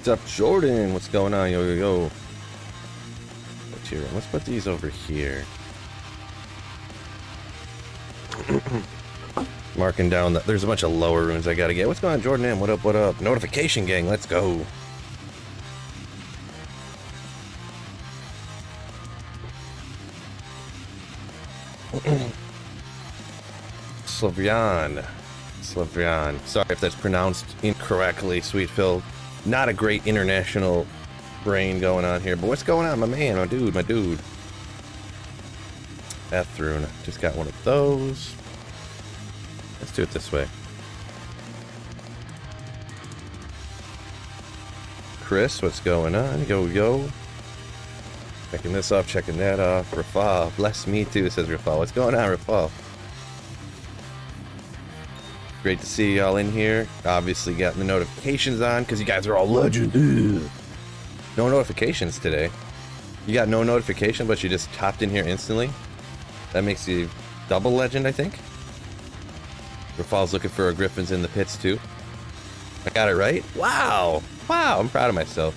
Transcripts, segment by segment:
What's up, Jordan? What's going on? Yo, yo, yo. What's here? Let's put these over here. Marking down that there's a bunch of lower runes I gotta get. What's going on, Jordan M? What up, what up? Notification gang, let's go. Slavyan. Sorry if that's pronounced incorrectly, Sweet Phil. Not a great international brain going on here, but what's going on, my man, my dude. F rune. Just got one of those. Let's do it this way. Chris, what's going on? Yo, yo. Checking this off, checking that off. Rafal, bless me too, says Rafal. What's going on, Rafal? Great to see y'all in here. Obviously getting the notifications on because you guys are all legend. Ugh. No notifications today. You got no notification, but you just hopped in here instantly. That makes you double legend, I think. Rafal's looking for a Griffons in the pits too. I got it right? Wow! Wow, I'm proud of myself.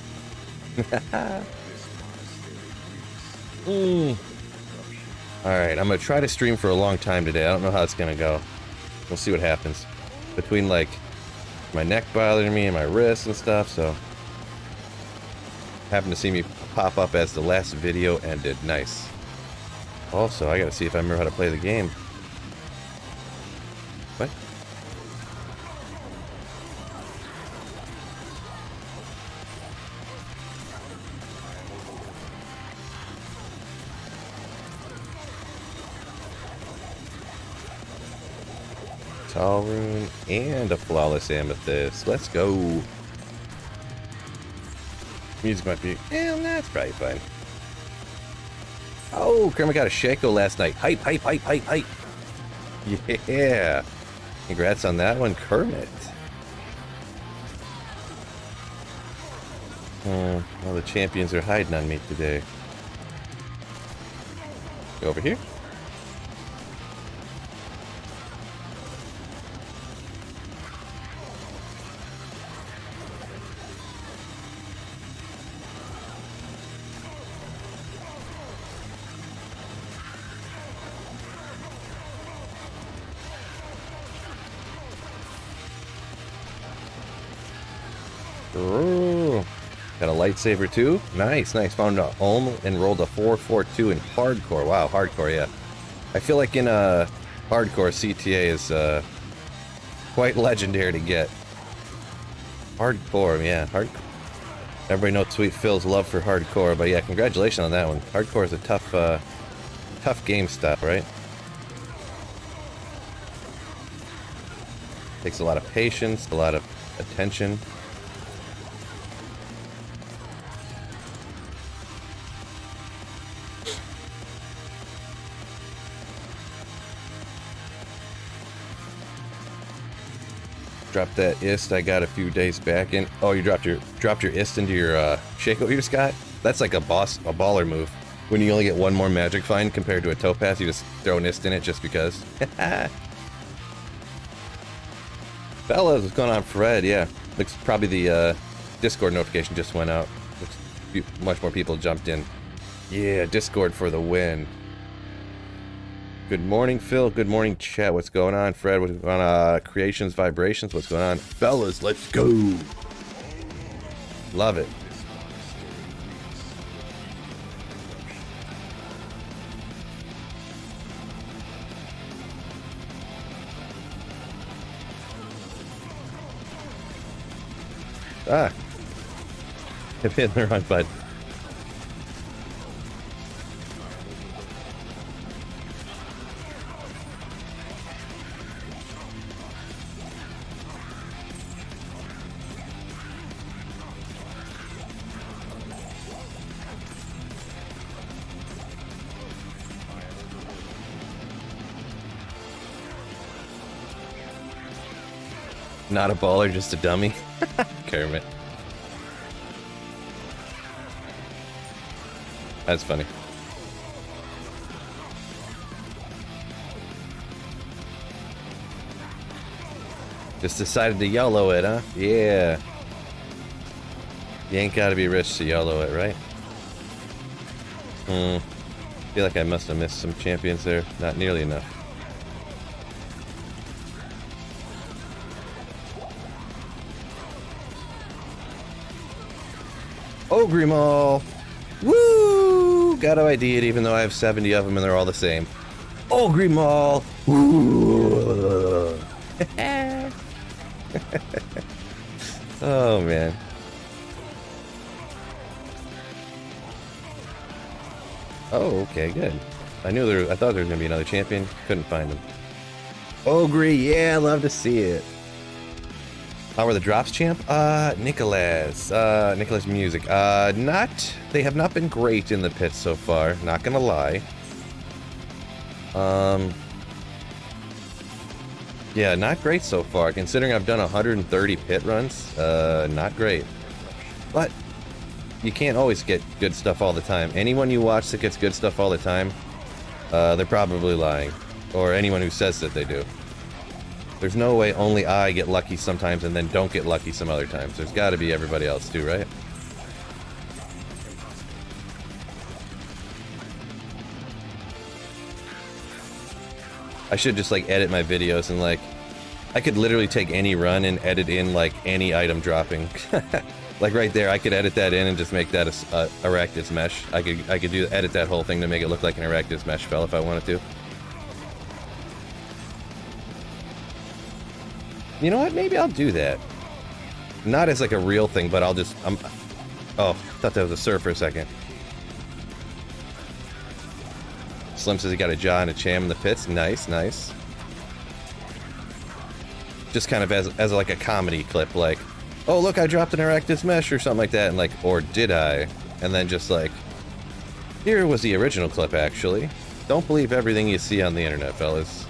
Alright, I'm gonna try to stream for a long time today. I don't know how it's gonna go. We'll see what happens. Between like my neck bothering me and my wrists and stuff, so happened to see me pop up as the last video ended. Nice. Also, I gotta see if I remember how to play the game. What? Tall rune and a flawless amethyst. Let's go. Music might be. Yeah, that's probably fine. Oh, Kermit got a Shaco last night. Hype. Yeah. Congrats on that one, Kermit. Well, the champions are hiding on me today. Go over here. Ooh, got a lightsaber too. Nice. Found a home and rolled a 442 in hardcore. Wow, hardcore, yeah. I feel like in hardcore, CTA is quite legendary to get. Hardcore, yeah. Everybody knows Sweet Phil's love for hardcore, but yeah, congratulations on that one. Hardcore is a tough game style, right? Takes a lot of patience, a lot of attention. Dropped that ist I got a few days back in. Oh, you dropped your ist into your Shaco you just got? That's like a baller move. When you only get one more magic find compared to a topaz, you just throw an ist in it just because. Fellas, what's going on, Fred? Yeah, looks probably the Discord notification just went out. Looks much more people jumped in. Yeah, Discord for the win. Good morning, Phil. Good morning, chat. What's going on, Fred? What's going on? Creations, vibrations. What's going on? Fellas, let's go. Love it. Ah. I've hit the wrong button. Not a baller, just a dummy. Kermit. That's funny. Just decided to YOLO it, huh? Yeah. You ain't gotta be rich to YOLO it, right? Feel like I must have missed some champions there. Not nearly enough. Ogre Mall! Woo! Got to ID it even though I have 70 of them and they're all the same. Ogre Mall! Woo! Oh man. Oh, okay, good. I thought there was gonna be another champion. Couldn't find him. Ogre, yeah, love to see it. How are the drops, champ? Nicholas Music. They have not been great in the pits so far, not gonna lie. Yeah, not great so far, considering I've done 130 pit runs. Not great. But you can't always get good stuff all the time. Anyone you watch that gets good stuff all the time, they're probably lying. Or anyone who says that they do. There's no way only I get lucky sometimes and then don't get lucky some other times. There's got to be everybody else too, right? I should just like edit my videos and like I could literally take any run and edit in like any item dropping. Like right there, I could edit that in and just make that a Arachnid's mesh. I could edit that whole thing to make it look like an Arachnid's mesh spell if I wanted to. You know what? Maybe I'll do that. Not as like a real thing, but I'll just... Oh, I thought that was a surf for a second. Slim says he got a jaw and a cham in the pits. Nice, nice. Just kind of as like a comedy clip, like, oh look, I dropped an Arachnid's mesh or something like that, and like, or did I? And then just like, here was the original clip actually. Don't believe everything you see on the internet, fellas.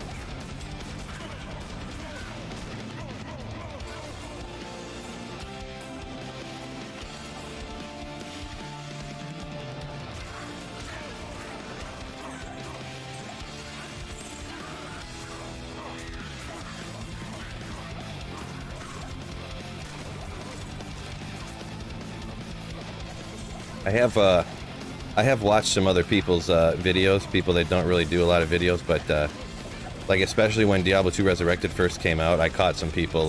I have watched some other people's videos, people that don't really do a lot of videos, but like especially when Diablo 2 Resurrected first came out, I caught some people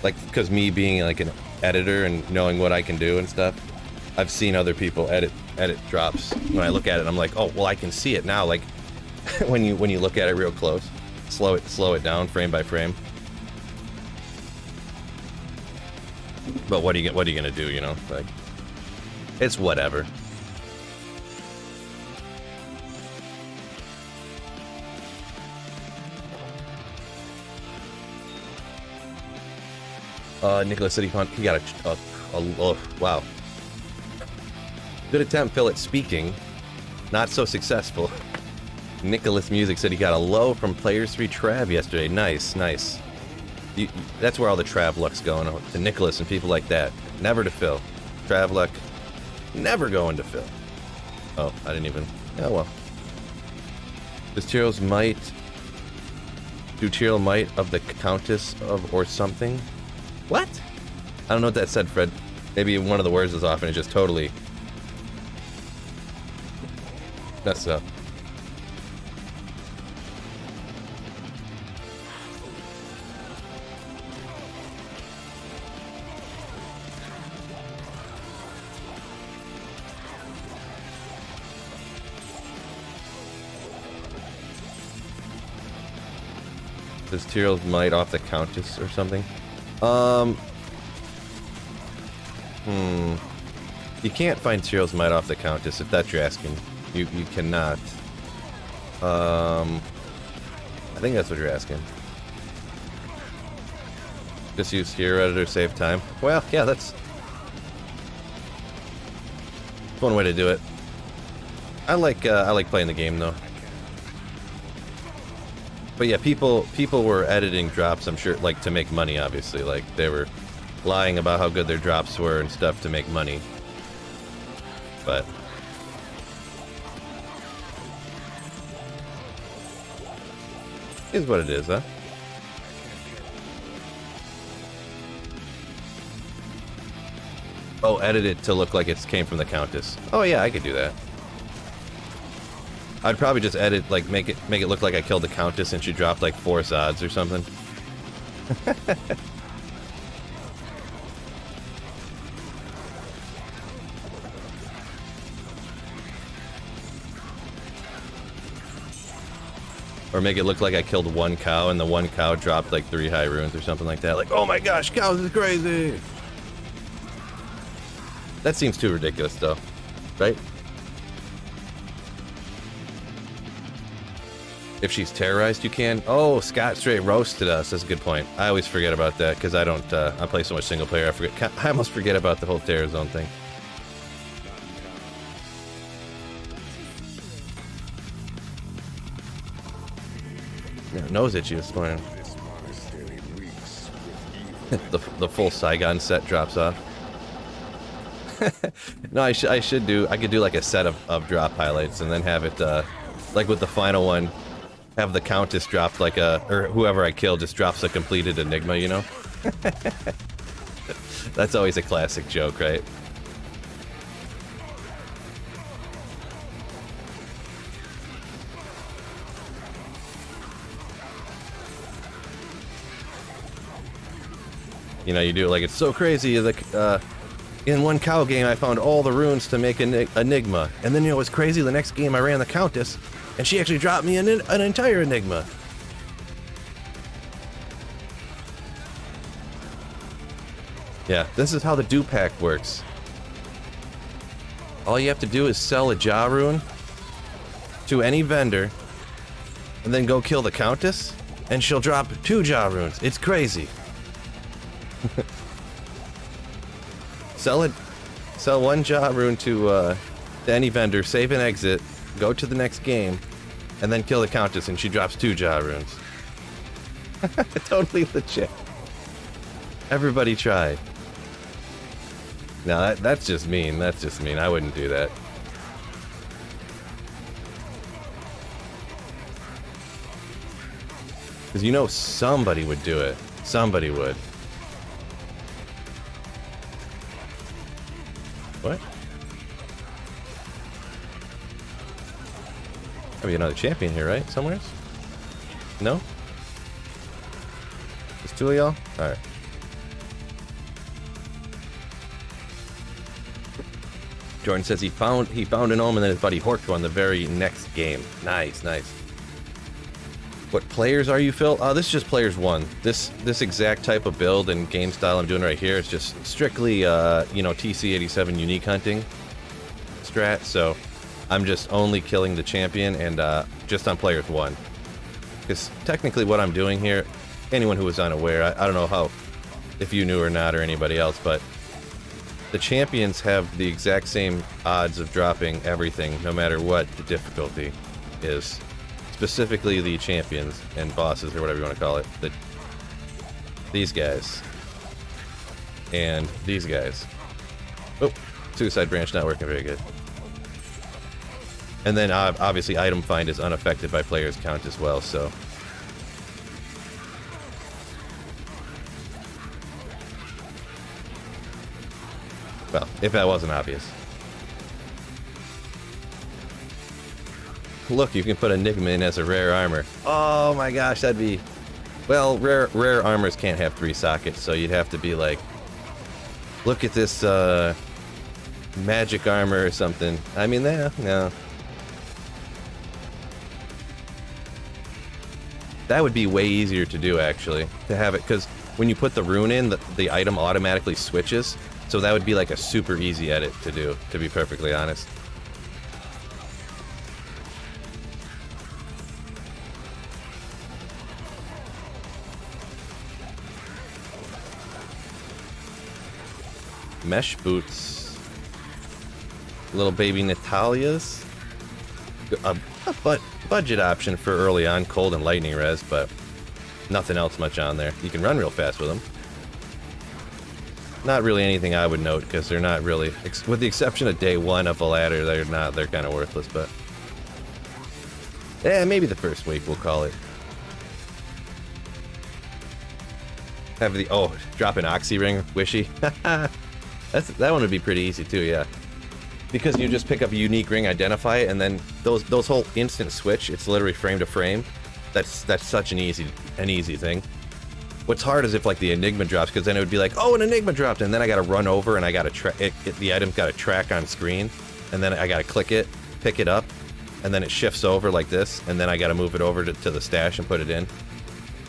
like, because me being like an editor and knowing what I can do and stuff, I've seen other people edit drops. When I look at it, I'm like, oh well, I can see it now. Like when you look at it real close, slow it down frame by frame. But what are you gonna do? You know, like. It's whatever. Nicholas said he got a wow. Good attempt, Phil, at speaking. Not so successful. Nicholas Music said he got a low from Players 3 Trav yesterday. Nice, nice. That's where all the Trav luck's going, to Nicholas and people like that. Never to Phil. Trav luck. Never going to Phil. Oh, I didn't even... Oh, well. Does Tyrell's might... Do Tyrell might of the Countess of or something? What? I don't know what that said, Fred. Maybe one of the words is off and it's just totally... messed up. Does Tyrell's might off the Countess or something? You can't find Tyrell's might off the Countess if that's you're asking. You cannot. I think that's what you're asking. Just use hero editor, save time. Well, yeah, that's one way to do it. I like playing the game though. But yeah, people were editing drops, I'm sure, like to make money, obviously. Like they were lying about how good their drops were and stuff to make money. But is what it is, huh? Oh, edit it to look like it came from the Countess. Oh yeah, I could do that. I'd probably just edit, like, make it look like I killed the Countess and she dropped like 4 sods or something. Or make it look like I killed 1 cow and the 1 cow dropped like 3 high runes or something like that. Like, oh my gosh, cows is crazy! That seems too ridiculous though, right? If she's terrorized, you can. Oh, Scott straight roasted us. That's a good point. I always forget about that because I don't. I play so much single player. I almost forget about the whole terror zone thing. Yeah, nose itchy this morning. the full Saigon set drops off. No, I should do. I could do like a set of drop highlights and then have it like with the final one. Have the Countess drop like or whoever I kill just drops a completed Enigma, you know? That's always a classic joke, right? You know, you do it like it's so crazy. Like, in 1 cow game, I found all the runes to make an Enigma. And then, you know, it was crazy. The next game, I ran the Countess. And she actually dropped me an entire Enigma. Yeah, this is how the do-pack works. All you have to do is sell a Jaw rune to any vendor, and then go kill the Countess, and she'll drop 2 Jaw runes. It's crazy. Sell 1 Jaw rune to any vendor, save and exit, go to the next game, and then kill the Countess, and she drops 2 Jaw runes. Totally legit. Everybody try. No, that's just mean. That's just mean. I wouldn't do that. Because you know somebody would do it. Somebody would. What? Gotta be another champion here, right? Somewhere? No? Just 2 of y'all? Alright. Jordan says he found an omen and then his buddy horked one the very next game. Nice, nice. What players are you, Phil? This is just players 1. This exact type of build and game style I'm doing right here is just strictly, you know, TC87 unique hunting strat. So I'm just only killing the champion and just on players 1. Because technically what I'm doing here, anyone who was unaware, I don't know how, if you knew or not or anybody else, but the champions have the exact same odds of dropping everything, no matter what the difficulty is. Specifically the champions and bosses, or whatever you want to call it. These guys. And these guys. Oh, Suicide Branch not working very good. And then obviously item find is unaffected by players' count as well, so. Well, if that wasn't obvious. Look, you can put Enigma in as a rare armor. Oh my gosh, that'd be... Well, rare armors can't have 3 sockets, so you'd have to be like... Look at this, magic armor or something. I mean, no. That would be way easier to do, actually. To have it, because when you put the rune in, the item automatically switches. So that would be like a super easy edit to do, to be perfectly honest. Mesh boots. Little baby Natalia's. A budget option for early on cold and lightning res, but nothing else much on there. You can run real fast with them. Not really anything I would note, because they're not really, with the exception of day 1 of a ladder, they're kind of worthless, but... Yeah, maybe the first week, we'll call it. Have the, drop an Oxy Ring, Wishy. That one would be pretty easy too, yeah. Because you just pick up a unique ring, identify it, and then those whole instant switch, it's literally frame to frame. That's such an easy thing. What's hard is if like the Enigma drops, because then it would be like, oh, an Enigma dropped, and then I gotta run over and I gotta the item's gotta track on screen, and then I gotta click it, pick it up, and then it shifts over like this, and then I gotta move it over to the stash and put it in.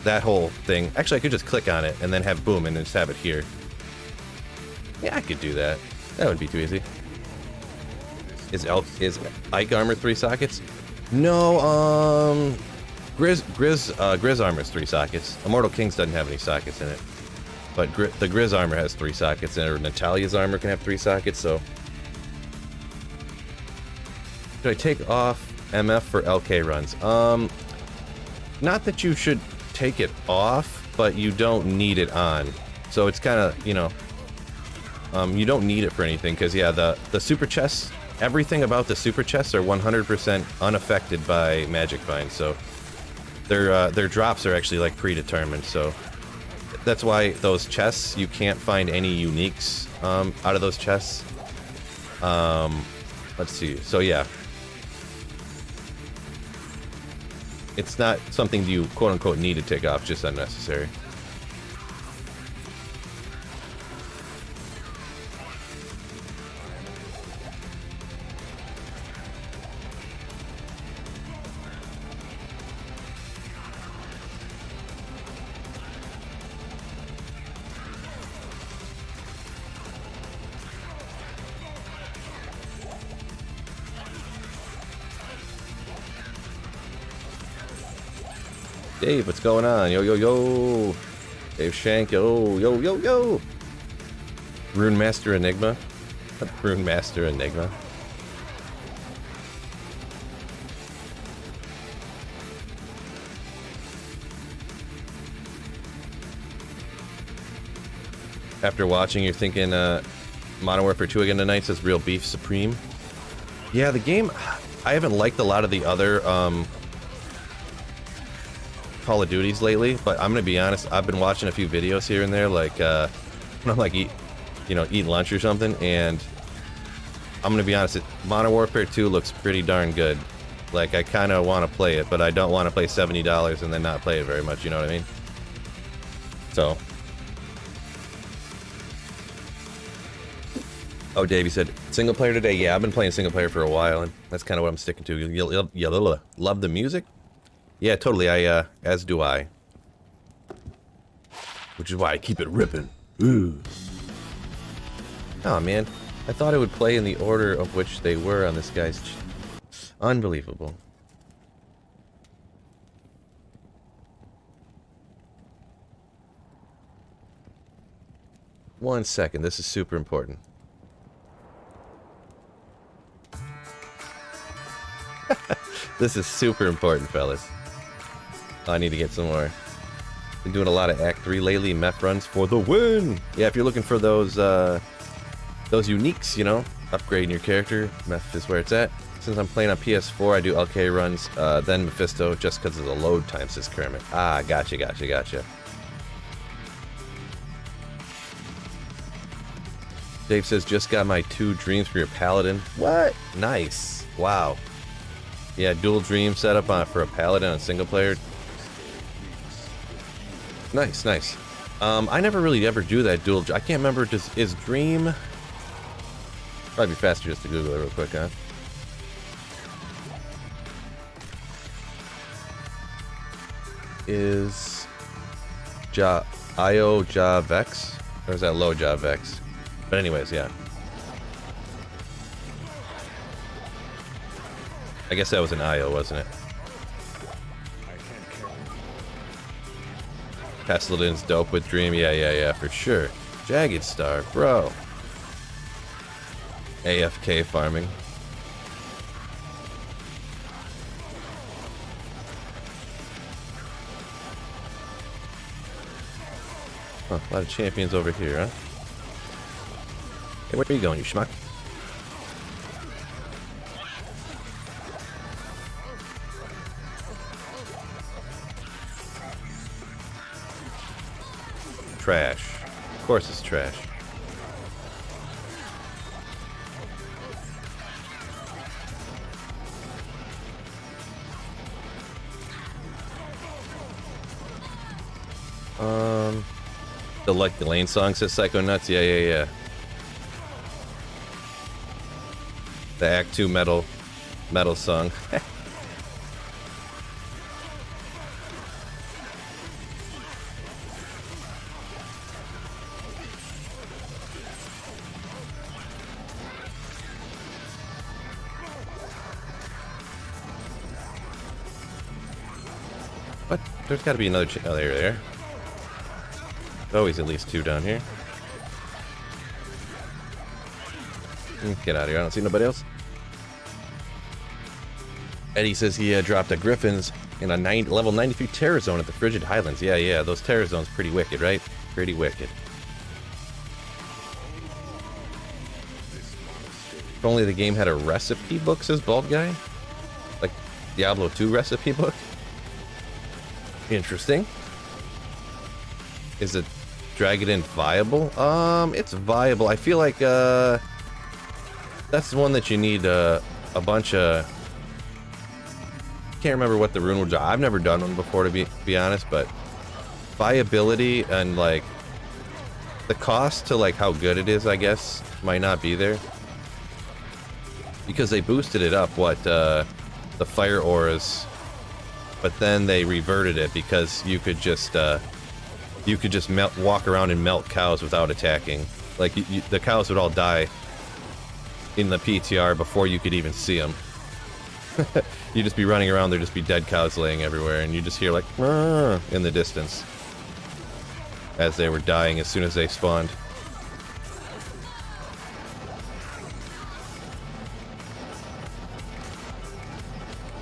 That whole thing. Actually, I could just click on it and then have boom and then just have it here. Yeah, I could do that. That wouldn't be too easy. Is Ike armor 3 sockets? No, Grizz armor is 3 sockets. Immortal Kings doesn't have any sockets in it. But the Grizz armor has 3 sockets, and Natalia's armor can have 3 sockets, so... Should I take off MF for LK runs? Not that you should take it off, but you don't need it on. So it's kind of, you know... you don't need it for anything, because yeah, the super chests, everything about the super chests are 100% unaffected by Magic Find, so their drops are actually like predetermined, so that's why those chests, you can't find any uniques out of those chests. Let's see, so yeah. It's not something you quote-unquote need to take off, just unnecessary. Dave, what's going on? Yo, yo, yo. Dave Shank, yo, yo, yo, yo. Rune Master Enigma. Rune Master Enigma. After watching, you're thinking Modern Warfare 2 again tonight, says Real Beef Supreme. Yeah, the game, I haven't liked a lot of the other Call of Duties lately, but I'm gonna be honest, I've been watching a few videos here and there, like when I'm like eat lunch or something, and I'm gonna be honest, Modern Warfare 2 looks pretty darn good. Like, I kind of want to play it, but I don't want to play $70 and then not play it very much, you know what I mean? So. Oh, Davey said, single player today? Yeah, I've been playing single player for a while, and that's kind of what I'm sticking to. You love the music? Yeah, totally. As do I. Which is why I keep it ripping. Ooh. Oh man, I thought it would play in the order of which they were on this guy's. Unbelievable. One second. This is super important. This is super important, fellas. I need to get some more. Been doing a lot of Act 3 lately, meth runs for the win! Yeah, if you're looking for those uniques, you know, upgrading your character, meth is where it's at. Since I'm playing on PS4, I do LK runs, then Mephisto, just because of the load time, says Kermit. Ah, gotcha. Dave says, just got my 2 dreams for your paladin. What? Nice. Wow. Yeah, dual dream setup for a paladin on single player. Nice. I never really ever do that dual. I can't remember. Is dream? Probably be faster just to Google it real quick, huh? Is IO Vex, or is that low Vex? But anyways, yeah. I guess that was an IO, wasn't it? Paladin's dope with Dream. Yeah, for sure. Jagged Star, bro. AFK farming. Huh, a lot of champions over here, huh? Hey, where are you going, you schmuck? Trash. Of course it's trash. The Lane song says Psycho Nuts. Yeah, yeah, yeah. The Act 2 metal song. What? There's got to be another. Oh, there. Always at least 2 down here. Get out of here. I don't see nobody else. Eddie says he dropped a Griffons in a level 93 Terror Zone at the Frigid Highlands. Yeah, yeah. Those Terror Zones pretty wicked, right? Pretty wicked. If only the game had a recipe book, says Bald Guy. Like Diablo 2 recipe book. Interesting. Is it Dragon viable? It's viable. I feel like that's one that you need a bunch of. Can't remember what the rune would do. I've never done one before, to be honest, but viability and like the cost to like how good it is, I guess, might not be there, because they boosted it up. What the fire auras. But then they reverted it because you could just walk around and melt cows without attacking. Like the cows would all die in the PTR before you could even see them. You'd just be running around, there'd just be dead cows laying everywhere, and you just hear like in the distance as they were dying as soon as they spawned.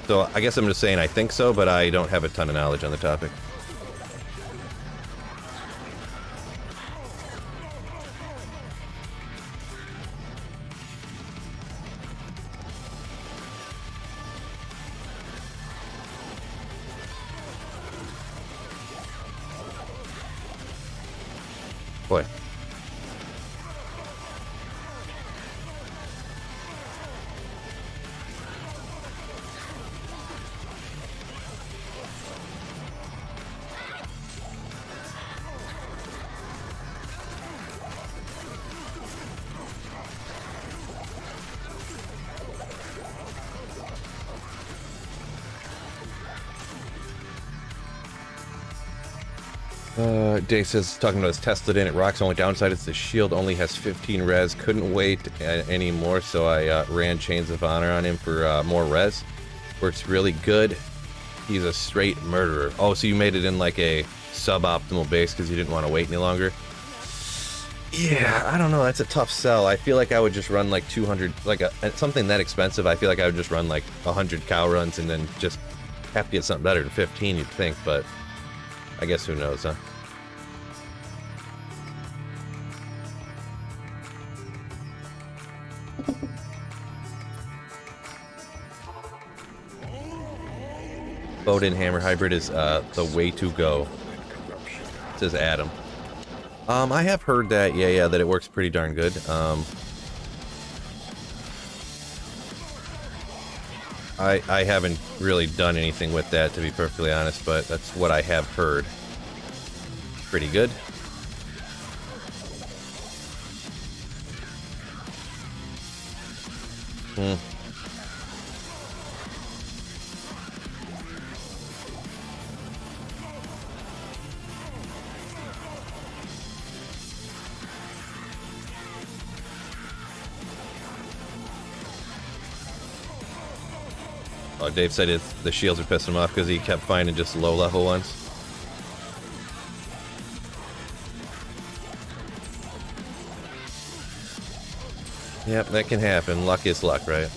So I guess I'm just saying I think so, but I don't have a ton of knowledge on the topic. Boy. Dave says, talking about his tested in, it rocks. Only downside is the shield only has 15 res. Couldn't wait anymore, so I ran Chains of Honor on him for more res. Works really good. He's a straight murderer. Oh, so you made it in like a suboptimal base because you didn't want to wait any longer? Yeah, I don't know. That's a tough sell. I feel like I would just run like 200, like something that expensive. I feel like I would just run like 100 cow runs and then just have to get something better than 15, you'd think, but I guess who knows, huh? Bowden Hammer Hybrid is the way to go, says Adam. I have heard that, yeah, that it works pretty darn good. I haven't really done anything with that, to be perfectly honest, but that's what I have heard. Pretty good. Oh, Dave said the shields are pissing him off because he kept finding just low-level ones. Yep, that can happen. Luck is luck, right?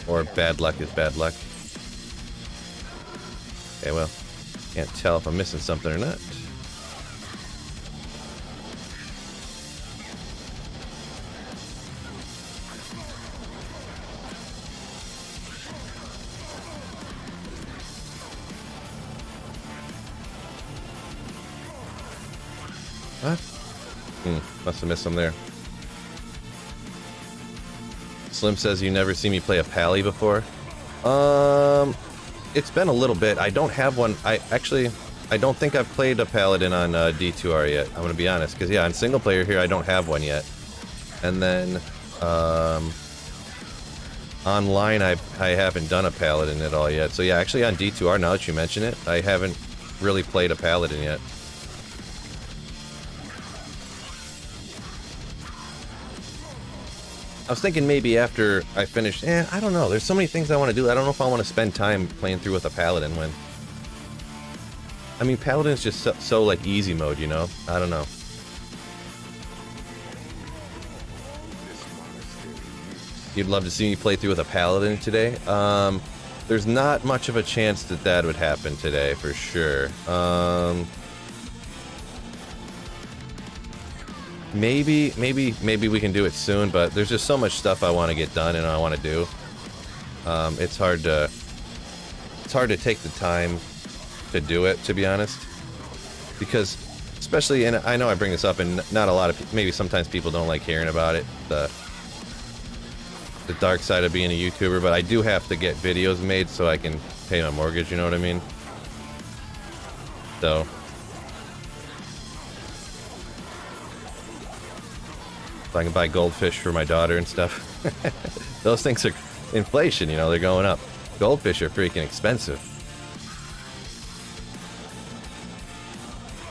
Or bad luck is bad luck. Okay, well, can't tell if I'm missing something or not. What? Must have missed some there. Slim says you never see me play a pally before. It's been a little bit. I don't have one. I actually, I don't think I've played a paladin on D2R yet. I'm gonna be honest, because yeah, on single player here I don't have one yet. And then online I haven't done a paladin at all yet. So yeah, actually on D2R, now that you mention it, I haven't really played a paladin yet. I was thinking maybe after I finish, I don't know. There's so many things I want to do. I don't know if I want to spend time playing through with a paladin when... I mean, paladin's just so like easy mode, you know? I don't know. You'd love to see me play through with a paladin today? There's not much of a chance that that would happen today, for sure. Maybe we can do it soon, but there's just so much stuff I want to get done and I want to do. It's hard to take the time to do it, to be honest, because especially, and I know I bring this up, and not a lot of maybe sometimes people don't like hearing about it, the dark side of being a YouTuber, but I do have to get videos made so I can pay my mortgage. You know what I mean? So. I can buy goldfish for my daughter and stuff. Those things are inflation, you know, they're going up. Goldfish are freaking expensive.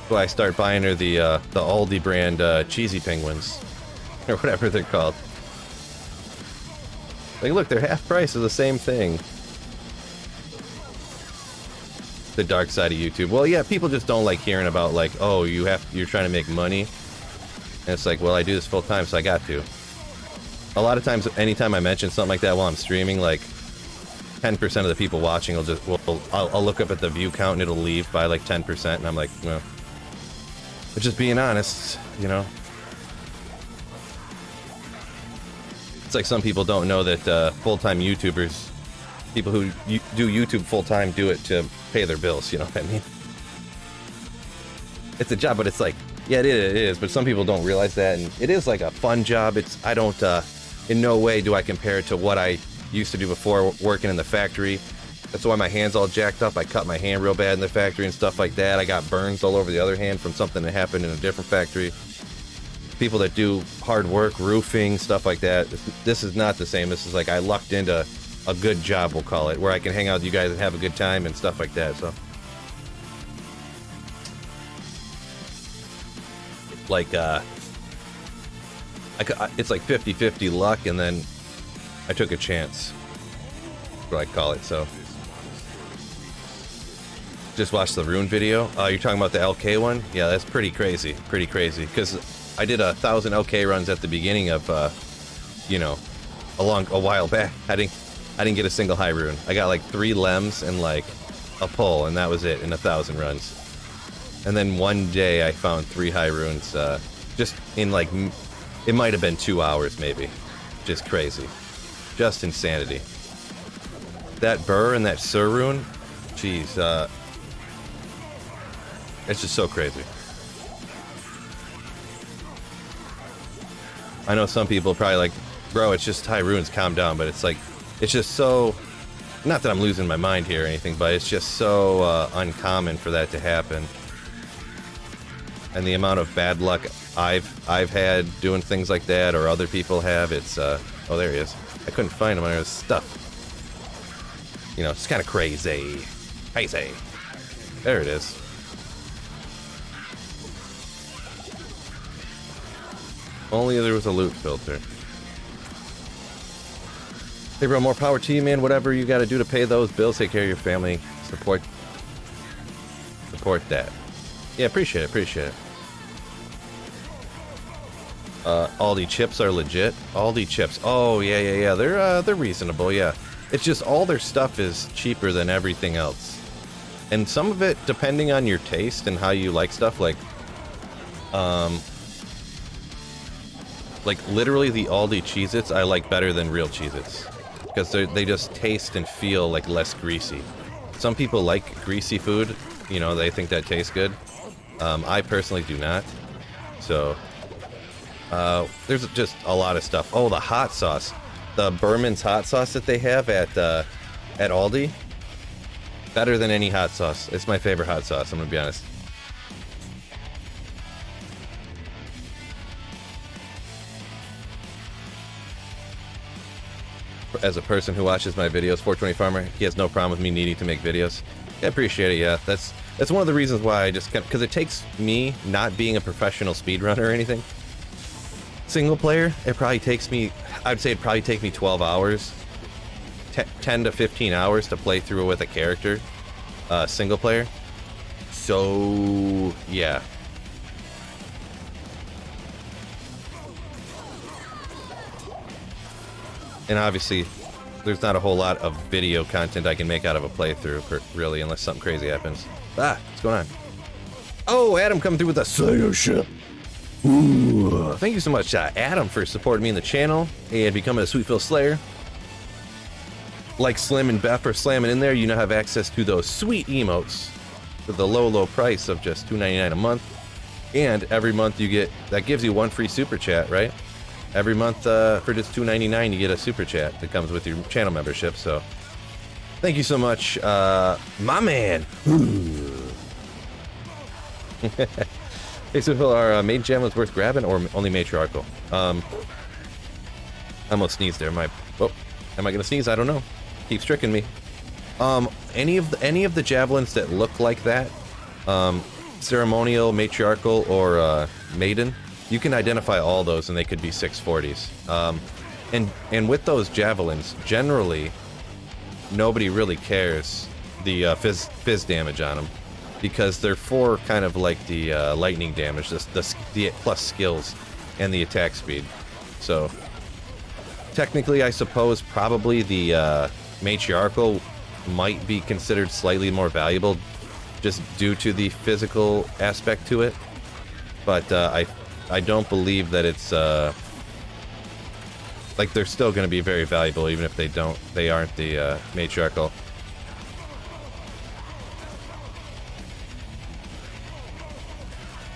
So I start buying her the Aldi brand cheesy penguins, or whatever they're called. Like, look, they're half price of the same thing. The dark side of YouTube. Well, yeah, people just don't like hearing about, like, oh, you're trying to make money. And it's like, well, I do this full time, so I got to. A lot of times, anytime I mention something like that while I'm streaming, like 10% of the people watching I'll look up at the view count and it'll leave by like 10%, and I'm like, well, but just being honest, you know. It's like some people don't know that full-time YouTubers, people who do YouTube full-time, do it to pay their bills. You know what I mean? It's a job, but it's like, yeah, it is, but some people don't realize that, and it is like a fun job. I don't, in no way do I compare it to what I used to do before working in the factory. That's why my hand's all jacked up. I cut my hand real bad in the factory and stuff like that. I got burns all over the other hand from something that happened in a different factory. People that do hard work, roofing, stuff like that, this is not the same. This is like I lucked into a good job, we'll call it, where I can hang out with you guys and have a good time and stuff like that, so. Like, it's like 50-50 luck, and then I took a chance. That's what I call it, so. Just watched the Rune video. You're talking about the LK one? Yeah, that's pretty crazy, because I did 1,000 LK runs at the beginning of, you know, a while back. I didn't get a single high rune. I got like 3 lems and like a pull, and that was it in 1,000 runs. And then one day I found 3 high runes, just in like, it might have been 2 hours maybe. Just crazy. Just insanity. That Burr and that Sur rune, jeez, it's just so crazy. I know some people are probably like, bro, it's just high runes, calm down, but it's like, it's just so, not that I'm losing my mind here or anything, but it's just so uncommon for that to happen. And the amount of bad luck I've had doing things like that, or other people have, it's oh, there he is. I couldn't find him under his stuff. You know, it's kind of crazy. Crazy. There it is. Only there was a loot filter. Hey bro, more power to you, man. Whatever you gotta do to pay those bills, take care of your family, support that. Yeah, appreciate it. Aldi chips are legit. Aldi chips. Oh yeah. They're reasonable. Yeah, it's just all their stuff is cheaper than everything else, and some of it, depending on your taste and how you like stuff, like literally the Aldi Cheez-Its I like better than real Cheez-Its, because they just taste and feel like less greasy. Some people like greasy food, you know, they think that tastes good. I personally do not. So there's just a lot of stuff. Oh, the hot sauce, the Berman's hot sauce that they have at Aldi. Better than any hot sauce. It's my favorite hot sauce, I'm gonna be honest. As a person who watches my videos, 420 Farmer, he has no problem with me needing to make videos. I appreciate it, yeah. That's one of the reasons why I just kept, because it takes me not being a professional speedrunner or anything. Single player, it probably takes me, I'd say it'd probably take me 12 hours, 10 to 15 hours to play through with a character, single player. So, yeah. And obviously, there's not a whole lot of video content I can make out of a playthrough, really, unless something crazy happens. Ah, what's going on? Oh, Adam coming through with a Slayer ship. Ooh. Thank you so much, Adam, for supporting me in the channel and becoming a Sweetville Slayer. Like Slim and Beth are slamming in there, you now have access to those sweet emotes for the low, low price of just $2.99 a month. And every month you get, that gives you one free super chat, right? Every month for just $2.99 you get a super chat that comes with your channel membership. So thank you so much, my man. Hey, so our main javelin was worth grabbing or only matriarchal? I almost sneezed there. Oh, am I gonna sneeze? I don't know. Keeps tricking me. Any of the javelins that look like that, ceremonial, matriarchal, or maiden, you can identify all those and they could be 640s. And with those javelins, generally, nobody really cares the fizz damage on them because they're for kind of like the lightning damage, the plus skills and the attack speed. So technically, I suppose probably the matriarchal might be considered slightly more valuable just due to the physical aspect to it. But I don't believe that it's like they're still going to be very valuable even if they aren't the matriarchal.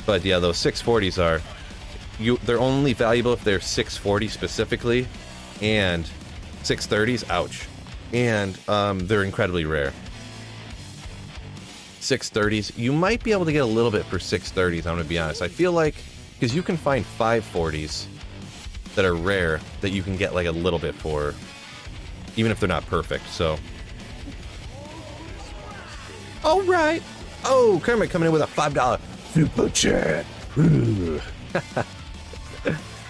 But yeah, those 640s are they're only valuable if they're 640 specifically, and 630s, ouch. And they're incredibly rare. 630s, you might be able to get a little bit for 630s, I'm gonna be honest. I feel like because you can find 540s that are rare that you can get like a little bit for, even if they're not perfect. So all right. Oh, Kermit coming in with a $5 super chat.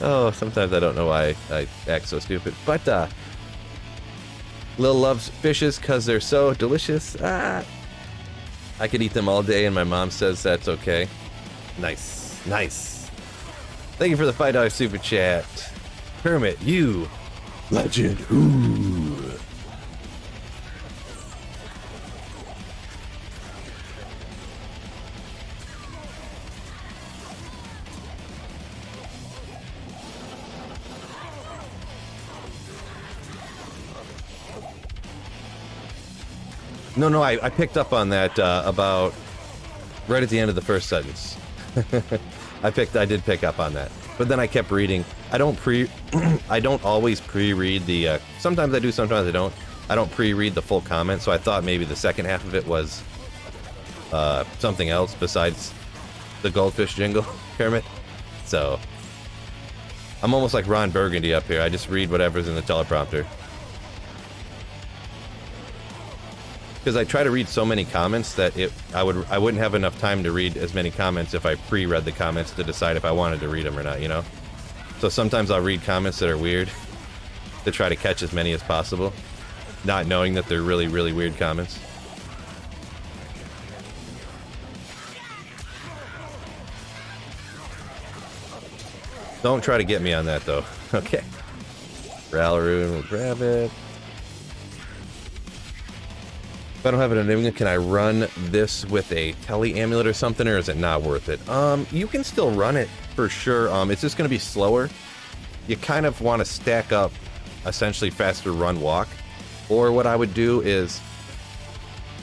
Oh, sometimes I don't know why I act so stupid. But Lil loves fishes because they're so delicious. I could eat them all day and my mom says that's okay. Nice, nice. Thank you for the $5 super chat. Kermit, you legend. Ooh. No, I picked up on that about right at the end of the first sentence. I did pick up on that, but then I kept reading. I don't always pre-read the. Sometimes I do, sometimes I don't. I don't pre-read the full comment, so I thought maybe the second half of it was something else besides the goldfish jingle, Kermit. So I'm almost like Ron Burgundy up here. I just read whatever's in the teleprompter. Because I try to read so many comments that I wouldn't have enough time to read as many comments if I pre-read the comments to decide if I wanted to read them or not, you know? So sometimes I'll read comments that are weird to try to catch as many as possible, not knowing that they're really, really weird comments. Don't try to get me on that, though. Okay. Ralaroon will grab it. If I don't have an enigma, can I run this with a tele amulet or something, or is it not worth it? You can still run it for sure. It's just going to be slower. You kind of want to stack up essentially faster run walk. Or what I would do is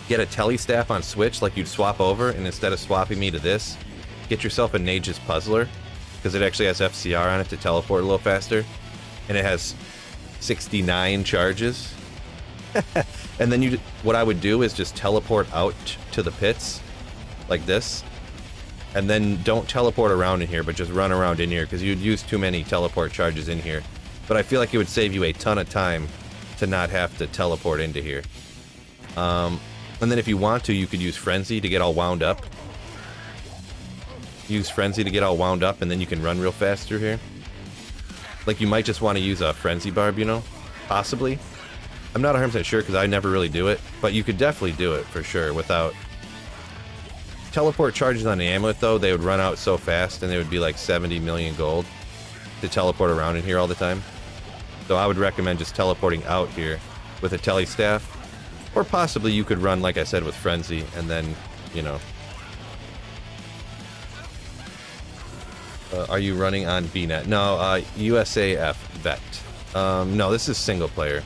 get a tele staff on Switch like you'd swap over, and instead of swapping me to this, get yourself a Nage's Puzzler, because it actually has FCR on it to teleport a little faster. And it has 69 charges. And then what I would do is just teleport out to the pits, like this. And then don't teleport around in here, but just run around in here, because you'd use too many teleport charges in here. But I feel like it would save you a ton of time to not have to teleport into here. And then if you want to, you could use Frenzy to get all wound up. Use Frenzy to get all wound up, and then you can run real fast through here. Like, you might just want to use a Frenzy Barb, you know? Possibly. I'm not 100% sure, because I never really do it. But you could definitely do it, for sure, without... Teleport charges on the amulet, though, they would run out so fast, and they would be like 70 million gold to teleport around in here all the time. So I would recommend just teleporting out here with a tele staff. Or possibly you could run, like I said, with Frenzy, and then, you know... are you running on BNet? No, USAF Vet. No, this is single player.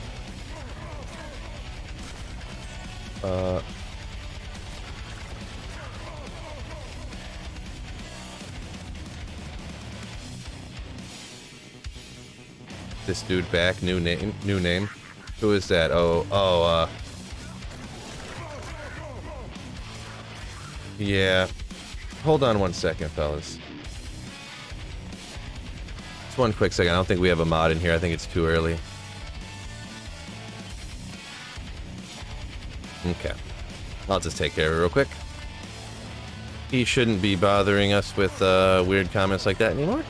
This dude back, new name. Who is that? Yeah. Hold on one second, fellas. Just one quick second. I don't think we have a mod in here. I think it's too early. Okay. I'll just take care of it real quick. He shouldn't be bothering us with weird comments like that anymore.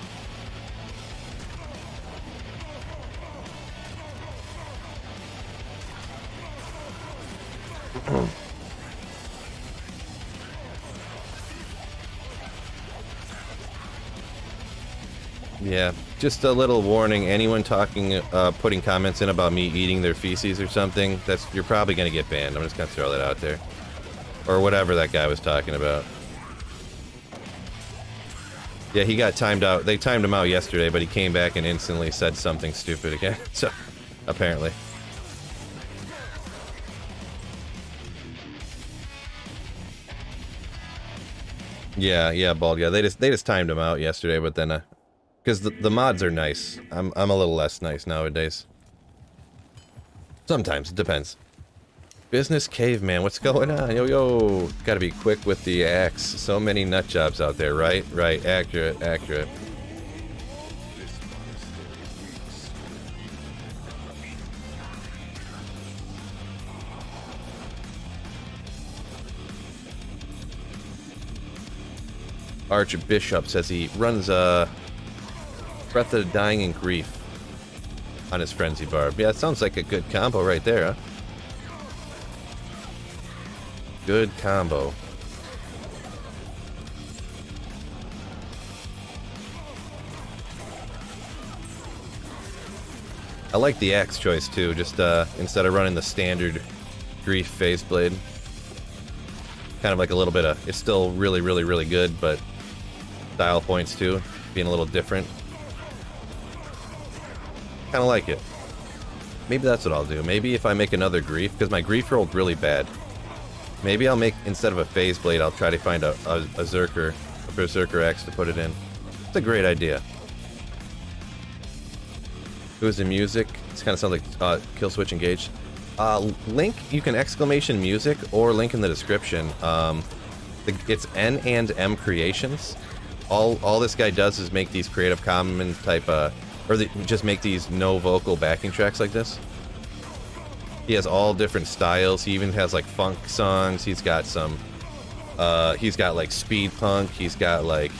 Yeah, just a little warning. Anyone putting comments in about me eating their feces or something, you're probably gonna get banned. I'm just gonna throw that out there. Or whatever that guy was talking about. Yeah, he got timed out. They timed him out yesterday, but he came back and instantly said something stupid again. So, apparently. Yeah, Bald. Yeah, they just timed him out yesterday, but then because the mods are nice. I'm a little less nice nowadays. Sometimes, it depends. Business caveman, what's going on? Yo, gotta be quick with the axe. So many nut jobs out there, right? Right, accurate. Archbishop says he runs Breath of the Dying and Grief on his Frenzy Barb. Yeah, it sounds like a good combo right there, huh? Good combo. I like the axe choice too, just instead of running the standard Grief Phase Blade. Kind of like a little bit of, it's still really good, but style points too, being a little different. Kind of like it. Maybe that's what I'll do. Maybe if I make another Grief, because my Grief rolled really bad. Maybe I'll make, instead of a Phase Blade, I'll try to find a Berserker Axe to put it in. It's a great idea. Who's the music? It kind of sounds like Kill Switch Engaged. Link, you can exclamation music or link in the description. It's N and M Creations. All this guy does is make these Creative Commons type just make these no vocal backing tracks like this. He has all different styles. He even has like funk songs. He's got some he's got like speed punk. He's got like,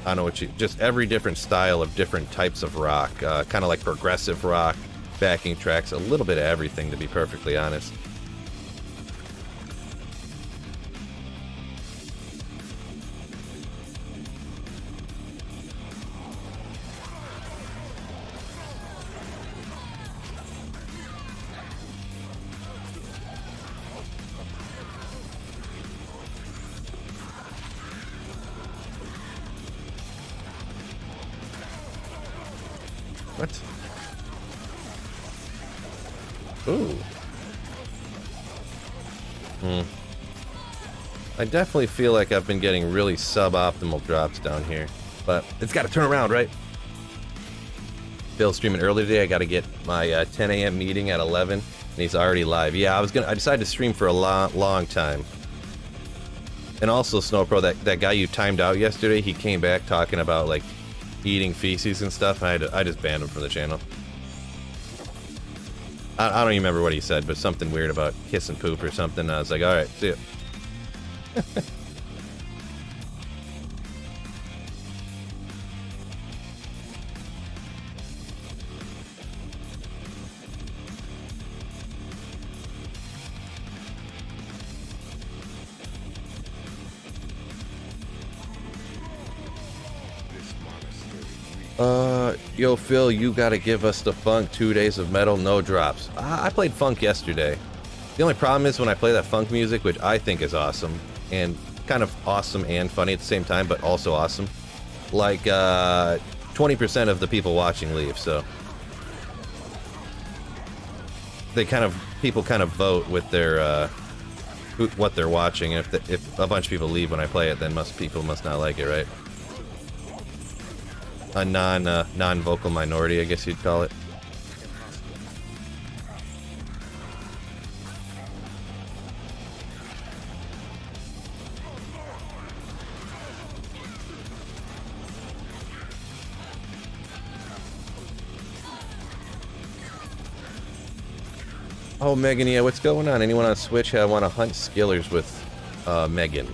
I don't know just every different style of different types of rock. Kind of like progressive rock, backing tracks, a little bit of everything, to be perfectly honest. What? Ooh. I definitely feel like I've been getting really suboptimal drops down here, but it's got to turn around, right? Bill's streaming early today. I got to get my 10 a.m. meeting at 11. And he's already live. Yeah, I decided to stream for a long time. And also, Snowpro, that guy you timed out yesterday, he came back talking about, like, eating feces and stuff, and I just banned him from the channel. I don't even remember what he said, but something weird about kissing poop or something. I was like, alright, see ya. Yo, Phil, you gotta give us the funk 2 days of metal, no drops. I played funk yesterday. The only problem is when I play that funk music, which I think is awesome, and kind of awesome and funny at the same time, but also awesome. Like, 20% of the people watching leave, so. People kind of vote with their, what they're watching, and if a bunch of people leave when I play it, then people must not like it, right? A non-vocal minority, I guess you'd call it. Oh, Megan, yeah, what's going on? Anyone on Switch want to hunt skillers with Megan?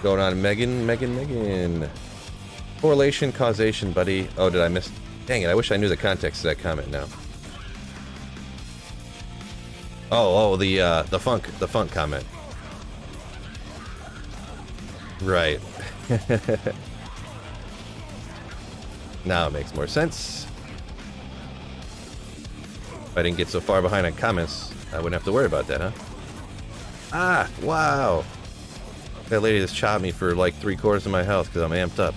Going on, Megan. Correlation, causation, buddy. Oh, did I miss? Dang it, I wish I knew the context of that comment now. Oh, the funk comment. Right. Now it makes more sense. If I didn't get so far behind on comments, I wouldn't have to worry about that, huh? Ah, wow. That lady just chopped me for like 3/4 of my health because I'm amped up.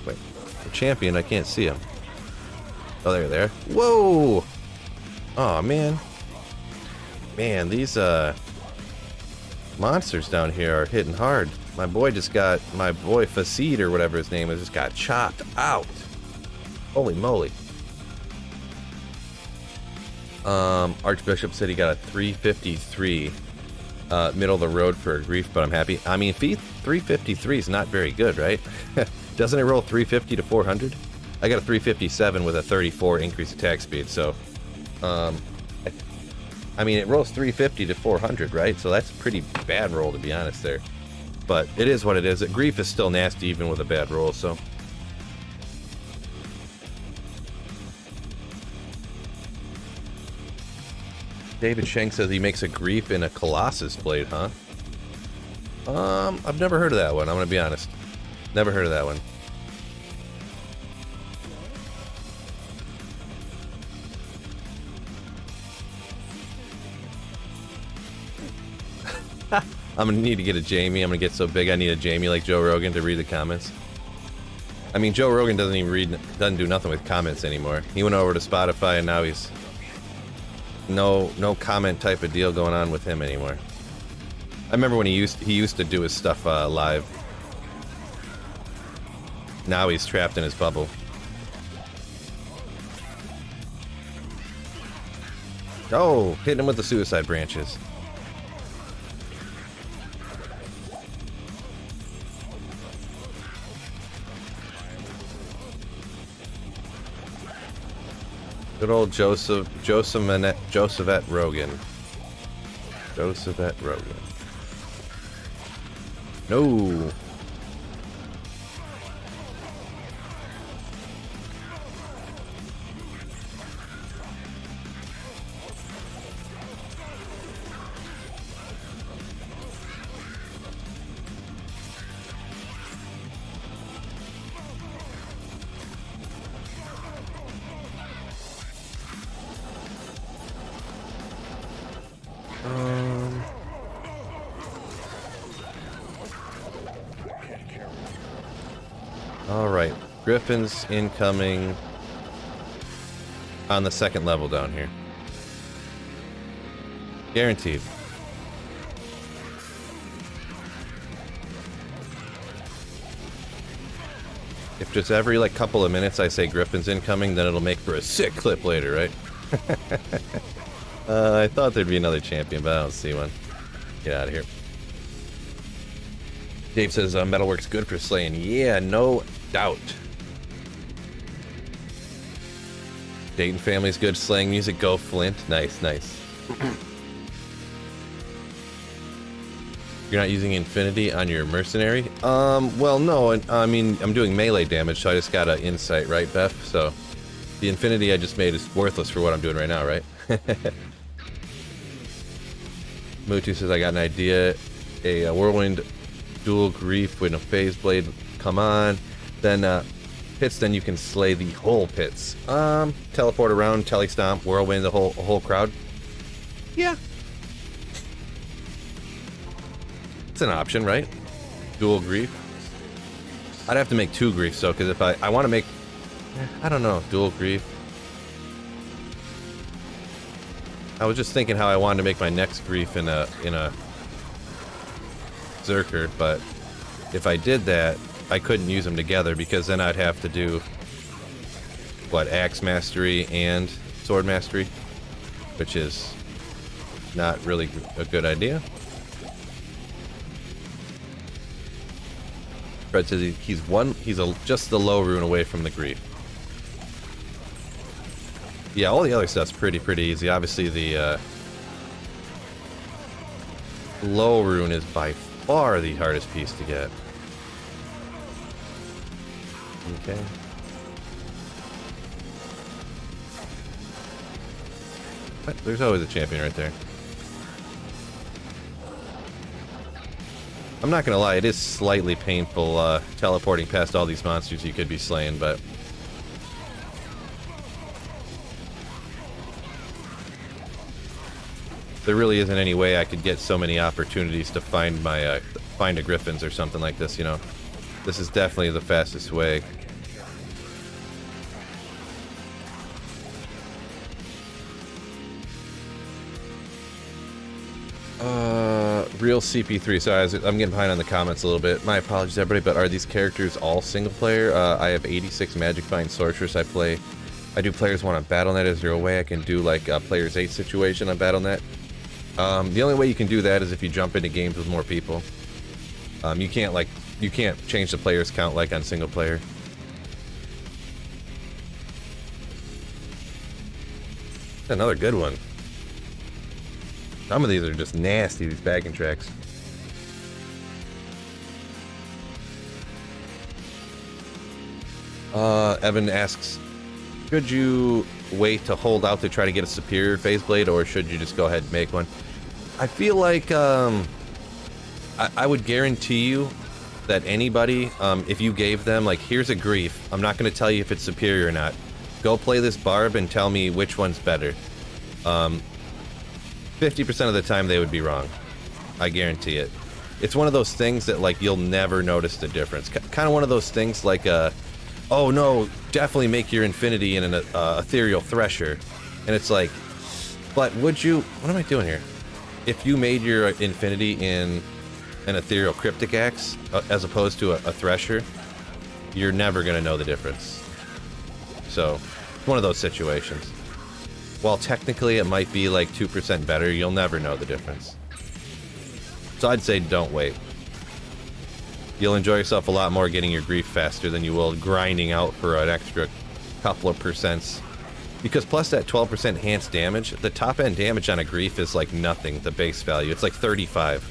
Wait, the champion, I can't see him. Oh, there. Whoa! Oh, man. Man, these, monsters down here are hitting hard. My boy Facade or whatever his name is just got chopped out. Holy moly. Archbishop said he got a 353 middle of the road for a grief, but I'm happy. I mean, 353 is not very good, right? Doesn't it roll 350 to 400? I got a 357 with a 34 increased attack speed, so I mean, it rolls 350 to 400, right? So that's a pretty bad roll, to be honest there. But it is what it is. Grief is still nasty even with a bad roll, so. David Shank says he makes a grief in a Colossus blade, huh? I've never heard of that one, I'm gonna be honest. Never heard of that one. I'm gonna need to get a Jamie. I'm gonna get so big I need a Jamie like Joe Rogan to read the comments. I mean, Joe Rogan doesn't do nothing with comments anymore. He went over to Spotify and now he's no comment type of deal going on with him anymore. I remember when he used to do his stuff live. Now he's trapped in his bubble. Oh, hitting him with the suicide branches. Good old Josephette Rogan. No. Alright, Griffons incoming on the second level down here. Guaranteed. If just every like couple of minutes I say Griffons incoming, then it'll make for a sick clip later, right? I thought there'd be another champion, but I don't see one. Get out of here. Dave says Metalwork's good for slaying. Yeah, no doubt. Dayton family's good slaying music. Go Flint. Nice, nice. You're not using Infinity on your mercenary? Well, no. I mean, I'm doing melee damage, so I just got an insight, right, Beth? So the Infinity I just made is worthless for what I'm doing right now, right? Mutu says, I got an idea. A whirlwind dual grief with a phase blade. Come on. Then pits, then you can slay the whole pits. Teleport around, telestomp, whirlwind, the whole crowd. Yeah. It's an option, right? Dual grief. I'd have to make 2 griefs though, because if I want to make, I don't know, dual grief. I was just thinking how I wanted to make my next grief in a Zerker, but if I did that, I couldn't use them together because then I'd have to do what, axe mastery and sword mastery, which is not really a good idea. Fred says he's just the low rune away from the grief. Yeah, all the other stuff's pretty easy. Obviously, the low rune is by far the hardest piece to get. Okay. But there's always a champion right there. I'm not gonna lie, it is slightly painful teleporting past all these monsters you could be slaying, but there really isn't any way I could get so many opportunities to find my find a Griffons or something like this, you know. This is definitely the fastest way. Real CP3. Sorry, I'm getting behind on the comments a little bit. My apologies, everybody, but are these characters all single player? I have 86 Magic Find Sorceress. I do players 1 on Battle.net. Is there a way I can do like a players 8 situation on Battle.net? The only way you can do that is if you jump into games with more people. You can't change the players count like on single player. Another good one. Some of these are just nasty, these bagging tracks. Evan asks, should you wait to hold out to try to get a superior phase blade, or should you just go ahead and make one? I feel like I would guarantee you that anybody, if you gave them, like, here's a grief, I'm not going to tell you if it's superior or not. Go play this barb and tell me which one's better. 50% of the time they would be wrong. I guarantee it. It's one of those things that, like, you'll never notice the difference. Kind of one of those things like, oh no, definitely make your Infinity in an Ethereal Thresher. And it's like, but would you, what am I doing here? If you made your Infinity in an Ethereal Cryptic Axe, as opposed to a Thresher, you're never going to know the difference. So, it's one of those situations. While technically it might be like 2% better, you'll never know the difference. So I'd say don't wait. You'll enjoy yourself a lot more getting your grief faster than you will grinding out for an extra couple of percents. Because plus that 12% enhanced damage, the top end damage on a grief is like nothing, the base value. It's like 35.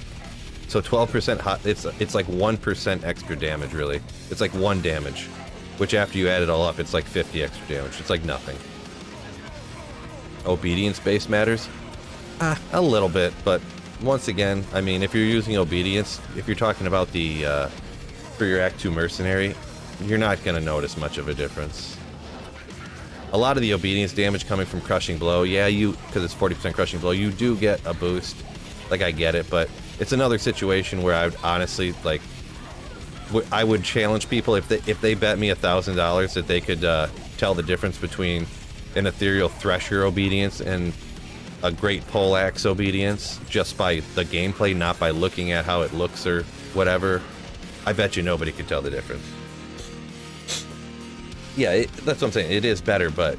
So 12% hot, it's like 1% extra damage, really. It's like 1 damage. Which after you add it all up, it's like 50 extra damage. It's like nothing. Obedience base matters? A little bit, but once again, I mean, if you're using obedience, if you're talking about the, for your Act 2 mercenary, you're not going to notice much of a difference. A lot of the obedience damage coming from Crushing Blow, yeah, because it's 40% Crushing Blow, you do get a boost. Like, I get it, but it's another situation where I would honestly, like, I would challenge people if they bet me $1,000 that they could tell the difference between an Ethereal Thresher obedience and a Great Poleaxe obedience just by the gameplay, not by looking at how it looks or whatever. I bet you nobody could tell the difference. Yeah, that's what I'm saying. It is better, but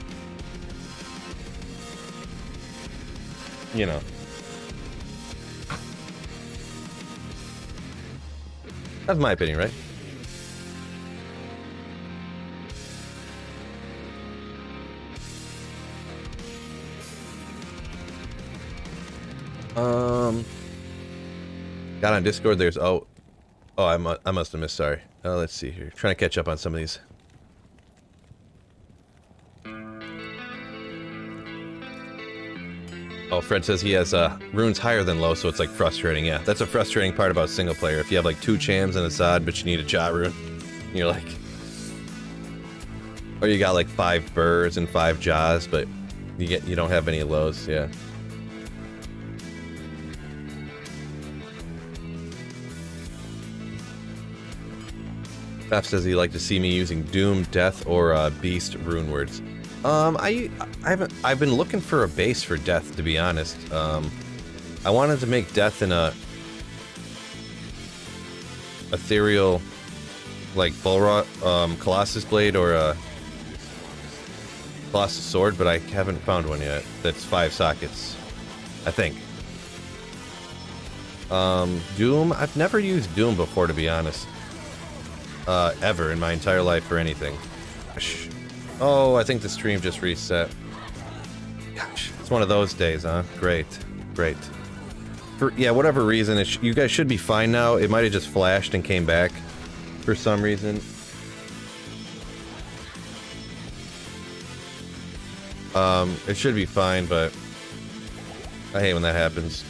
you know, that's my opinion, right? Got on Discord. There's I must have missed. Sorry. Let's see here. Trying to catch up on some of these. Oh, Fred says he has runes higher than low, so it's like frustrating. Yeah, that's a frustrating part about single player. If you have like 2 Chams and a Sod, but you need a Jaw rune, you're like, or you got like 5 Burrs and 5 Jaws, but you don't have any lows. Yeah. Pep says he'd like to see me using Doom, Death, or Beast rune words. I've been looking for a base for Death, to be honest. I wanted to make Death in a ethereal, like Colossus Blade or a Colossus Sword, but I haven't found one yet. That's 5 sockets, I think. Doom, I've never used Doom before, to be honest. Ever in my entire life for anything. Oh, I think the stream just reset. Gosh, it's one of those days, huh? Great, great. For, yeah, whatever reason, you guys should be fine now. It might have just flashed and came back for some reason. It should be fine, but I hate when that happens.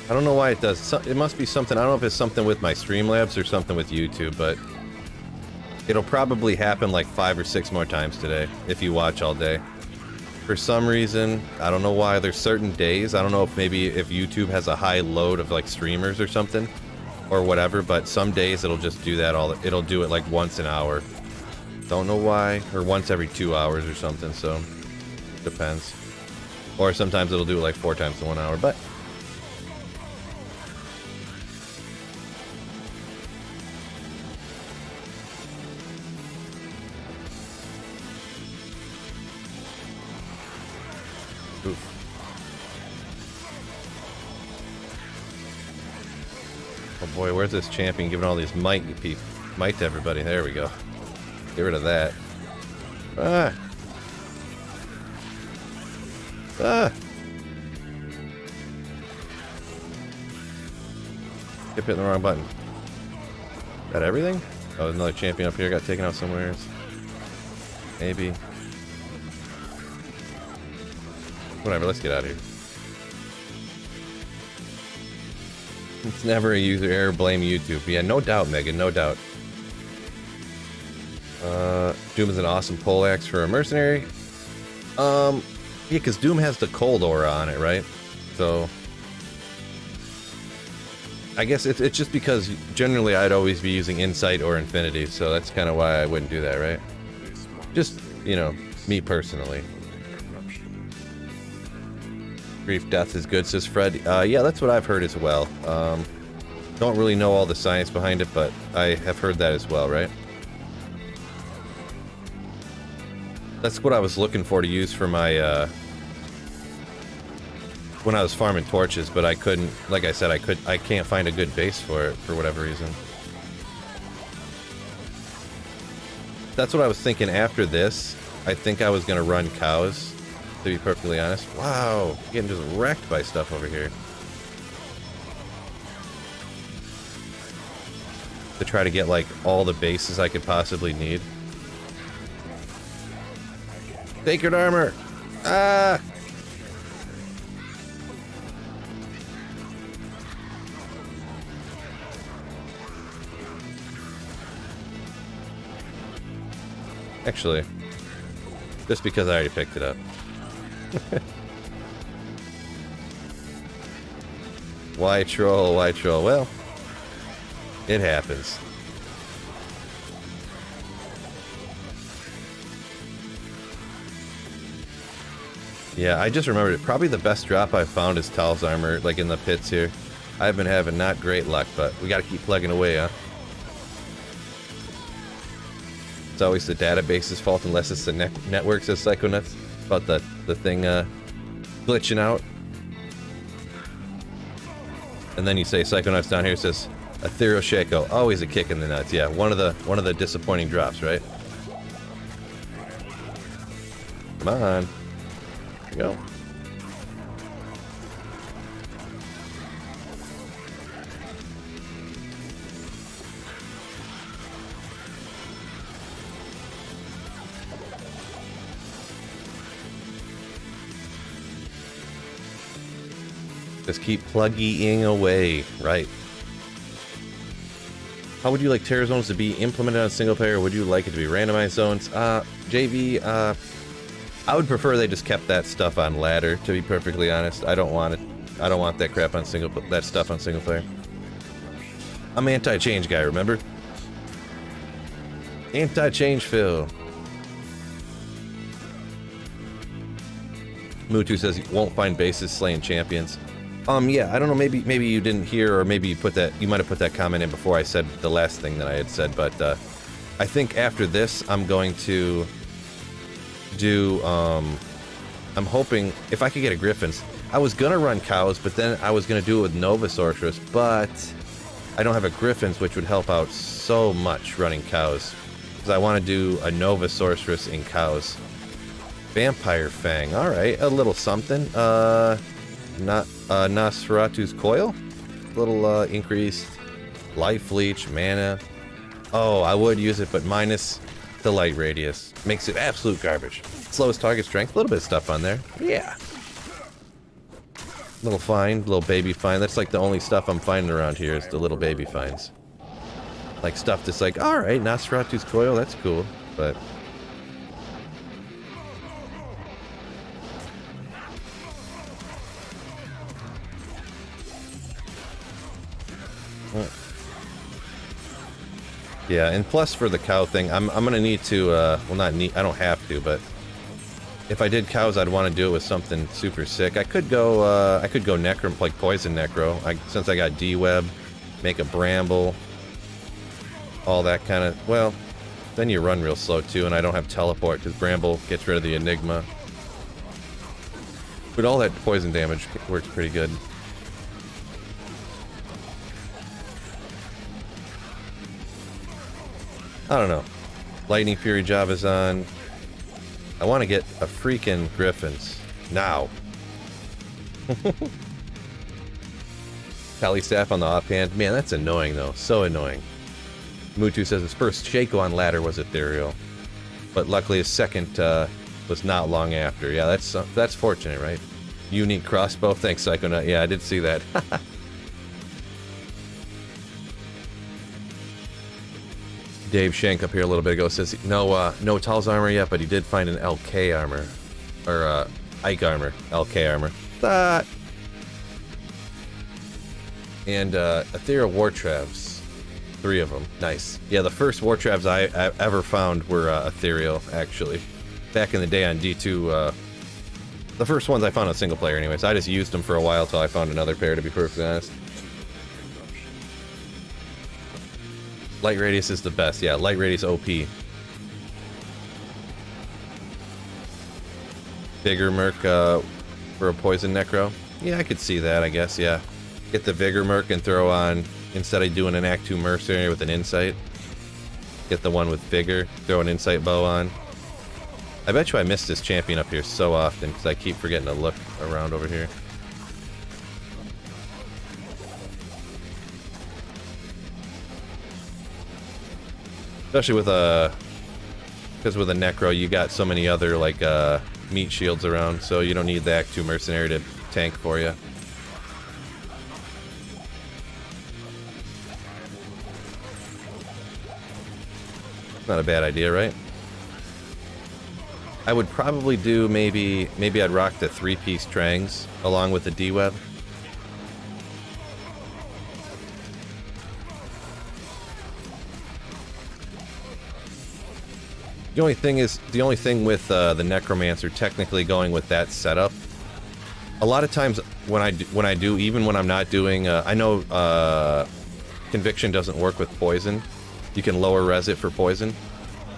I don't know why it does. It must be something. I don't know if it's something with my Streamlabs or something with YouTube, but it'll probably happen like 5 or 6 more times today if you watch all day. For some reason, I don't know why. There's certain days. I don't know if maybe if YouTube has a high load of like streamers or something or whatever, but some days it'll just do that it'll do it like once an hour. Don't know why, or once every 2 hours or something, so depends. Or sometimes it'll do it like 4 times in 1 hour, but oh boy, where's this champion giving all these might to everybody? There we go. Get rid of that. Ah! Ah! Keep hitting the wrong button. Got everything? Oh, there's another champion up here. Got taken out somewhere. Maybe. Whatever, let's get out of here. It's never a user error, blame YouTube. Yeah, no doubt, Megan, no doubt. Doom is an awesome poleaxe for a mercenary. Yeah, because Doom has the cold aura on it, right? So I guess it's just because generally I'd always be using Insight or Infinity, so that's kind of why I wouldn't do that, right? Just, you know, me personally. Grief Death is good, says Fred. Yeah, that's what I've heard as well. Don't really know all the science behind it, but I have heard that as well, right? That's what I was looking for to use for my, when I was farming torches, but I couldn't, like I said, I can't find a good base for it, for whatever reason. That's what I was thinking after this. I think I was gonna run cows, to be perfectly honest. Wow, getting just wrecked by stuff over here. To try to get, like, all the bases I could possibly need. Sacred armor! Ah! Actually, just because I already picked it up. Why troll? Why troll? Well, it happens. Yeah, I just remembered it. Probably the best drop I've found is Tal's armor, like in the pits here. I've been having not great luck, but we gotta keep plugging away, huh? It's always the database's fault unless it's the network, says Psychonuts. About the thing glitching out. And then you say Psychonuts down here says Ethereal Shaco, always a kick in the nuts. Yeah, one of the disappointing drops, right? Come on. Here we go. Just keep plugging away, right? How would you like Terror Zones to be implemented on single player? Or would you like it to be randomized zones? JV, I would prefer they just kept that stuff on ladder, to be perfectly honest. I don't want it. I don't want that crap on that stuff on single player. I'm anti-change guy, remember? Anti-change Phil. Mutu says you won't find bases slaying champions. Yeah, I don't know, maybe you didn't hear, or maybe you might have put that comment in before I said the last thing that I had said, but I think after this I'm going to do, I'm hoping, if I could get a Griffons, I was gonna run cows, but then I was gonna do it with Nova Sorceress, but I don't have a Griffons, which would help out so much running cows, because I want to do a Nova Sorceress in cows. Vampire Fang, alright, a little something, Nosferatu's Coil, little increased life leech, mana. Oh, I would use it, but minus the light radius. Makes it absolute garbage. Slows target strength, a little bit of stuff on there. Yeah. Little find, little baby find. That's like the only stuff I'm finding around here is the little baby finds. Like stuff that's like, alright, Nosferatu's Coil, that's cool, but... Yeah, and plus for the cow thing, I'm gonna need to, well not need, I don't have to, but if I did cows, I'd want to do it with something super sick. I could go Necro, like Poison Necro, since I got D-Web, make a Bramble, all that kind of, well, then you run real slow too, and I don't have Teleport, because Bramble gets rid of the Enigma. But all that poison damage works pretty good. I don't know. Lightning Fury job is on. I want to get a freaking Griffons. Now. Tally Staff on the offhand. Man, that's annoying though. So annoying. Mutu says his first Shaco on ladder was ethereal. But luckily his second was not long after. Yeah, that's fortunate, right? Unique crossbow. Thanks, Psychonaut. Yeah, I did see that. Dave Shank up here a little bit ago says no Tal's armor yet, but he did find an LK armor, or Ike armor, LK armor. And Ethereal Wartravs, 3 of them. Nice. Yeah, the first Wartravs I ever found were ethereal, actually. Back in the day on D2, the first ones I found on single player, anyways. I just used them for a while till I found another pair, to be perfectly honest. Light Radius is the best. Yeah, Light Radius OP. Vigor Merc for a Poison Necro. Yeah, I could see that, I guess, yeah. Get the Vigor Merc and throw on, instead of doing an Act 2 Mercenary with an Insight, get the one with Vigor, throw an Insight Bow on. I bet you I miss this champion up here so often, because I keep forgetting to look around over here. Especially with because with a Necro, you got so many other, like, meat shields around, so you don't need the Act 2 Mercenary to tank for you. Not a bad idea, right? I would probably do maybe I'd rock the 3-piece Trangs along with the D-Web. The only thing with the Necromancer technically going with that setup, a lot of times when I do, even when I'm not doing, I know Conviction doesn't work with poison. You can lower res it for poison,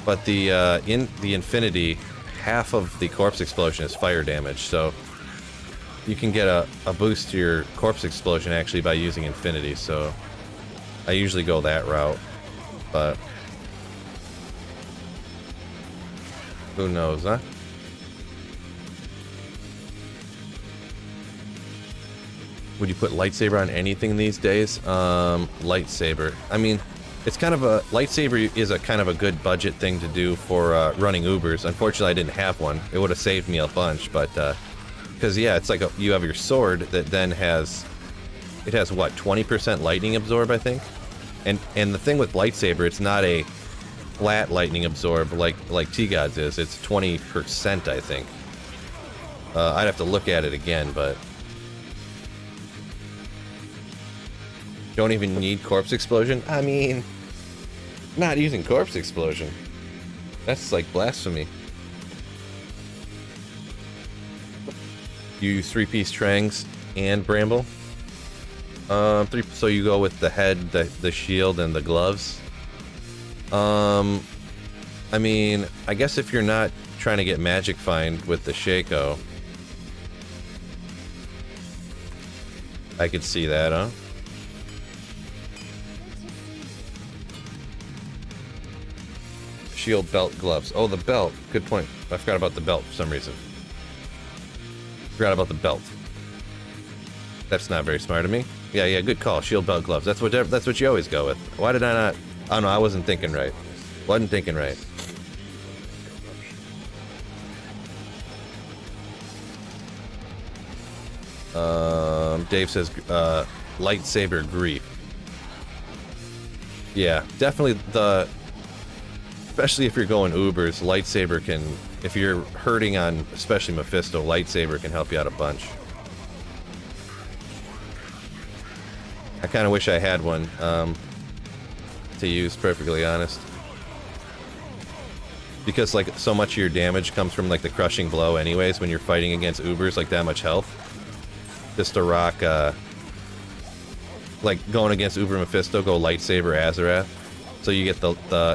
but in the Infinity, half of the corpse explosion is fire damage, so you can get a boost to your corpse explosion actually by using Infinity. So I usually go that route, but who knows, huh? Would you put lightsaber on anything these days? Lightsaber. I mean, it's kind of a... Lightsaber is a kind of a good budget thing to do for running Ubers. Unfortunately, I didn't have one. It would have saved me a bunch, but... Because, yeah, it's like you have your sword that then has... It has, what, 20% lightning absorb, I think? And the thing with lightsaber, it's not a flat lightning absorb like T-God's is. It's 20%, I think. I'd have to look at it again, but... Don't even need corpse explosion? I mean, not using corpse explosion. That's like blasphemy. You use 3-piece trangs and bramble. So you go with the head, the shield, and the gloves. I mean, I guess if you're not trying to get magic find with the Shaco, I could see that, huh? Shield, belt, gloves. Oh, the belt. Good point. I forgot about the belt for some reason. Forgot about the belt. That's not very smart of me. Yeah, good call. Shield, belt, gloves. That's what you always go with. Why did I not? I don't know. I wasn't thinking right. Wasn't thinking right. Dave says, lightsaber grief. Yeah, definitely especially if you're going Ubers, lightsaber can, if you're hurting on, especially Mephisto, lightsaber can help you out a bunch. I kind of wish I had one to use, perfectly honest. Because like so much of your damage comes from like the crushing blow anyways when you're fighting against Ubers, like that much health. Just to rock, like going against Uber Mephisto, go lightsaber Azarath. So you get the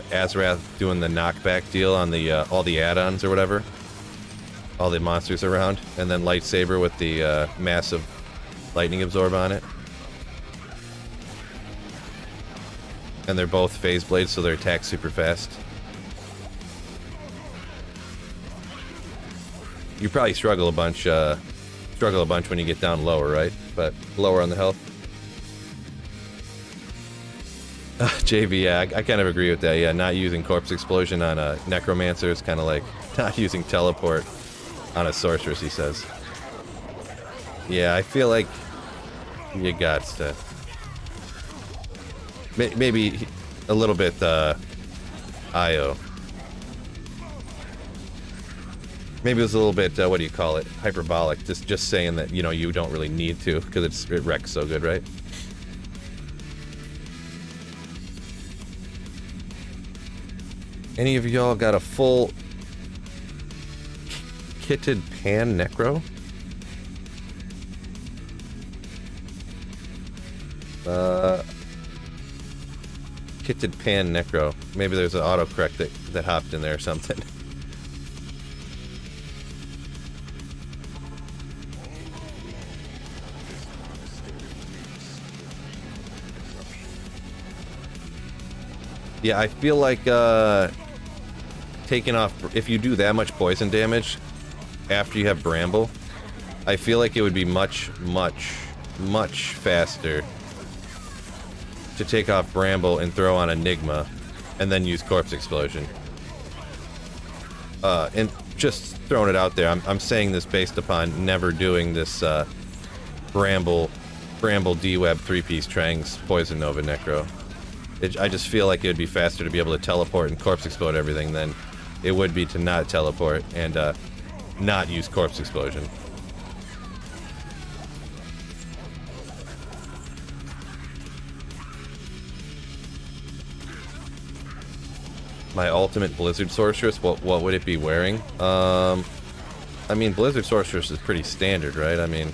Azarath doing the knockback deal on the all the add-ons or whatever, all the monsters around, and then lightsaber with the massive lightning absorb on it. And they're both phase blades, so their attack's super fast. You probably struggle a bunch when you get down lower, right? But lower on the health. JV, yeah, I kind of agree with that. Yeah, not using corpse explosion on a necromancer is kind of like not using teleport on a sorceress, he says. Yeah, I feel like you got to maybe a little bit IO. Maybe it was a little bit what do you call it? Hyperbolic. Just saying that, you know, you don't really need to because it wrecks so good, right? Any of y'all got a full kitted pan necro? Kitted pan necro. Maybe there's an autocorrect that hopped in there or something. Yeah, I feel like taking off, if you do that much poison damage after you have Bramble, I feel like it would be much faster to take off Bramble and throw on Enigma and then use Corpse Explosion. And just throwing it out there, I'm saying this based upon never doing this Bramble D-Web 3-piece Trangs Poison Nova Necro. I just feel like it would be faster to be able to teleport and Corpse Explode everything than it would be to not teleport and not use Corpse Explosion. My ultimate Blizzard Sorceress, what would it be wearing? I mean, Blizzard Sorceress is pretty standard, right? I mean,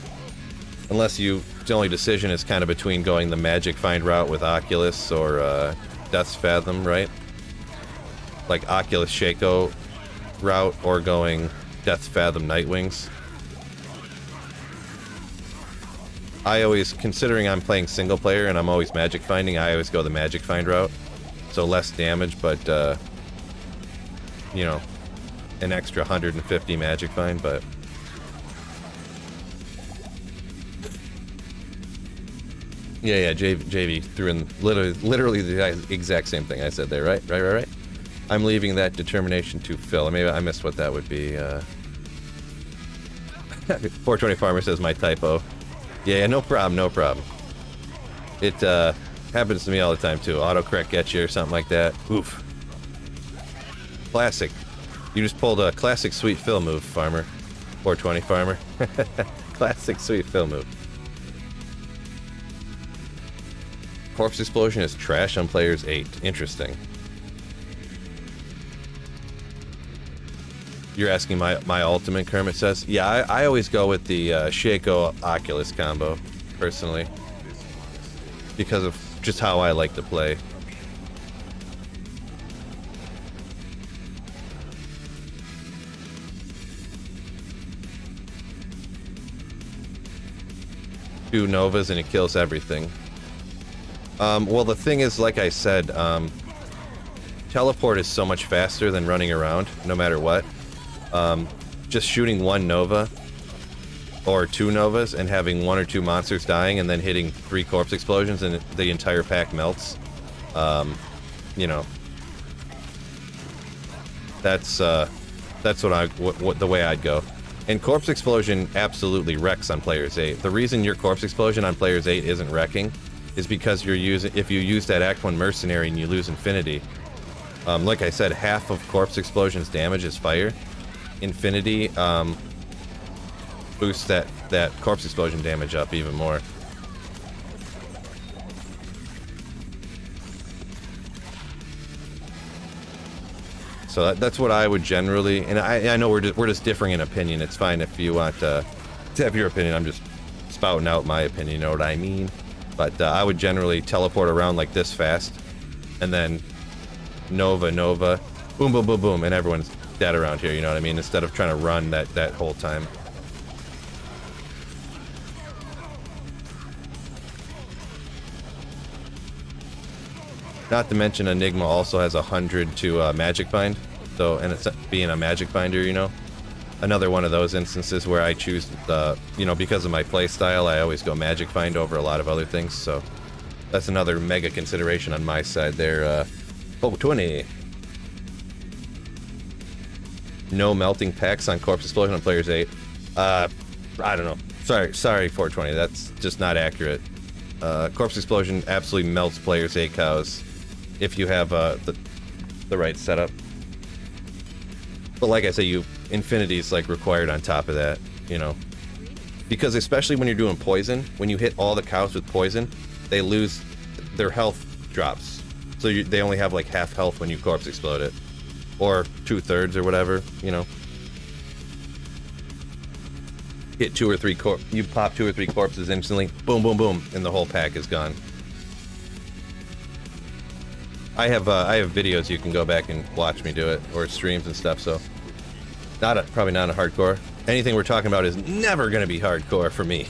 unless the only decision is kind of between going the Magic Find route with Oculus or Death's Fathom, right? Like Oculus Shaco route or going Death's Fathom Nightwings. I always, considering I'm playing single player and I'm always Magic Finding, I always go the Magic Find route. So less damage, but, you know, an extra 150 Magic Find, but... Yeah, JV threw in literally the exact same thing I said there, right? Right. I'm leaving that determination to Phil. Maybe I missed what that would be. 420 Farmer says my typo. Yeah, no problem. It happens to me all the time too. Autocorrect gets you or something like that. Oof. Classic. You just pulled a classic Sweet Phil move, Farmer. 420 Farmer. Classic Sweet Phil move. Corpse Explosion is trash on players 8. Interesting. You're asking my ultimate, Kermit says? Yeah, I always go with the Shaco Oculus combo, personally. Because of just how I like to play. Two Novas and it kills everything. Well, the thing is, like I said, teleport is so much faster than running around, no matter what. Just shooting one Nova or 2 Novas and having 1 or 2 monsters dying and then hitting 3 corpse explosions and the entire pack melts. You know, that's what the way I'd go. And corpse explosion absolutely wrecks on players 8. The reason your corpse explosion on players 8 isn't wrecking is because if you use that Act 1 mercenary and you lose Infinity. Like I said, half of corpse explosion's damage is fire. Infinity boosts that corpse explosion damage up even more. So that's what I would generally, and I know we're just differing in opinion. It's fine if you want to have your opinion. I'm just spouting out my opinion, you know what I mean? But I would generally teleport around like this fast, and then Nova, boom, boom, boom, boom, and everyone's dead around here, you know what I mean? Instead of trying to run that whole time. Not to mention Enigma also has 100 to Magic Find, so, and it's being a Magic Finder, you know? Another one of those instances where I choose, you know, because of my play style, I always go Magic Find over a lot of other things, so that's another mega consideration on my side there. 20. No melting packs on Corpse Explosion on players 8. I don't know. Sorry, 420. That's just not accurate. Corpse Explosion absolutely melts players 8 cows if you have the right setup. But like I say, Infinity's like required on top of that, you know. Because especially when you're doing poison, when you hit all the cows with poison, they lose, their health drops. So they only have like half health when you corpse explode it. Or 2/3 or whatever, you know. Hit 2 or 3 you pop 2 or 3 corpses instantly, boom, boom, boom, and the whole pack is gone. I have videos you can go back and watch me do it, or streams and stuff, so probably not a hardcore. Anything we're talking about is never gonna be hardcore for me.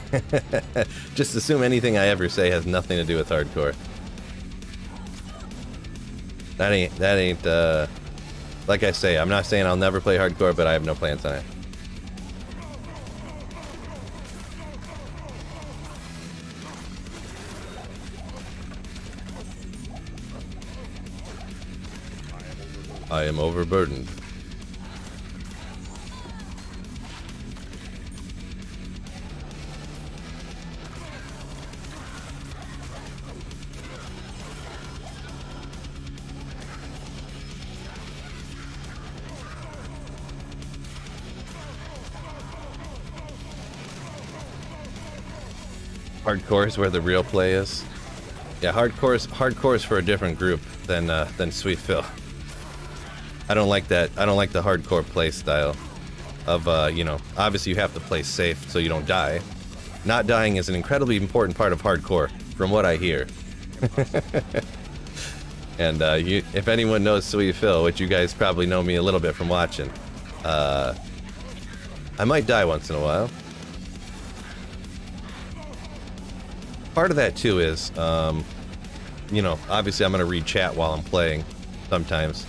Just assume anything I ever say has nothing to do with hardcore. That ain't like I say, I'm not saying I'll never play hardcore, but I have no plans on it. I am overburdened. Hardcore is where the real play is. Yeah, hardcore is for a different group than Sweet Phil. I don't like that. I don't like the hardcore play style of, you know, obviously you have to play safe so you don't die. Not dying is an incredibly important part of hardcore, from what I hear. And if anyone knows Sweet Phil, which you guys probably know me a little bit from watching, I might die once in a while. Part of that too is, you know, obviously I'm gonna read chat while I'm playing. Sometimes,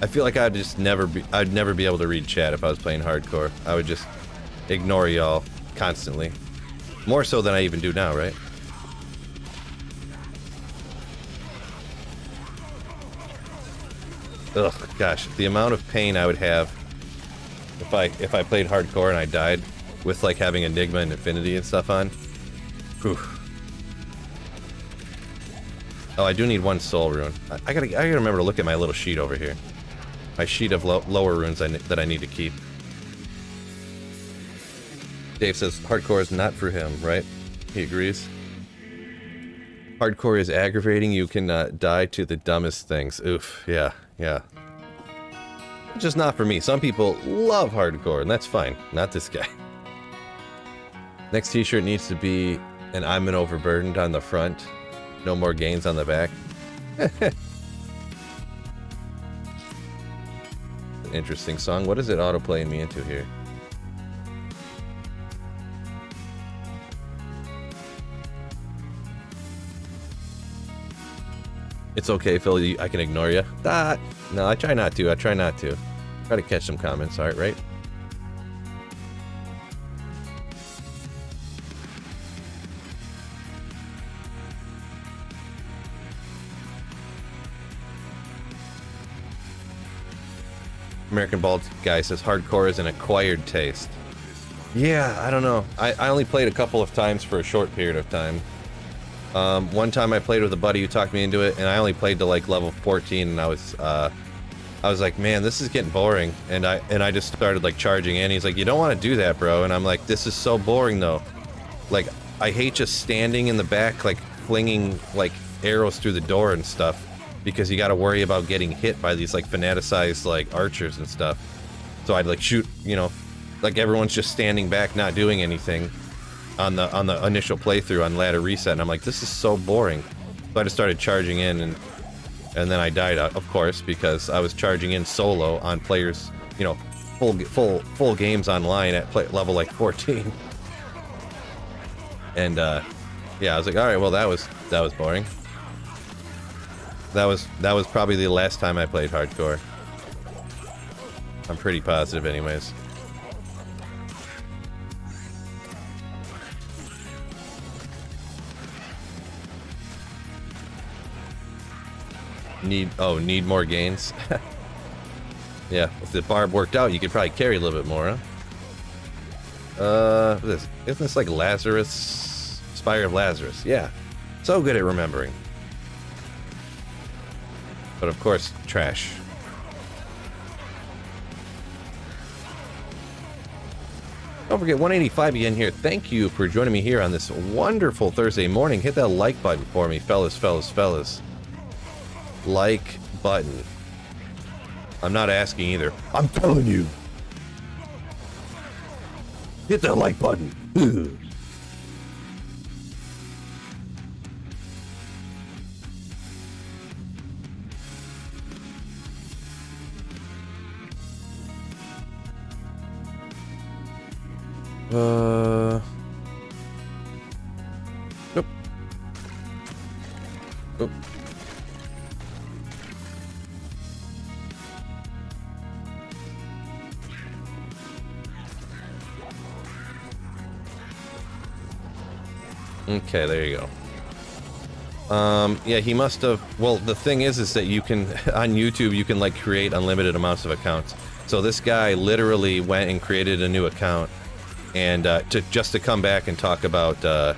I feel like I'd never be able to read chat if I was playing hardcore. I would just ignore y'all constantly, more so than I even do now, right? Ugh, gosh, the amount of pain I would have if I played hardcore and I died with like having Enigma and Infinity and stuff on. Whew. Oh, I do need one soul rune. I gotta remember to look at my little sheet over here. My sheet of lower runes that I need to keep. Dave says hardcore is not for him, right? He agrees. Hardcore is aggravating. You can die to the dumbest things. Oof. Yeah. Yeah. Just not for me. Some people love hardcore, and that's fine. Not this guy. Next t-shirt needs to be an I'm an overburdened on the front. No more gains on the back. Interesting song. What is it autoplaying me into here? It's okay, Phil. I can ignore you. No, I try not to. I try not to. Try to catch some comments, alright, right? American Bald guy says hardcore is an acquired taste. Yeah, I don't know. I only played a couple of times for a short period of time. One time I played with a buddy who talked me into it, and I only played to like level 14, and I was like, man, this is getting boring, and I just started like charging in. He's like, you don't want to do that, bro, and I'm like, this is so boring though. Like, I hate just standing in the back, like flinging like arrows through the door and stuff, because you got to worry about getting hit by these like fanaticized like archers and stuff. So I'd like shoot, you know, like everyone's just standing back, not doing anything on the initial playthrough on ladder reset, and I'm like, this is so boring. So I just started charging in, and then I died out, of course, because I was charging in solo on players, you know, full games online at level like 14. And yeah, I was like, all right, well that was boring. That was probably the last time I played hardcore. I'm pretty positive, anyways. Need more gains. Yeah, if the barb worked out, you could probably carry a little bit more, huh? Isn't this like Lazarus? Spire of Lazarus. Yeah. So good at remembering. But of course, trash. Don't forget, 185 again here. Thank you for joining me here on this wonderful Thursday morning. Hit that like button for me, fellas. Like button. I'm not asking either. I'm telling you. Hit that like button. Ugh. Nope. Nope. Okay, there you go. Yeah, he must have. Well, the thing is that you can on YouTube you can like create unlimited amounts of accounts. So this guy literally went and created a new account, and just to come back and talk about I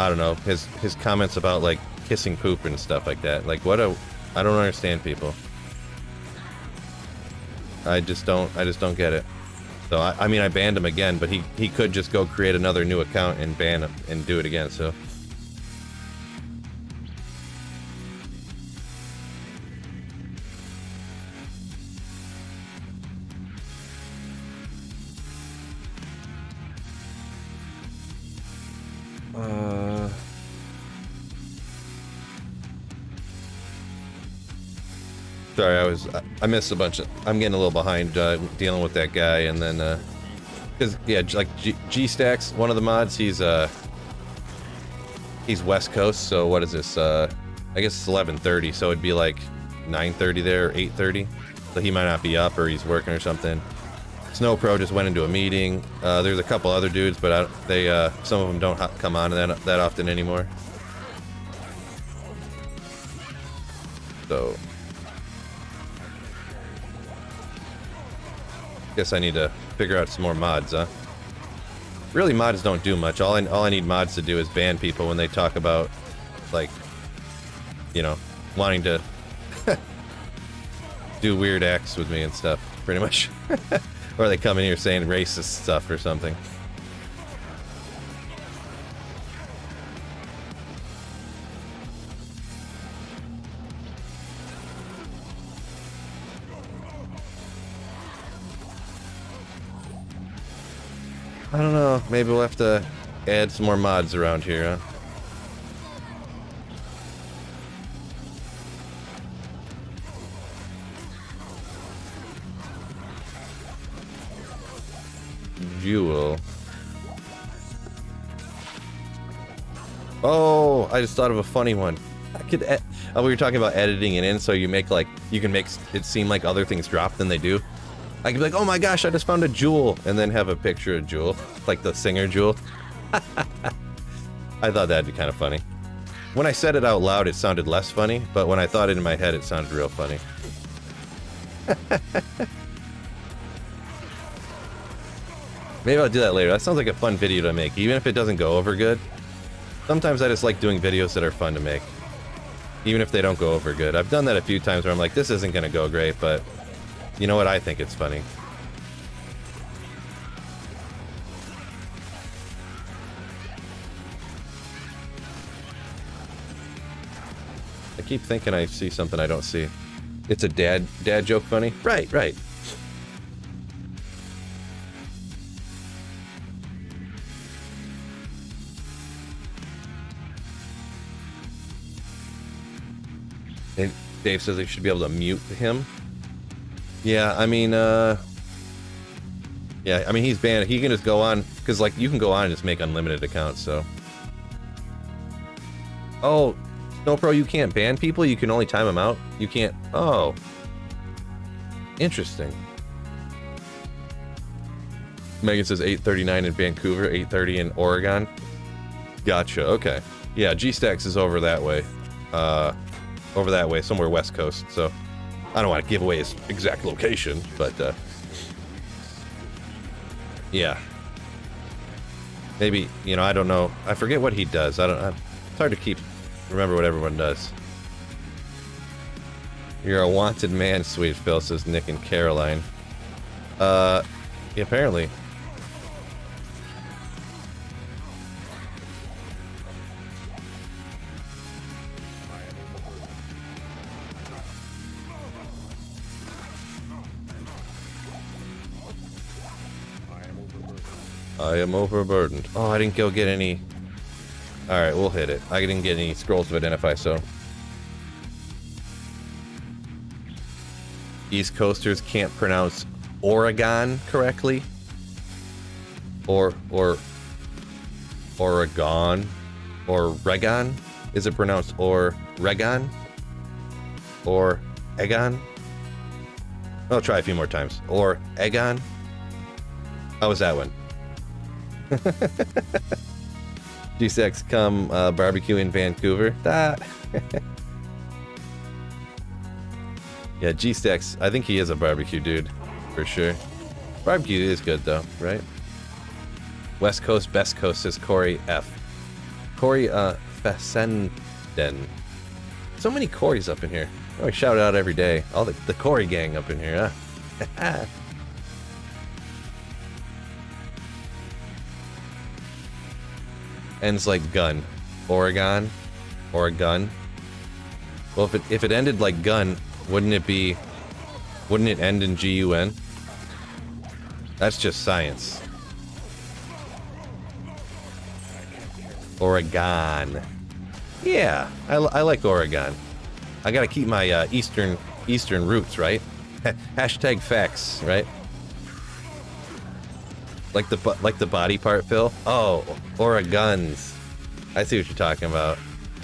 don't know, his comments about like kissing poop and stuff like that. Like I don't understand people. I just don't get it. So I mean I banned him again, but he could just go create another new account and ban him and do it again. So Sorry, I missed a bunch of. I'm getting a little behind dealing with that guy, and then because yeah, like G-Stacks, one of the mods, he's West Coast. So what is this? I guess it's 11:30, so it'd be like 9:30 there, or 8:30. So he might not be up, or he's working or something. Snow Pro just went into a meeting. There's a couple other dudes, but some of them don't come on that often anymore. So. Guess I need to figure out some more mods, huh? Really, mods don't do much. All I need mods to do is ban people when they talk about, like, you know, wanting to do weird acts with me and stuff, pretty much. Or they come in here saying racist stuff or something. I don't know, maybe we'll have to add some more mods around here, huh? Jewel. Oh, I just thought of a funny one. I could we were talking about editing it in so you can make it seem like other things drop than they do. I could be like, oh my gosh, I just found a jewel, and then have a picture of Jewel, like the singer Jewel. I thought that'd be kind of funny. When I said it out loud, it sounded less funny, but when I thought it in my head, it sounded real funny. Maybe I'll do that later. That sounds like a fun video to make, even if it doesn't go over good. Sometimes I just like doing videos that are fun to make, even if they don't go over good. I've done that a few times where I'm like, this isn't going to go great, but you know what? I think it's funny. I keep thinking I see something I don't see. It's a dad joke funny? Right, right. And Dave says they should be able to mute him. Yeah, I mean, he's banned. He can just go on, because, like, you can go on and just make unlimited accounts, so. Oh, SnowPro, you can't ban people? You can only time them out? You can't. Oh. Interesting. Megan says 8:39 in Vancouver, 8:30 in Oregon. Gotcha, okay. Yeah, G-Stacks is over that way. Somewhere West Coast, so. I don't want to give away his exact location, but, yeah. Maybe, you know, I don't know. I forget what he does. It's hard to remember what everyone does. You're a wanted man, Sweet Phil, says Nick and Caroline. Yeah, apparently. I am overburdened. Oh, I didn't go get any. Alright, we'll hit it. I didn't get any scrolls to identify, so. East Coasters can't pronounce Oregon correctly. Or Oregon. Or Regon. Is it pronounced Oregon? Or Egon? I'll try a few more times. Or Egon? How was that one? G6 come barbecue in Vancouver. Yeah, G-Stacks, I think he is a barbecue dude, for sure. Barbecue is good though, right? West Coast, Best Coast says Corey F. Corey Fessenden. So many Corys up in here. Oh, I shout out every day. All the Corey gang up in here, huh? Ends like gun. Oregon. Oregon. Well, if it ended like gun, wouldn't it end in GUN? That's just science. Oregon. Yeah, I like Oregon. I gotta keep my eastern roots, right? Hashtag facts, right? Like the body part, Phil. Oh, Oregons. I see what you're talking about.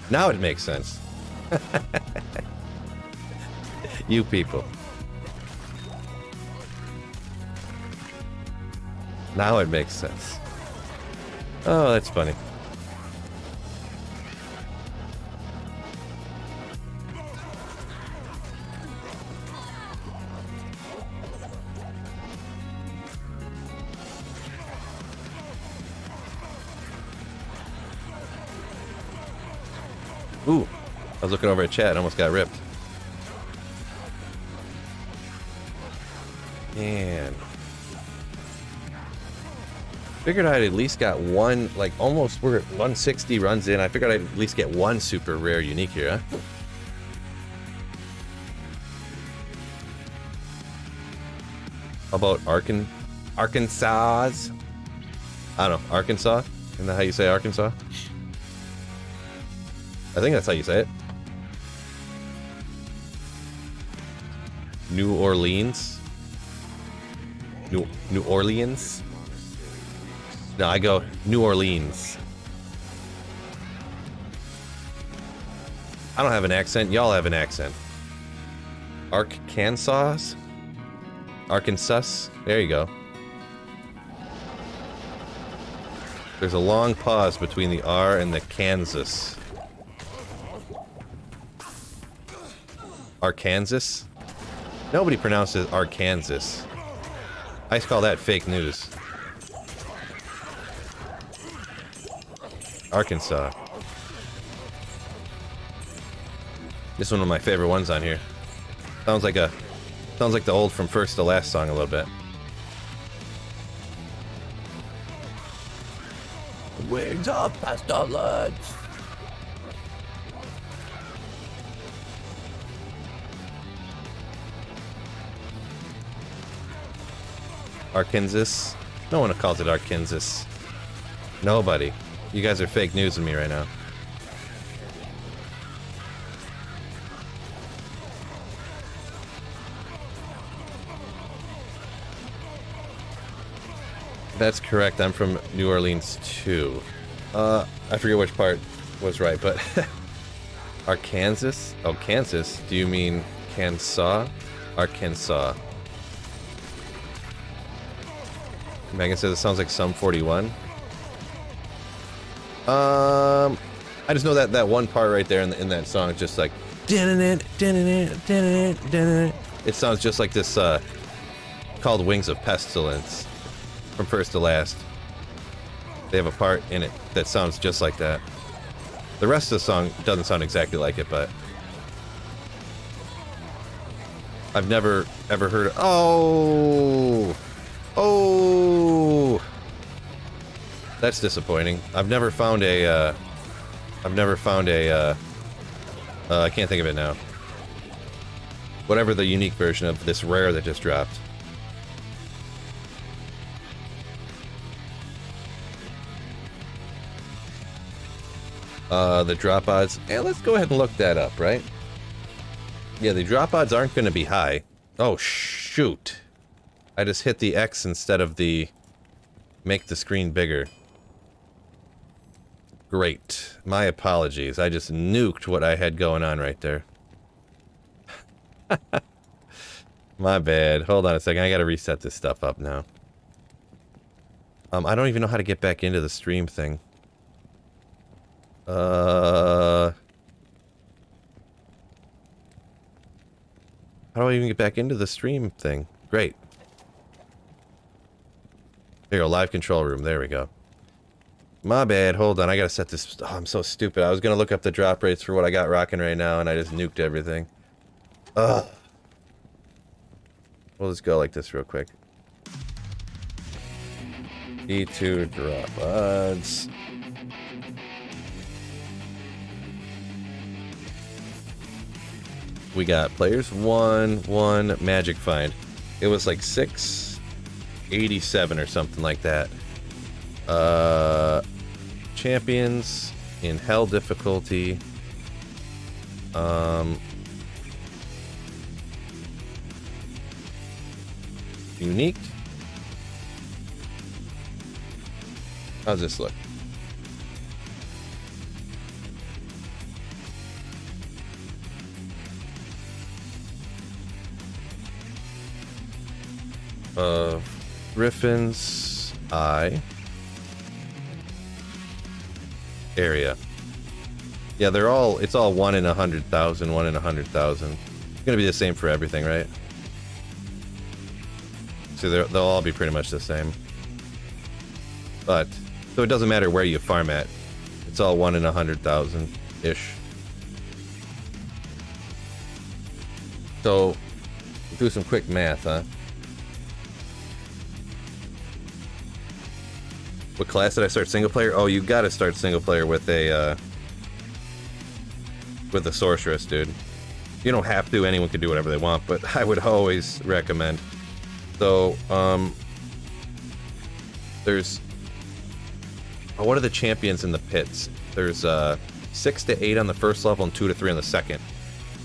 Now it makes sense. You people. Now it makes sense. Oh, that's funny. Ooh, I was looking over at chat, almost got ripped. Man. Figured I'd at least got one, like almost we're at 160 runs in. I figured I'd at least get one super rare unique here, huh? How about Arkansas? I don't know, Arkansas? Isn't that how you say Arkansas? I think that's how you say it. New Orleans? New Orleans? No, I go New Orleans. I don't have an accent. Y'all have an accent. Arkansas? Arkansas? There you go. There's a long pause between the R and the Kansas. Arkansas? Nobody pronounces Arkansas. I call that fake news. Arkansas. This is one of my favorite ones on here. Sounds like the old From First to Last song a little bit. Wings of pestilence. Arkansas? No one calls it Arkansas. Nobody. You guys are fake news with me right now. That's correct. I'm from New Orleans too. I forget which part was right, but Arkansas? Oh, Kansas. Do you mean Kansas? Arkansas. Megan says it sounds like Sum 41. I just know that one part right there in that song, just like it sounds just like this called Wings of Pestilence from First to Last. They have a part in it that sounds just like that. The rest of the song doesn't sound exactly like it, but I've never ever heard of, oh, that's disappointing. I've never found a I can't think of it now. Whatever the unique version of this rare that just dropped. The drop odds. Yeah, let's go ahead and look that up, right? Yeah, the drop odds aren't going to be high. Oh, shoot. I just hit the X instead of the make the screen bigger. Great. My apologies. I just nuked what I had going on right there. My bad. Hold on a second. I gotta reset this stuff up now. I don't even know how to get back into the stream thing. How do I even get back into the stream thing? Great. There you go, live control room. There we go. My bad. Hold on. I gotta set this. Oh, I'm so stupid. I was gonna look up the drop rates for what I got rocking right now, and I just nuked everything. Ugh. We'll just go like this real quick. E2 drop odds. We got players 1 magic find. It was like 687 or something like that. champions in hell difficulty. Unique. How's this look? Griffons eye area. Yeah, they're all, it's all 1 in 100,000, 1 in 100,000. It's gonna be the same for everything, right? So they'll all be pretty much the same. But, so it doesn't matter where you farm at. It's all 1 in 100,000-ish. So, do some quick math, huh? What class did I start single player? Oh, you gotta start single player with a sorceress, dude. You don't have to, anyone can do whatever they want, but I would always recommend. So, there's... Oh, what are the champions in the pits? There's 6 to 8 on the first level and 2 to 3 on the second.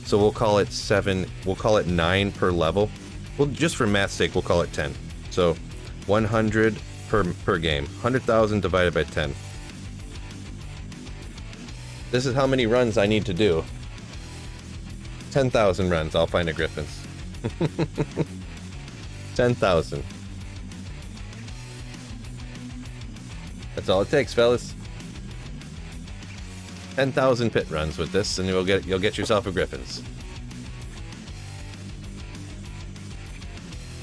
So we'll call it 7, we'll call it 9 per level. Well, just for math's sake, we'll call it 10. So 100 per game. 100,000 divided by 10. This is how many runs I need to do. 10,000 runs, I'll find a Griffons. 10,000. That's all it takes, fellas. 10,000 pit runs with this, and you'll get yourself a Griffons.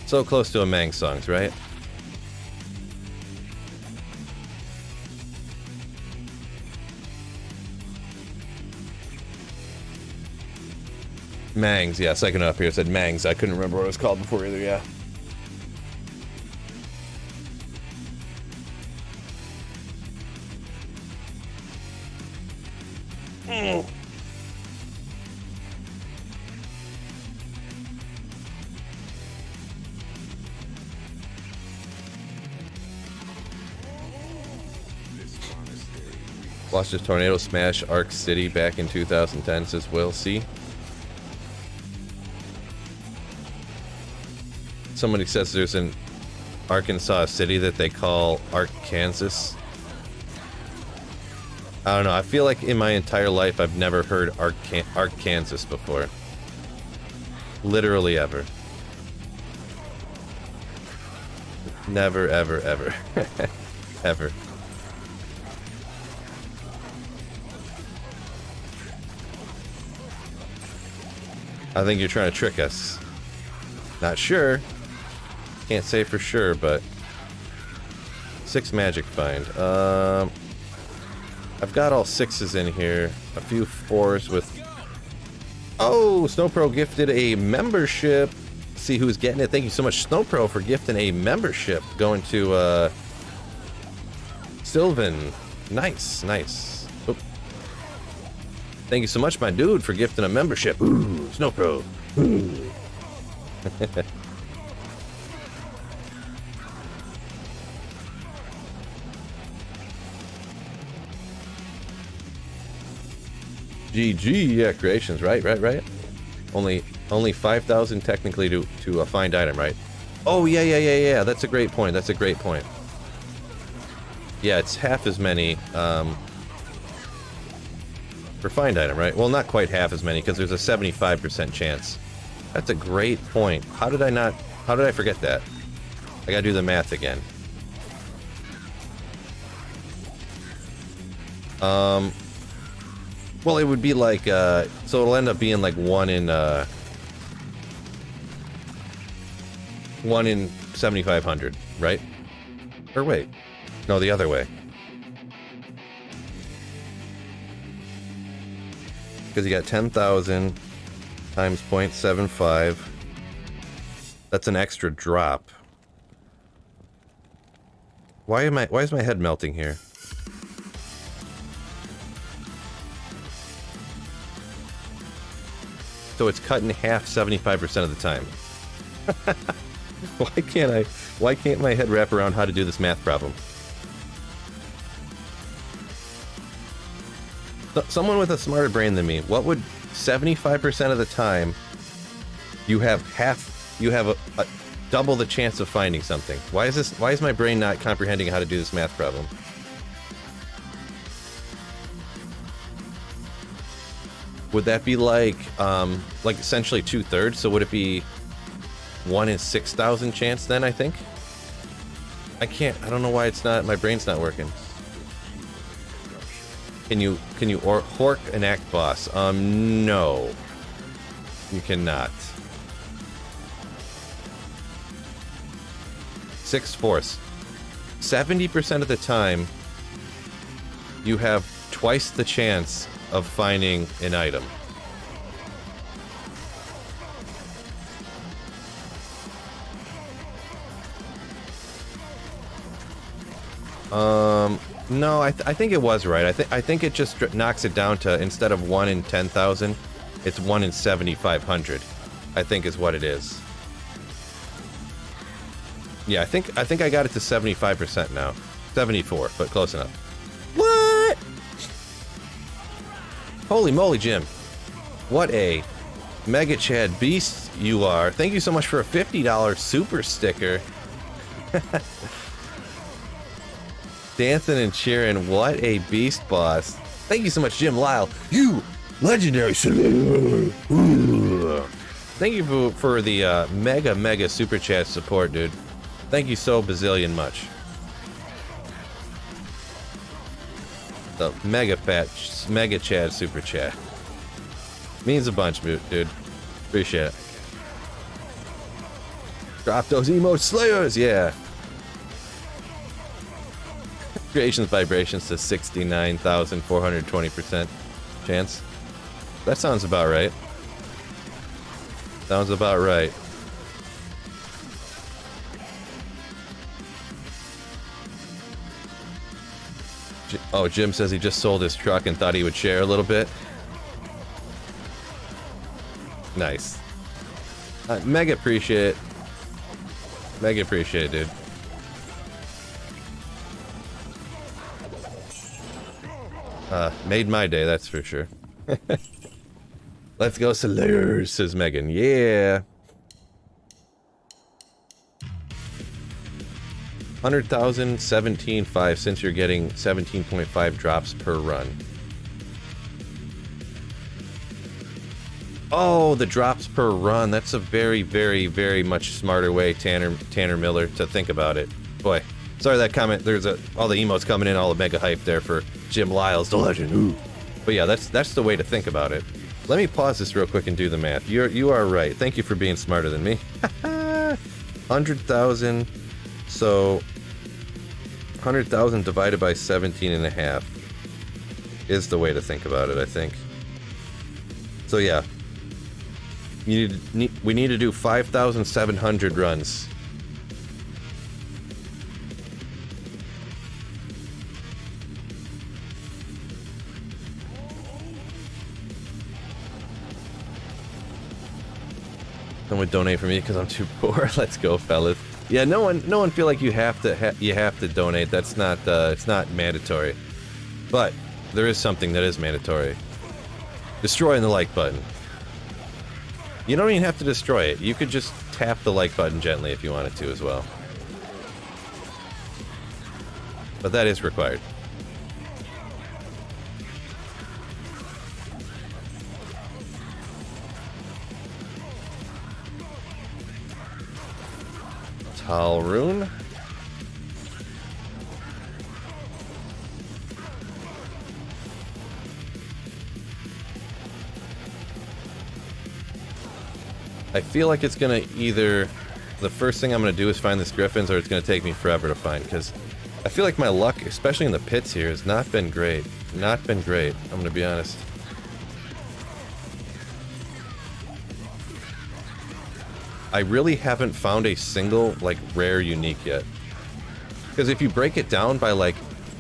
So close to a Mang songs, right? Mangs, yeah, second up here said Mangs. I couldn't remember what it was called before either, yeah. Watched a tornado smash Ark City back in 2010, says Will C. Somebody says there's an Arkansas city that they call Arkansas. I don't know, I feel like in my entire life I've never heard Arkansas before. Literally ever. Never, ever, ever. Ever. I think you're trying to trick us. Not sure. Can't say for sure, but 6 magic find. I've got all 6s in here. A few 4s with... Oh, Snowpro gifted a membership. See who's getting it. Thank you so much, Snowpro, for gifting a membership. Going to Sylvan. Nice, nice. Oop. Thank you so much, my dude, for gifting a membership. Ooh, Snowpro. Ooh. GG, yeah, creations, right. Only 5,000 technically to a find item, right? Oh, yeah. That's a great point. Yeah, it's half as many for find item, right? Well, not quite half as many because there's a 75% chance. That's a great point. How did I forget that? I gotta do the math again. Well, it would be like, so it'll end up being like 1 in 7,500, right? Or wait, no, the other way. Because you got 10,000 times 0.75. That's an extra drop. Why is my head melting here? So it's cut in half 75% of the time. Why can't my head wrap around how to do this math problem? someone with a smarter brain than me, what would 75% of the time you have a double the chance of finding something? Why is my brain not comprehending how to do this math problem? Would that be like essentially 2/3? So would it be 1 in 6,000 chance then, I think? I don't know why my brain's not working. Can you hork an act boss? No. You cannot. 6/4. 70% of the time, you have twice the chance of finding an item. No, I think it was right. I think it just knocks it down to, instead of 1 in 10,000, it's 1 in 7,500. I think is what it is. Yeah, I think I got it to 75% now. 74, but close enough. What? Holy moly, Jim. What a Mega Chad beast you are. Thank you so much for a $50 super sticker. Dancing and cheering. What a beast, boss. Thank you so much, Jim Lyle. You legendary. Thank you for the mega super chat support, dude. Thank you so bazillion much. The mega Chad super chat means a bunch, dude. Appreciate it. Drop those emote slayers, yeah. Creations vibrations to 69,420% chance. That sounds about right. Sounds about right. Oh, Jim says he just sold his truck and thought he would share a little bit. Nice. Mega appreciate it. Mega appreciate it, dude. Made my day, that's for sure. Let's go Slayers, says Megan. Yeah. 100,000, 17.5, since you're getting 17.5 drops per run. Oh, the drops per run. That's a very much smarter way, Tanner Miller, to think about it. Boy, sorry that comment. There's all the emotes coming in, all the mega hype there for Jim Lyles, the legend. Ooh. But yeah, that's the way to think about it. Let me pause this real quick and do the math. You are right. Thank you for being smarter than me. 100,000. So 100,000 divided by 17.5 is the way to think about it, I think. So yeah, we need to do 5,700 runs. Someone donate for me because I'm too poor. Let's go, fellas. Yeah, no one feel like you have to donate. That's not it's not mandatory. But there is something that is mandatory. Destroying the like button. You don't even have to destroy it. You could just tap the like button gently if you wanted to as well. But that is required. Talrune. I feel like it's gonna either... The first thing I'm gonna do is find this Griffons, or it's gonna take me forever to find, because I feel like my luck, especially in the pits here, has not been great. Not been great, I'm gonna be honest. I really haven't found a single, like, rare unique yet. Because if you break it down by, like,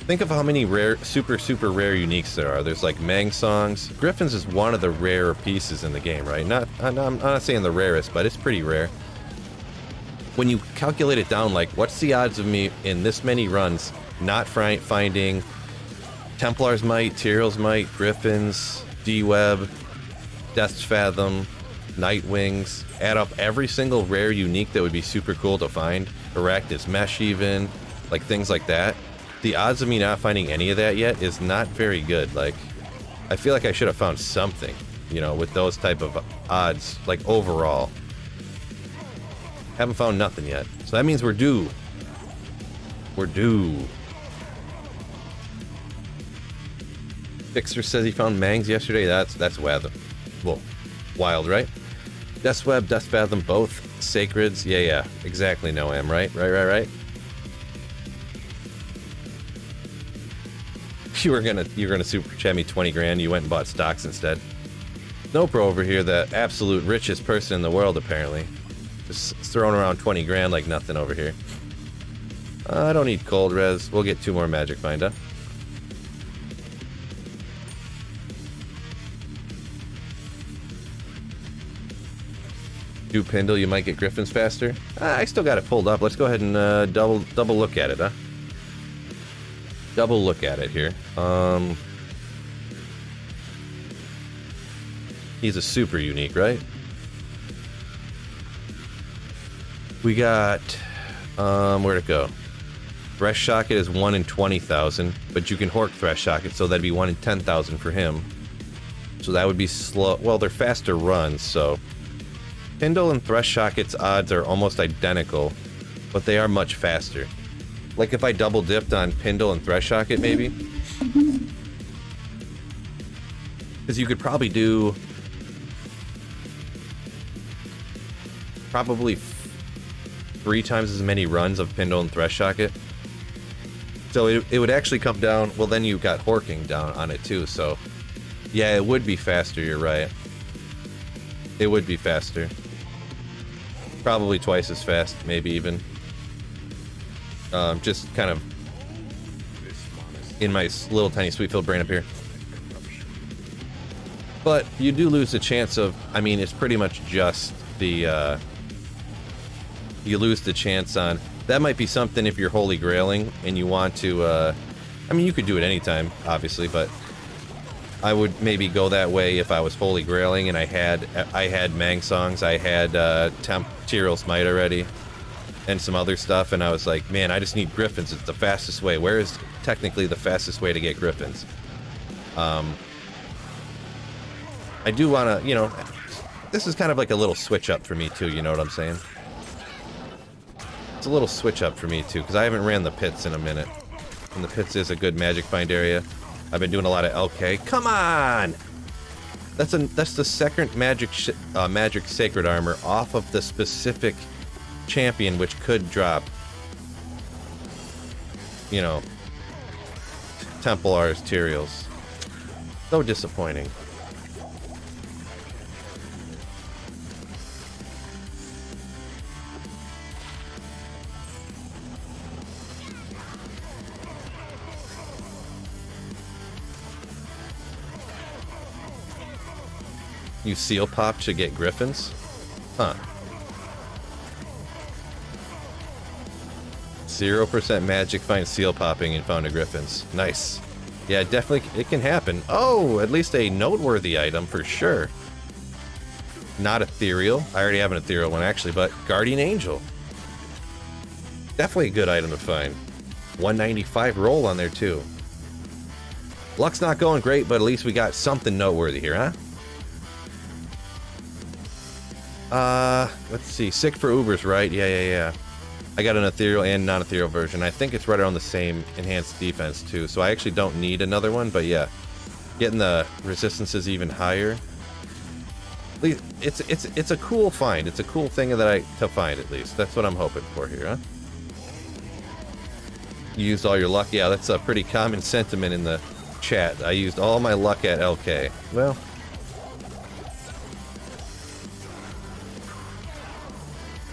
think of how many rare, super rare uniques there are. There's, like, Mang songs. Griffons is one of the rarer pieces in the game, right? I'm not saying the rarest, but it's pretty rare. When you calculate it down, like, what's the odds of me in this many runs not finding Templar's Might, Tyrell's Might, Griffons, D-Web, Death's Fathom, Nightwings. Add up every single rare unique that would be super cool to find. Arachnid's Mesh even, like things like that. The odds of me not finding any of that yet is not very good. Like, I feel like I should have found something, you know, with those type of odds, like overall. Haven't found nothing yet. So that means we're due. We're due. Fixer says he found Mangs yesterday. That's wild. Well, wild, right? Death's Web, Death Fathom, both Sacreds. Yeah, exactly. No, am right. You're gonna super chat me 20 grand. You went and bought stocks instead. Snowpro over here, the absolute richest person in the world, apparently. Just throwing around 20 grand like nothing over here. I don't need cold res. We'll get 2 more Magic Find, huh? Do Pindle, you might get Griffons faster. I still got it pulled up. Let's go ahead and double look at it, huh? Double look at it here. He's a super unique, right? We got where'd it go? Thresh Shocket is 1 in 20,000, but you can Hork Thresh Shocket, so that'd be 1 in 10,000 for him. So that would be slow. Well, they're faster runs, so Pindle and Thresh Shocket's odds are almost identical, but they are much faster. Like if I double dipped on Pindle and Thresh Shocket, maybe. Because you could probably do probably 3 times as many runs of Pindle and Thresh Shocket. So it would actually come down, well then you got Horking down on it too, so yeah, it would be faster, you're right. It would be faster. Probably twice as fast, maybe even. Just kind of in my little tiny sweet-filled brain up here. But you do lose the chance of, I mean, it's pretty much just the, you lose the chance on, that might be something if you're holy grailing and you want to, I mean, you could do it anytime, obviously, but I would maybe go that way if I was holy grailing and I had Mang songs, I had Tyrell's Might already, and some other stuff, and I was like, man, I just need Griffons. It's the fastest way. Where is technically the fastest way to get Griffons? I do want to, you know, this is kind of like a little switch up for me too, you know what I'm saying? It's a little switch up for me too, because I haven't ran the pits in a minute. And the pits is a good magic find area. I've been doing a lot of LK. Come on! That's the second magic sacred armor off of the specific champion, which could drop, you know, Templars, Tyraels. So disappointing. You seal pop to get Griffons? Huh. 0% magic find seal popping and found a Griffons. Nice. Yeah, definitely, it can happen. Oh, at least a noteworthy item for sure. Not ethereal. I already have an ethereal one actually, but Guardian Angel. Definitely a good item to find. 195 roll on there too. Luck's not going great, but at least we got something noteworthy here, huh? Let's see. Sick for Ubers, right? Yeah. I got an ethereal and non-ethereal version. I think it's right around the same enhanced defense too, so I actually don't need another one, but yeah. Getting the resistances even higher. It's a cool find. It's a cool thing to find, at least. That's what I'm hoping for here, huh? You used all your luck? Yeah, that's a pretty common sentiment in the chat. I used all my luck at LK. Well,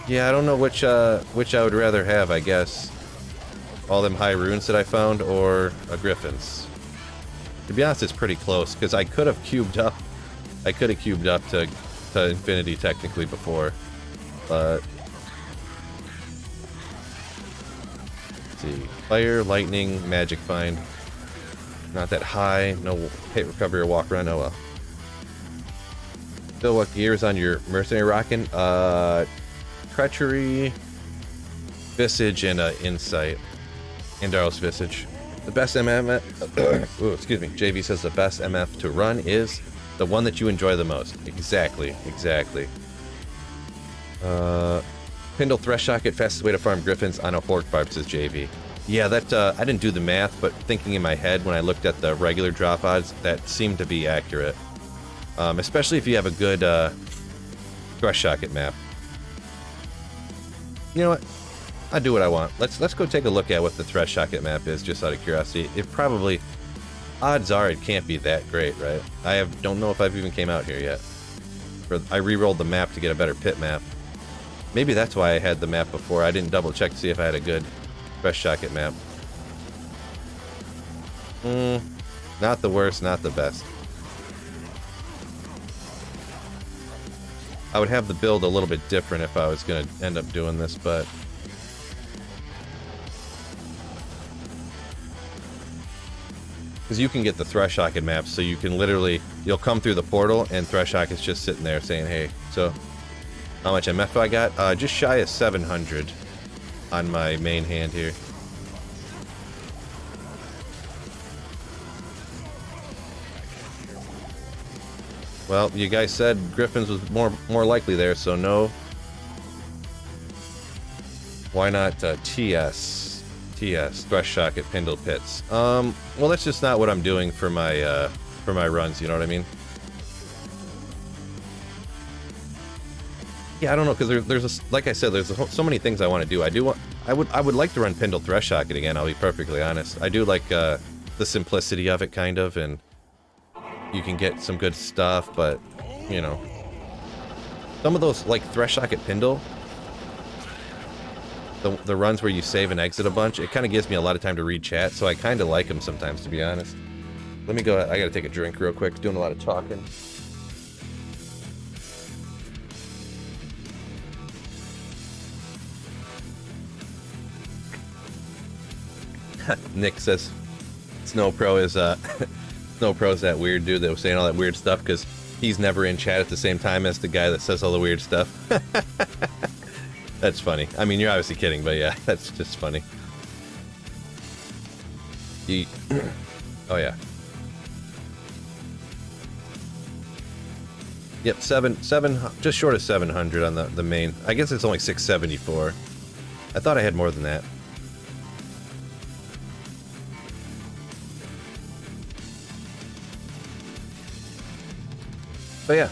yeah, I don't know which I would rather have, I guess. All them high runes that I found, or a Griffons. To be honest, it's pretty close, because I could have cubed up. I could have cubed up to infinity, technically, before. But... let's see. Fire, lightning, magic find. Not that high. No hit recovery or walk run. Oh well. So what gears on your mercenary rocking? Treachery, Visage, and Insight. Indaros Visage. The best MF. Ooh, excuse me. JV says the best MF to run is the one that you enjoy the most. Exactly. Exactly. Pindle Thresh Socket, fastest way to farm Griffons on a Horde farm, says JV. Yeah, that I didn't do the math, but thinking in my head when I looked at the regular drop odds, that seemed to be accurate. Especially if you have a good Thresh Socket map. You know what? I'll do what I want. Let's go take a look at what the Thresh Socket map is, just out of curiosity. It probably, odds are it can't be that great, right? Don't know if I've even came out here yet. I re-rolled the map to get a better pit map. Maybe that's why I had the map before. I didn't double check to see if I had a good Thresh Socket map. Not the worst, not the best. I would have the build a little bit different if I was going to end up doing this, but... Because you can get the Thresh Socket maps, so you can literally... You'll come through the portal, and Thresh Socket's just sitting there saying, hey, so... How much MF I got? Just shy of 700 on my main hand here. Well, you guys said Griffons was more likely there, so no. Why not TS, Thresh Socket, Pindle Pits? Well, that's just not what I'm doing for my runs. You know what I mean? Yeah, I don't know, because there's like I said, there's so many things I want to do. I would like to run Pindle Thresh Socket again. I'll be perfectly honest. I do like the simplicity of it, kind of, and you can get some good stuff. But you know, some of those like Thresh Socket Pindle, the runs where you save and exit a bunch, it kind of gives me a lot of time to read chat. So I kind of like them sometimes, to be honest. Let me go. I gotta take a drink real quick. Doing a lot of talking. Nick says Snow Pro is Snow Pro's that weird dude that was saying all that weird stuff because he's never in chat at the same time as the guy that says all the weird stuff. That's funny. I mean, you're obviously kidding, but yeah, that's just funny. Oh yeah. Yep, seven, just short of 700 on the main. I guess it's only 674. I thought I had more than that. But yeah.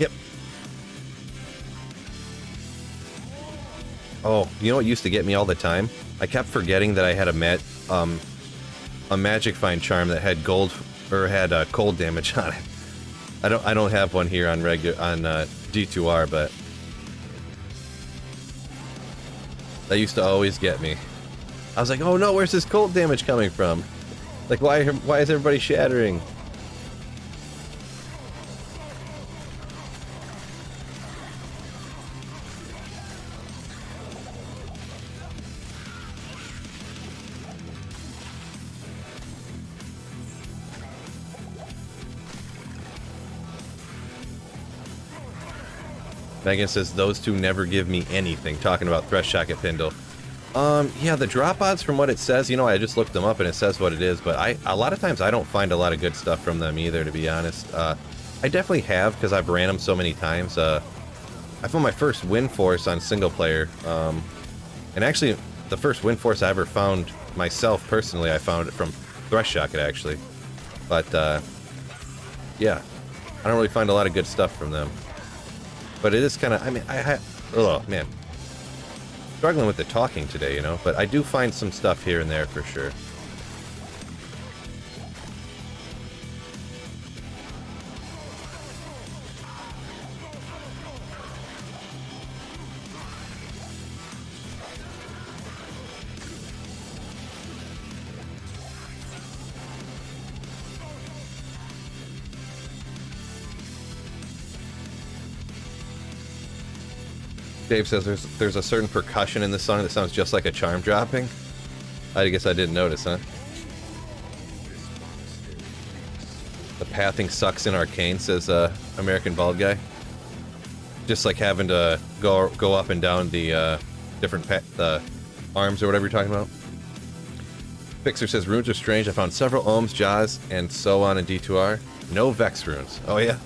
Yep. Oh, you know what used to get me all the time? I kept forgetting that I had a magic find charm that had gold or had cold damage on it. I don't have one here on D2R, but that used to always get me. I was like, oh no, where's this cold damage coming from? Like, why is everybody shattering? Megan says those two never give me anything. Talking about Thresh Socket Pindle. Yeah, the drop odds from what it says, you know, I just looked them up and it says what it is, but a lot of times I don't find a lot of good stuff from them either, to be honest. I definitely have, because I've ran them so many times. I found my first win force on single player, and actually the first win force I ever found myself personally, I found it from Thresh Socket actually. But yeah, I don't really find a lot of good stuff from them. But it is kind of, I mean, oh man, struggling with the talking today, you know, but I do find some stuff here and there for sure. Dave says there's a certain percussion in the song that sounds just like a charm dropping. I guess I didn't notice, huh? The pathing sucks in Arcane, says American Bald Guy. Just like having to go up and down the different arms or whatever you're talking about. Fixer says runes are strange. I found several ohms, jaws, and so on in D2R. No Vex runes. Oh yeah.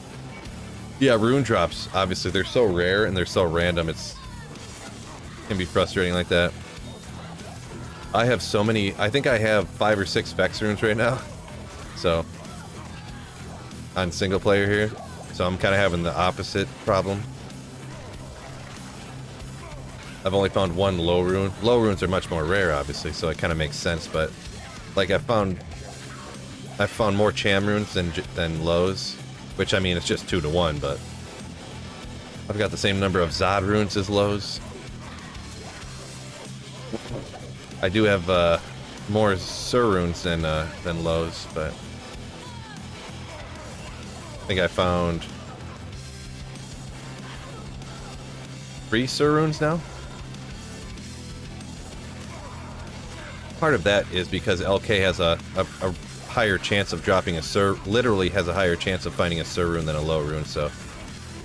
Yeah, rune drops. Obviously, they're so rare and they're so random. It can be frustrating like that. I have so many. I think I have 5 or 6 Vex runes right now. So on single player here, so I'm kind of having the opposite problem. I've only found 1 low rune. Low runes are much more rare, obviously, so it kind of makes sense. But like I've found more cham runes than lows, which I mean it's just 2 to 1. But I've got the same number of Zod runes as lows. I do have more Sur runes than lows, but I think I found 3 Sur runes now. Part of that is because LK has a higher chance of dropping a Sur, literally has a higher chance of finding a Sur rune than a low rune, so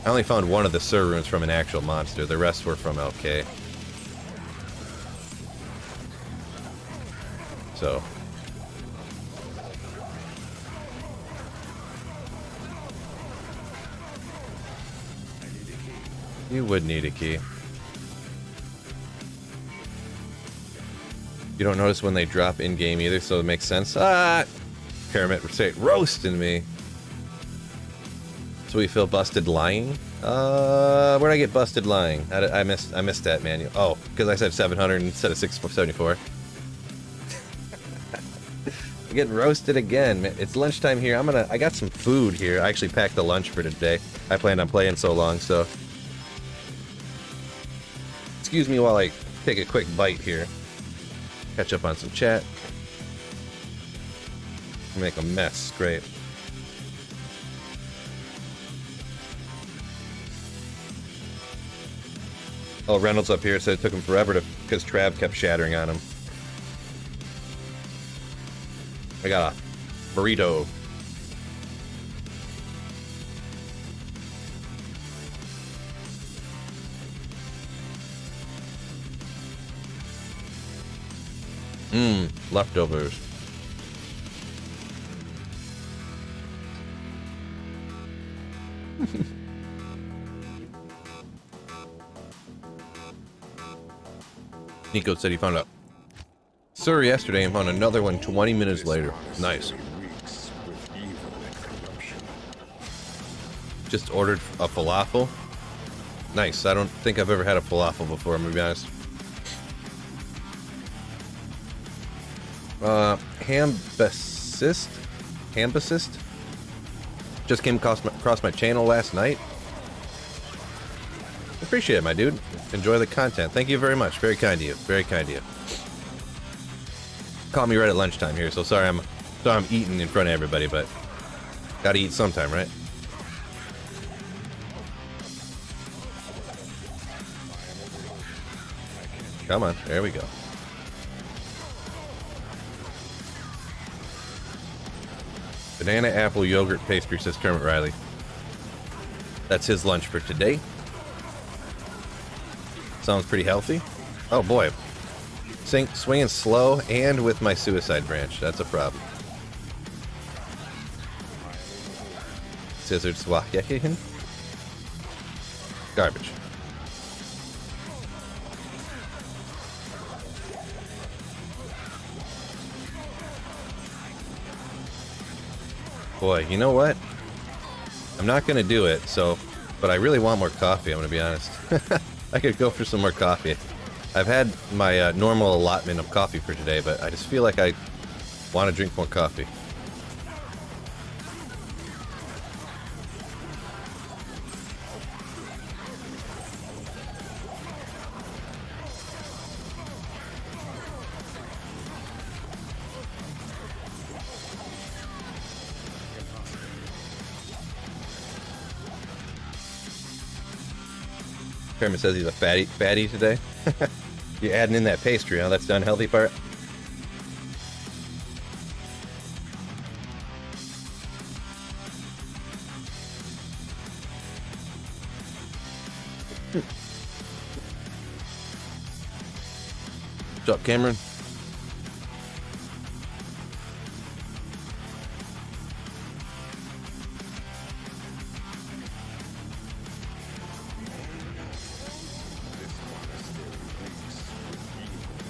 I only found 1 of the Sur runes from an actual monster, the rest were from LK. So you would need a key. You don't notice when they drop in-game either, so it makes sense. Pyramid say roasting me. So we feel busted lying? Where'd I get busted lying? I missed that manual. Oh, because I said 700 instead of 674. I'm getting roasted again. It's lunchtime here. I got some food here. I actually packed the lunch for today. I planned on playing so long, so excuse me while I take a quick bite here. Catch up on some chat. Make a mess. Great. Oh, Reynolds up here said it took him forever because Trav kept shattering on him. I got a burrito. Leftovers. Nico said he found a Sur yesterday and found another one 20 minutes later. Nice. Just ordered a falafel. Nice. I don't think I've ever had a falafel before, I'm gonna be honest. Hambasist just came across my channel last night. Appreciate it, my dude. Enjoy the content. Thank you very much. Very kind of you. Very kind of you. Caught me right at lunchtime here, so sorry I'm eating in front of everybody, but gotta eat sometime, right? Come on, there we go. Banana apple yogurt pastry, says Kermit Riley. That's his lunch for today. Sounds pretty healthy. Oh boy. Swinging slow and with my suicide branch. That's a problem. Scissored swahyakin. Garbage. Boy, you know what? I'm not gonna do it, but I really want more coffee, I'm gonna be honest. I could go for some more coffee. I've had my normal allotment of coffee for today, but I just feel like I want to drink more coffee. Kermit says he's a fatty today. You're adding in that pastry, huh? That's the unhealthy part. What's up, Cameron?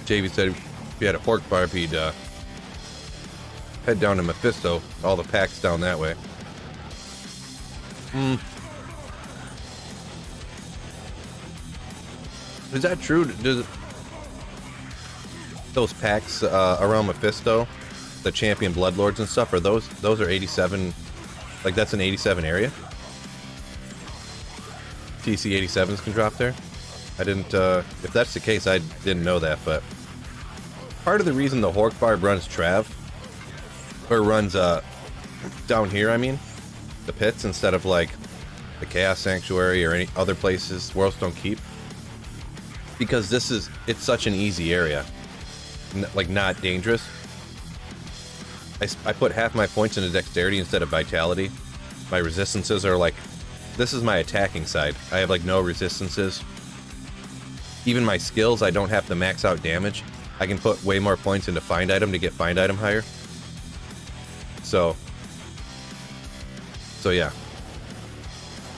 JV said if he had a pork barb, he'd head down to Mephisto. All the packs down that way. Is that true? Does those packs around Mephisto, the champion bloodlords and stuff, are those are 87? Like that's an 87 area? TC 87s can drop there? I didn't. If that's the case, I didn't know that. But part of the reason the Hork Barb runs Trav, or runs down here, I mean, the pits instead of like the Chaos Sanctuary or any other places, Whirlstone Keep, because it's such an easy area, like not dangerous. I put half my points into dexterity instead of vitality. My resistances are like, this is my attacking side. I have like no resistances. Even my skills, I don't have to max out damage. I can put way more points into find item to get find item higher. So yeah.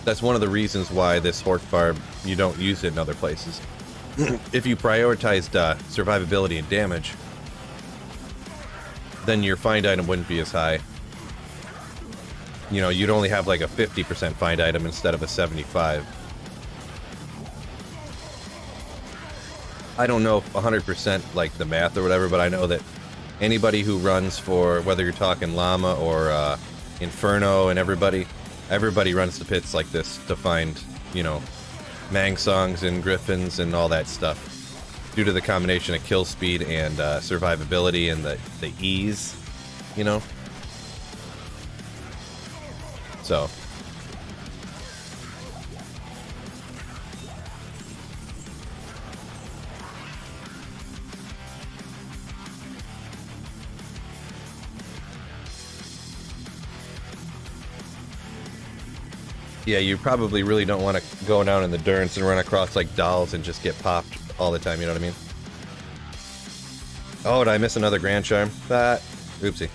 That's one of the reasons why this Hork Barb, you don't use it in other places. If you prioritized survivability and damage, then your find item wouldn't be as high. You know, you'd only have like a 50% find item instead of a 75. I don't know 100% like the math or whatever, but I know that anybody who runs for, whether you're talking Llama or Inferno and everybody runs the pits like this to find, you know, Mang Songs and Griffons and all that stuff, due to the combination of kill speed and survivability and the ease, you know. So yeah, you probably really don't want to go down in the Durns and run across like dolls and just get popped all the time, you know what I mean? Oh, did I miss another Grand Charm? Oopsie.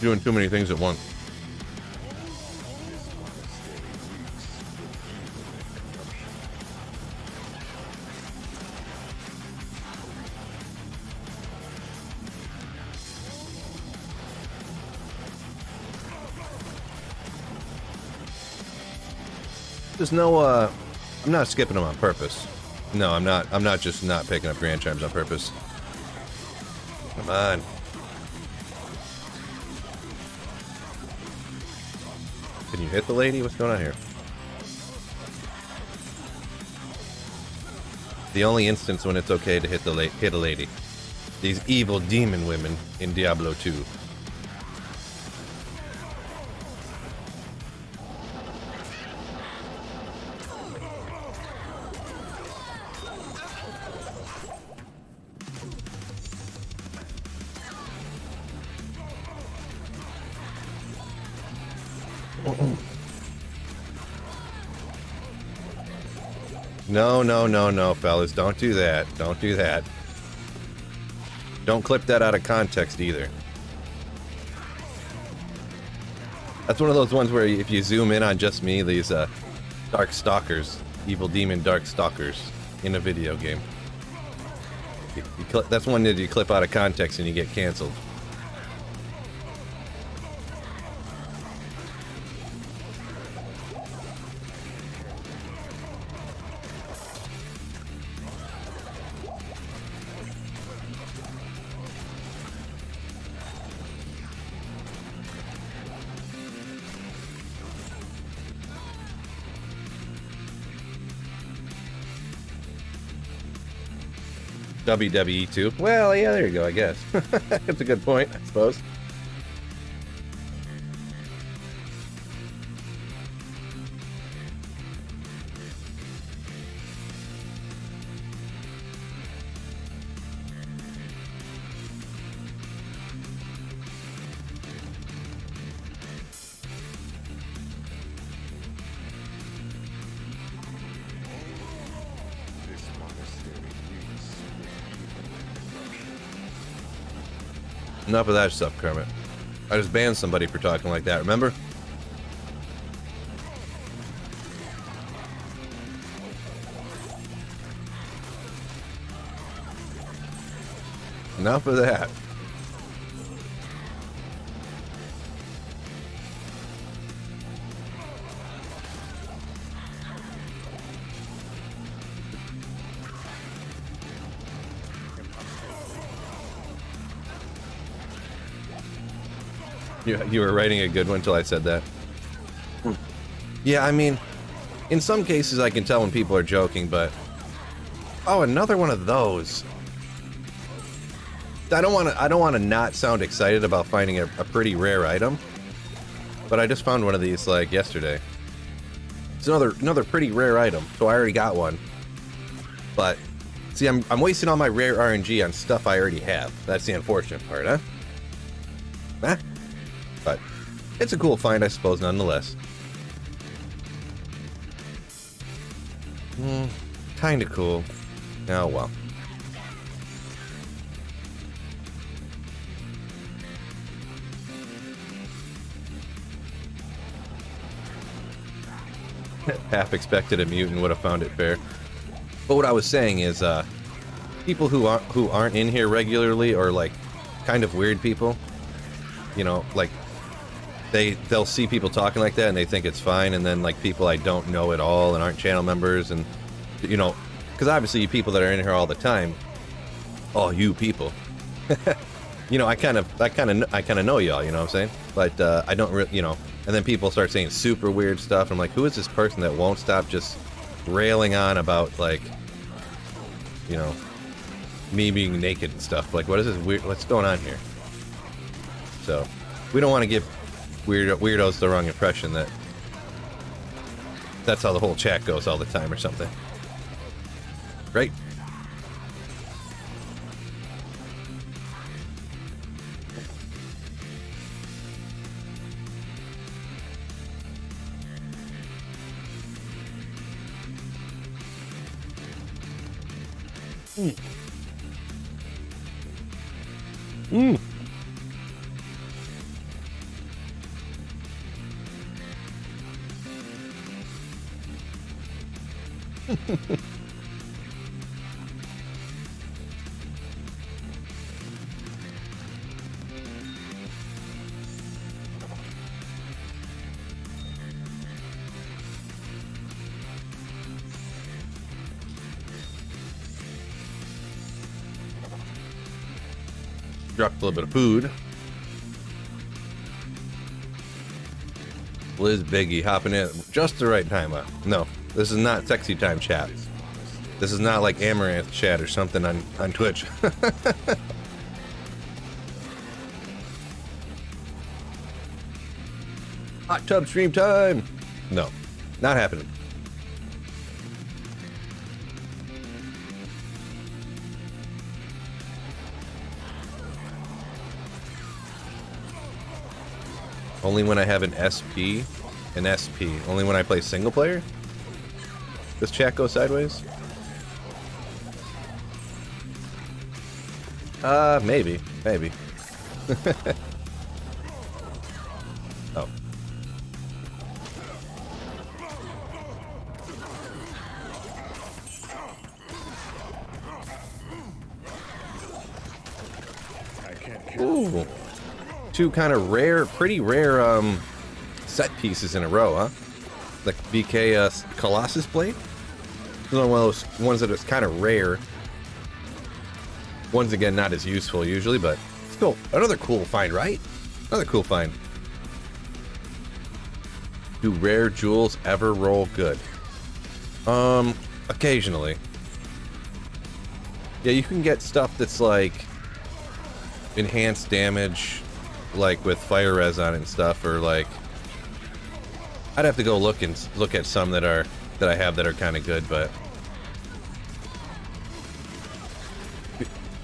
Doing too many things at once. There's no, I'm not skipping them on purpose. No, I'm not just not picking up Grand Charms on purpose. Come on. Can you hit the lady? What's going on here? The only instance when it's okay to hit a lady. These evil demon women in Diablo 2. No, fellas. Don't do that. Don't do that. Don't clip that out of context either. That's one of those ones where if you zoom in on just me, these dark stalkers, evil demon dark stalkers in a video game. That's one that you clip out of context and you get canceled. WWE 2. Well, yeah, there you go, I guess. That's a good point, I suppose. Enough of that stuff, Kermit. I just banned somebody for talking like that, remember? Enough of that. You were writing a good one until I said that. Yeah, I mean, in some cases I can tell when people are joking, but... Oh, another one of those. I don't want to not sound excited about finding a pretty rare item, but I just found one of these like yesterday. It's another pretty rare item, so I already got one. But see, I'm wasting all my rare RNG on stuff I already have. That's the unfortunate part, huh? Huh? But it's a cool find, I suppose, nonetheless. Kinda cool. Oh well. Half expected a mutant would have found it fair. But what I was saying is, people who aren't in here regularly, or like kind of weird people, you know, like they'll see people talking like that and they think it's fine, and then like people I don't know at all and aren't channel members, and you know, because obviously you people that are in here all the time, all you people, you know, I kind of know y'all, you know what I'm saying? But I don't really, you know. And then people start saying super weird stuff. I'm like, who is this person that won't stop just railing on about, like, you know, me being naked and stuff? Like, what is this weird? What's going on here? So, we don't want to give weirdos the wrong impression that that's how the whole chat goes all the time or something. Right? Dropped a little bit of food. Liz Biggie hopping in just the right time. No, this is not sexy time chat. This is not like Amaranth chat or something on Twitch. Hot tub stream time. No, not happening. Only when I have an SP. Only when I play single player? Does chat go sideways? Maybe. Oh. Ooh. Two kind of rare, pretty rare set pieces in a row, huh? Like BK Colossus Blade. This is one of those ones that is kind of rare. Once again, not as useful usually, but it's cool. Another cool find, right? Another cool find. Do rare jewels ever roll good? Occasionally. Yeah, you can get stuff that's like enhanced damage, like with fire res on it and stuff, or like I'd have to go look at some that I have that are kind of good, but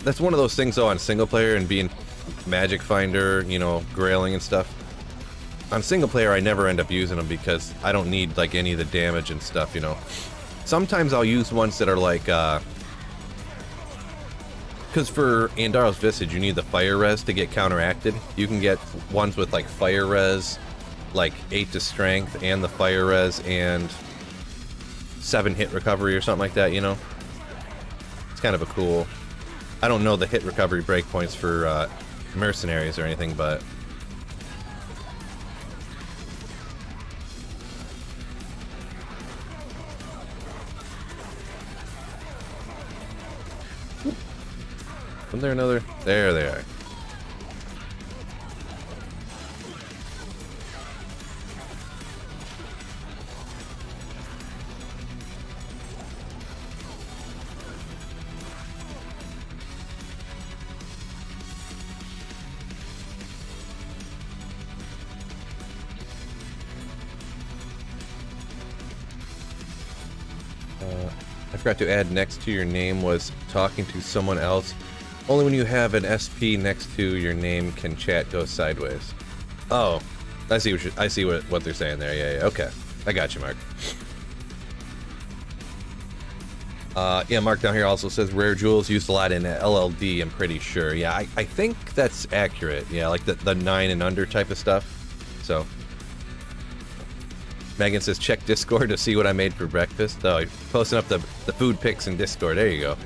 that's one of those things though on single player and being magic finder, you know, grailing and stuff. On single player, I never end up using them because I don't need like any of the damage and stuff, you know. Sometimes I'll use ones that are like, because because for Andaro's Visage, you need the fire res to get counteracted. You can get ones with like fire res, like 8 to strength, and the fire res, and 7 hit recovery or something like that, you know? It's kind of a cool... I don't know the hit recovery breakpoints for mercenaries or anything, but... Isn't there another? There they are. I forgot to add next to your name was talking to someone else. Only when you have an SP next to your name can chat go sideways. Oh, I see what they're saying there. Yeah, okay. I got you, Mark. Yeah, Mark down here also says rare jewels used a lot in LLD, I'm pretty sure. Yeah, I think that's accurate. Yeah, like the 9 and under type of stuff. So, Megan says check Discord to see what I made for breakfast. Oh, you're posting up the food pics in Discord. There you go.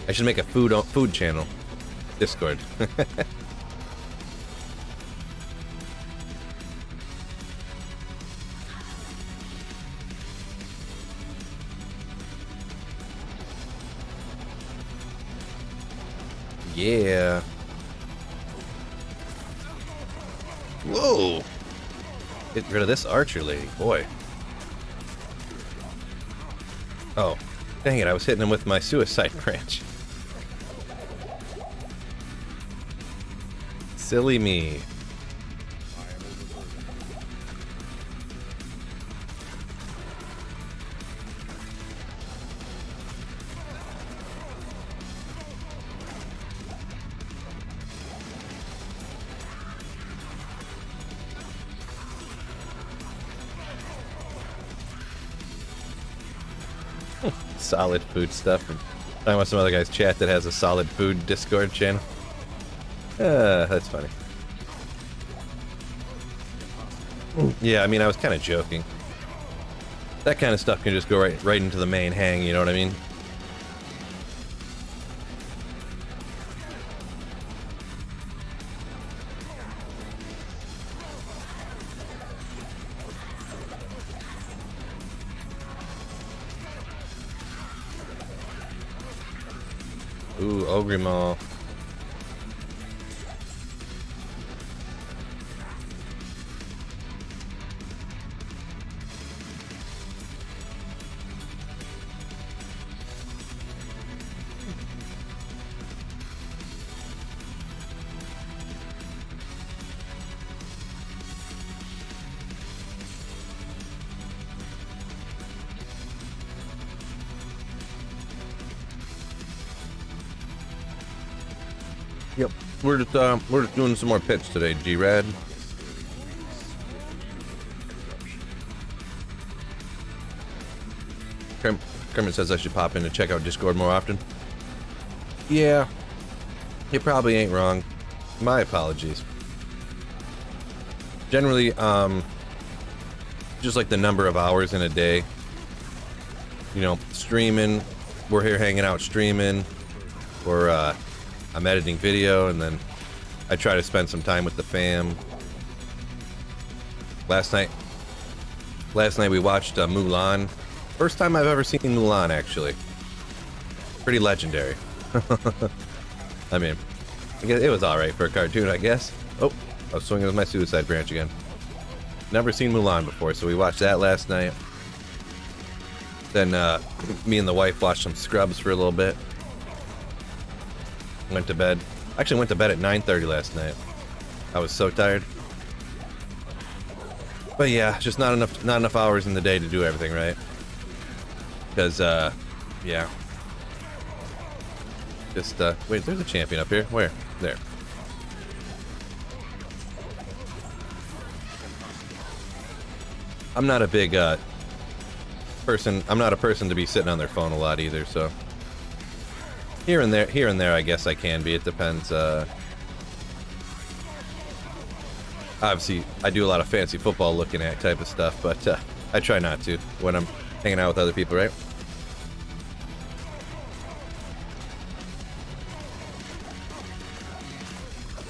I should make a food channel. Discord. Yeah. Whoa. Get rid of this archer lady, boy. Oh, dang it, I was hitting him with my suicide branch. Silly me. Solid food stuff. And talking about some other guy's chat that has a solid food Discord channel. That's funny. Yeah, I mean, I was kind of joking. That kind of stuff can just go right into the main hang, you know what I mean? Ooh, Ogre Maw. Yep, we're just doing some more pits today, G-Rad. Kermit says I should pop in to check out Discord more often. Yeah, you probably ain't wrong. My apologies. Generally, just like the number of hours in a day. You know, streaming, we're here hanging out streaming, or I'm editing video, and then I try to spend some time with the fam. Last night we watched Mulan. First time I've ever seen Mulan, actually. Pretty legendary. I mean, I guess it was alright for a cartoon, I guess. Oh, I was swinging with my suicide branch again. Never seen Mulan before, so we watched that last night. Then me and the wife watched some Scrubs for a little bit. Went to bed. Actually went to bed at 9:30 last night. I was so tired. But yeah, just not enough hours in the day to do everything, right? Because yeah. Just wait, there's a champion up here. Where? There. I'm not a big person. I'm not a person to be sitting on their phone a lot either, so Here and there, I guess I can be. It depends. Obviously, I do a lot of fancy football looking at type of stuff, but I try not to when I'm hanging out with other people, right?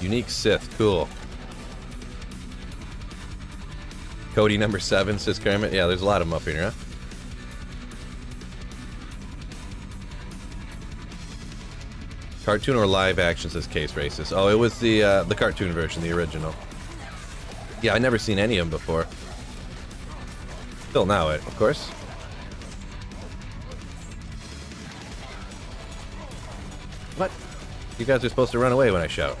Unique Sith, cool. Cody number 7, says Kermit. Yeah, there's a lot of them up here, huh? Cartoon or live action, says Case Racist. Oh, it was the cartoon version, the original. Yeah, I never seen any of them before. Still now, of course. What? You guys are supposed to run away when I shout.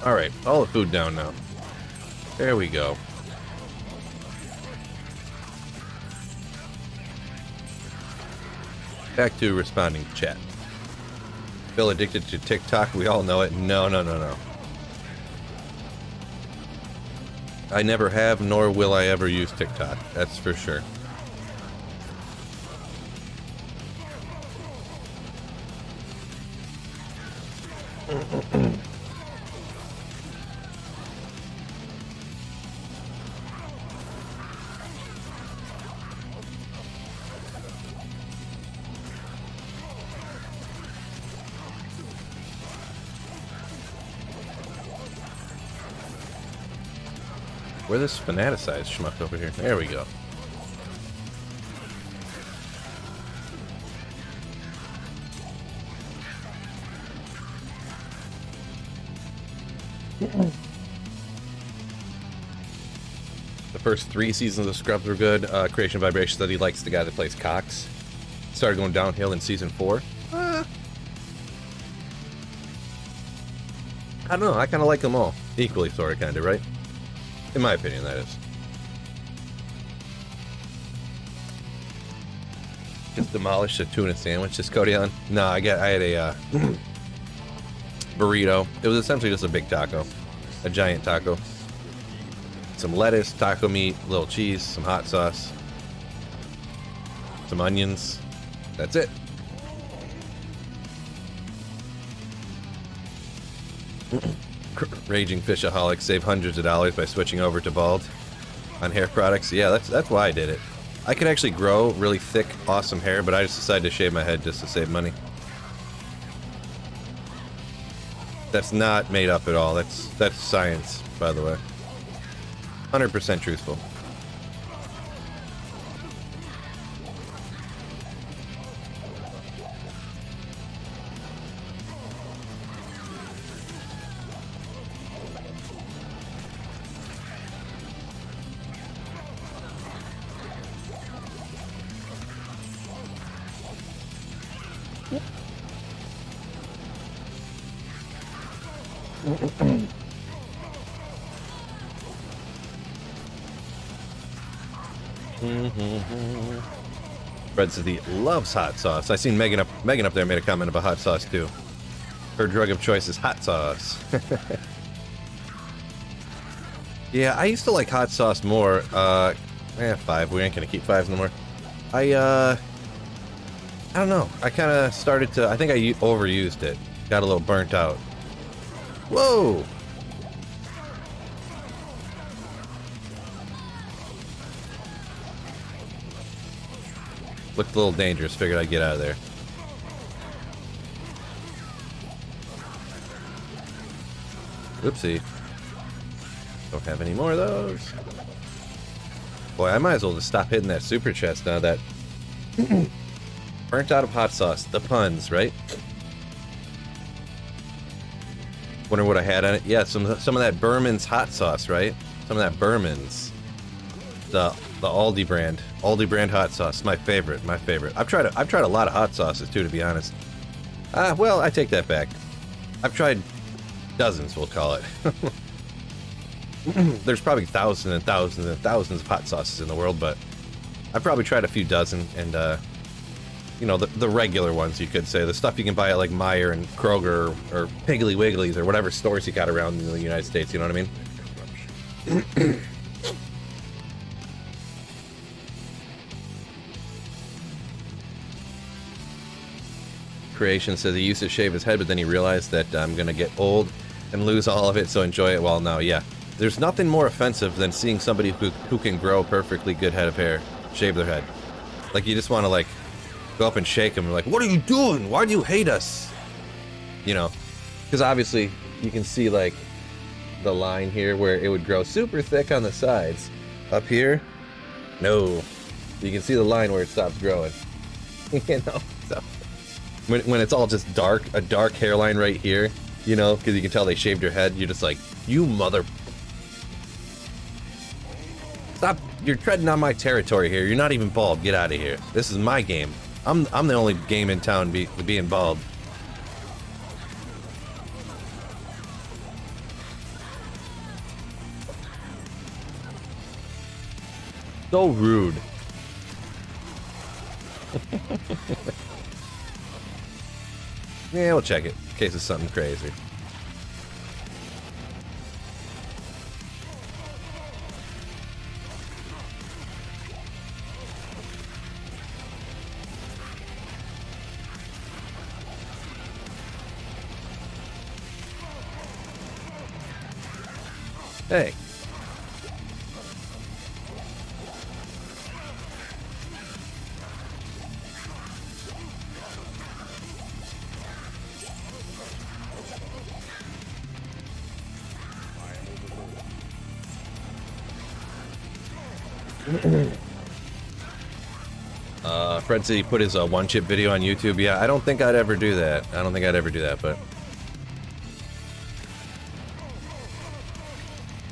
Alright, all the food down now. There we go. Back to responding to chat. Bill addicted to TikTok, we all know it. No. I never have, nor will I ever use TikTok. That's for sure. Where's this fanaticized schmuck over here? There we go. The first 3 seasons of Scrubs were good. Creation Vibration said he likes the guy that plays Cox. Started going downhill in season 4. I don't know. I kind of like them all. Equally, sort of, kind of, right? In my opinion, that is. Just demolished a tuna sandwich. Just Cody on? No, I had a burrito. It was essentially just a big taco. A giant taco. Some lettuce, taco meat, a little cheese, some hot sauce, some onions. That's it. Raging Fishaholic save hundreds of dollars by switching over to bald on hair products. Yeah, that's why I did it. I could actually grow really thick, awesome hair, but I just decided to shave my head just to save money. That's not made up at all. That's science, by the way. 100% truthful. Fred says he loves hot sauce. I seen Megan up there made a comment about hot sauce too. Her drug of choice is hot sauce. Yeah, I used to like hot sauce more. 5. We ain't gonna keep 5s no more. I don't know. I kind of started to, I think I overused it. Got a little burnt out. Whoa! Looked a little dangerous. Figured I'd get out of there. Oopsie. Don't have any more of those. Boy, I might as well just stop hitting that super chest now that... Burnt out of hot sauce. The puns, right? Wonder what I had on it. Yeah, some of that Berman's hot sauce, right? Some of that Berman's. The Aldi brand. Aldi brand hot sauce. My favorite. My favorite. I've tried a lot of hot sauces too, to be honest. Well, I take that back. I've tried dozens, we'll call it. There's probably thousands and thousands and thousands of hot sauces in the world, but I've probably tried a few dozen, and you know, the regular ones, you could say, the stuff you can buy at like Meijer and Kroger or Piggly Wiggly's or whatever stores you got around in the United States, you know what I mean? Creation says he used to shave his head, but then he realized that I'm gonna get old and lose all of it, so enjoy it while now. Yeah, there's nothing more offensive than seeing somebody who can grow a perfectly good head of hair shave their head. Like, you just want to like go up and shake them, like, what are you doing? Why do you hate us? You know, because obviously you can see like the line here where it would grow super thick on the sides. Up here, no, you can see the line where it stops growing. You know, so when it's all just dark, a dark hairline right here, you know, because you can tell they shaved your head, you're just like, you mother... Stop, you're treading on my territory here. You're not even bald. Get out of here. This is my game. I'm the only game in town being bald. So rude. Yeah, we'll check it in case it's something crazy. Hey. Fred said he put his one chip video on YouTube. Yeah, I don't think I'd ever do that. I don't think I'd ever do that, but...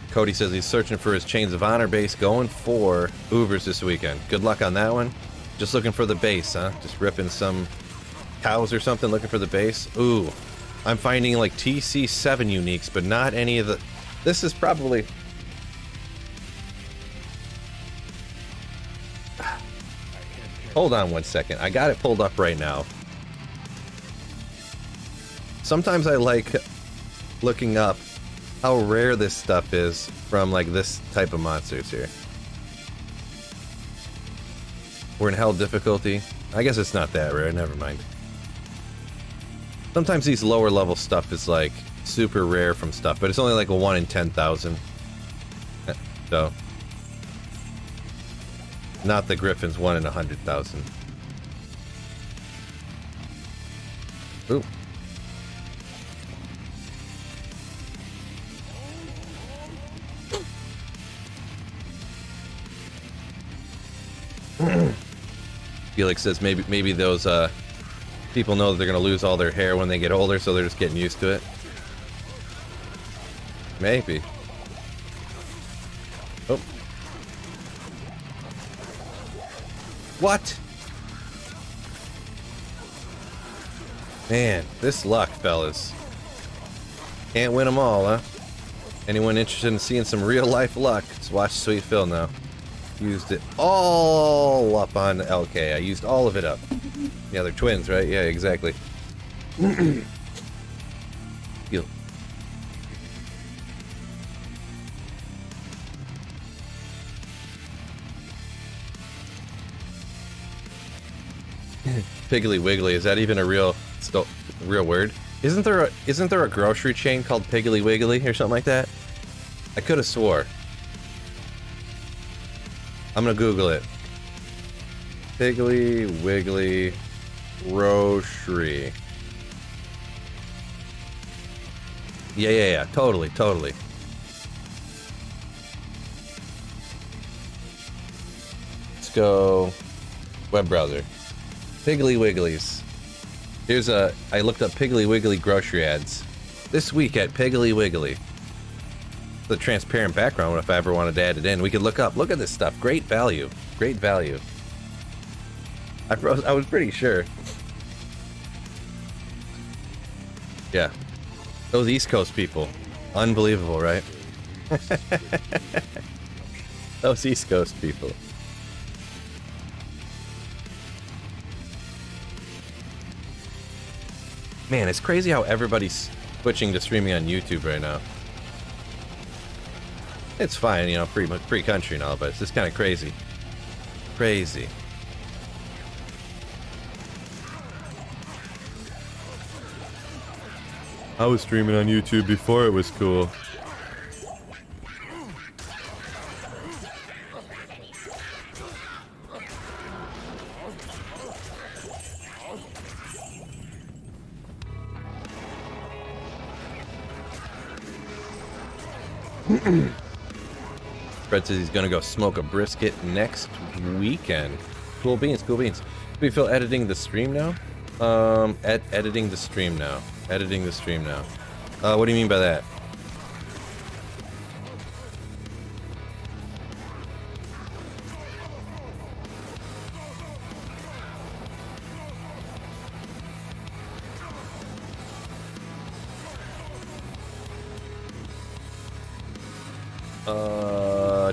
Cody says he's searching for his Chains of Honor base, going for Ubers this weekend. Good luck on that one. Just looking for the base, huh? Just ripping some cows or something, looking for the base. Ooh, I'm finding like TC7 uniques, but not any of the... This is probably... Hold on one second. I got it pulled up right now. Sometimes I like looking up how rare this stuff is from like this type of monsters here. We're in hell difficulty. I guess it's not that rare. Never mind. Sometimes these lower level stuff is like super rare from stuff, but it's only like a 1 in 10,000. So... Not the Griffons, 1 in 100,000. Ooh. Felix says maybe those people know that they're gonna lose all their hair when they get older, so they're just getting used to it. Maybe. Oh. What? Man, this luck, fellas. Can't win them all, huh? Anyone interested in seeing some real life luck? Just watch Sweet Phil now. Used it all up on LK. I used all of it up. Yeah, they're twins, right? Yeah, exactly. Feel. Piggly Wiggly, is that even a real word? Isn't there a grocery chain called Piggly Wiggly or something like that? I could have swore. I'm gonna Google it. Piggly Wiggly grocery. Yeah. Totally. Let's go web browser. Piggly Wigglies. I looked up Piggly Wiggly grocery ads. This week at Piggly Wiggly. The transparent background, if I ever wanted to add it in, we could look at this stuff. Great value. I was pretty sure. Yeah. Those East Coast people. Unbelievable, right? Those East Coast people. Man, it's crazy how everybody's switching to streaming on YouTube right now. It's fine, you know, free country and all, but it's just kind of crazy. Crazy. I was streaming on YouTube before it was cool. Fred says he's gonna go smoke a brisket next weekend. Cool beans. Do we feel editing the stream now? Editing the stream now. What do you mean by that?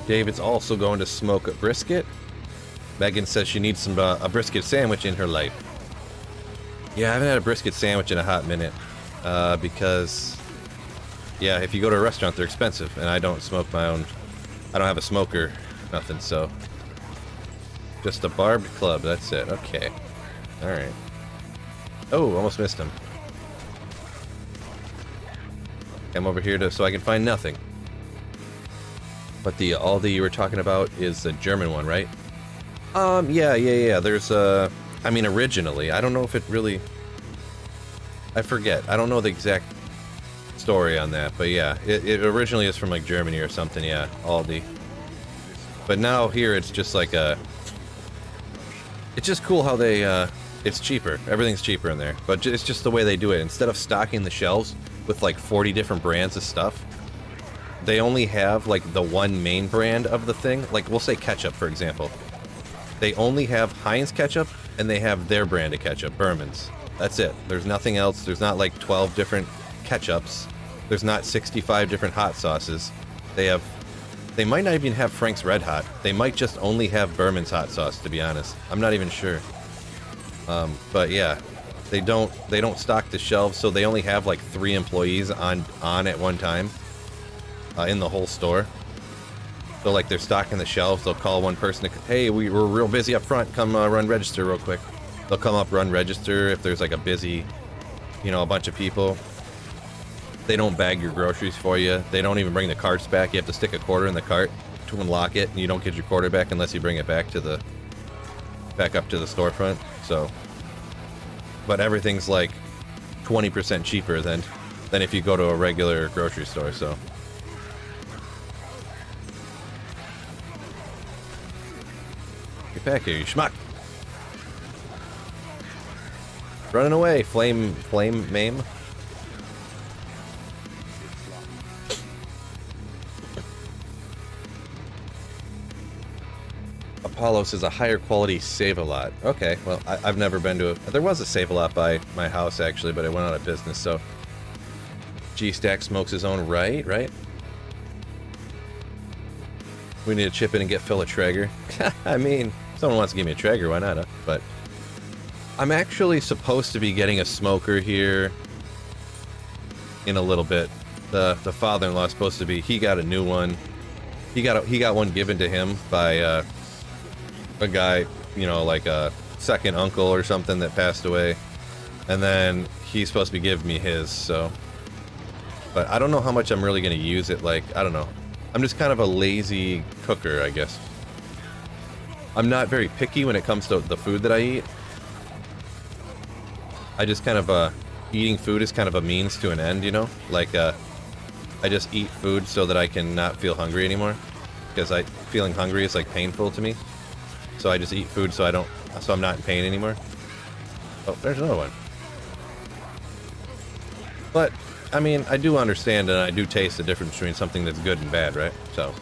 David's also going to smoke a brisket. Megan says she needs a brisket sandwich in her life. Yeah, I haven't had a brisket sandwich in a hot minute. Because, yeah, if you go to a restaurant, they're expensive, and I don't smoke my own. I don't have a smoker, nothing, so. Just a barbed club, that's it. Okay. Alright. Oh, almost missed him. I'm over here so I can find nothing. But the Aldi you were talking about is the German one, right? Yeah. There's I mean, originally, I don't know if it really... I forget. I don't know the exact story on that, but yeah, it originally is from like Germany or something, yeah, Aldi. But now here it's just like a... It's just cool how they, it's cheaper. Everything's cheaper in there, but it's just the way they do it. Instead of stocking the shelves with like 40 different brands of stuff, they only have like the one main brand of the thing. Like we'll say ketchup, for example. They only have Heinz ketchup, and they have their brand of ketchup, Berman's. That's it. There's nothing else. There's not like 12 different ketchups. There's not 65 different hot sauces. They might not even have Frank's Red Hot. They might just only have Berman's hot sauce, to be honest. I'm not even sure. But yeah, they don't stock the shelves, so they only have like 3 employees on at one time in the whole store. So like they're stocking the shelves, they'll call one person to, hey, we're real busy up front, come run register real quick. They'll come up, run register if there's like a busy, you know, a bunch of people. They don't bag your groceries for you. They don't even bring the carts back. You have to stick a quarter in the cart to unlock it, and you don't get your quarter back unless you bring it back up to the storefront. So, but everything's like 20% cheaper than if you go to a regular grocery store, so. Get back here, you schmuck! Running away, flame maim. Apollo says a higher quality Save-A-Lot. Okay, well, I've never been to there was a Save-A-Lot by my house, actually, but it went out of business, so. G-Stack smokes his own right? We need to chip in and get Phil a Traeger. I mean, if someone wants to give me a Traeger, why not, huh? But I'm actually supposed to be getting a smoker here in a little bit. The father-in-law is supposed to be, he got a new one. He got one given to him by a guy, you know, like second uncle or something that passed away, and then he's supposed to be giving me his, so. But I don't know how much I'm really going to use it, like, I don't know. I'm just kind of a lazy cooker, I guess. I'm not very picky when it comes to the food that I eat. I just kind of, eating food is kind of a means to an end, you know? Like, I just eat food so that I can not feel hungry anymore. Because feeling hungry is, like, painful to me. So I just eat food so I'm not in pain anymore. Oh, there's another one. But, I mean, I do understand and I do taste the difference between something that's good and bad, right? So.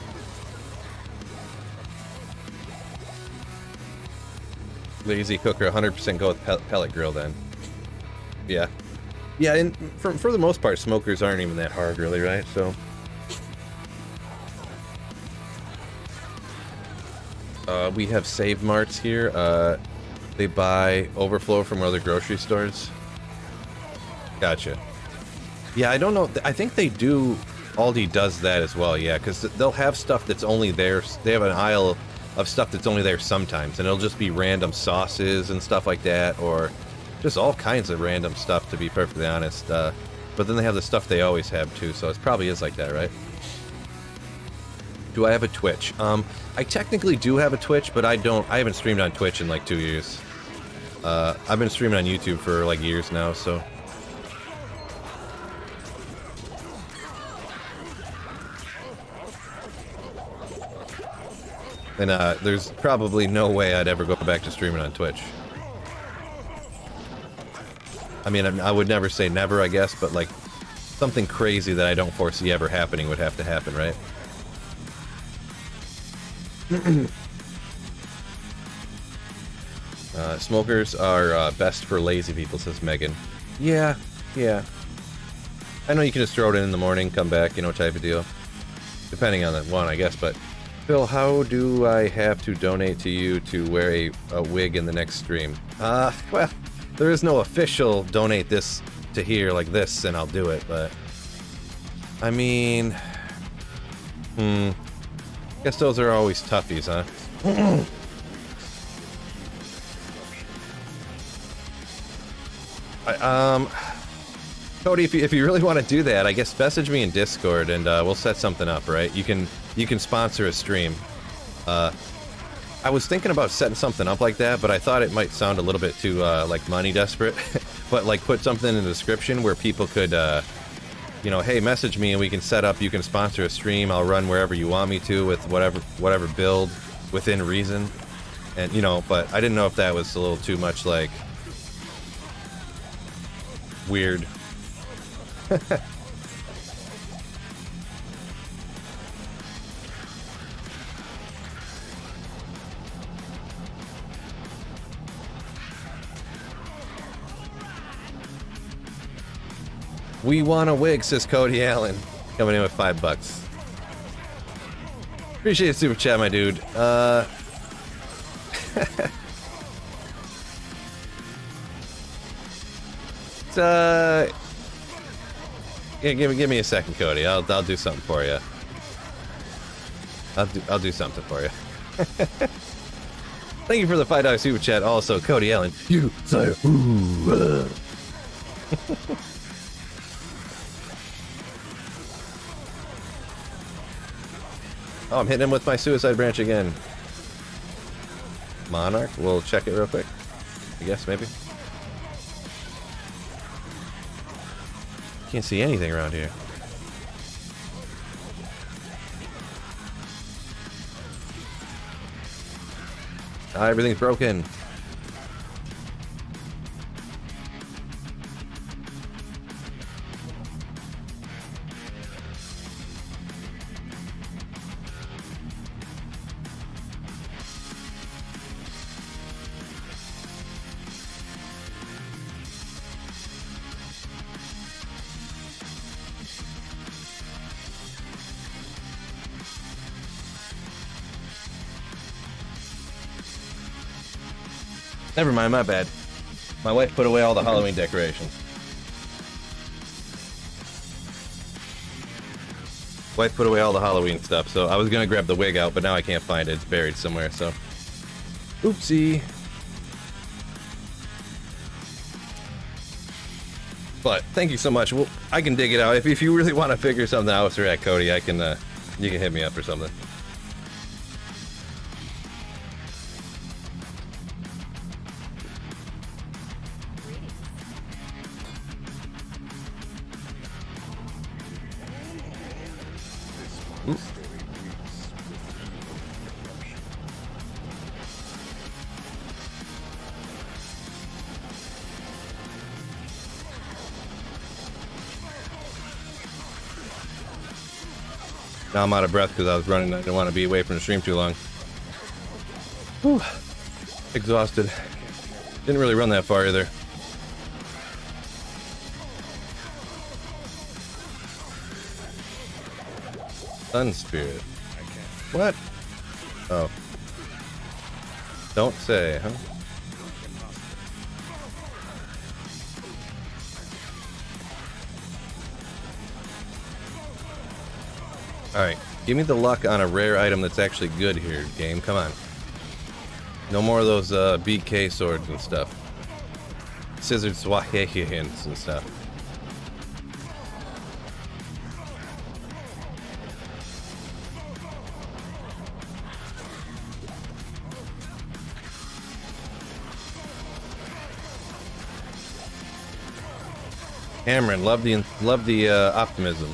Lazy cooker, 100% go with pellet grill then. Yeah. Yeah, and for the most part, smokers aren't even that hard, really, right? So. We have Save Marts here. They buy overflow from other grocery stores. Gotcha. Yeah, I don't know. I think they do. Aldi does that as well, yeah, because they'll have stuff that's only there. They have an aisle of stuff that's only there sometimes, and it'll just be random sauces and stuff like that, or just all kinds of random stuff, to be perfectly honest. But then they have the stuff they always have, too, so it probably is like that, right? Do I have a Twitch? I technically do have a Twitch, but I haven't streamed on Twitch in like 2 years. I've been streaming on YouTube for like years now, so. And there's probably no way I'd ever go back to streaming on Twitch. I mean, I would never say never, I guess, but like something crazy that I don't foresee ever happening would have to happen, right? Smokers are best for lazy people, says Megan. Yeah, yeah. I know you can just throw it in the morning, come back, you know, type of deal. Depending on the one, I guess, but... Phil, how do I have to donate to you to wear a wig in the next stream? Well, there is no official donate this to here like this and I'll do it, but... I mean... Guess those are always toughies, huh? Cody, if you really want to do that, I guess message me in Discord and we'll set something up, right? You can sponsor a stream. I was thinking about setting something up like that, but I thought it might sound a little bit too like money desperate. But like put something in the description where people could, you know, hey, message me and we can set up. You can sponsor a stream. I'll run wherever you want me to with whatever build within reason. And you know, but I didn't know if that was a little too much like weird. We want a wig, says Cody Allen, coming in with $5. Appreciate the super chat, my dude. Yeah, give me a second, Cody. I'll do something for you. I'll do something for you. Thank you for the $5 super chat. Also, Cody Allen, you say ooh. Oh, I'm hitting him with my suicide branch again. Monarch, we'll check it real quick. I guess maybe. Can't see anything around here. Everything's broken. Never mind, my bad. My wife put away all the Halloween decorations. Wife put away all the Halloween stuff, so I was gonna grab the wig out, but now I can't find it. It's buried somewhere, so... Oopsie. But thank you so much. Well, I can dig it out. If you really want to figure something out with at Cody, I can. You can hit me up or something. Now I'm out of breath because I was running. I didn't want to be away from the stream too long. Whew. Exhausted. Didn't really run that far either. Sun Spirit. What? Oh. Don't say, huh? Alright, give me the luck on a rare item that's actually good here, game. Come on. No more of those BK swords and stuff. Scissored swahehihins and stuff. Cameron, love the optimism.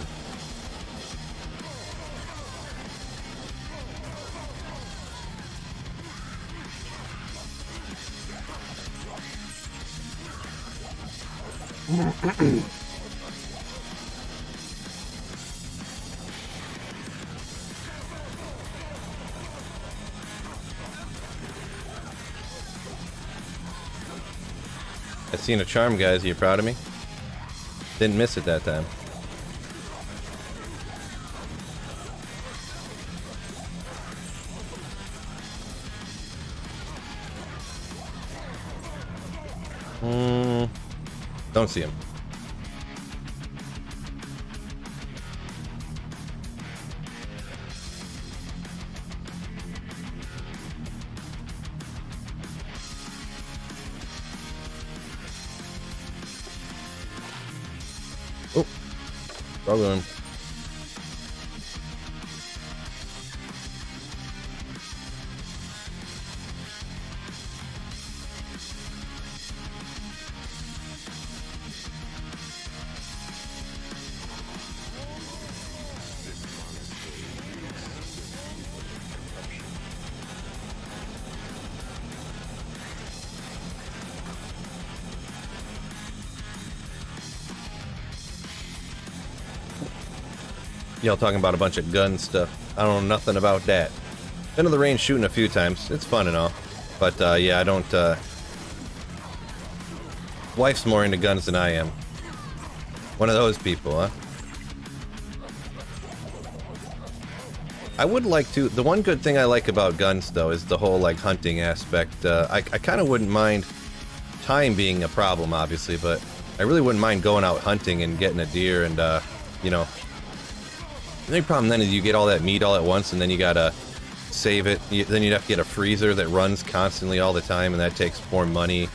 I seen a charm, guys. Are you proud of me? Didn't miss it that time. Don't see him. Oh, struggling. Y'all talking about a bunch of gun stuff. I don't know nothing about that. Been to the range shooting a few times. It's fun and all. But, yeah, I don't, Wife's more into guns than I am. One of those people, huh? I would like to... The one good thing I like about guns, though, is the whole, like, hunting aspect. I kind of wouldn't mind time being a problem, obviously, but I really wouldn't mind going out hunting and getting a deer and, you know... The only problem then is you get all that meat all at once, and then you gotta save it. Then you'd have to get a freezer that runs constantly all the time, and that takes more money.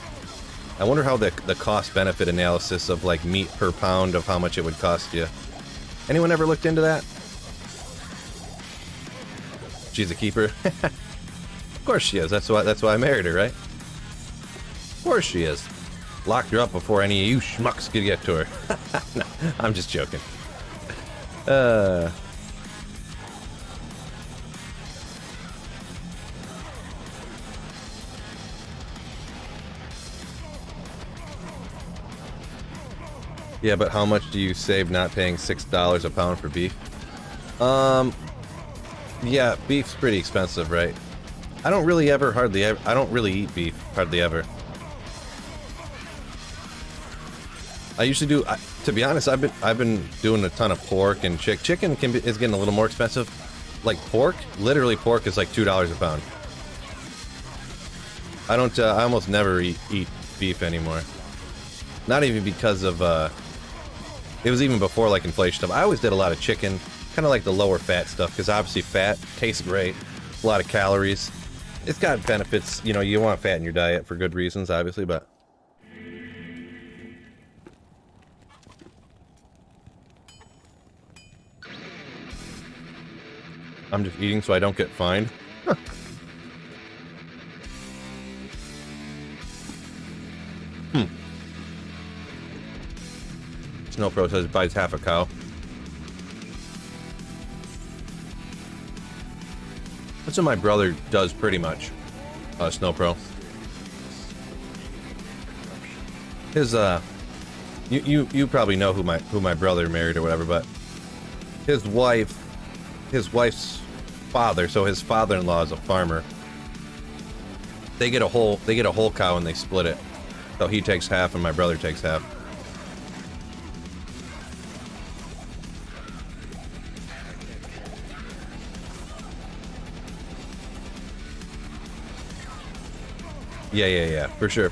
I wonder how the cost-benefit analysis of, like, meat per pound of how much it would cost you. Anyone ever looked into that? She's a keeper. Of course she is. That's why I married her, right? Of course she is. Locked her up before any of you schmucks could get to her. No, I'm just joking. Yeah, but how much do you save not paying $6 a pound for beef? Yeah, beef's pretty expensive, right? I don't really ever I don't really eat beef hardly ever. I usually do. To be honest, I've been doing a ton of pork and chicken is getting a little more expensive. Like pork, literally pork is like $2 a pound. I don't. I almost never eat beef anymore. Not even because of. It was even before like inflation stuff. I always did a lot of chicken, kind of like the lower fat stuff, because obviously fat tastes great, a lot of calories. It's got benefits. You know, you want fat in your diet for good reasons, obviously, but. I'm just eating so I don't get fined. Huh. Snow Pro says buys half a cow. That's what my brother does pretty much. Snow Pro. His you probably know who my brother married or whatever, but his wife's father, so his father-in-law is a farmer. They get a whole cow and they split it. So he takes half and my brother takes half. Yeah, for sure.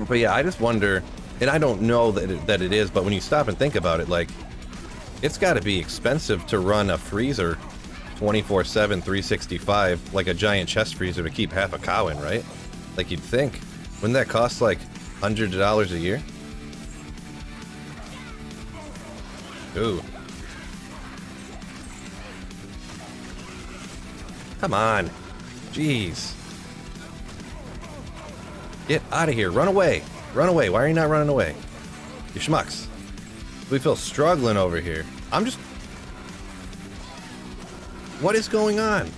But yeah, I just wonder, and I don't know that it is, but when you stop and think about it, like, it's got to be expensive to run a freezer 24/7, 365, like a giant chest freezer to keep half a cow in, right? Like, you'd think. Wouldn't that cost like hundreds of dollars a year? Ooh. Come on. Jeez. Get out of here. Run away. Run away. Why are you not running away? You schmucks. We feel struggling over here. I'm just... What is going on?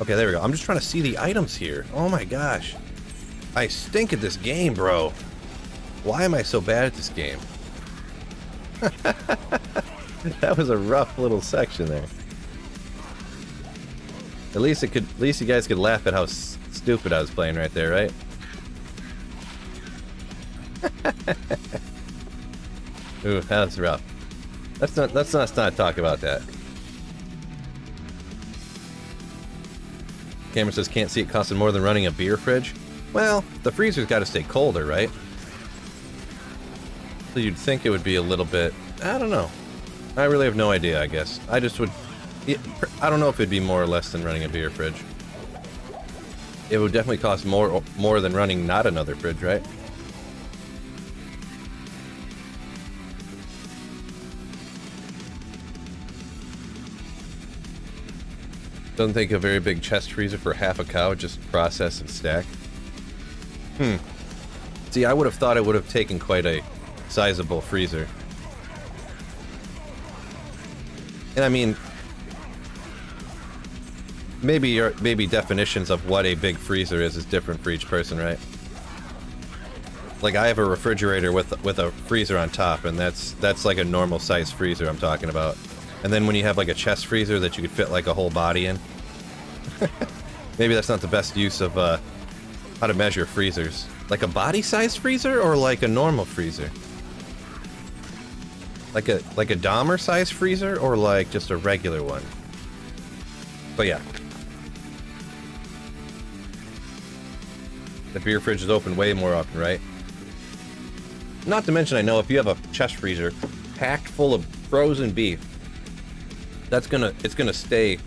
Okay, there we go. I'm just trying to see the items here. Oh my gosh. I stink at this game, bro. Why am I so bad at this game? That was a rough little section there. At least you guys could laugh at how stupid I was playing right there, right? Ooh, that was rough. Let's not talk about that. Cameron says can't see it costing more than running a beer fridge. Well, the freezer's got to stay colder, right? So you'd think it would be a little bit. I don't know. I really have no idea. I guess I just would. I don't know if it'd be more or less than running a beer fridge. It would definitely cost more than running not another fridge, right? Doesn't take a very big chest freezer for half a cow, just process and stack. See, I would have thought it would have taken quite a sizable freezer. And I mean, maybe definitions of what a big freezer is different for each person, right? Like I have a refrigerator with a freezer on top, and that's like a normal size freezer I'm talking about. And then when you have like a chest freezer that you could fit like a whole body in, maybe that's not the best use of how to measure freezers. Like a body-sized freezer or like a normal freezer? Like a Dahmer-sized freezer or like just a regular one? But yeah. The beer fridge is open way more often, right? Not to mention, I know if you have a chest freezer packed full of frozen beef, it's gonna stay.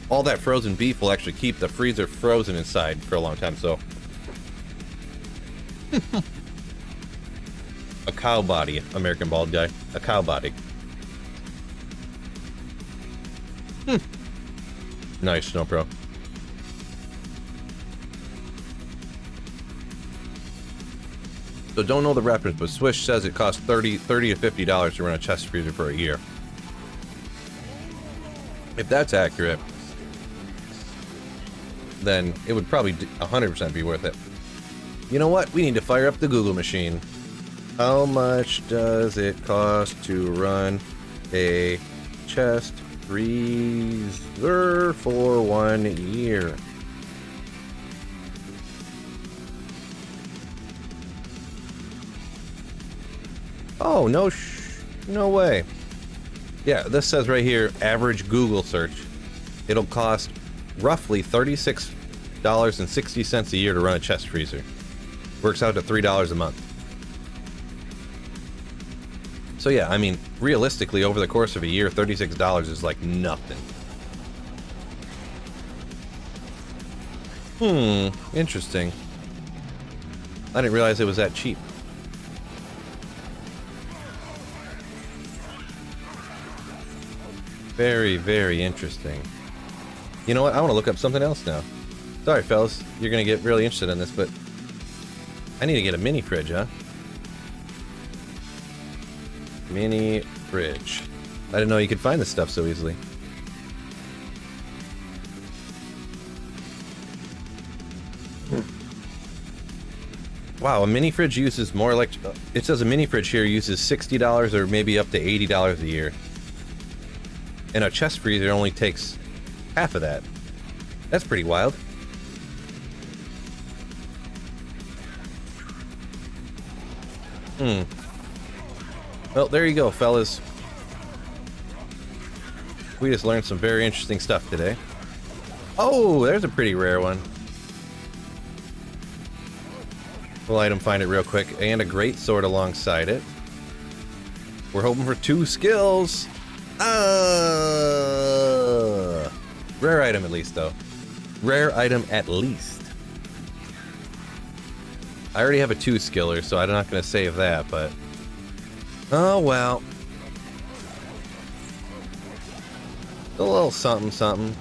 All that frozen beef will actually keep the freezer frozen inside for a long time. So, a cow body, American bald guy, a cow body. Nice, Snow Pro. So don't know the reference, but Swish says it costs $30 to $50 to run a chest freezer for a year. If that's accurate, then it would probably 100% be worth it. You know what? We need to fire up the Google machine. How much does it cost to run a chest freezer for 1 year? Oh, no way. Yeah, this says right here, average Google search. It'll cost roughly $36.60 a year to run a chest freezer. Works out to $3 a month. So yeah, I mean, realistically, over the course of a year, $36 is like nothing. Interesting. I didn't realize it was that cheap. Very, very interesting. You know what? I want to look up something else now. Sorry, fellas. You're going to get really interested in this, but I need to get a mini fridge, huh? Mini fridge. I didn't know you could find this stuff so easily. Wow, a mini fridge uses more it says a mini fridge here uses $60 or maybe up to $80 a year. And a chest freezer only takes half of that. That's pretty wild. Well, there you go, fellas. We just learned some very interesting stuff today. Oh, there's a pretty rare one. We'll item find it real quick. And a great sword alongside it. We're hoping for 2 skills. Rare item at least, though. Rare item at least. I already have a 2 skiller, so I'm not going to save that, but... Oh, well. A little something, something.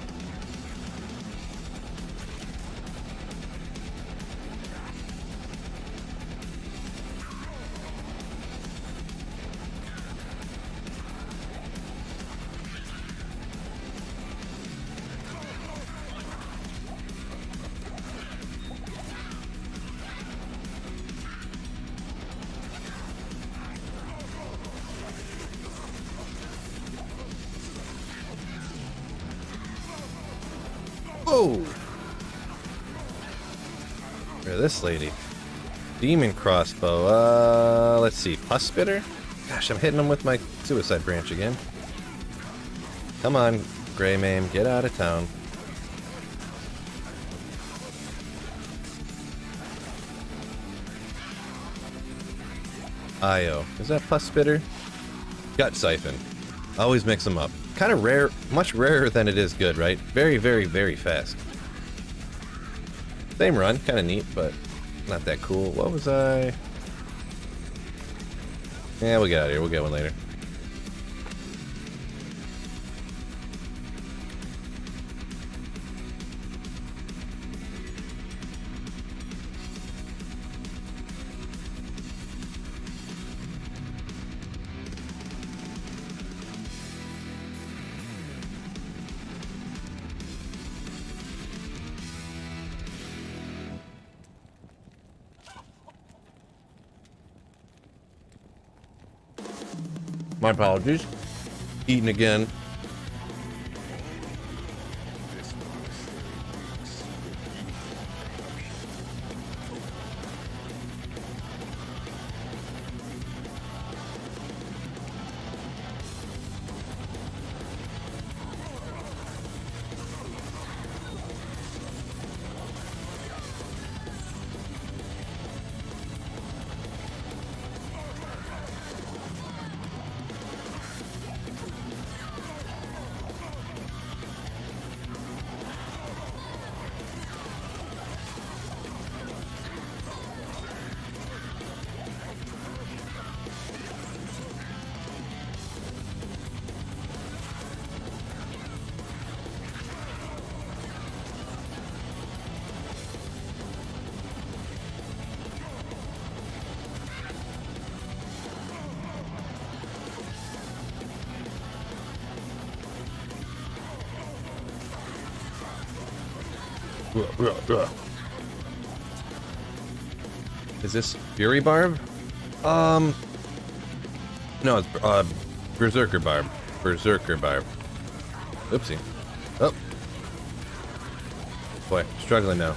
Whoa! Look at this lady. Demon crossbow. Let's see. Pus spitter? Gosh, I'm hitting him with my suicide branch again. Come on, Grey Mame, get out of town. Io. Is that pus spitter? Gut siphon. Always mix them up. Kind of rare, much rarer than it is good, right? Very, very, very fast. Same run, kind of neat, but not that cool. What was I? Yeah, we'll get out of here. We'll get one later. My apologies. Eating again. Is this Fury Barb? No, it's Berserker Barb. Berserker Barb. Oopsie. Oh. Boy, struggling now.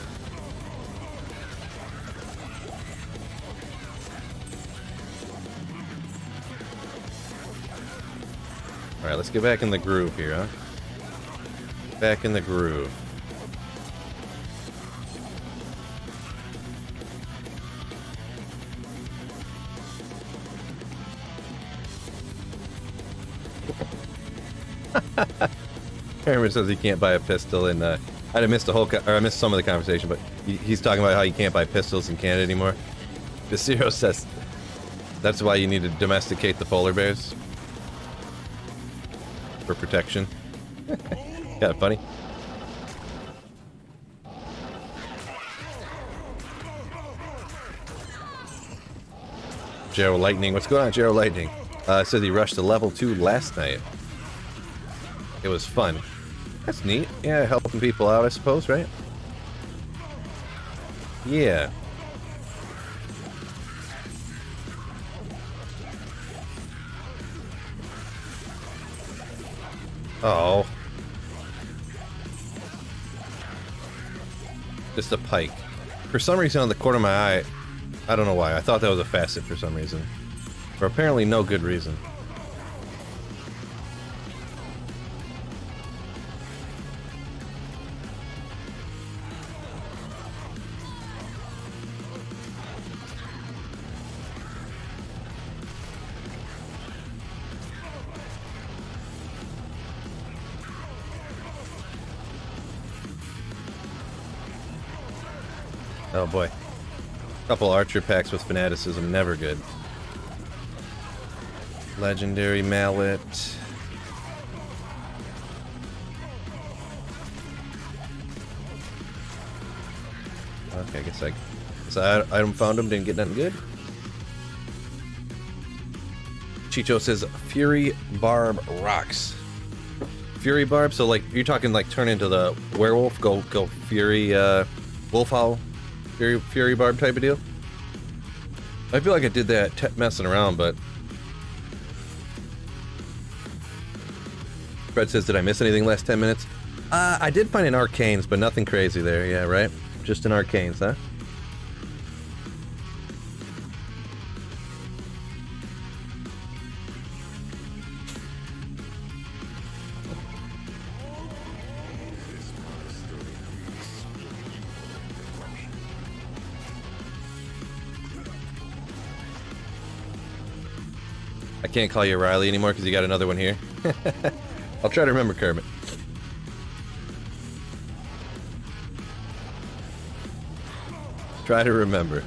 Alright, let's get back in the groove here, huh? Back in the groove. Herman says he can't buy a pistol, and I missed I missed some of the conversation, but he's talking about how you can't buy pistols in Canada anymore. Desiro says that's why you need to domesticate the polar bears. for protection. Kind of funny. Jero Lightning. What's going on, Jero Lightning? Says he rushed to level 2 last night. It was fun. That's neat. Yeah, helping people out, I suppose, right? Yeah. Oh. Just a pike. For some reason on the corner of my eye, I don't know why, I thought that was a facet for some reason. For apparently no good reason. Oh boy. Couple archer packs with fanaticism, never good. Legendary mallet. Okay, I guess item found him, didn't get nothing good. Chicho says Fury Barb rocks. Fury Barb, so like you're talking like turn into the werewolf, go Fury Wolf Howl. Fury Barb type of deal. I feel like I did that messing around, but Fred says, did I miss anything last 10 minutes? I did find an Arcanes, but nothing crazy there. Yeah, right? Just an Arcanes, huh? I can't call you Riley anymore because you got another one here. I'll try to remember, Kermit. Try to remember.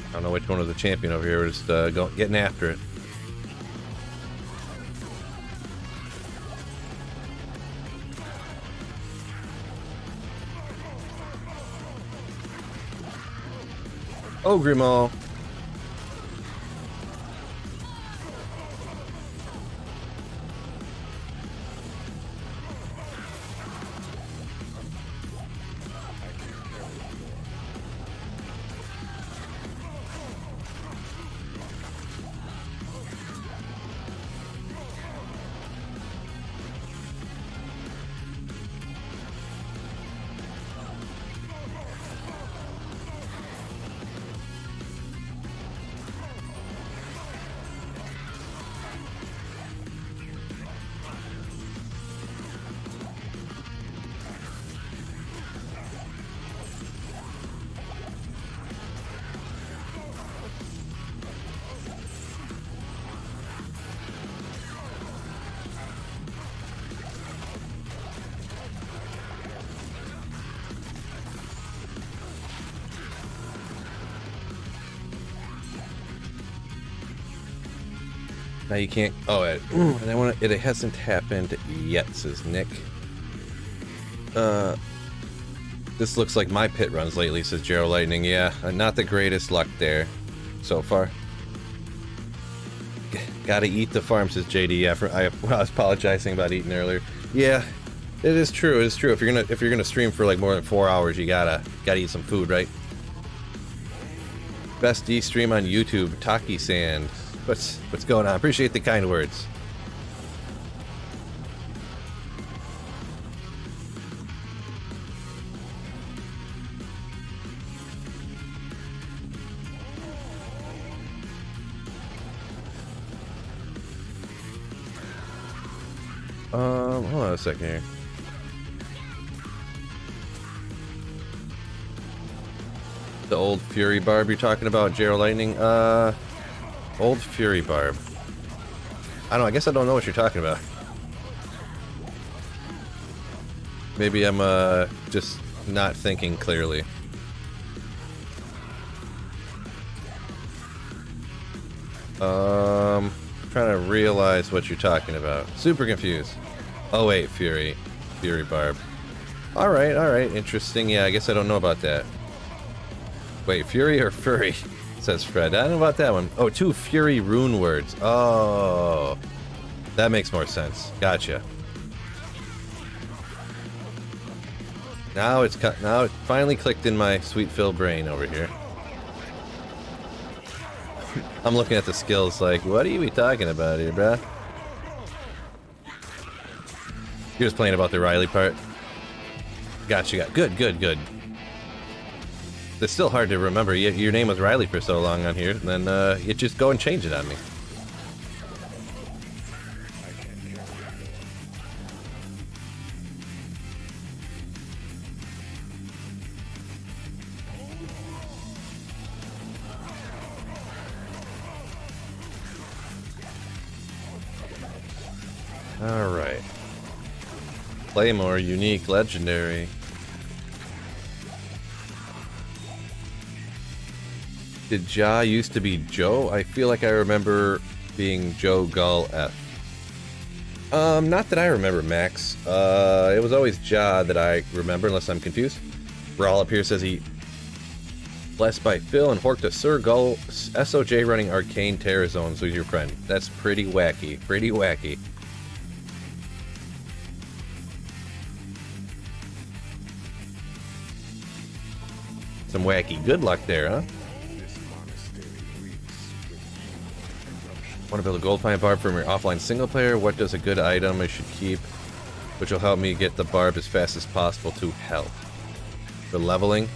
I don't know which one was the champion over here. We're just getting after it. Oh, Grimaud. Now you can't. Oh, it hasn't happened yet, says Nick. This looks like my pit runs lately, says Jero Lightning. Yeah, not the greatest luck there so far. Gotta eat the farm, says JD. Yeah, I was apologizing about eating earlier. Yeah, it is true. It is true. If you're gonna stream for like more than 4 hours, you gotta eat some food, right? Best D stream on YouTube, Taki Sand. What's going on? Appreciate the kind words. Hold on a second here. The old Fury Barb you're talking about, Jero Lightning? Old Fury Barb. I don't know, I guess I don't know what you're talking about. Maybe I'm just not thinking clearly. Trying to realize what you're talking about. Super confused. Oh wait, Fury Barb. Alright, interesting. Yeah, I guess I don't know about that. Wait, Fury or Furry? Says Fred. I don't know about that one. Oh, 2 Fury rune words. Oh, that makes more sense. Gotcha. Now it finally clicked in my sweet Phil brain over here. I'm looking at the skills like, what are you talking about here, bruh? You're just playing about the Riley part. Gotcha. Good. It's still hard to remember. Your name was Riley for so long on here, and then you just go and change it on me. Alright. Claymore, unique, legendary. Did Ja used to be Joe? I feel like I remember being Joe Gull F. Not that I remember, Max. It was always Ja that I remember, unless I'm confused. Brawl up here says he blessed by Phil and Horked a Sir Gull SOJ running arcane terror zones with your friend. That's pretty wacky. Pretty wacky. Some wacky good luck there, huh? Want to build a gold pine barb from your offline single player? What does a good item I should keep, which will help me get the barb as fast as possible to hell? For leveling?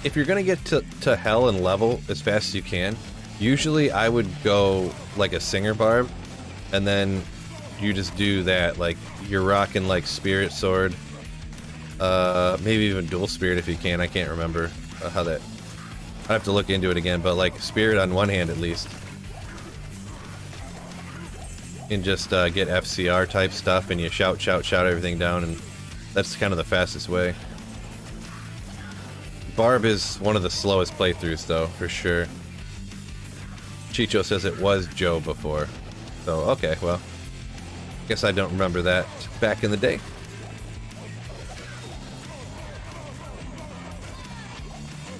If you're gonna get to hell and level as fast as you can, usually I would go like a singer barb, and then you just do that, like you're rocking like spirit sword, maybe even dual spirit if you can. I can't remember how that. I have to look into it again, but like spirit on one hand at least, and just get FCR type stuff, and you shout everything down, and that's kind of the fastest way. Barb is one of the slowest playthroughs though, for sure. Chicho says it was Joe before, so okay, well, guess I don't remember that back in the day.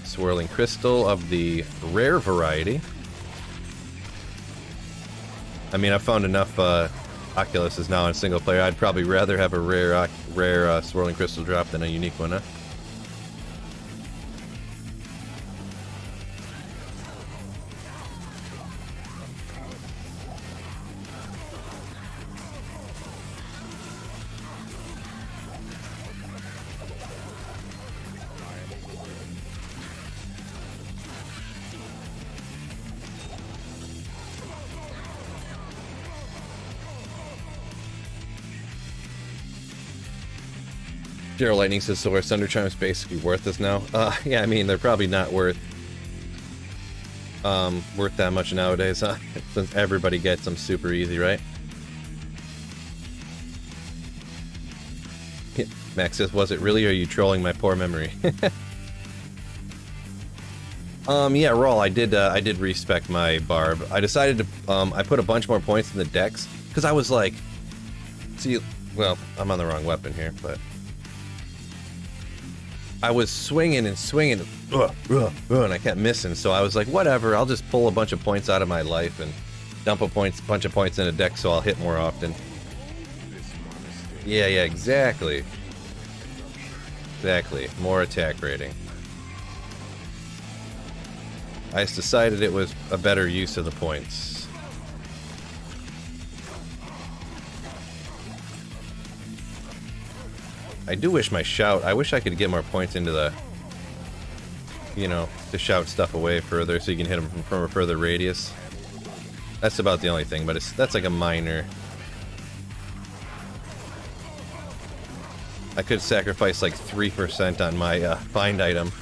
Swirling crystal of the rare variety. I mean, I've found enough Oculuses now in single player. I'd probably rather have a rare swirling crystal drop than a unique one, huh? Gerald Lightning says, so are Thunder Chimes basically worthless now? Yeah, I mean, they're probably not worth that much nowadays, huh? Since everybody gets them super easy, right? Max says, was it really, or are you trolling my poor memory? Yeah, Roll, I did respec my barb. I decided to, I put a bunch more points in the dex, because I was like, see, well, I'm on the wrong weapon here, but I was swinging, and I kept missing, so I was like, whatever, I'll just pull a bunch of points out of my life and dump a bunch of points in a deck so I'll hit more often. Yeah, exactly. Exactly, more attack rating. I just decided it was a better use of the points. I do wish my shout, I wish I could get more points into the, you know, to shout stuff away further so you can hit them from a further radius. That's about the only thing, but that's like a minor. I could sacrifice like 3% on my find item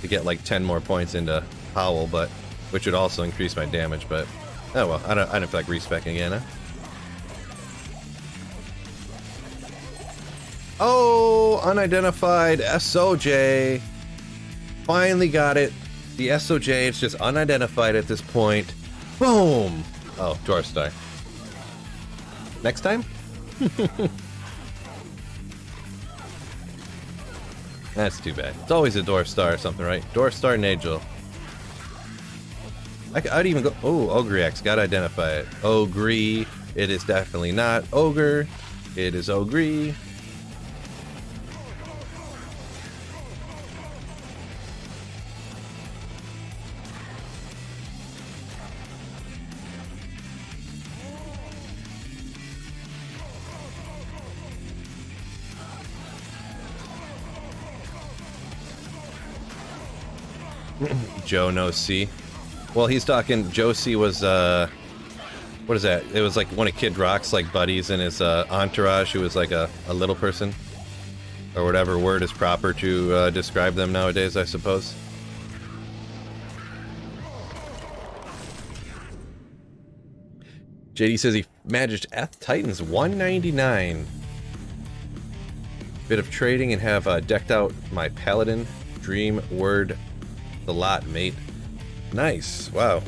to get like 10 more points into Howl, but which would also increase my damage, but oh well, I don't feel like respeccing again, huh? unidentified SOJ. Finally got it. The SOJ, it's just unidentified at this point. Boom! Oh, Dwarf Star. Next time? That's too bad. It's always a Dwarf Star or something, right? Dwarf Star Nagel. I'd even go... Oh, Ogrex. Gotta identify it. Ogre. It is definitely not Ogre. It is Ogre. Joe no C. Well, he's talking. Joe C was what is that? It was like one of Kid Rock's like buddies in his entourage who was like a little person, or whatever word is proper to describe them nowadays, I suppose. JD says he managed Eth Titans 199. Bit of trading and have decked out my Paladin. Dream word the lot, mate. Nice. Wow.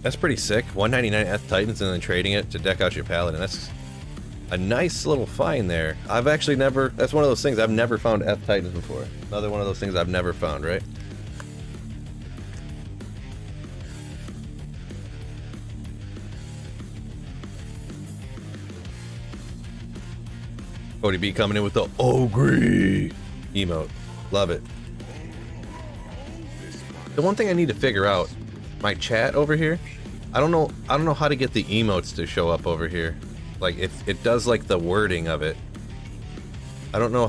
That's pretty sick. 199 Eth Titans and then trading it to deck out your Paladin. That's a nice little find there. I've actually never... That's one of those things I've never found Eth Titans before. Another one of those things I've never found, right? ODB coming in with the Ogre emote. Love it. The one thing I need to figure out, my chat over here, I don't know how to get the emotes to show up over here. Like it does like the wording of it. I don't know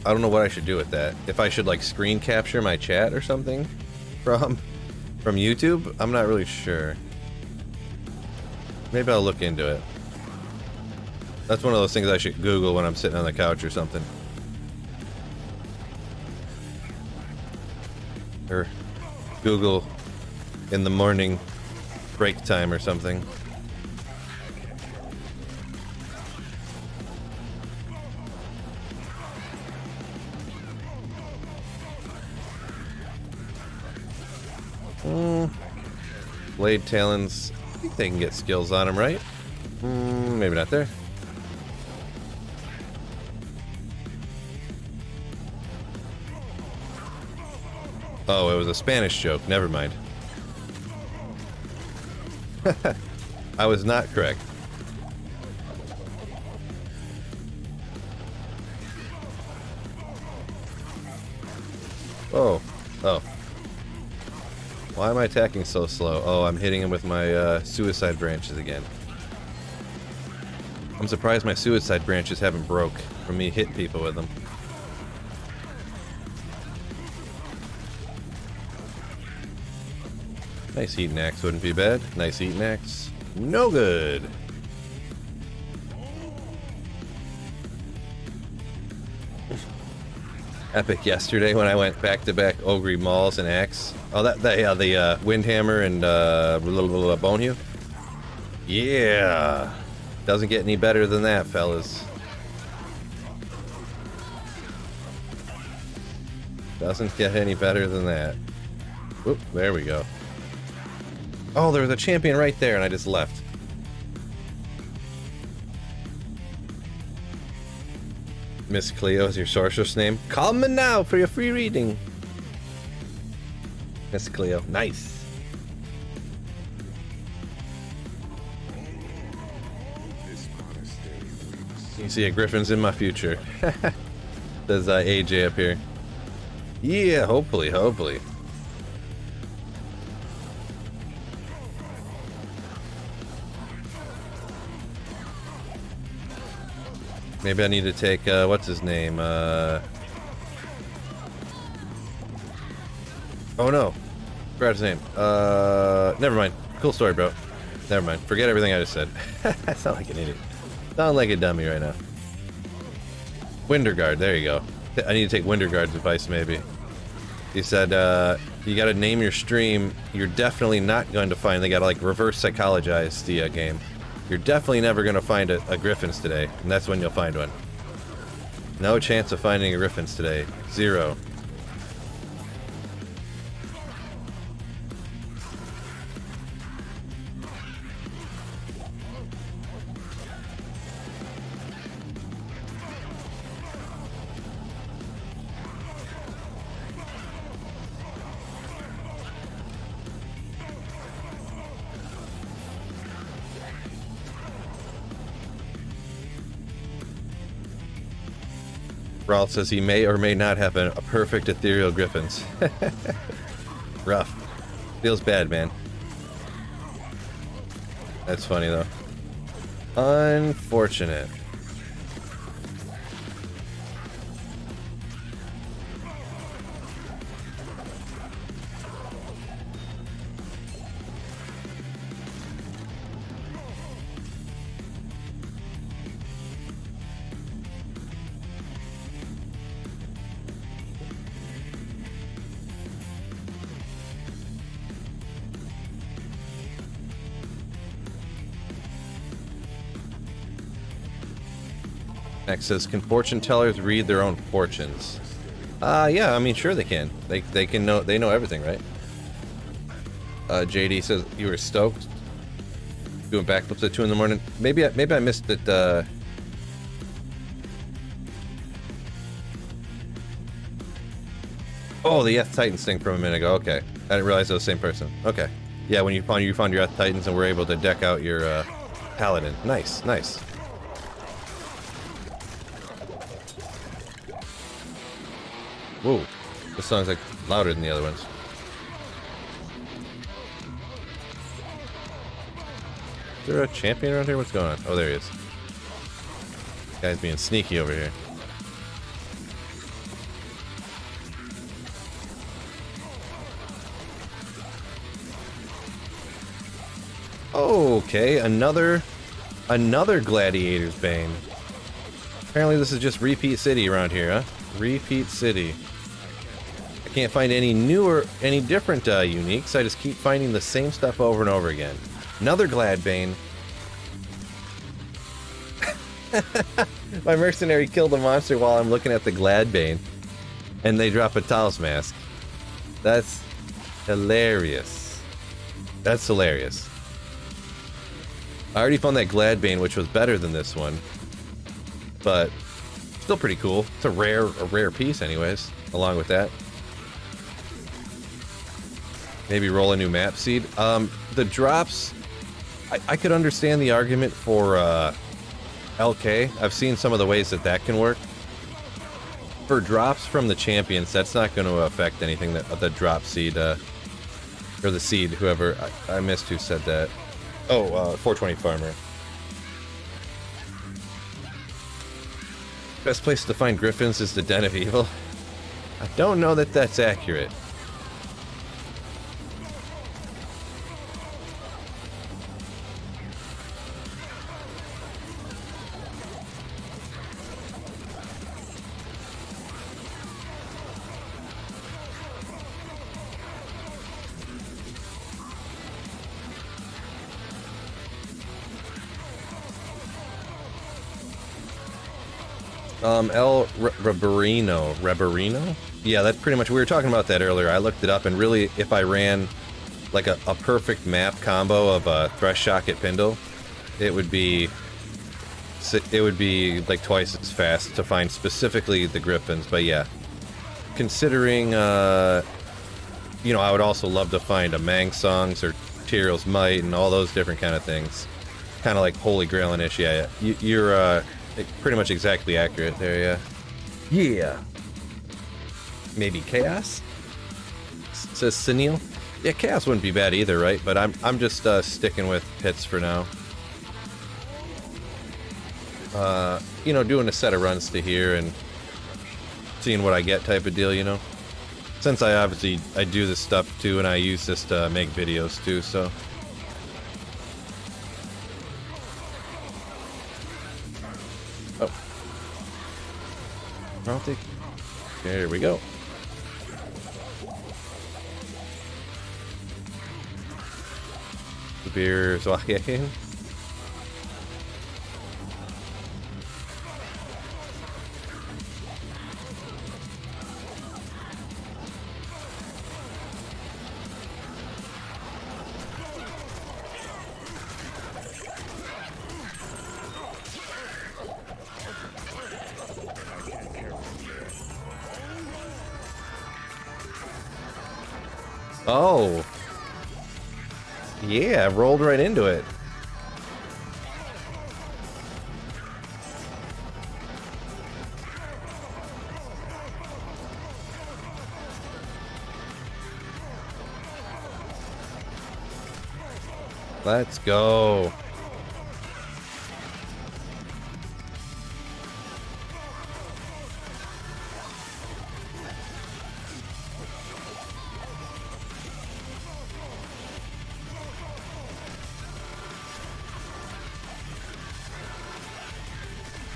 what I should do with that. If I should like screen capture my chat or something from YouTube, I'm not really sure. Maybe I'll look into it. That's one of those things I should Google when I'm sitting on the couch or something. Or Google in the morning break time or something. Blade Talons, I think they can get skills on them, right? Maybe not there. Oh, it was a Spanish joke. Never mind. I was not correct. Oh. Oh. Why am I attacking so slow? Oh, I'm hitting him with my suicide branches again. I'm surprised my suicide branches haven't broke from me hitting people with them. Nice Eaton Axe wouldn't be bad. Nice Eaton Axe. No good. Epic yesterday when I went back-to-back Ogre Mauls and Axe. Oh, yeah, the Windhammer and Bonehue. Yeah. Doesn't get any better than that, fellas. Doesn't get any better than that. Whoop, there we go. Oh, there was a champion right there, and I just left. Miss Cleo is your sorceress name. Call me now for your free reading. Miss Cleo. Nice. You see a Griffon's in my future. Says AJ up here. Yeah, hopefully, hopefully. Maybe I need to take, what's his name? Oh no. Forgot his name. Never mind. Cool story, bro. Never mind. Forget everything I just said. I sound like an idiot. Sound like a dummy right now. Winterguard, there you go. I need to take Winterguard's advice, maybe. He said, you gotta name your stream. You're definitely not going to find, they gotta like reverse psychologize the game. You're definitely never gonna find a Griffons today, and that's when you'll find one. No chance of finding a Griffons today. 0. Ralph says he may or may not have a perfect ethereal Griffons. Rough. Feels bad, man. That's funny, though. Unfortunate. Next says, can fortune tellers read their own fortunes? Yeah, I mean, sure they can. They can know, they know everything, right? JD says, you were stoked? Doing backflips at 2 in the morning? Maybe I missed it, Oh, the Eth Titans thing from a minute ago, okay. I didn't realize it was the same person. Okay. Yeah, when you found your Eth Titans and were able to deck out your, Paladin. Nice, nice. Whoa, this song's like louder than the other ones. Is there a champion around here? What's going on? Oh, there he is. Guy's being sneaky over here. Okay, another Gladiator's Bane. Apparently this is just Repeat City around here, huh? Repeat City. I can't find any new or any different uniques. I just keep finding the same stuff over and over again. Another Gladbane. My mercenary killed a monster while I'm looking at the Gladbane. And they drop a Talos Mask. That's hilarious. That's hilarious. I already found that Gladbane, which was better than this one. But still pretty cool. It's a rare piece anyways, along with that. Maybe roll a new map seed. The drops, I could understand the argument for LK. I've seen some of the ways that can work. For drops from the champions, that's not going to affect anything that the drop seed, or the seed, whoever, I missed who said that. Oh, 420 Farmer. Best place to find Griffons is the Den of Evil. I don't know that that's accurate. El Reberino? Yeah, that's pretty much, we were talking about that earlier. I looked it up, and really, if I ran like a perfect map combo of Thresh Shock at Pindle, it would be like twice as fast to find specifically the Griffons. But yeah, considering, you know, I would also love to find a Mang Songs or Tyrell's Might and all those different kind of things. Kind of like Holy Grail-ish, yeah. You're, pretty much exactly accurate there, yeah. Yeah. Maybe Chaos? Says Sunil. Yeah, Chaos wouldn't be bad either, right? But I'm just sticking with Hits for now. You know, doing a set of runs to here and seeing what I get type of deal, you know. Since I do this stuff too, and I use this to make videos too, so. Oh. There we go. Beer Zwachen. Oh. Yeah, rolled right into it. Let's go.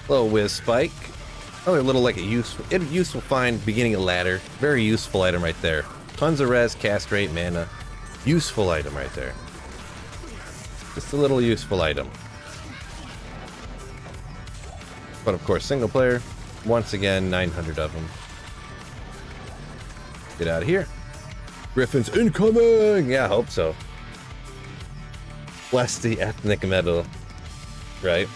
Little whiz spike. Another little like a useful find beginning of ladder. Very useful item right there. Tons of res, cast rate, mana. Useful item right there. Just a little useful item. But of course, single player. Once again, 900 of them. Get out of here. Griffons incoming! Yeah, I hope so. Bless the ethnic metal. Right?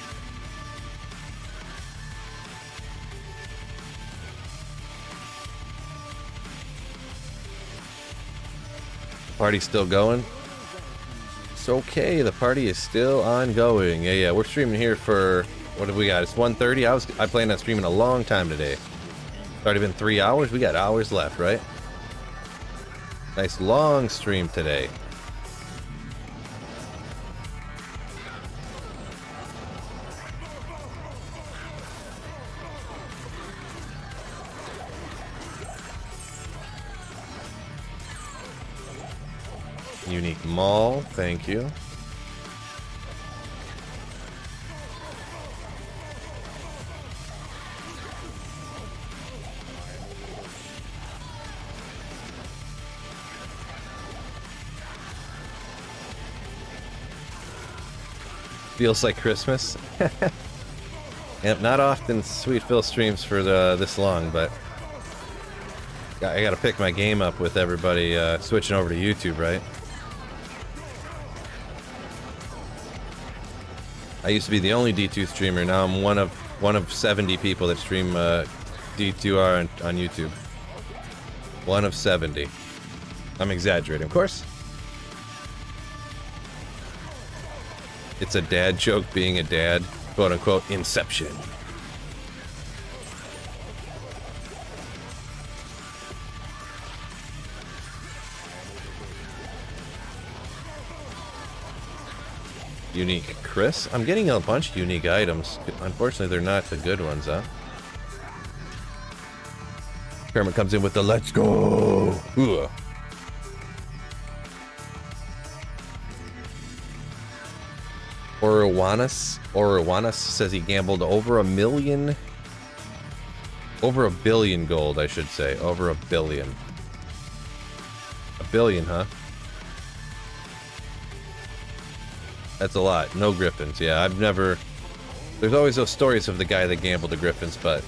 Party's still going. It's okay, the party is still ongoing. Yeah, we're streaming here for, what have we got? It's 1:30. I planned on streaming a long time today. It's already been 3 hours. We got hours left, right? Nice long stream today. Unique mall, thank you. Feels like Christmas. Yep, not often Sweet Phil streams for this long, but I gotta pick my game up with everybody switching over to YouTube, right? I used to be the only D2 streamer. Now I'm one of 70 people that stream D2R on YouTube. One of 70. I'm exaggerating, of course. It's a dad joke being a dad, quote unquote, Inception. Unique Chris. I'm getting a bunch of unique items. Unfortunately, they're not the good ones, huh? Kermit comes in with the let's go. Ooh. Orowanus says he gambled over a billion gold, I should say. Over a billion. A billion, huh? That's a lot. No Griffons. Yeah, I've never... There's always those stories of the guy that gambled the Griffons, but...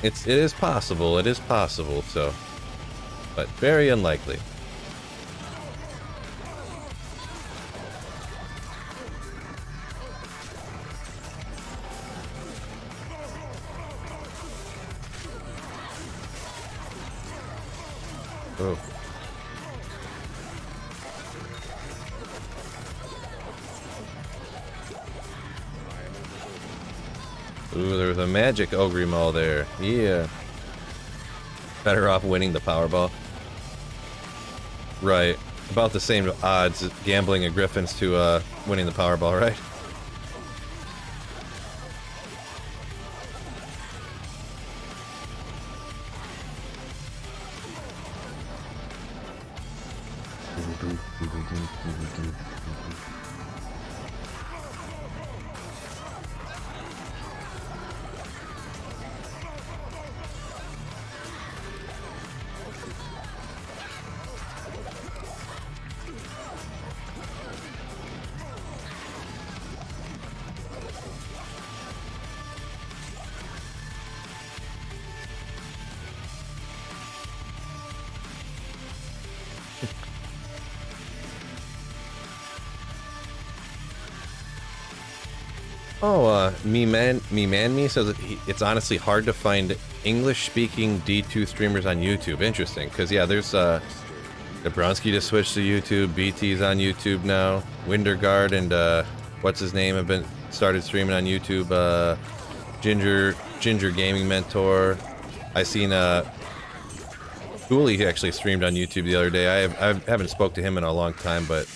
It is possible. It is possible, so... But very unlikely. Oh. Ooh, there's a magic Ogre Mall there. Yeah. Better off winning the Powerball. Right. About the same odds gambling a Griffons to winning the Powerball, right? Oh, me says that it's honestly hard to find English-speaking D2 streamers on YouTube. Interesting, because yeah, there's Dabrowski just switched to YouTube. BT's on YouTube now. Winterguard and what's his name have been started streaming on YouTube. Ginger Gaming Mentor. I seen Cooley actually streamed on YouTube the other day. I haven't spoke to him in a long time, but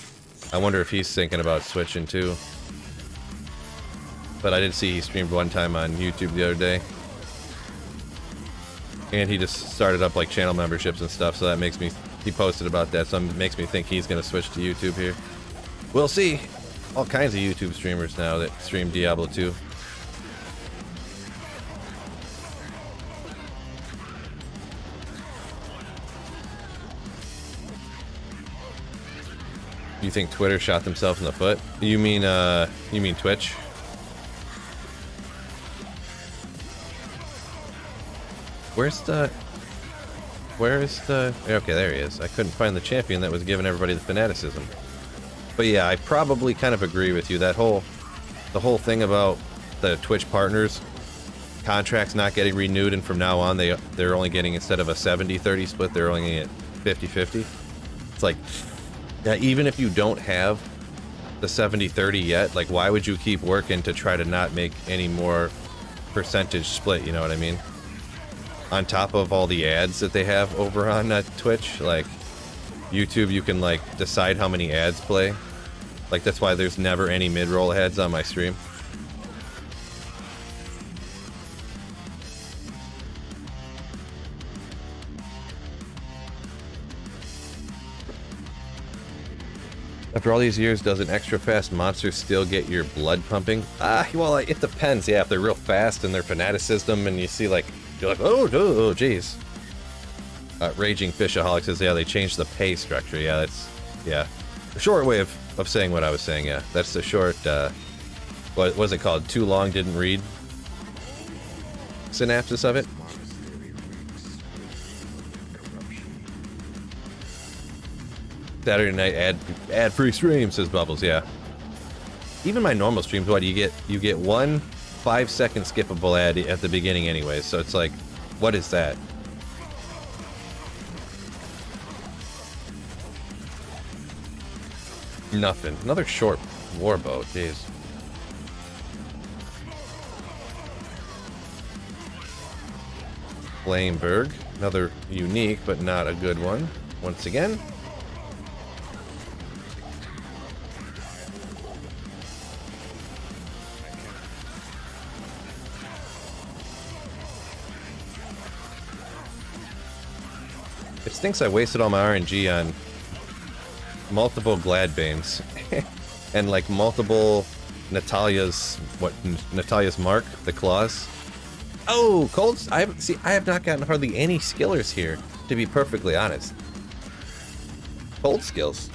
I wonder if he's thinking about switching too. But I did see he streamed one time on YouTube the other day. And he just started up like channel memberships and stuff, so that makes me, he posted about that, so it makes me think he's gonna switch to YouTube here. We'll see. All kinds of YouTube streamers now that stream Diablo 2. You think Twitter shot themselves in the foot? You mean Twitch? Where is the... Okay, there he is. I couldn't find the champion that was giving everybody the fanaticism. But yeah, I probably kind of agree with you. The whole thing about the Twitch partners contracts not getting renewed, and from now on they're only getting, instead of a 70-30 split, they're only getting 50-50. It's like, yeah, even if you don't have the 70-30 yet, like, why would you keep working to try to not make any more percentage split, you know what I mean? On top of all the ads that they have over on Twitch, like YouTube, you can like decide how many ads play. Like that's why there's never any mid-roll ads on my stream. After all these years, does an extra fast monster still get your blood pumping? Well, it depends. Yeah, if they're real fast and they're fanaticism and you see like, you're like, oh, geez. Raging Fishaholic says, yeah, they changed the pay structure. Yeah, that's, yeah. A short way of saying what I was saying, yeah. That's the short, what was it called? Too long, didn't read? Synopsis of it? Saturday night ad-free stream, says Bubbles, yeah. Even my normal streams, what, you get one 5-second skippable ad at the beginning anyway, so it's like, what is that? Nothing. Another short warbow, jeez. Flameberg, another unique but not a good one. Once again. It stinks I wasted all my RNG on multiple Gladbanes and like multiple Natalia's Mark, the claws. Oh, Colds! I have not gotten hardly any skillers here, to be perfectly honest. Cold skills.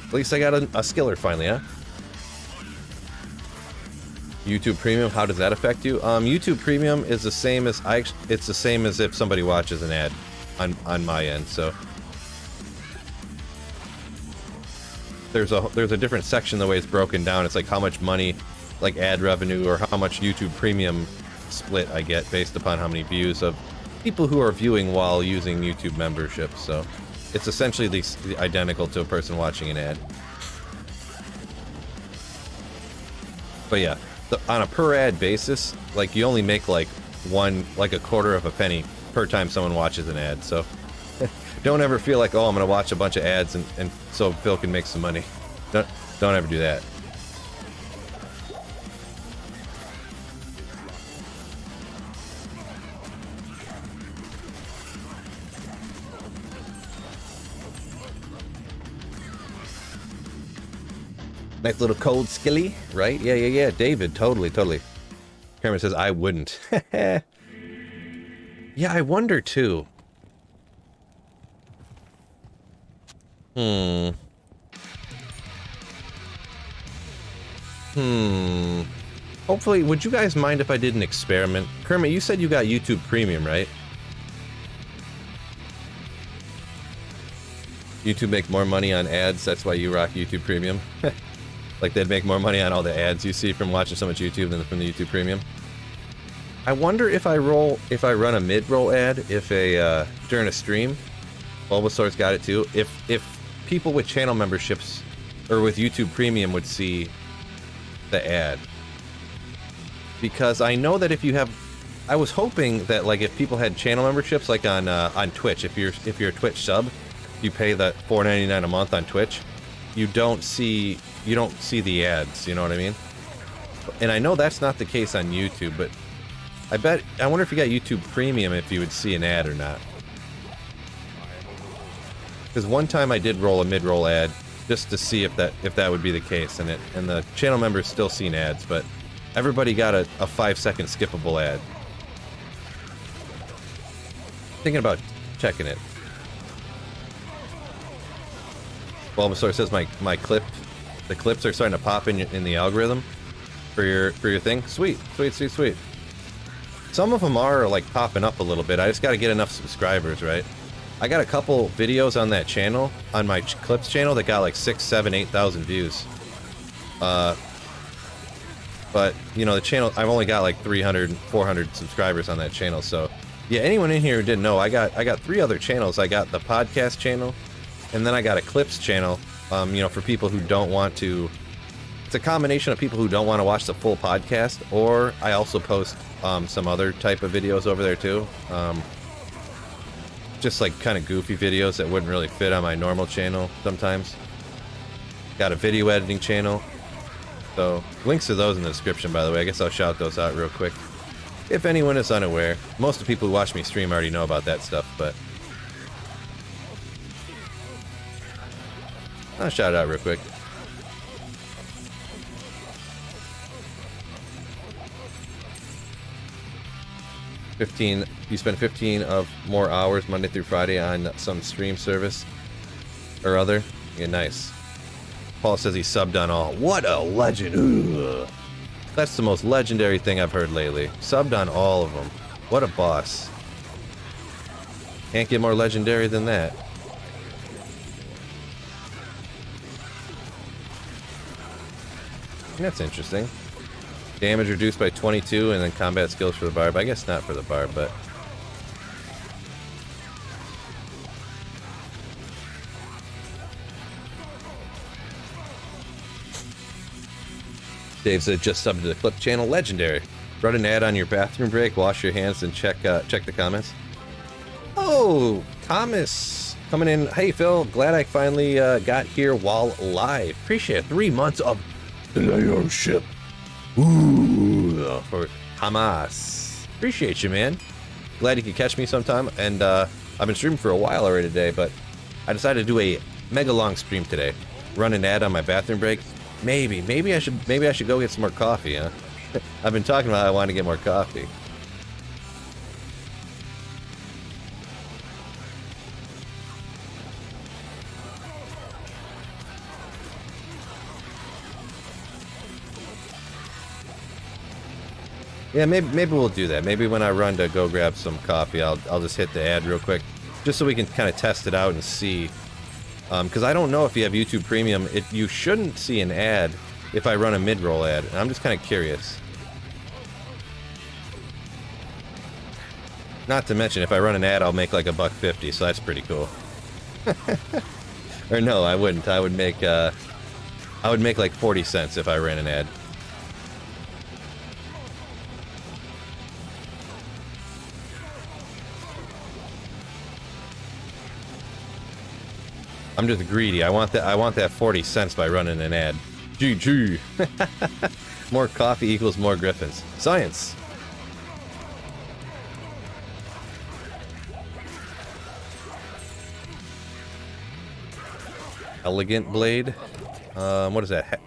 At least I got a skiller finally, huh? YouTube Premium, how does that affect you? YouTube Premium is the same as it's the same as if somebody watches an ad on my end, so there's a different section the way it's broken down. It's like how much money, like ad revenue, or how much YouTube Premium split I get based upon how many views of people who are viewing while using YouTube membership. So it's essentially identical to a person watching an ad. But yeah, on a per ad basis, like you only make like a quarter of a penny per time someone watches an ad. So don't ever feel like, oh, I'm gonna watch a bunch of ads and so Phil can make some money. Don't ever do that. Nice little cold skilly, right? Yeah. David, totally. Cameron says, I wouldn't. Yeah, I wonder too. Hopefully, would you guys mind if I did an experiment? Kermit, you said you got YouTube Premium, right? YouTube make more money on ads, that's why you rock YouTube Premium. Like they'd make more money on all the ads you see from watching so much YouTube than from the YouTube Premium. I wonder if I run a mid-roll ad, during a stream, Bulbasaur's got it too, if people with channel memberships or with YouTube Premium would see the ad. Because I know that if you have, I was hoping that like if people had channel memberships like on Twitch, if you're a Twitch sub, you pay that $4.99 a month on Twitch, you don't see the ads, you know what I mean? And I know that's not the case on YouTube, but I wonder if you got YouTube Premium if you would see an ad or not. Because one time I did roll a mid-roll ad just to see if that would be the case, and the channel members still seen ads, but everybody got a 5-second skippable ad. Thinking about checking it. Bulbasaur says my clips are starting to pop in the algorithm for your thing. Sweet. Some of them are like popping up a little bit. I just got to get enough subscribers, right? I got a couple videos on that channel, on my clips channel, that got like 6, 7, 8,000 views. But you know, the channel, I've only got like 300, 400 subscribers on that channel. So yeah, anyone in here who didn't know, I got 3 other channels. I got the podcast channel, and then I got a clips channel. You know, for people who don't want to. It's a combination of people who don't want to watch the full podcast, or I also post some other type of videos over there too. Just like kind of goofy videos that wouldn't really fit on my normal channel sometimes. Got a video editing channel. So links to those in the description, by the way. I guess I'll shout those out real quick. If anyone is unaware, most of the people who watch me stream already know about that stuff, but I'll shout it out real quick. You spend 15 of more hours Monday through Friday on some stream service or other. Yeah, nice. Paul says he subbed on all. What a legend! Ugh. That's the most legendary thing I've heard lately. Subbed on all of them. What a boss. Can't get more legendary than that. That's interesting. Damage reduced by 22, and then combat skills for the barb. I guess not for the barb, but... Dave said, just subbed to the clip channel. Legendary. Run an ad on your bathroom break, wash your hands, and check the comments. Oh, Thomas coming in. Hey, Phil. Glad I finally got here while live. Appreciate it. 3 months of ship. Ooh, for Hamas. Appreciate you, man. Glad you could catch me sometime. And I've been streaming for a while already today, but I decided to do a mega long stream today. Run an ad on my bathroom break. Maybe I should go get some more coffee, huh? I've been talking about how I want to get more coffee. Yeah, maybe we'll do that. Maybe when I run to go grab some coffee, I'll just hit the ad real quick, just so we can kind of test it out and see. Because I don't know if you have YouTube Premium, you shouldn't see an ad if I run a mid-roll ad. And I'm just kind of curious. Not to mention, if I run an ad, I'll make like $1.50, so that's pretty cool. Or no, I wouldn't. I would make like 40 cents if I ran an ad. I'm just greedy. I want that 40 cents by running an ad. GG. More coffee equals more Griffons. Science. Elegant blade. What is that?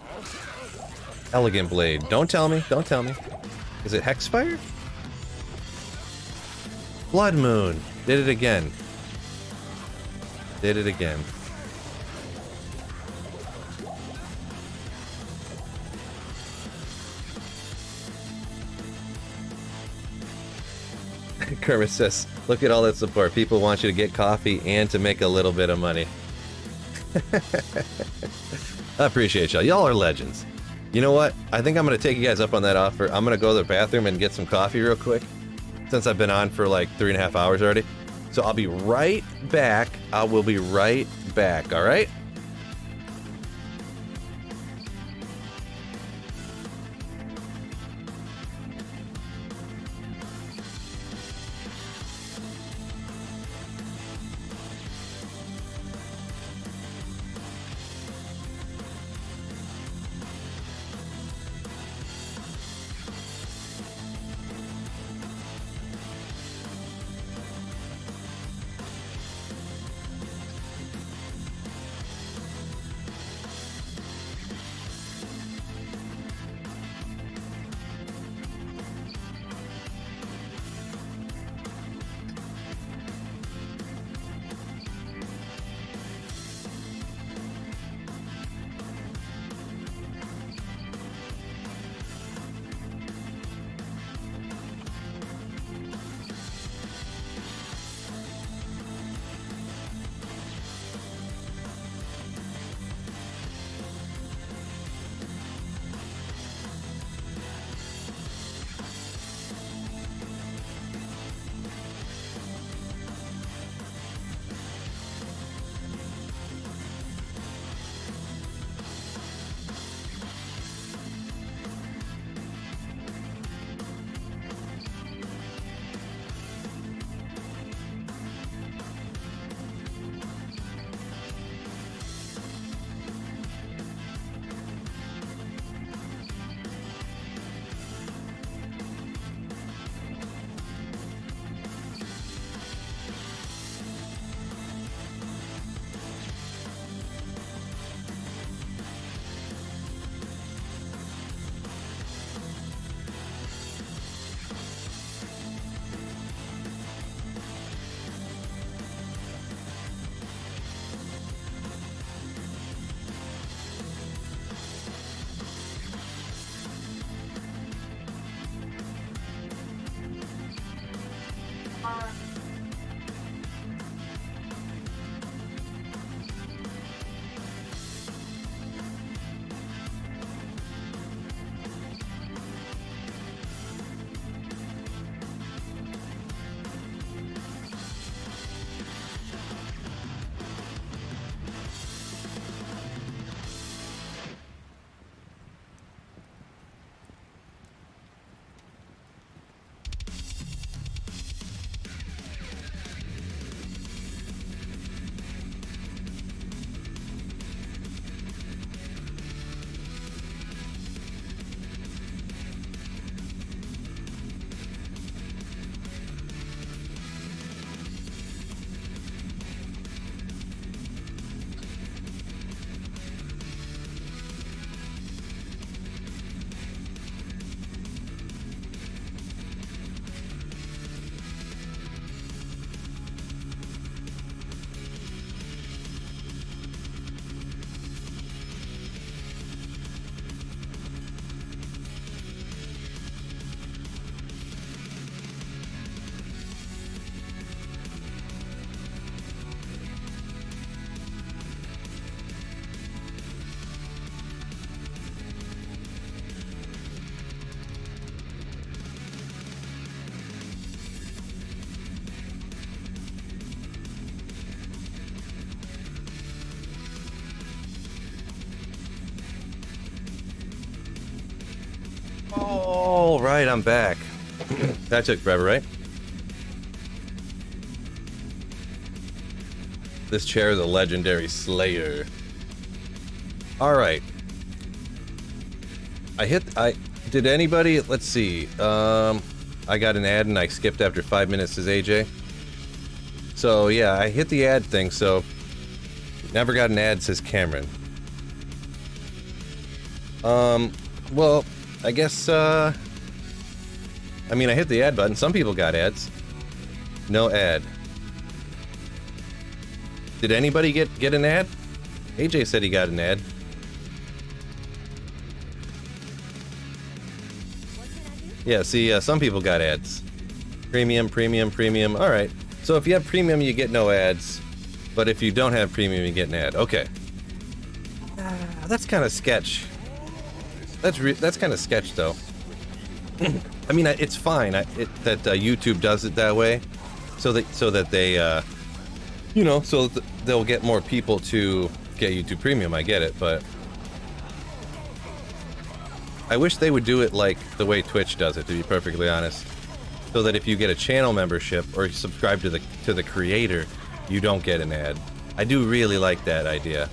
Elegant blade. Don't tell me. Don't tell me. Is it Hexfire? Blood Moon. Did it again. Did it again. Kermit says, look at all that support. People want you to get coffee and to make a little bit of money. I appreciate y'all. Y'all are legends. You know what? I think I'm going to take you guys up on that offer. I'm going to go to the bathroom and get some coffee real quick, since I've been on for like 3.5 hours already. So I'll be right back. I will be right back, all right? All right, I'm back. That took forever, right? This chair is a legendary slayer. All right. Did anybody, let's see. I got an ad and I skipped after 5 minutes, says AJ. So yeah, I hit the ad thing, so never got an ad, says Cameron. Well, I guess, I mean, I hit the ad button. Some people got ads. No ad. Did anybody get an ad? AJ said he got an ad. Yeah, see, some people got ads. Premium, premium, premium. All right. So if you have premium, you get no ads. But if you don't have premium, you get an ad. Okay. That's kind of sketch. That's kind of sketch, though. I mean, it's fine that YouTube does it that way, so that they, you know, so that they'll get more people to get YouTube Premium. I get it, but I wish they would do it like the way Twitch does it, to be perfectly honest, so that if you get a channel membership or you subscribe to the creator, you don't get an ad. I do really like that idea.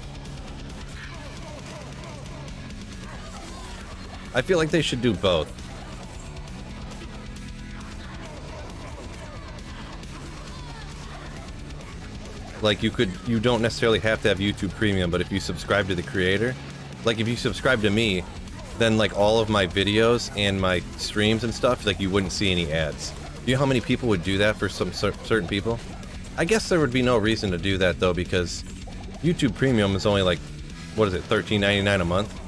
I feel like they should do both. Like you don't necessarily have to have YouTube Premium, but if you subscribe to the creator, like if you subscribe to me, then like all of my videos and my streams and stuff, like you wouldn't see any ads. Do you know how many people would do that for some certain people? I guess there would be no reason to do that though, because YouTube Premium is only like, what is it, $13.99 a month?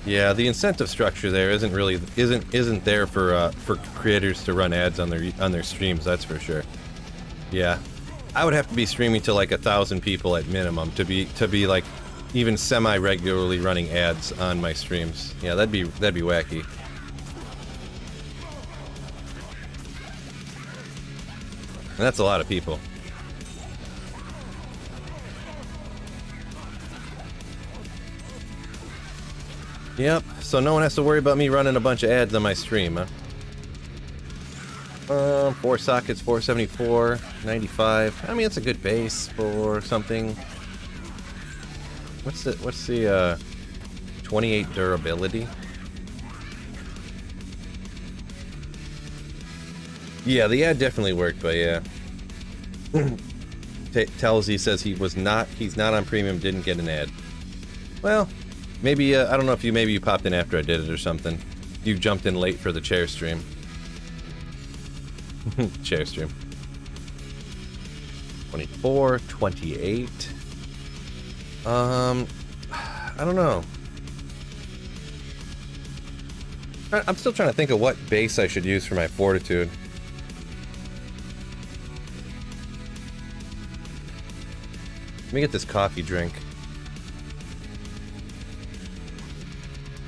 Yeah, the incentive structure there isn't there for creators to run ads on their streams. That's for sure. Yeah, I would have to be streaming to like 1,000 people at minimum to be like even semi-regularly running ads on my streams. Yeah, that'd be wacky. And that's a lot of people. Yep, so no one has to worry about me running a bunch of ads on my stream, huh? 4 sockets, 474, 95. I mean, it's a good base for something. What's the 28 durability? Yeah, the ad definitely worked, but yeah. Telzy says he's not on premium, didn't get an ad. Well, maybe, I don't know if maybe you popped in after I did it or something. You jumped in late for the chair stream. Chair stream. 24, 28. I don't know. I'm still trying to think of what base I should use for my fortitude. Let me get this coffee drink.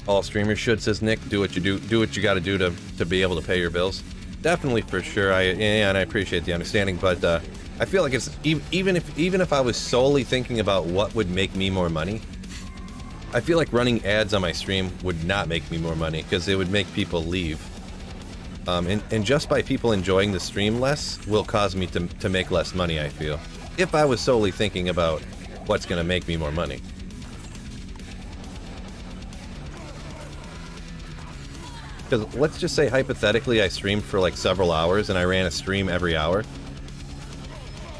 All streamers should, says Nick. Do what you got to do to be able to pay your bills. Definitely, for sure. And I appreciate the understanding, but I feel like it's even if I was solely thinking about what would make me more money, I feel like running ads on my stream would not make me more money because it would make people leave. And just by people enjoying the stream less will cause me to make less money, I feel. If I was solely thinking about what's going to make me more money. Because let's just say hypothetically I streamed for like several hours and I ran a stream every hour.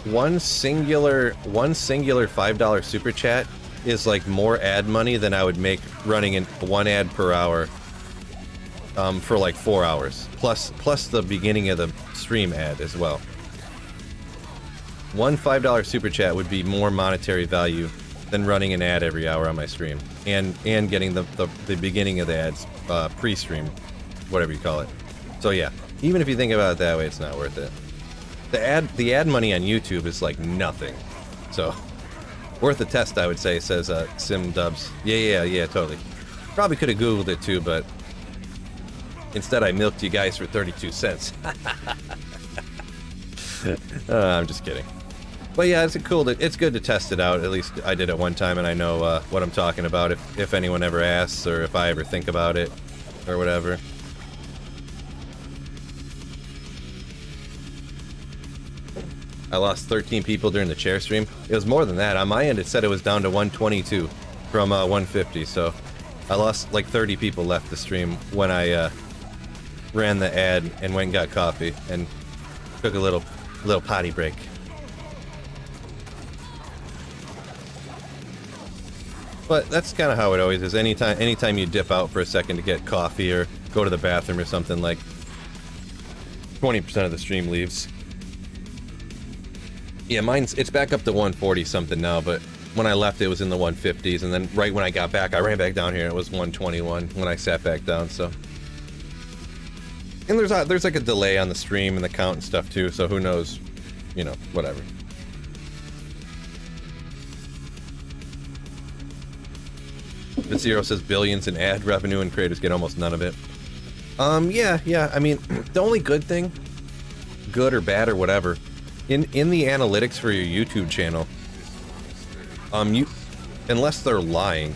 One singular $5 super chat is like more ad money than I would make running in one ad per hour for like 4 hours. Plus the beginning of the stream ad as well. One $5 super chat would be more monetary value than running an ad every hour on my stream. And getting the beginning of the ads pre-stream. Whatever you call it. So yeah, even if you think about it that way, it's not worth it. The ad money on YouTube is like nothing. So worth a test, I would say, says Sim Dubs. Yeah, totally. Probably could have Googled it too, but instead I milked you guys for 32 cents. I'm just kidding. But yeah, it's good to test it out. At least I did it one time and I know what I'm talking about if anyone ever asks or if I ever think about it or whatever. I lost 13 people during the chair stream. It was more than that. On my end, it said it was down to 122 from 150, so I lost like 30 people left the stream when I ran the ad and went and got coffee and took a little potty break. But that's kind of how it always is. Anytime you dip out for a second to get coffee or go to the bathroom or something, like 20% of the stream leaves. Yeah, it's back up to 140 something now, but when I left it was in the 150s, and then right when I got back, I ran back down here and it was 121 when I sat back down, so. And there's like a delay on the stream and the count and stuff too, so who knows, you know, whatever. The Zero says billions in ad revenue and creators get almost none of it. Yeah. I mean, the only good thing, good or bad or whatever, in the analytics for your YouTube channel, unless they're lying,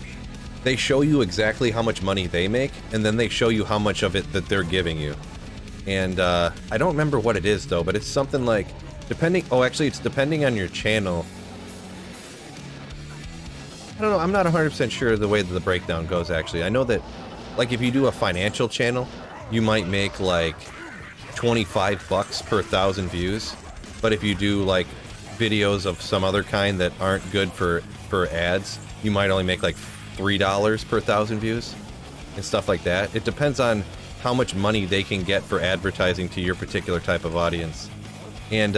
they show you exactly how much money they make, and then they show you how much of it that they're giving you. And I don't remember what it is though, but it's something like depending. Oh, actually, it's depending on your channel. I don't know. I'm not 100% sure the way that the breakdown goes. Actually, I know that, like, if you do a financial channel, you might make like $25 per 1,000 views. But if you do like videos of some other kind that aren't good for ads, you might only make like $3 per 1,000 views and stuff like that. It depends on how much money they can get for advertising to your particular type of audience. And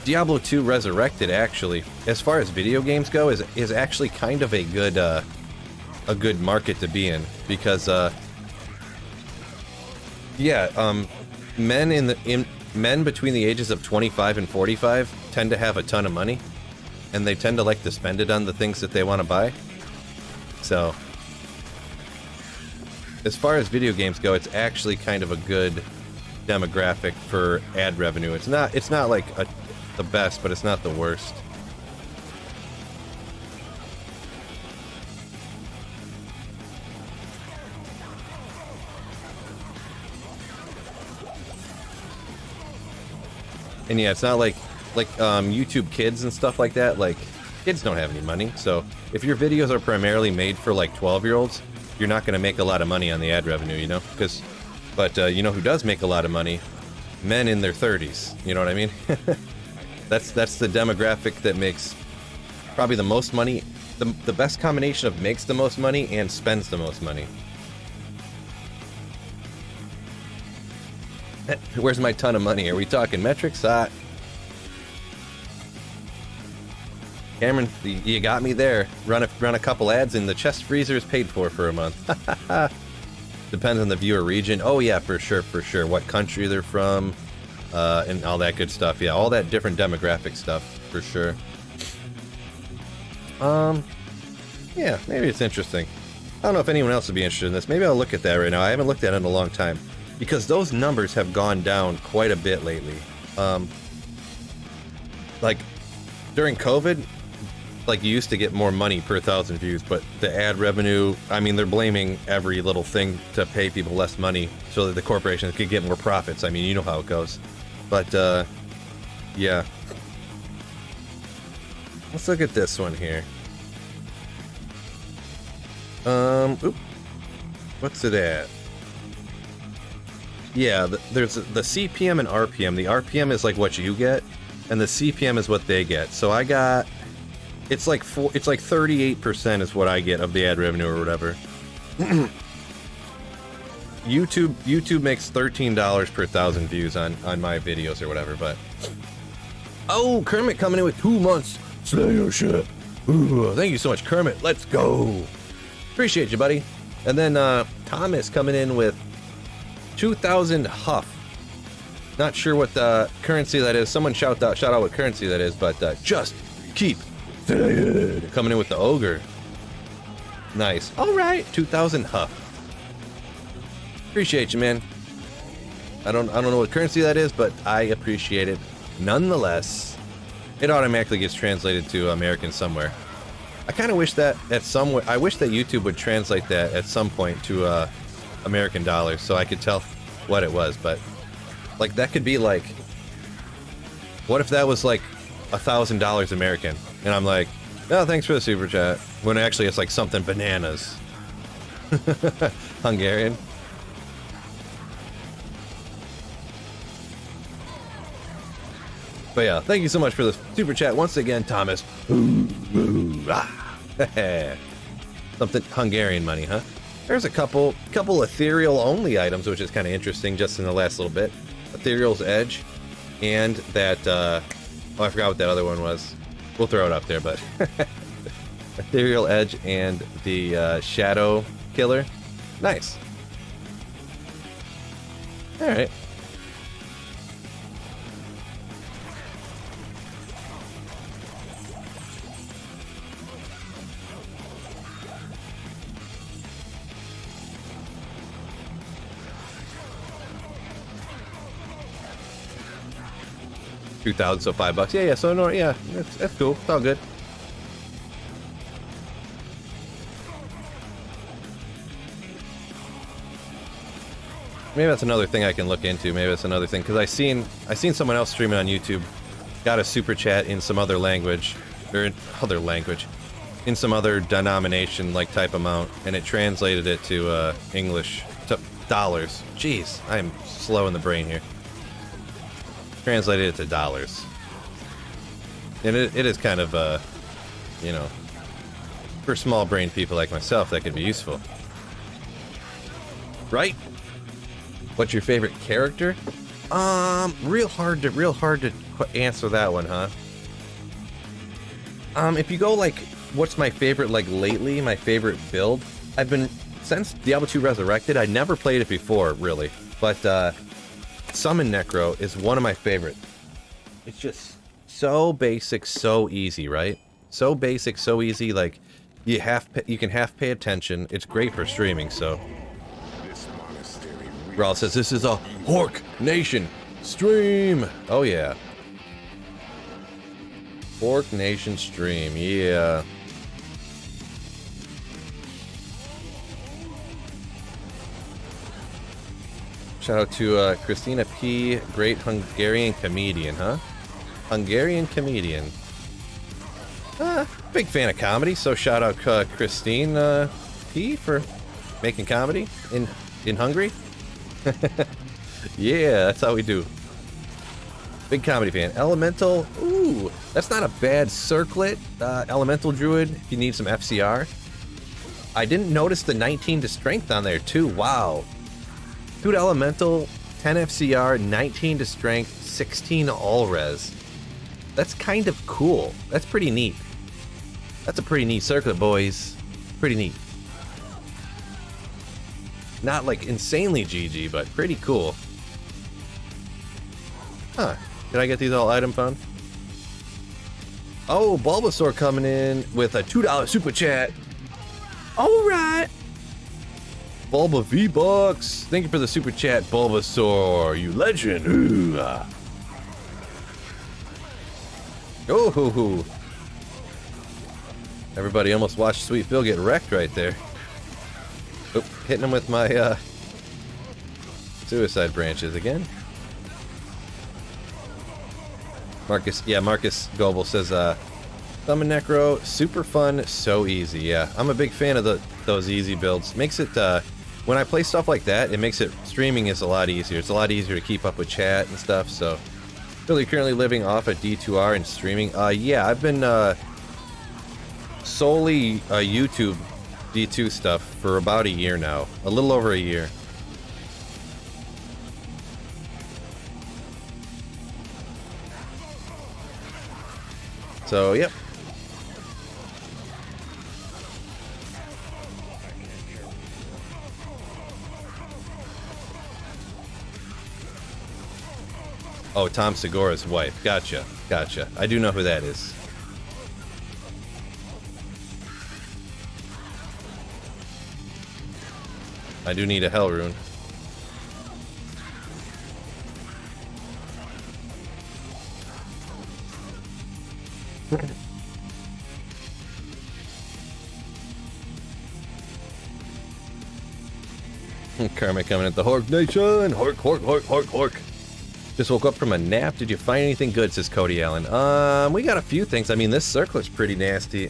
Diablo 2 Resurrected, actually, as far as video games go, is actually kind of a good market to be in, because men between the ages of 25 and 45 tend to have a ton of money, and they tend to like to spend it on the things that they want to buy. So as far as video games go, it's actually kind of a good demographic for ad revenue. It's not like the best, but it's not the worst. And yeah, it's not like YouTube Kids and stuff like that. Like, kids don't have any money, so if your videos are primarily made for like 12-year-olds, you're not going to make a lot of money on the ad revenue, you know? But you know who does make a lot of money? Men in their 30s. You know what I mean? That's the demographic that makes probably the most money. The best combination of makes the most money and spends the most money. Where's my ton of money? Are we talking metrics? Cameron, you got me there. Run a couple ads and the chest freezer is paid for a month. Depends on the viewer region. Oh yeah, for sure. What country they're from, and all that good stuff. Yeah, all that different demographic stuff, for sure. Yeah, maybe it's interesting. I don't know if anyone else would be interested in this. Maybe I'll look at that right now. I haven't looked at it in a long time, because those numbers have gone down quite a bit lately. Like, during COVID, like, you used to get more money per 1,000 views, but the ad revenue, I mean, they're blaming every little thing to pay people less money so that the corporations could get more profits. I mean, you know how it goes. But, yeah. Let's look at this one here. Oop. What's it at? Yeah, there's the CPM and RPM. The RPM is like what you get, and the CPM is what they get. So I got, it's like 38% is what I get of the ad revenue or whatever. YouTube makes $13 per 1,000 views on my videos or whatever. But oh, Kermit coming in with 2 months. Slay your shit. Ooh, thank you so much, Kermit. Let's go. Appreciate you, buddy. And then Thomas coming in with 2,000 Huff. Not sure what the currency that is. Someone shout out what currency that is, but just keep saying. Coming in with the ogre. Nice. All right, 2,000 Huff. Appreciate you, man. I don't know what currency that is, but I appreciate it nonetheless. It automatically gets translated to American somewhere. I kind of wish that I wish that YouTube would translate that at some point to American dollars so I could tell what it was. But like, that could be like, what if that was like $1,000 American, and I'm like, oh, thanks for the super chat, when actually it's like something bananas. Hungarian. But yeah, thank you so much for the super chat once again, Thomas. Ooh, ooh, ah. Something Hungarian money, huh? There's a couple ethereal only items, which is kind of interesting just in the last little bit. Ethereal's Edge, and that, oh, I forgot what that other one was. We'll throw it up there, but Ethereal Edge and the Shadow Killer. Nice. All right. 2,000, so $5. Yeah, so no, yeah, that's cool. It's all good. Maybe that's another thing I can look into. Maybe that's another thing, because I seen someone else streaming on YouTube, got a super chat in some other language, or in some other denomination like type amount, and it translated it to English to dollars. Jeez, I am slow in the brain here. Translated it to dollars, and it is kind of you know, for small brain people like myself, that could be useful, right? What's your favorite character? Real hard to answer that one, huh? If you go like, what's my favorite like lately? My favorite build? I've been, since Diablo 2 Resurrected, I never played it before, really. But Summon Necro is one of my favorite. It's just so basic, so easy, right? So basic, so easy. Like you can half pay attention. It's great for streaming. So Raul says this is a Hork Nation stream. Oh yeah, Hork Nation stream. Yeah. Shout out to Christina P. Great Hungarian comedian, huh? Hungarian comedian. Big fan of comedy, so shout out Christine P. for making comedy in Hungary. Yeah, that's how we do. Big comedy fan. Elemental. Ooh, that's not a bad circlet. Elemental Druid, if you need some FCR. I didn't notice the 19 to strength on there, too. Wow. Dude, Elemental, 10 FCR, 19 to strength, 16 all res. That's kind of cool. That's pretty neat. That's a pretty neat circlet, boys. Pretty neat. Not like insanely GG, but pretty cool. Huh. Did I get these all item found? Oh, Bulbasaur coming in with a $2 super chat. Alright. Bulba V-Bucks. Thank you for the super chat, Bulbasaur. You legend. Ooh. Oh, hoo, hoo. Everybody almost watched Sweet Phil get wrecked right there. Oop, hitting him with my suicide branches again. Marcus Goebel says, Summon Necro, super fun, so easy. Yeah, I'm a big fan of those easy builds. Makes it, when I play stuff like that, it makes it, streaming is a lot easier. It's a lot easier to keep up with chat and stuff, so. Really currently living off of D2R and streaming. Yeah, I've been, solely YouTube D2 stuff for about a year now. A little over a year. So, yep. Oh, Tom Segura's wife. Gotcha. Gotcha. I do know who that is. I do need a Hell Rune. Karma coming at the Hork Nation! Hork, Hork, Hork, Hork, Hork! Just woke up from a nap. Did you find anything good, says Cody Allen. We got a few things. I mean, this circlet's pretty nasty.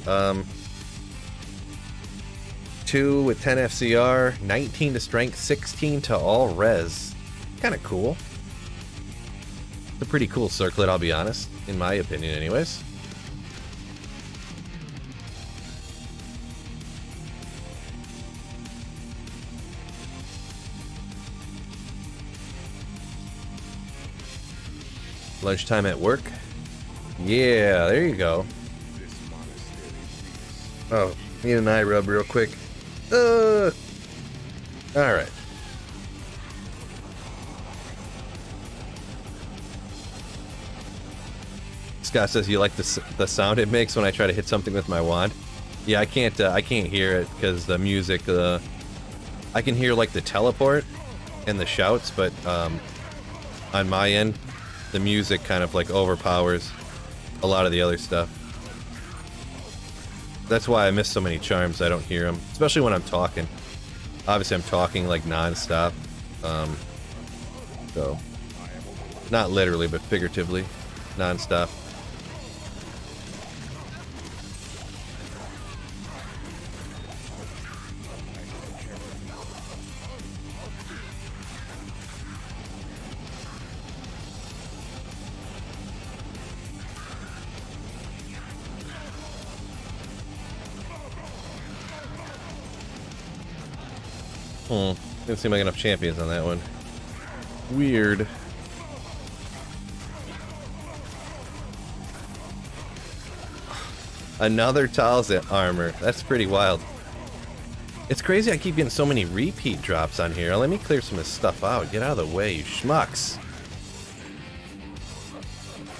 2 with 10 FCR, 19 to strength, 16 to all res. Kind of cool. It's a pretty cool circlet, I'll be honest. In my opinion, anyways. Lunchtime at work? Yeah, there you go. Oh, need an eye rub real quick. Alright. Scott says you like the sound it makes when I try to hit something with my wand. Yeah, I can't hear it because the music, I can hear like the teleport and the shouts, but on my end, the music kind of like overpowers a lot of the other stuff. That's why I miss so many charms. I don't hear them, especially when I'm talking. Obviously, I'm talking like non-stop. So, not literally, but figuratively, non-stop. Didn't seem like enough champions on that one. Weird. Another Tal's armor. That's pretty wild. It's crazy I keep getting so many repeat drops on here. Let me clear some of this stuff out. Get out of the way, you schmucks.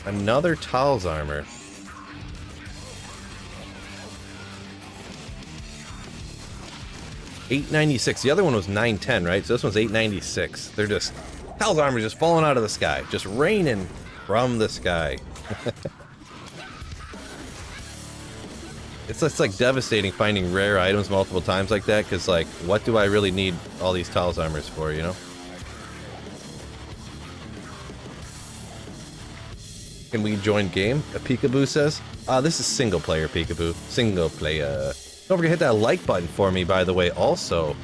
Another Tal's armor. $896. The other one was $910, right? So this one's $896. They're just... Tal's armor just falling out of the sky. Just raining from the sky. It's like devastating finding rare items multiple times like that, because, like, what do I really need all these Tal's armors for, you know? Can we join game? A Peekaboo says. This is single player, Peekaboo. Single player. Don't forget to hit that like button for me, by the way, also.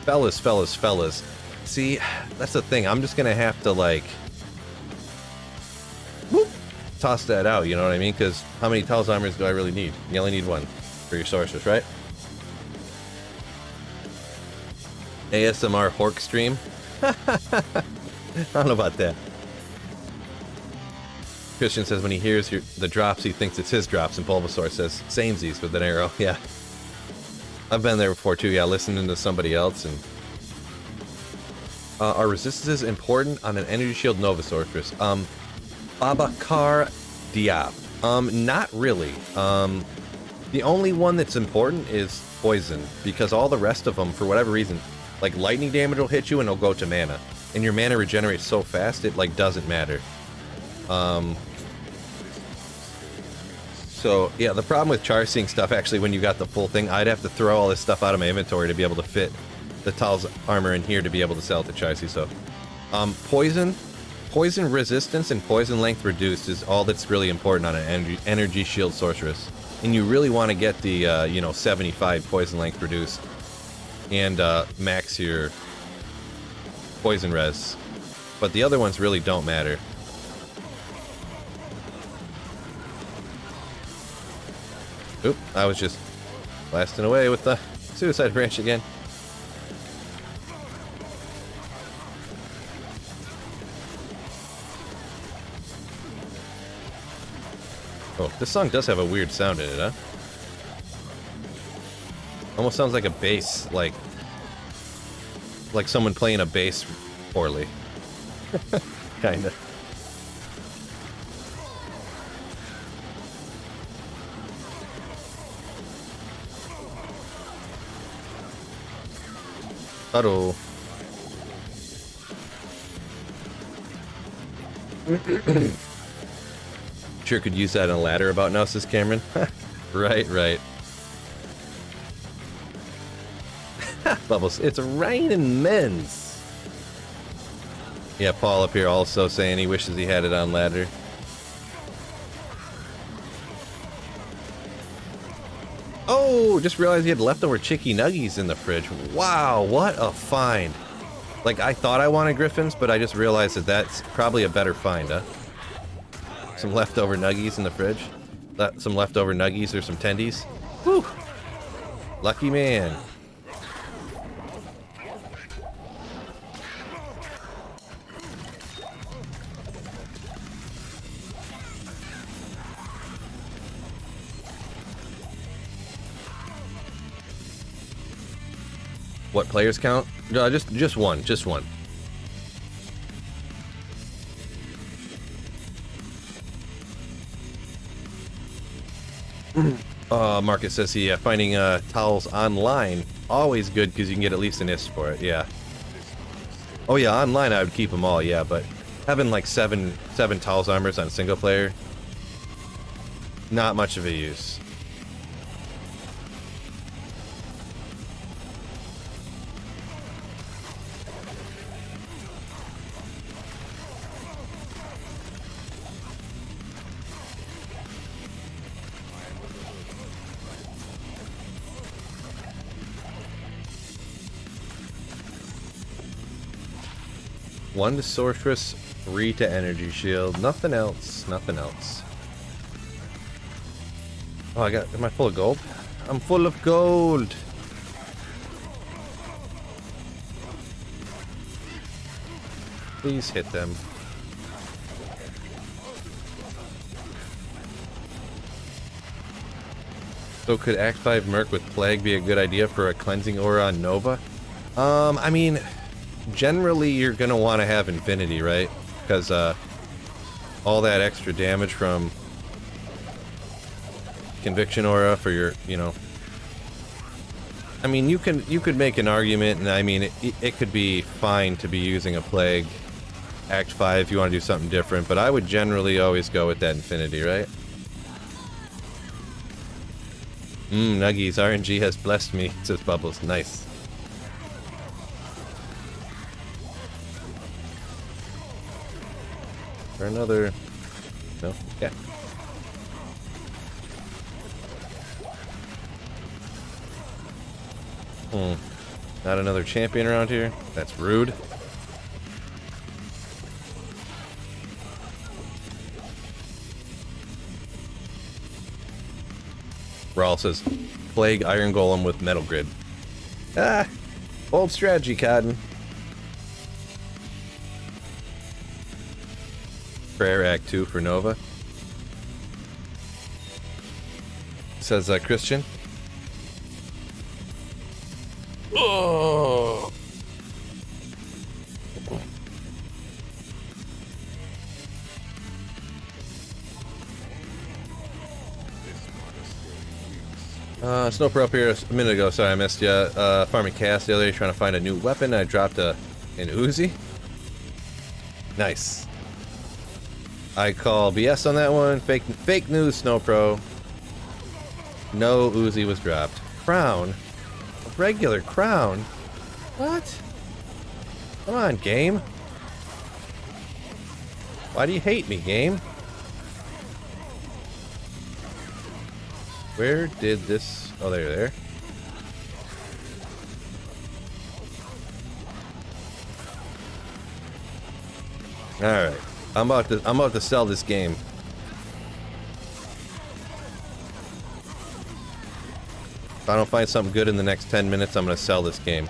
Fellas. See, that's the thing. I'm just gonna have to, like... whoop, toss that out, you know what I mean? Because how many Tal's armors do I really need? You only need one for your sorceress, right? ASMR Hork stream? I don't know about that. Christian says when he hears the drops, he thinks it's his drops, and Bulbasaur says, samesies with an arrow. Yeah. I've been there before too, yeah, listening to somebody else. And are resistances important on an energy shield Nova Sorceress? Babacar Diab. Not really. The only one that's important is poison, because all the rest of them, for whatever reason, like lightning damage will hit you and it'll go to mana, and your mana regenerates so fast it like doesn't matter. So, yeah, the problem with char-seeing stuff, actually, when you got the full thing, I'd have to throw all this stuff out of my inventory to be able to fit the Tal's armor in here to be able to sell it to Char-see. So, poison resistance and poison length reduced is all that's really important on an energy shield sorceress. And you really want to get the, 75 poison length reduced and max your poison res. But the other ones really don't matter. Oop, I was just blasting away with the suicide branch again. Oh, this song does have a weird sound in it, huh? Almost sounds like a bass, like someone playing a bass poorly. Kinda. Uh-oh. Sure could use that on a ladder about now, says Cameron. Right. Bubbles, it's raining men's. Yeah, Paul up here also saying he wishes he had it on ladder. Oh, just realized he had leftover chicky nuggies in the fridge. Wow, what a find. Like, I thought I wanted Griffons, but I just realized that that's probably a better find, huh? Some leftover nuggies in the fridge. Some leftover nuggies or some tendies. Whew. Lucky man. What players count? No, just one. Marcus says he finding towels online always good because you can get at least an IST for it. Yeah. Oh yeah, online I would keep them all. Yeah, but Having like seven Tal's armors on single player, not much of a use. One to sorceress, 3 to energy shield. Nothing else. Nothing else. Oh, am I full of gold? I'm full of gold. Please hit them. So could Act 5 Merc with Plague be a good idea for a cleansing aura on Nova? I mean, generally you're gonna want to have Infinity, right? Because all that extra damage from Conviction aura for your, you know. I mean, you could make an argument, and I mean, it could be fine to be using a Plague Act 5 if you want to do something different, but I would generally always go with that Infinity, right? Nuggies, RNG has blessed me, says Bubbles. Nice. Or another... No? Yeah. Not another champion around here? That's rude. Rawl says, Plague Iron Golem with Metal Grid. Ah! Old strategy, Cotton. Prayer Act 2 for Nova. Says Christian. Oh! Snowper up here a minute ago. Sorry, I missed you. Farming cast the other day, trying to find a new weapon. I dropped an Uzi. Nice. I call BS on that one. Fake news, Snowpro. No Uzi was dropped. Crown? A regular crown? What? Come on, game. Why do you hate me, game? Where did this... Oh, there. Alright. I'm about to sell this game. If I don't find something good in the next 10 minutes, I'm gonna sell this game.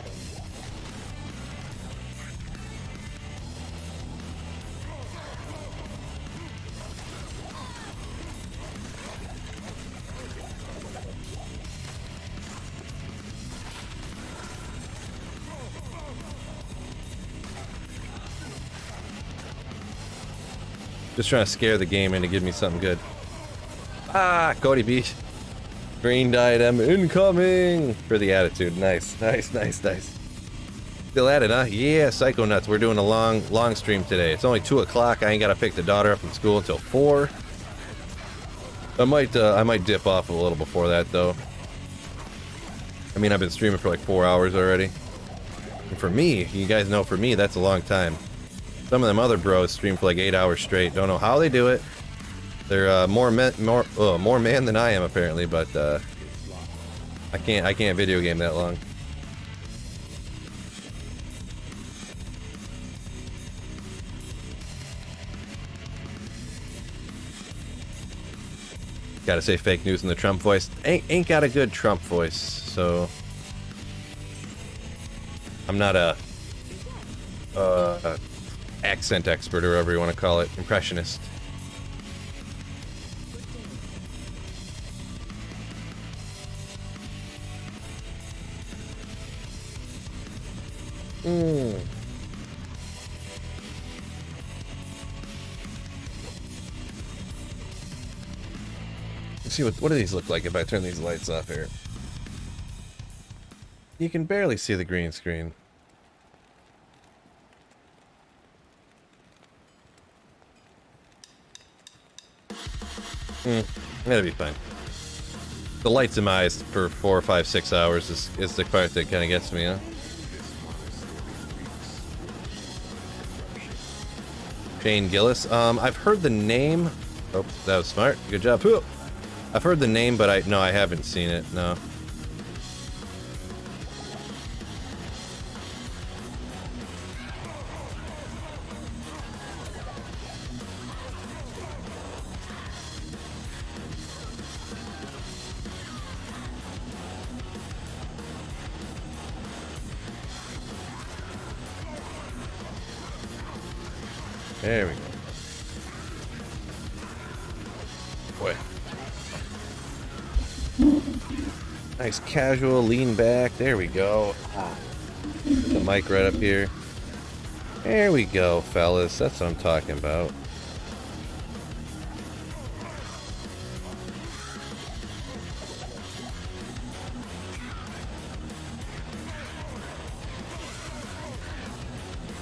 Just trying to scare the game into give me something good. Ah, Cody Beach. Green diadem incoming for the attitude. Nice. Still at it, huh? Yeah, Psycho Nuts. We're doing a long stream today. It's only 2 o'clock. I ain't gotta pick the daughter up from school until 4. I might dip off a little before that though. I mean, I've been streaming for like 4 hours already. And for me, you guys know, for me, that's a long time. Some of them other bros stream for like 8 hours straight. Don't know how they do it. They're more man than I am apparently, but I can't video game that long. Gotta say fake news in the Trump voice. Ain't got a good Trump voice, so I'm not a accent expert or whatever you want to call it. Impressionist. Let's see what do these look like if I turn these lights off here. You can barely see the green screen. That'll be fine. The lights in my eyes for 4, 5, 6 hours is the part that kind of gets me, huh? Shane Gillis. I've heard the name. Oh, that was smart. Good job. Ooh. I've heard the name, but I haven't seen it. No. There we go. Boy. Nice casual lean back. There we go. Put the mic right up here. There we go, fellas. That's what I'm talking about.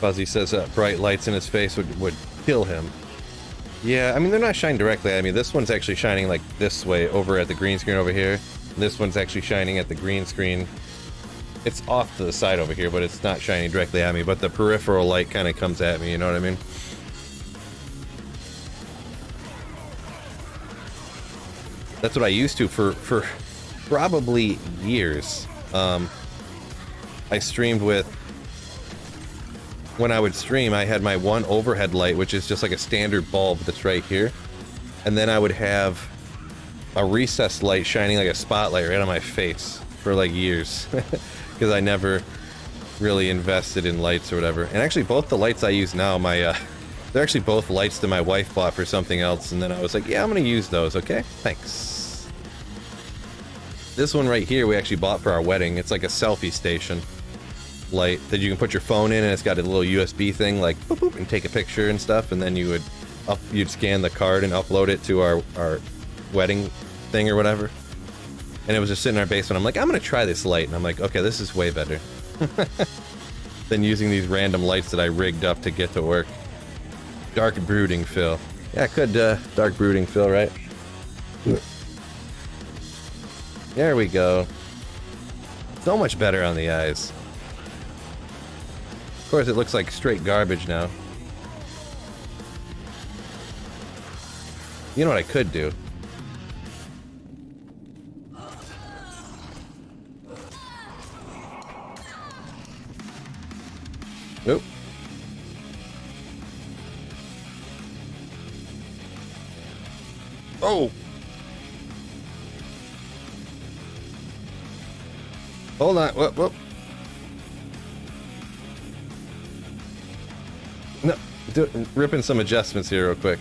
Fuzzy says bright lights in his face would kill him. Yeah, I mean, they're not shining directly at me. This one's actually shining like this way over at the green screen over here. This one's actually shining at the green screen. It's off to the side over here, but it's not shining directly at me. But the peripheral light kind of comes at me, you know what I mean? That's what I used to for probably years. I streamed with... When I would stream, I had my one overhead light, which is just like a standard bulb that's right here. And then I would have a recessed light shining like a spotlight right on my face for like years. Because I never really invested in lights or whatever. And actually both the lights I use now, they're actually both lights that my wife bought for something else. And then I was like, yeah, I'm gonna use those, okay? Thanks. This one right here we actually bought for our wedding. It's like a selfie station light that you can put your phone in, and it's got a little USB thing, like boop, boop, and take a picture and stuff, and then you'd scan the card and upload it to our wedding thing or whatever. And it was just sitting in our basement. I'm like, I'm gonna try this light, and I'm like, okay, this is way better than using these random lights that I rigged up to get to work. Dark brooding Phil. Yeah, dark brooding Phil, right? There we go. So much better on the eyes. Of course, it looks like straight garbage now. You know what I could do? Nope. Oh! Hold on. Whoop, whoop. No, ripping some adjustments here real quick.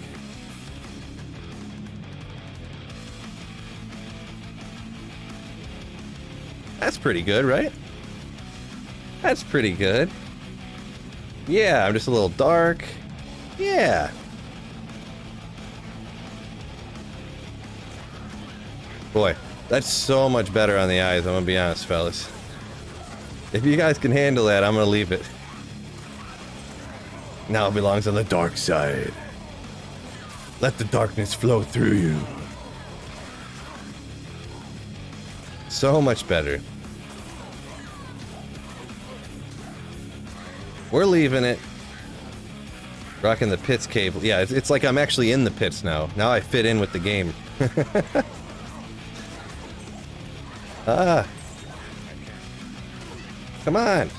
That's pretty good, right? That's pretty good. Yeah, I'm just a little dark. Yeah. Boy, that's so much better on the eyes, I'm gonna be honest, fellas. If you guys can handle that, I'm gonna leave it. Now it belongs on the dark side. Let the darkness flow through you. So much better. We're leaving it. Rocking the pits cable. Yeah, it's like I'm actually in the pits now. Now I fit in with the game. Ah. Come on.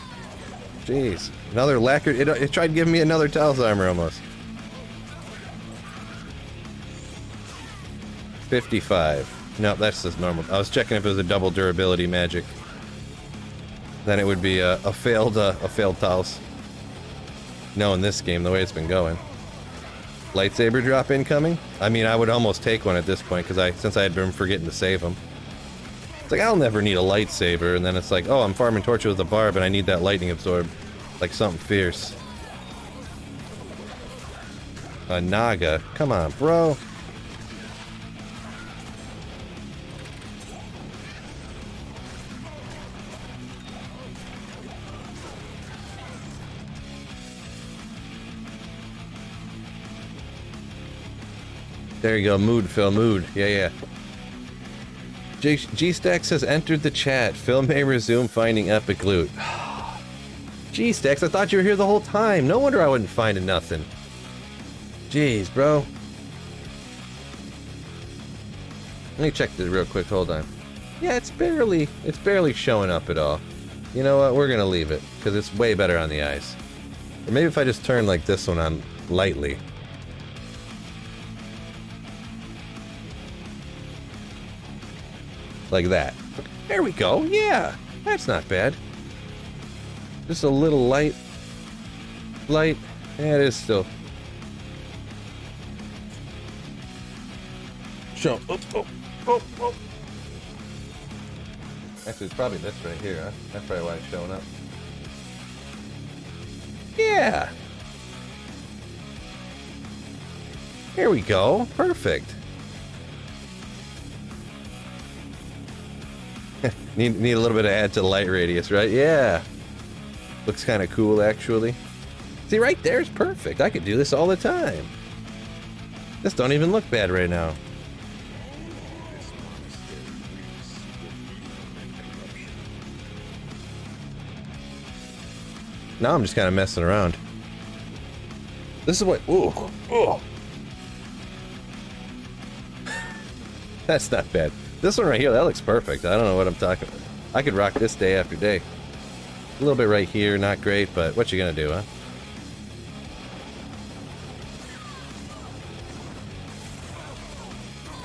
Jeez. Another lacquered... It tried giving me another Talos armor almost. 55. No, that's just normal. I was checking if it was a double durability magic. Then it would be a failed Talos. No, in this game, the way it's been going. Lightsaber drop incoming? I mean, I would almost take one at this point, because since I had been forgetting to save them. It's like, I'll never need a lightsaber, and then it's like, oh, I'm farming torches with a barb, and I need that lightning absorb. Like something fierce. A Naga. Come on, bro. There you go, mood, Phil, mood. Yeah, yeah. G-Stacks has entered the chat. Phil may resume finding epic loot. G-Stacks, I thought you were here the whole time. No wonder I wasn't finding nothing. Jeez, bro. Let me check this real quick, hold on. Yeah, it's barely showing up at all. You know what, we're gonna leave it, because it's way better on the eyes. Or maybe if I just turn like this one on lightly. Like that. There we go, yeah! That's not bad. Just a little light. Yeah, it is still. Show. Oh. Actually, it's probably this right here, huh? That's probably why it's showing up. Yeah! Here we go. Perfect. need a little bit of add to the light radius, right? Yeah. Looks kind of cool, actually. See, right there is perfect. I could do this all the time. This don't even look bad right now. Now I'm just kind of messing around. This is what... Ooh. That's not bad. This one right here, that looks perfect. I don't know what I'm talking about. I could rock this day after day. A little bit right here, not great, but what you gonna do, huh?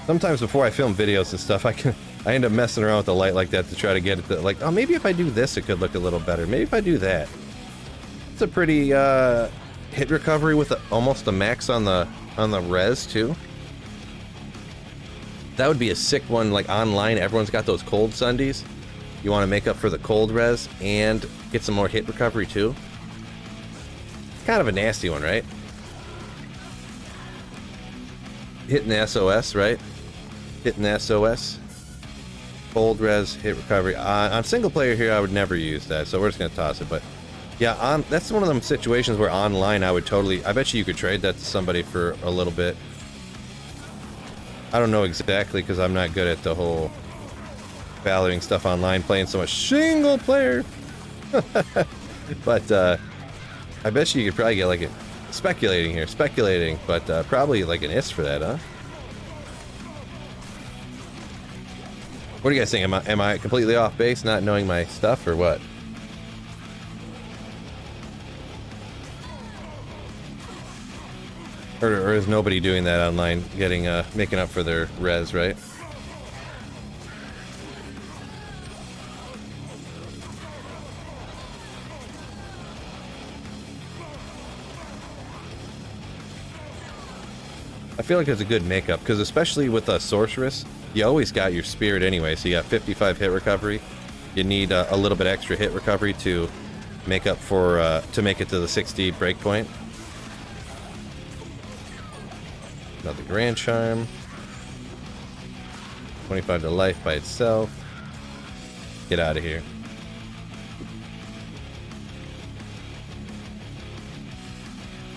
Sometimes before I film videos and stuff, I end up messing around with the light like that to try to get it to, like, oh, maybe if I do this, it could look a little better. Maybe if I do that. It's a pretty hit recovery with almost a max on the res too. That would be a sick one, like online. Everyone's got those cold Sundays. You want to make up for the cold res and get some more hit recovery too. It's kind of a nasty one, right? Hitting the SOS, right? Hitting the SOS. Cold res, hit recovery. On single player here, I would never use that, so we're just gonna toss it. But yeah, that's one of them situations where online I would totally... I bet you could trade that to somebody for a little bit. I don't know exactly because I'm not good at the whole valuing stuff online, playing so much single player. But I bet you could probably get like a... Speculating, but probably like an IS for that, huh? What do you guys think? Am I completely off base, not knowing my stuff, or what? Or is nobody doing that online, making up for their res, right? I feel like it's a good makeup, because especially with a sorceress, you always got your spirit anyway, so you got 55 hit recovery. You need a little bit extra hit recovery to make up for, to make it to the 60 breakpoint. Another Grand Charm. 25 to life by itself. Get out of here.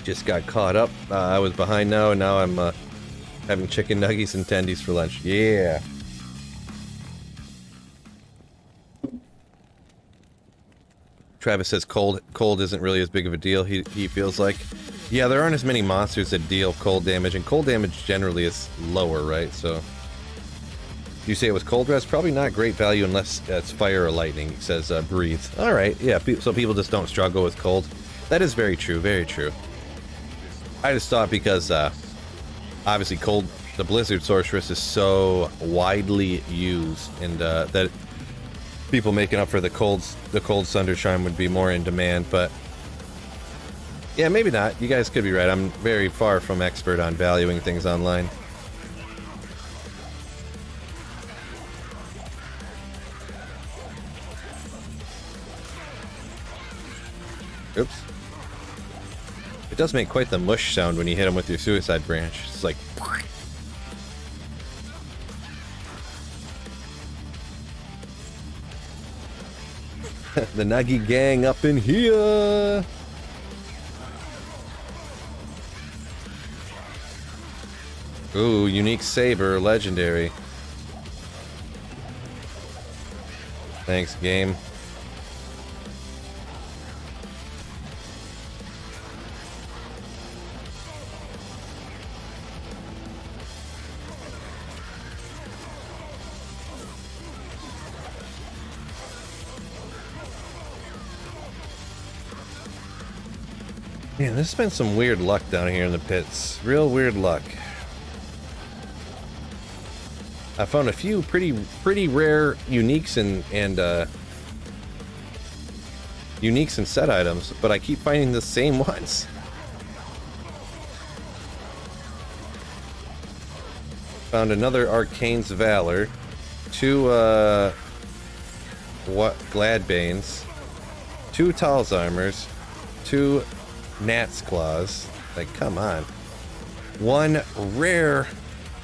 Just got caught up. I was behind now, and now I'm having chicken nuggies and tendies for lunch. Yeah. Travis says cold isn't really as big of a deal, he feels like. Yeah, there aren't as many monsters that deal cold damage, and cold damage generally is lower, right? So, you say it was cold res? Probably not great value unless it's fire or lightning, it says breathe. Alright, yeah, so people just don't struggle with cold. That is very true, very true. I just thought because, obviously the Blizzard Sorceress is so widely used, and that people making up for the cold Thunder Charm would be more in demand, but yeah, maybe not. You guys could be right. I'm very far from expert on valuing things online. Oops. It does make quite the mush sound when you hit them with your suicide branch. It's like... the Nuggy gang up in here! Ooh, unique saber, legendary. Thanks, game. Man, there's been some weird luck down here in the pits. Real weird luck. I found a few pretty rare uniques and uniques and set items, but I keep finding the same ones. Found another Arcane's Valor, two Gladbanes, two Talzarmers, two Gnat's Claws. Like, come on. One rare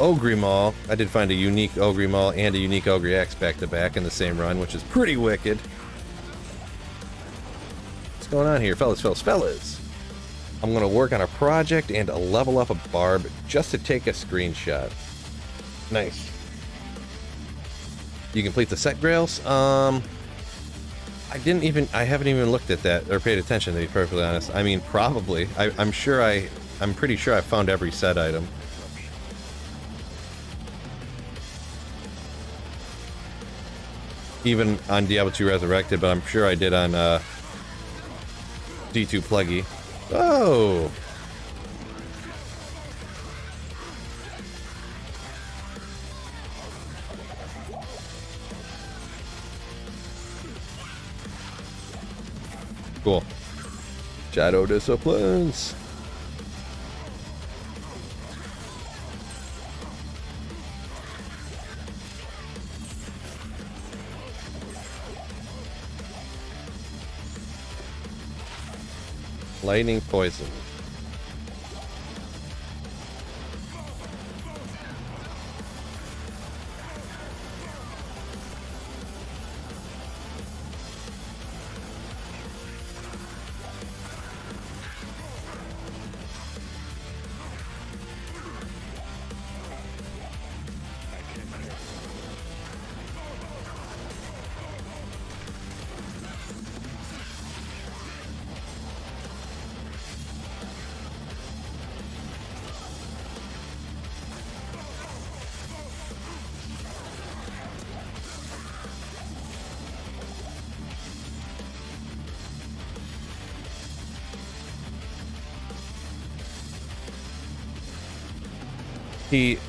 Ogre-Maul. I did find a unique Ogre-Maul and a unique Ogre-X back to back in the same run, which is pretty wicked. What's going on here, fellas? I'm gonna work on a project and level up a barb just to take a screenshot. Nice. You complete the set grails? I haven't even looked at that or paid attention, to be perfectly honest. I mean, probably. I'm pretty sure I found every set item. Even on Diablo 2 Resurrected, but I'm sure I did on D2 Pluggy. Oh! Cool. Shadow Disciplines. Lightning Poison.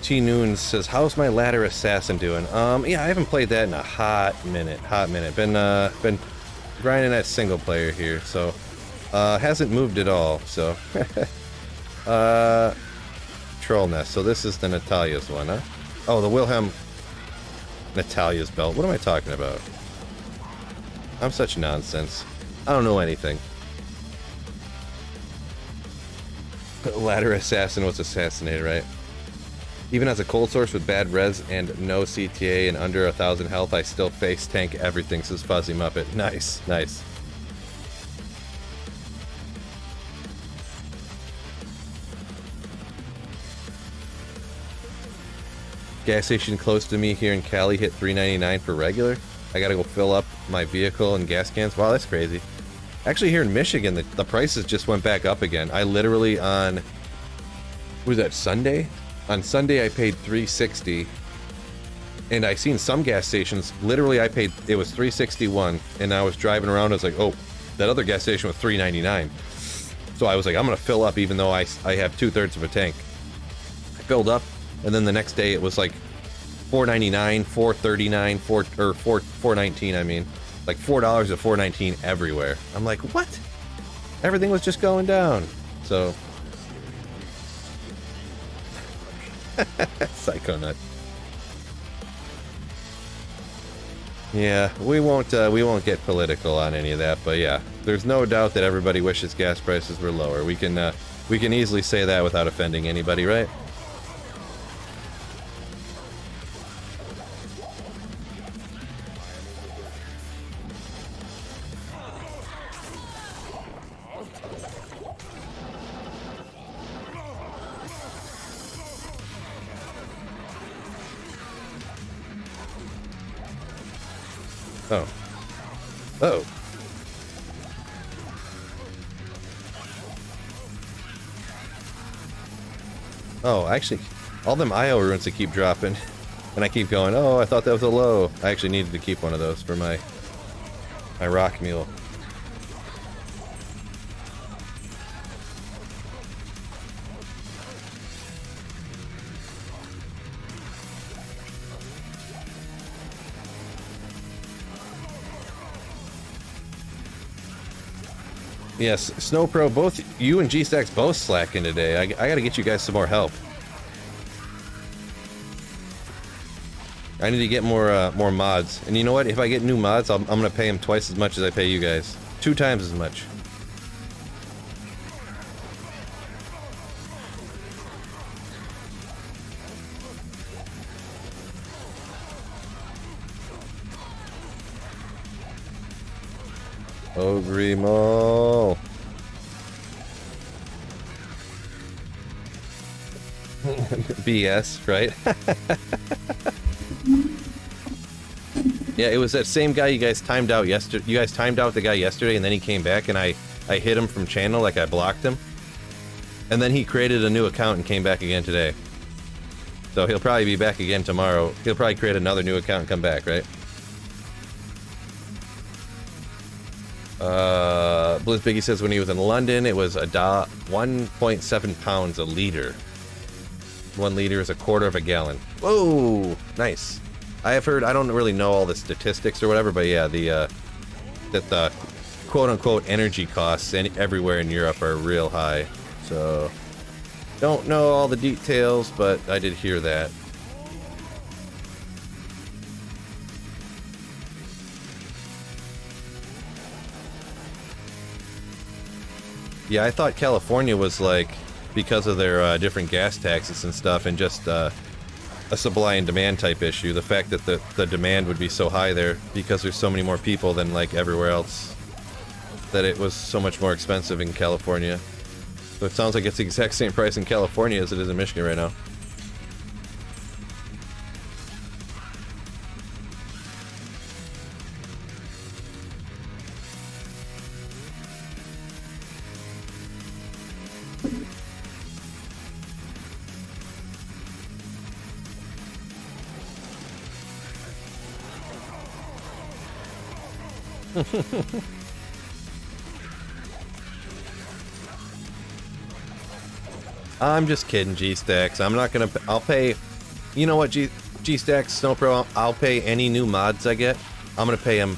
T-Noon says, how's my ladder assassin doing? Yeah, I haven't played that in a hot minute. Been grinding that single player here, so hasn't moved at all. So Troll Nest. So this is the Natalia's one, huh? Oh, the Wilhelm Natalia's belt. What am I talking about? I'm such nonsense. I don't know anything. Ladder assassin was assassinated, right? Even as a cold source with bad res and no CTA and under 1,000 health, I still face tank everything, says Fuzzy Muppet. Nice, nice. Gas station close to me here in Cali hit $3.99 for regular. I gotta go fill up my vehicle and gas cans. Wow, that's crazy. Actually, here in Michigan, the prices just went back up again. I literally on, what was that, Sunday? On Sunday, I paid $3.60, and I seen some gas stations, literally I paid, it was $3.61, and I was driving around, I was like, oh, that other gas station was $3.99. So I was like, I'm gonna fill up even though I have 2/3 of a tank. I filled up, and then the next day it was like $4.99, $4.39, $4.19, I mean. Like $4 to $4.19 everywhere. I'm like, what? Everything was just going down. So Psycho nut. Yeah, we won't get political on any of that, but yeah, there's no doubt that everybody wishes gas prices were lower. We can easily say that without offending anybody, right? Oh. Oh. Oh, actually, all them IO runes that keep dropping. And I keep going, oh, I thought that was a low. I actually needed to keep one of those for my rock mule. Yes, Snow Pro, both you and G-Stacks both slacking today. I gotta get you guys some more help. I need to get more mods. And you know what? If I get new mods, I'm gonna pay them twice as much as I pay you guys. 2 times as much. Ogrimo. BS, right? Yeah, it was that same guy you guys timed out yesterday. You guys timed out the guy yesterday, and then he came back, and I hit him from channel, like I blocked him. And then he created a new account and came back again today. So he'll probably be back again tomorrow. He'll probably create another new account and come back, right? Blizz Biggie says when he was in London, it was 1.7 pounds a liter. 1 liter is a quarter of a gallon. Whoa, nice. I have heard, I don't really know all the statistics or whatever, but yeah, that the quote-unquote energy costs everywhere in Europe are real high. So, don't know all the details, but I did hear that. Yeah, I thought California was like, because of their different gas taxes and stuff, and just a supply and demand type issue. The fact that the demand would be so high there because there's so many more people than like everywhere else, that it was so much more expensive in California. So it sounds like it's the exact same price in California as it is in Michigan right now. I'm just kidding, G-Stacks. I'm not gonna. I'll pay. You know what, G-Stacks, Snow Pro. I'll pay any new mods I get. I'm gonna pay them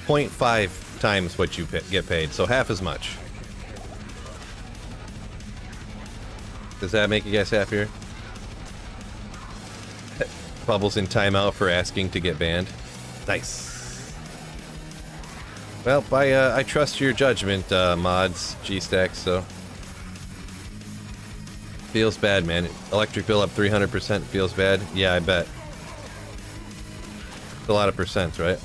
0.5 times what you get paid, so half as much. Does that make you guys happier? Bubbles in timeout for asking to get banned. Nice. Well, I trust your judgment, mods, G-Stacks, so. Feels bad, man. Electric bill up 300% feels bad? Yeah, I bet. It's a lot of percents, right?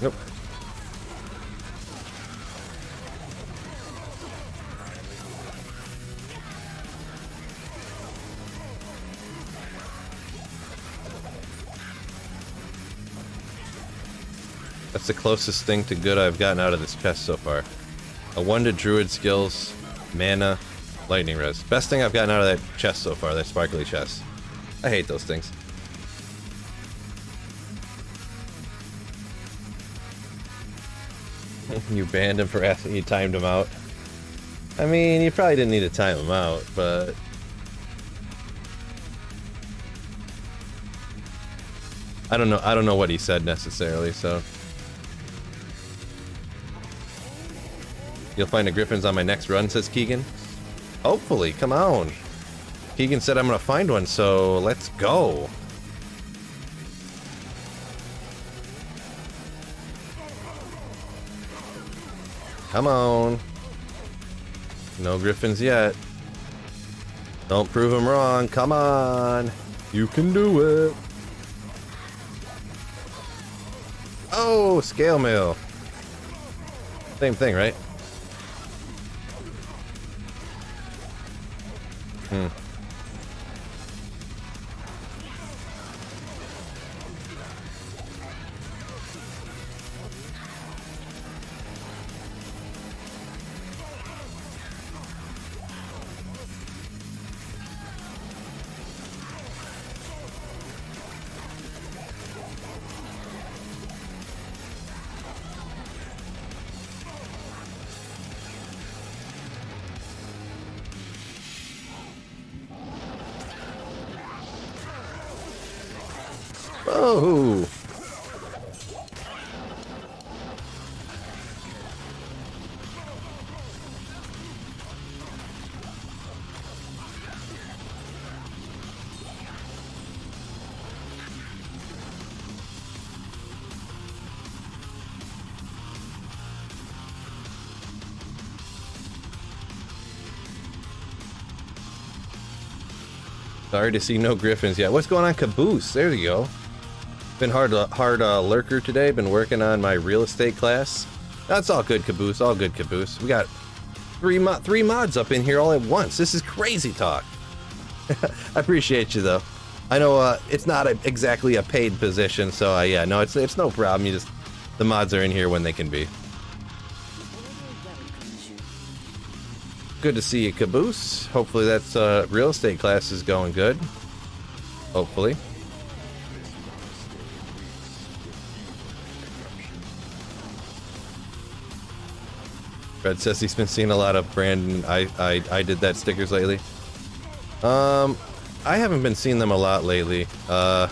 Nope. That's the closest thing to good I've gotten out of this chest so far. A 1 to druid skills, mana, lightning res. Best thing I've gotten out of that chest so far, that sparkly chest. I hate those things. You banned him for asking, you timed him out. I mean, you probably didn't need to time him out, but... I don't know what he said necessarily, so... You'll find the Griffons on my next run, says Keegan. Hopefully, come on. Keegan said I'm gonna find one, so let's go. Come on. No Griffons yet. Don't prove him wrong. Come on. You can do it. Oh, scale mail. Same thing, right? Oh. Sorry to see no Griffons yet. What's going on, Caboose? There you go. Been hard lurker today. Been working on my real estate class. That's all good, Caboose. All good, Caboose. We got three mods up in here all at once. This is crazy talk. I appreciate you though. I know it's not exactly a paid position, so yeah, no, it's no problem. The mods are in here when they can be. Good to see you, Caboose. Hopefully that's real estate class is going good. Hopefully. Fred says he's been seeing a lot of Brandon I did that stickers lately. I haven't been seeing them a lot lately. I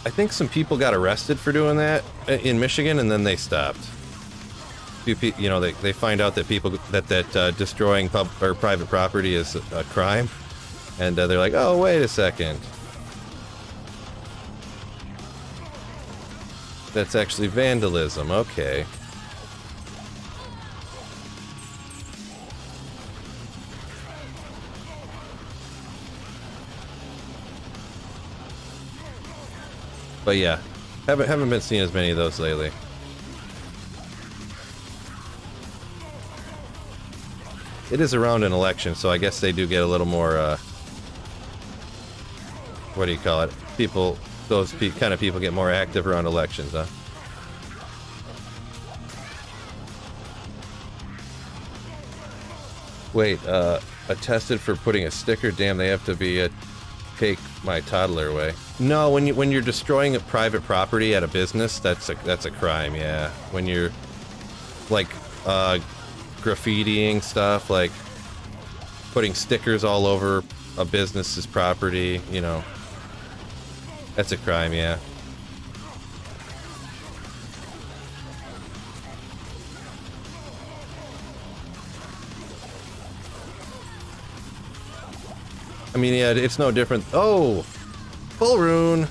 think some people got arrested for doing that in Michigan, and then they stopped. You know, they find out that people that destroying private property is a crime, and they're like, oh, wait a second, that's actually vandalism. Okay. But yeah, haven't been seeing as many of those lately. It is around an election, so I guess they do get a little more, what do you call it? Those kind of people get more active around elections, huh? Wait, attested for putting a sticker? Damn, they have to be take my toddler away. No, when you're destroying a private property at a business, that's a crime, yeah. When you're, like, graffitiing stuff, like putting stickers all over a business's property, you know, that's a crime, yeah. I mean, yeah, it's no different. Oh, pull rune.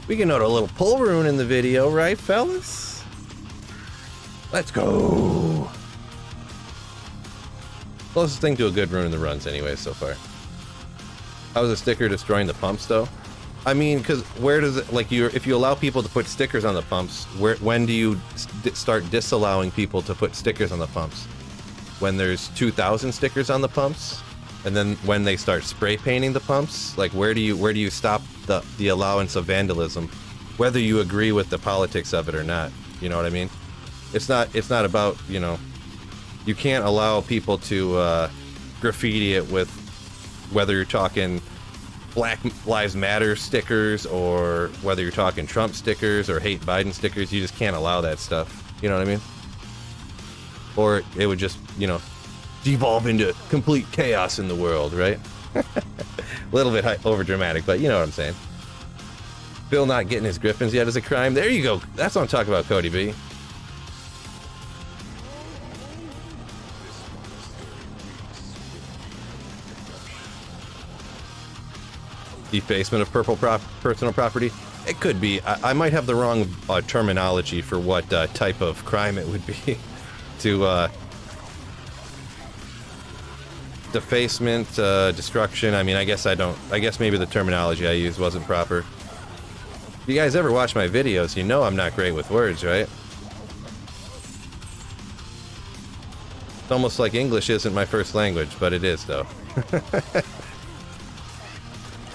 We can note a little pull rune in the video, right, fellas? Let's go. Closest thing to a good rune in the runs anyway so far. How's a sticker destroying the pumps though? I mean, because where does it, like, if you allow people to put stickers on the pumps, when do you start disallowing people to put stickers on the pumps? When there's 2,000 stickers on the pumps? And then when they start spray painting the pumps? Like, where do you stop the allowance of vandalism? Whether you agree with the politics of it or not, you know what I mean? It's not about, you know, you can't allow people to graffiti it with, whether you're talking Black Lives Matter stickers or whether you're talking Trump stickers or hate Biden stickers. You just can't allow that stuff. You know what I mean? Or it would just, you know, devolve into complete chaos in the world, right? A little bit over dramatic, but you know what I'm saying. Bill not getting his Griffons yet is a crime. There you go. That's what I'm talking about, Cody B. Defacement of personal property. It could be. I might have the wrong terminology for what type of crime it would be to defacement, destruction. I mean, I guess maybe the terminology I used wasn't proper. If you guys ever watch my videos, you know I'm not great with words, right? It's almost like English isn't my first language, but it is, though.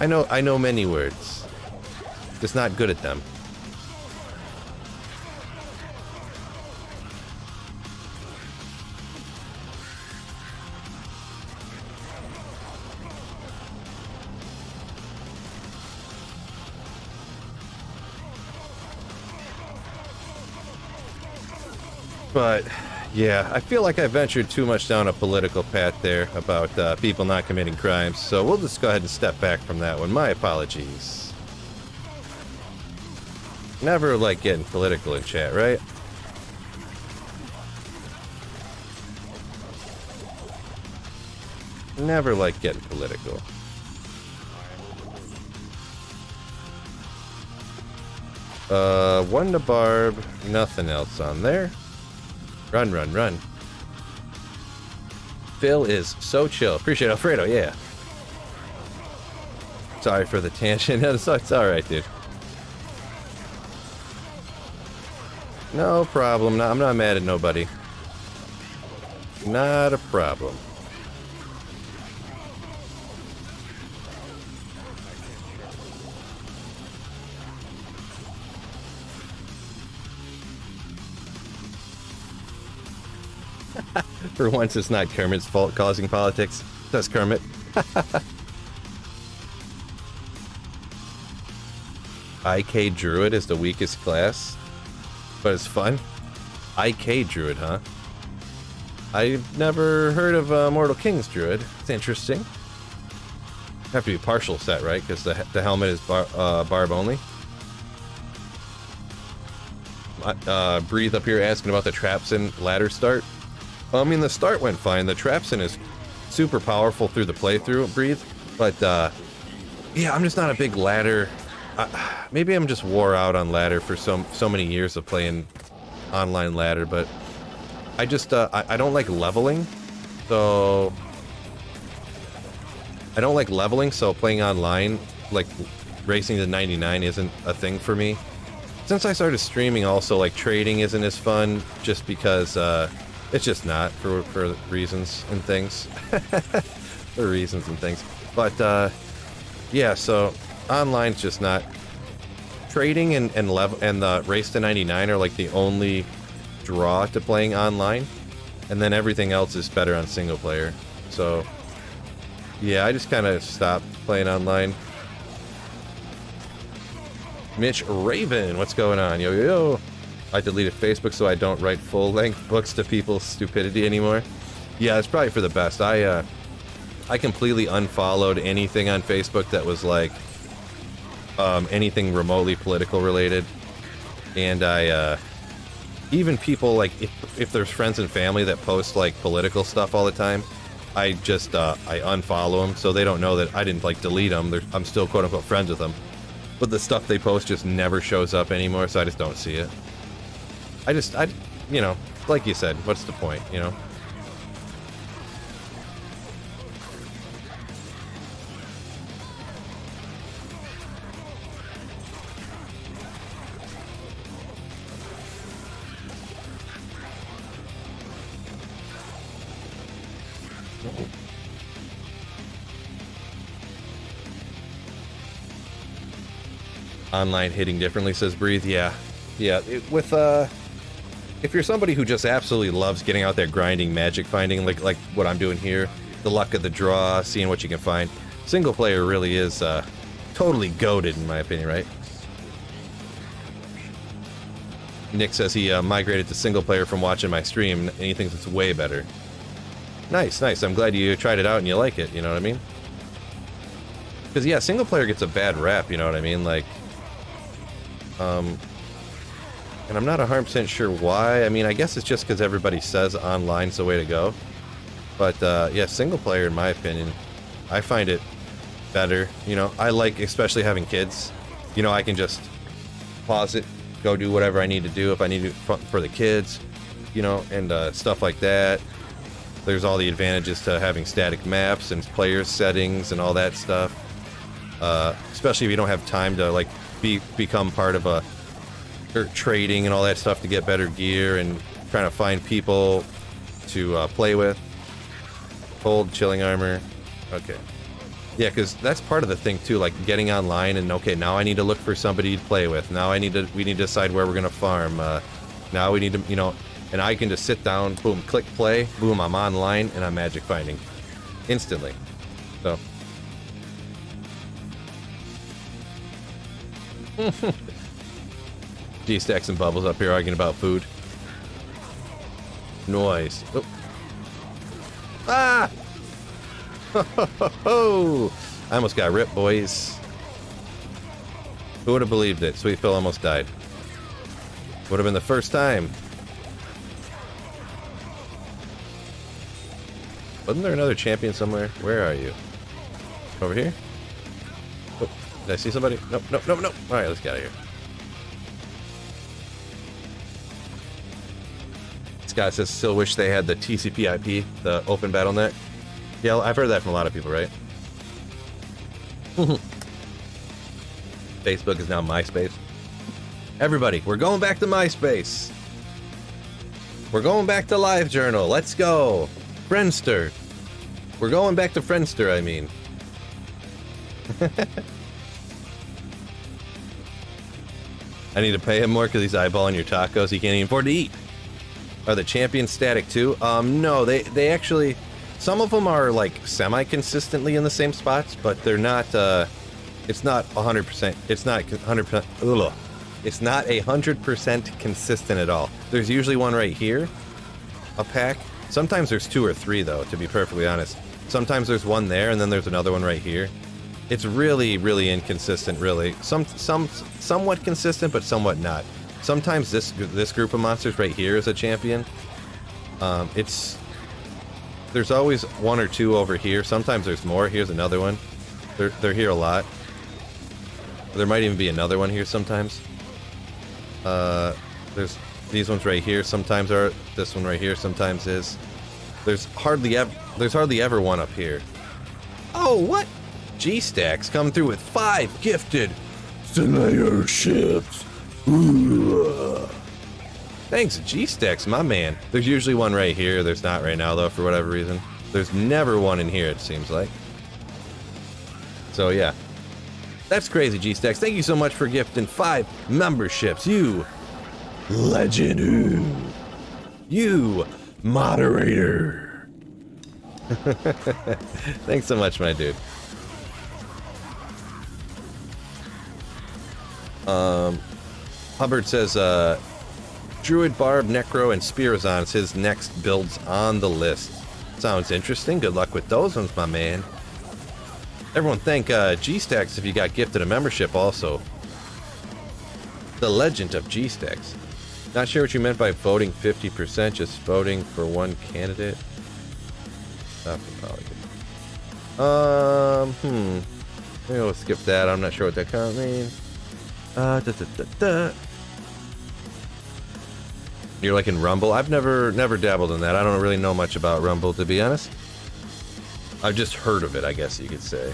I know many words. Just not good at them. But, yeah, I feel like I ventured too much down a political path there about people not committing crimes, so we'll just go ahead and step back from that one. My apologies. Never like getting political in chat, right? Never like getting political. One to Barb, nothing else on there. Run, run, run. Phil is so chill. Appreciate it, Alfredo, yeah. Sorry for the tangent. It's alright, dude. No problem. No, I'm not mad at nobody. Not a problem. For once, it's not Kermit's fault causing politics. That's Kermit. IK Druid is the weakest class, but it's fun. IK Druid, huh? I've never heard of Mortal King's Druid. It's interesting. Have to be partial set, right? Because the helmet is barb only. Breathe up here asking about the Trapsin ladder start. I mean, the start went fine. The Trapsin is super powerful through the playthrough, Breathe. But, yeah, I'm just not a big ladder. Maybe I'm just wore out on ladder for so many years of playing online ladder, but I just, I don't like leveling. So, I don't like leveling, so playing online, like, racing to 99 isn't a thing for me. Since I started streaming also, like, trading isn't as fun, just because, it's just not, for reasons and things. For reasons and things. But, yeah, so, online's just not. Trading and the race to 99 are, like, the only draw to playing online. And then everything else is better on single player. So, yeah, I just kind of stopped playing online. Mitch Raven, what's going on? Yo, yo, yo. I deleted Facebook so I don't write full-length books to people's stupidity anymore. Yeah, it's probably for the best. I completely unfollowed anything on Facebook that was like anything remotely political related. And I even people like if there's friends and family that post like political stuff all the time, I just I unfollow them so they don't know that I didn't like delete them. I'm still quote unquote friends with them. But the stuff they post just never shows up anymore, so I just don't see it. I you know, like you said, what's the point, you know? Online hitting differently, says Breathe. Yeah. If you're somebody who just absolutely loves getting out there grinding, magic finding, like what I'm doing here, the luck of the draw, seeing what you can find, single player really is totally goated in my opinion, right? Nick says he migrated to single player from watching my stream, and he thinks it's way better. Nice, nice. I'm glad you tried it out and you like it, you know what I mean? Because, yeah, single player gets a bad rap, you know what I mean? Like, and I'm not 100% sure why. I mean, I guess it's just because everybody says online's the way to go. But, yeah, single player, in my opinion, I find it better. You know, I like especially having kids. You know, I can just pause it, go do whatever I need to do if I need to for the kids, you know, and stuff like that. There's all the advantages to having static maps and player settings and all that stuff. Especially if you don't have time to like become part of a trading and all that stuff to get better gear and trying to find people to play with. Cold chilling armor. Okay. Yeah, because that's part of the thing too, like getting online and okay, now I need to look for somebody to play with. Now we need to decide where we're gonna farm. Now we need to, you know, and I can just sit down, boom, click play, boom, I'm online and I'm magic finding instantly. So. G-Stacks and Bubbles up here arguing about food. Noise. Oh. Ah! I almost got ripped, boys. Who would have believed it? Sweet Phil almost died. Would have been the first time. Wasn't there another champion somewhere? Where are you? Over here? Oh, did I see somebody? Nope, nope, nope, nope. Alright, let's get out of here. Scott says, still wish they had the TCP/IP, the open BattleNet. Yeah, I've heard that from a lot of people, right? Facebook is now MySpace. Everybody, we're going back to MySpace. We're going back to LiveJournal. Let's go. Friendster. We're going back to Friendster, I mean. I need to pay him more because he's eyeballing your tacos. He can't even afford to eat. Are the champions static too? No, they actually... Some of them are like semi-consistently in the same spots, but they're not, it's not 100%, it's not 100%, ugh. It's not 100% consistent at all. There's usually one right here, a pack. Sometimes there's 2 or 3 though, to be perfectly honest. Sometimes there's one there and then there's another one right here. It's really, really inconsistent, really. Somewhat consistent, but somewhat not. Sometimes this group of monsters right here is a champion. There's always 1 or 2 over here. Sometimes there's more. Here's another one. They're here a lot. There might even be another one here sometimes. There's these ones right here. Sometimes are. This one right here sometimes is. There's hardly ever one up here. Oh, what? G-Stacks come through with 5 gifted Slayer ships. Ooh. Thanks, G-Stacks, my man. There's usually one right here. There's not right now, though, for whatever reason. There's never one in here, it seems like. So, yeah. That's crazy, G-Stacks. Thank you so much for gifting 5 memberships. You legend. You moderator. Thanks so much, my dude. Hubbard says, Druid, Barb, Necro, and Spirazon is his next builds on the list. Sounds interesting. Good luck with those ones, my man. Everyone thank G-Stacks if you got gifted a membership also. The legend of G-Stacks. Not sure what you meant by voting 50%, just voting for one candidate. Maybe we'll skip that. I'm not sure what that kind of means. You're like in Rumble? I've never dabbled in that. I don't really know much about Rumble, to be honest. I've just heard of it, I guess you could say.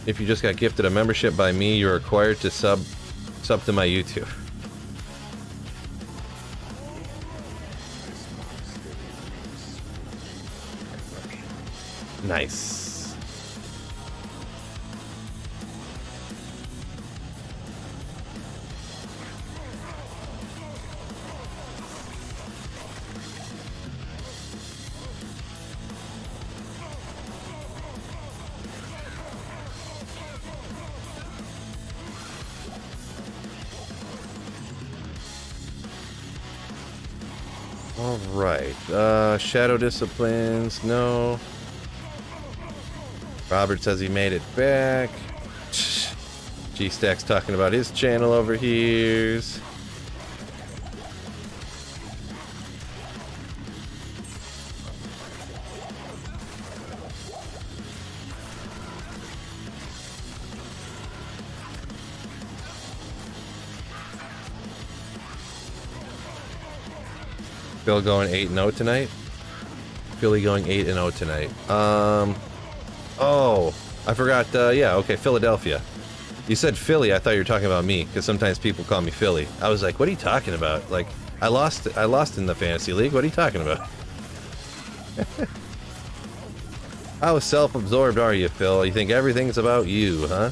If you just got gifted a membership by me, you're required to sub to my YouTube. Nice. Alright, Shadow Disciplines, no. Robert says he made it back. G-Stack's talking about his channel over here. Phil going 8-0 tonight. Philly going 8-0 tonight. Oh, I forgot. Yeah, okay, Philadelphia. You said Philly. I thought you were talking about me because sometimes people call me Philly. I was like, what are you talking about? Like, I lost in the fantasy league. What are you talking about? How self-absorbed are you, Phil? You think everything's about you, huh?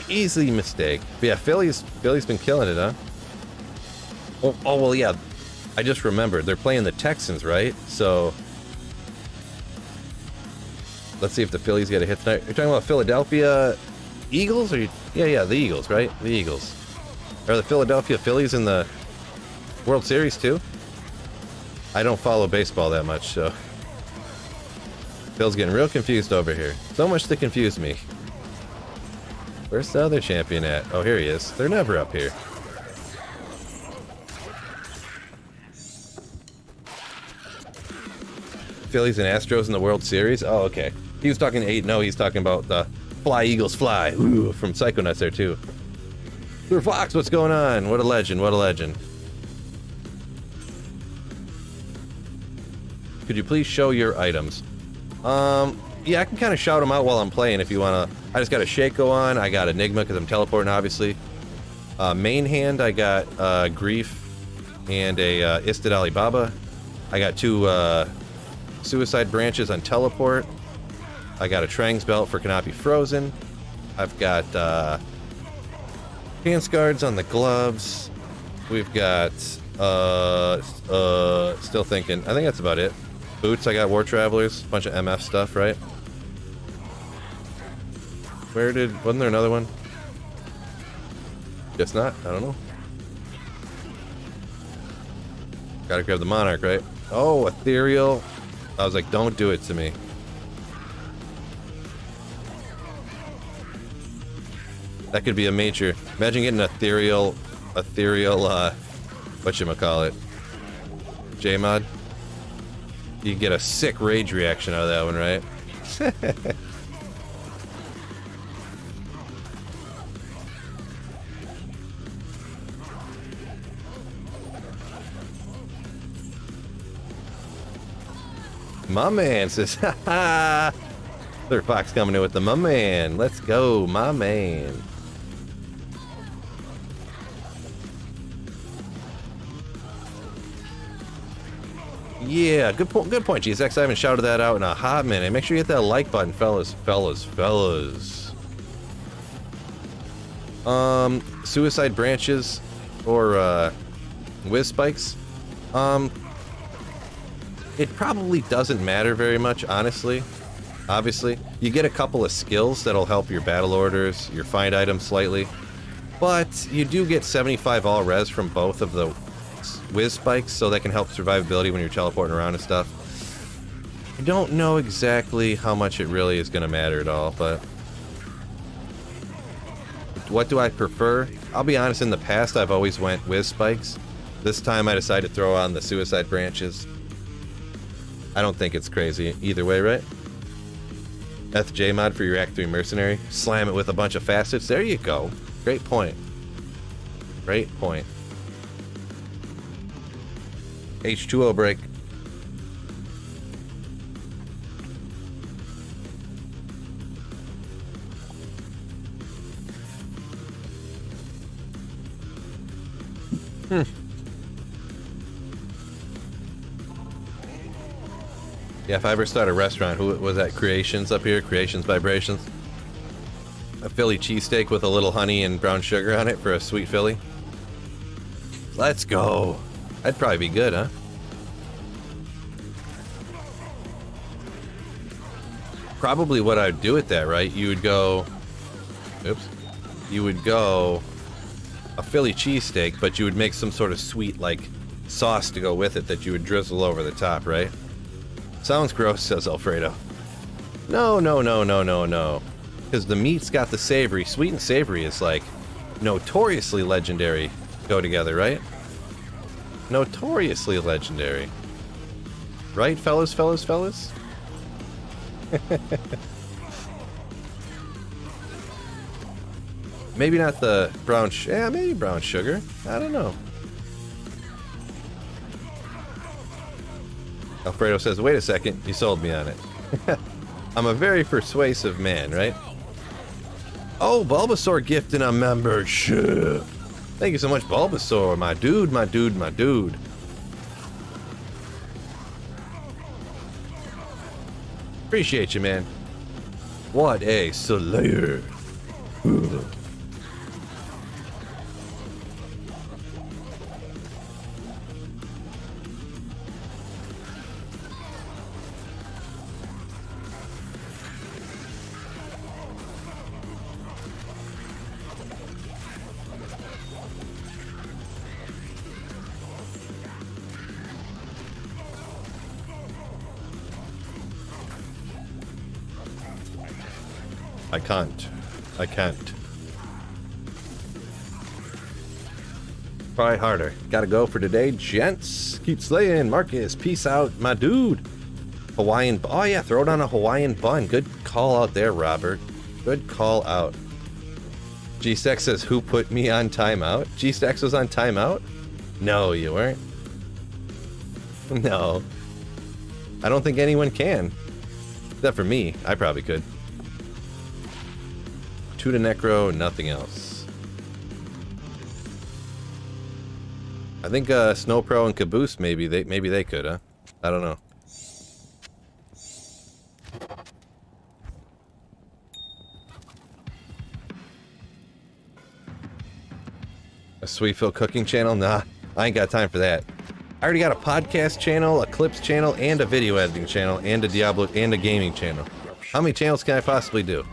Easy mistake. But yeah, Philly's been killing it, huh? Oh, well, yeah. I just remembered. They're playing the Texans, right? So let's see if the Phillies get a hit tonight. You're talking about Philadelphia Eagles? Or yeah, the Eagles, right? The Eagles. Are the Philadelphia Phillies in the World Series too? I don't follow baseball that much, so Phil's getting real confused over here. So much to confuse me. Where's the other champion at? Oh, here he is. They're never up here. Phillies and Astros in the World Series? Oh, okay. He was talking 8-0. He's talking about the Fly Eagles Fly. Ooh, from Psychonauts there too. Blue Fox, what's going on? What a legend, what a legend. Could you please show your items? Yeah, I can kind of shout them out while I'm playing if you want to. I just got a Shaco on. I got Enigma because I'm teleporting, obviously. Main hand, I got Grief and a Istid Alibaba. I got 2 Suicide Branches on teleport. I got a Trang's Belt for Cannot Be Frozen. I've got Pants Guards on the gloves. We've got still thinking. I think that's about it. Boots, I got War Travelers, a bunch of MF stuff, right? Wasn't there another one? Guess not, I don't know. Gotta grab the Monarch, right? Oh, Ethereal. I was like, don't do it to me. That could be a major. Imagine getting ethereal, whatchamacallit, J-Mod. You get a sick rage reaction out of that one, right? My man says, haha. Third Fox coming in with the my man. Let's go, my man. Yeah, good point, GSX. I haven't shouted that out in a hot minute. Make sure you hit that like button, fellas. Suicide Branches or Whiz Spikes. It probably doesn't matter very much, honestly. Obviously, you get a couple of skills that'll help your battle orders, your find items slightly, but you do get 75 all res from both of the Whiz Spikes, so that can help survivability when you're teleporting around and stuff. I don't know exactly how much it really is going to matter at all, but what do I prefer? I'll be honest, in the past I've always went Whiz Spikes. This time I decided to throw on the Suicide Branches. I don't think it's crazy either way, right? FJ mod for your Act 3 Mercenary. Slam it with a bunch of facets. There you go. Great point. Great point. H2O break. Yeah, if I ever start a restaurant, who was that? Creations up here? Creations Vibrations? A Philly cheesesteak with a little honey and brown sugar on it for a sweet Philly? Let's go. That'd probably be good, huh? Probably what I'd do with that, right? You would go... Oops. You would go... a Philly cheesesteak, but you would make some sort of sweet, like, sauce to go with it that you would drizzle over the top, right? Sounds gross, says Alfredo. No. Because the meat's got the savory. Sweet and savory is, like, notoriously legendary go together, right? Notoriously legendary. Right, fellas? Maybe not the brown, yeah, maybe brown sugar. I don't know. Alfredo says, wait a second, you sold me on it. I'm a very persuasive man, right? Oh, Bulbasaur gifting a membership. Thank you so much, Bulbasaur, my dude, my dude, my dude. Appreciate you, man. What a slayer. I can't. I can't. Try harder. Gotta go for today, gents. Keep slaying. Marcus, peace out, my dude. Hawaiian. Oh, yeah, throw it on a Hawaiian bun. Good call out there, Robert. Good call out. G-Stack says, who put me on timeout? G-Stack was on timeout? No, you weren't. No. I don't think anyone can. Except for me. I probably could. 2 to Necro, nothing else. I think Snow Pro and Caboose maybe they could, huh? I don't know. A Sweetville cooking channel? Nah, I ain't got time for that. I already got a podcast channel, a clips channel, and a video editing channel, and a Diablo and a gaming channel. How many channels can I possibly do?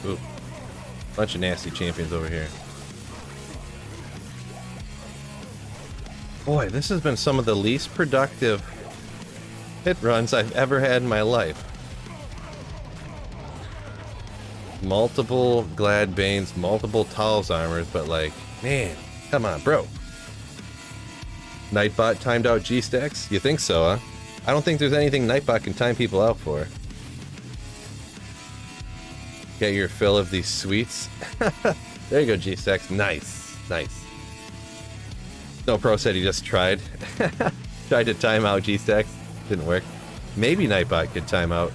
Ooh. Bunch of nasty champions over here. Boy, this has been some of the least productive hit runs I've ever had in my life. Multiple Glad Banes, multiple Tal's armors, but like, man, come on, bro. Nightbot timed out G-Stacks? You think so, huh? I don't think there's anything Nightbot can time people out for. Get your fill of these sweets. There you go, G-Stacks. Nice. Nice. No Pro said he just tried. Tried to time out G-Stacks. Didn't work. Maybe Nightbot could time out.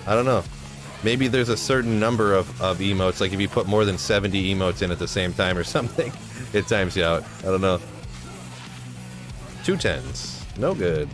I don't know. Maybe there's a certain number of emotes. Like if you put more than 70 emotes in at the same time or something, it times you out. I don't know. 2 10s. No good.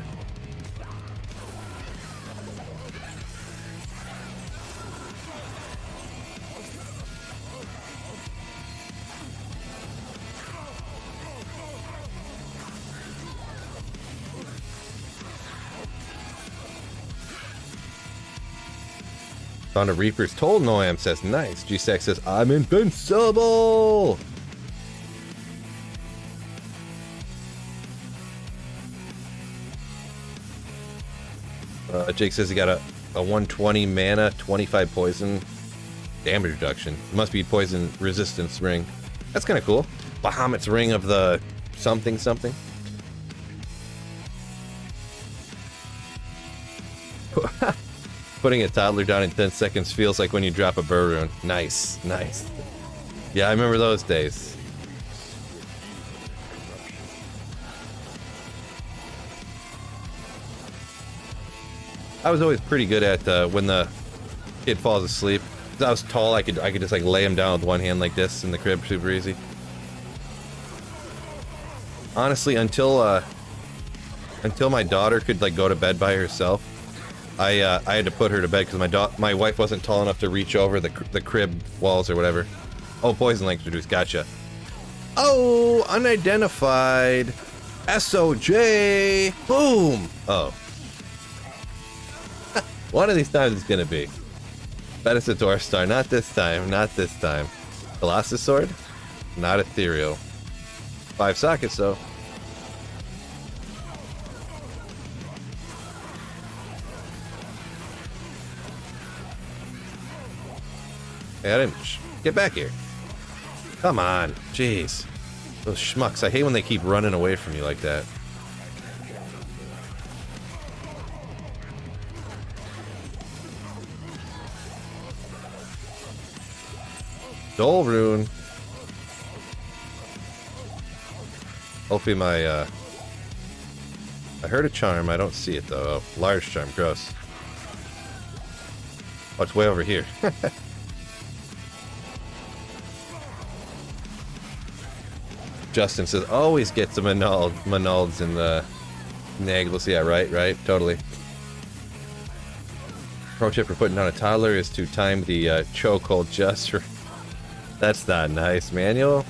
Found a Reaper's Toll. Noam says, nice. G-Stack says, I'm invincible! Jake says he got a 120 mana, 25 poison damage reduction. It must be poison resistance ring. That's kind of cool. Bahamut's ring of the something something. Putting a toddler down in 10 seconds feels like when you drop a burr rune. Nice, nice. Yeah, I remember those days. I was always pretty good at when the kid falls asleep. I was tall, I could just like lay him down with one hand like this in the crib, super easy. Honestly, until my daughter could like go to bed by herself, I had to put her to bed because my wife wasn't tall enough to reach over the crib walls or whatever. Oh, poison link reduced. Gotcha. Oh, unidentified. SOJ. Boom. Oh. One of these times it's gonna be. Bet it's a Dwarf Star. Not this time. Not this time. Colossus Sword. Not ethereal. 5 sockets though. Hey, I didn't. Get back here. Come on. Jeez. Those schmucks. I hate when they keep running away from you like that. Soul Rune. Hopefully my, I heard a charm. I don't see it though. Oh, large charm. Gross. Oh, it's way over here. Justin says, always get some Manalds in the Naggles. Yeah, right, totally. Pro tip for putting down a toddler is to time the chokehold just for... That's not nice, Manuel.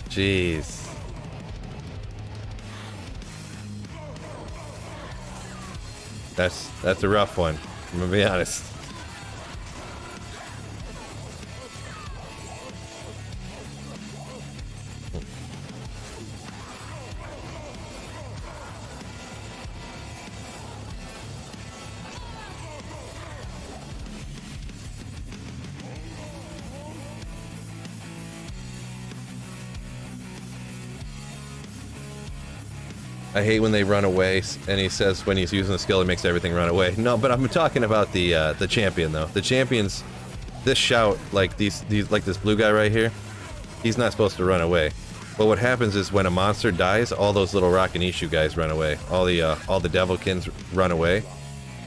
Jeez. That's a rough one, I'm gonna be honest. I hate when they run away, and he says when he's using the skill, it makes everything run away. No, but I'm talking about the champion though. The champions, this shout, like these like this blue guy right here, he's not supposed to run away. But what happens is when a monster dies, all those little Rockanishu guys run away. All the Devilkins run away,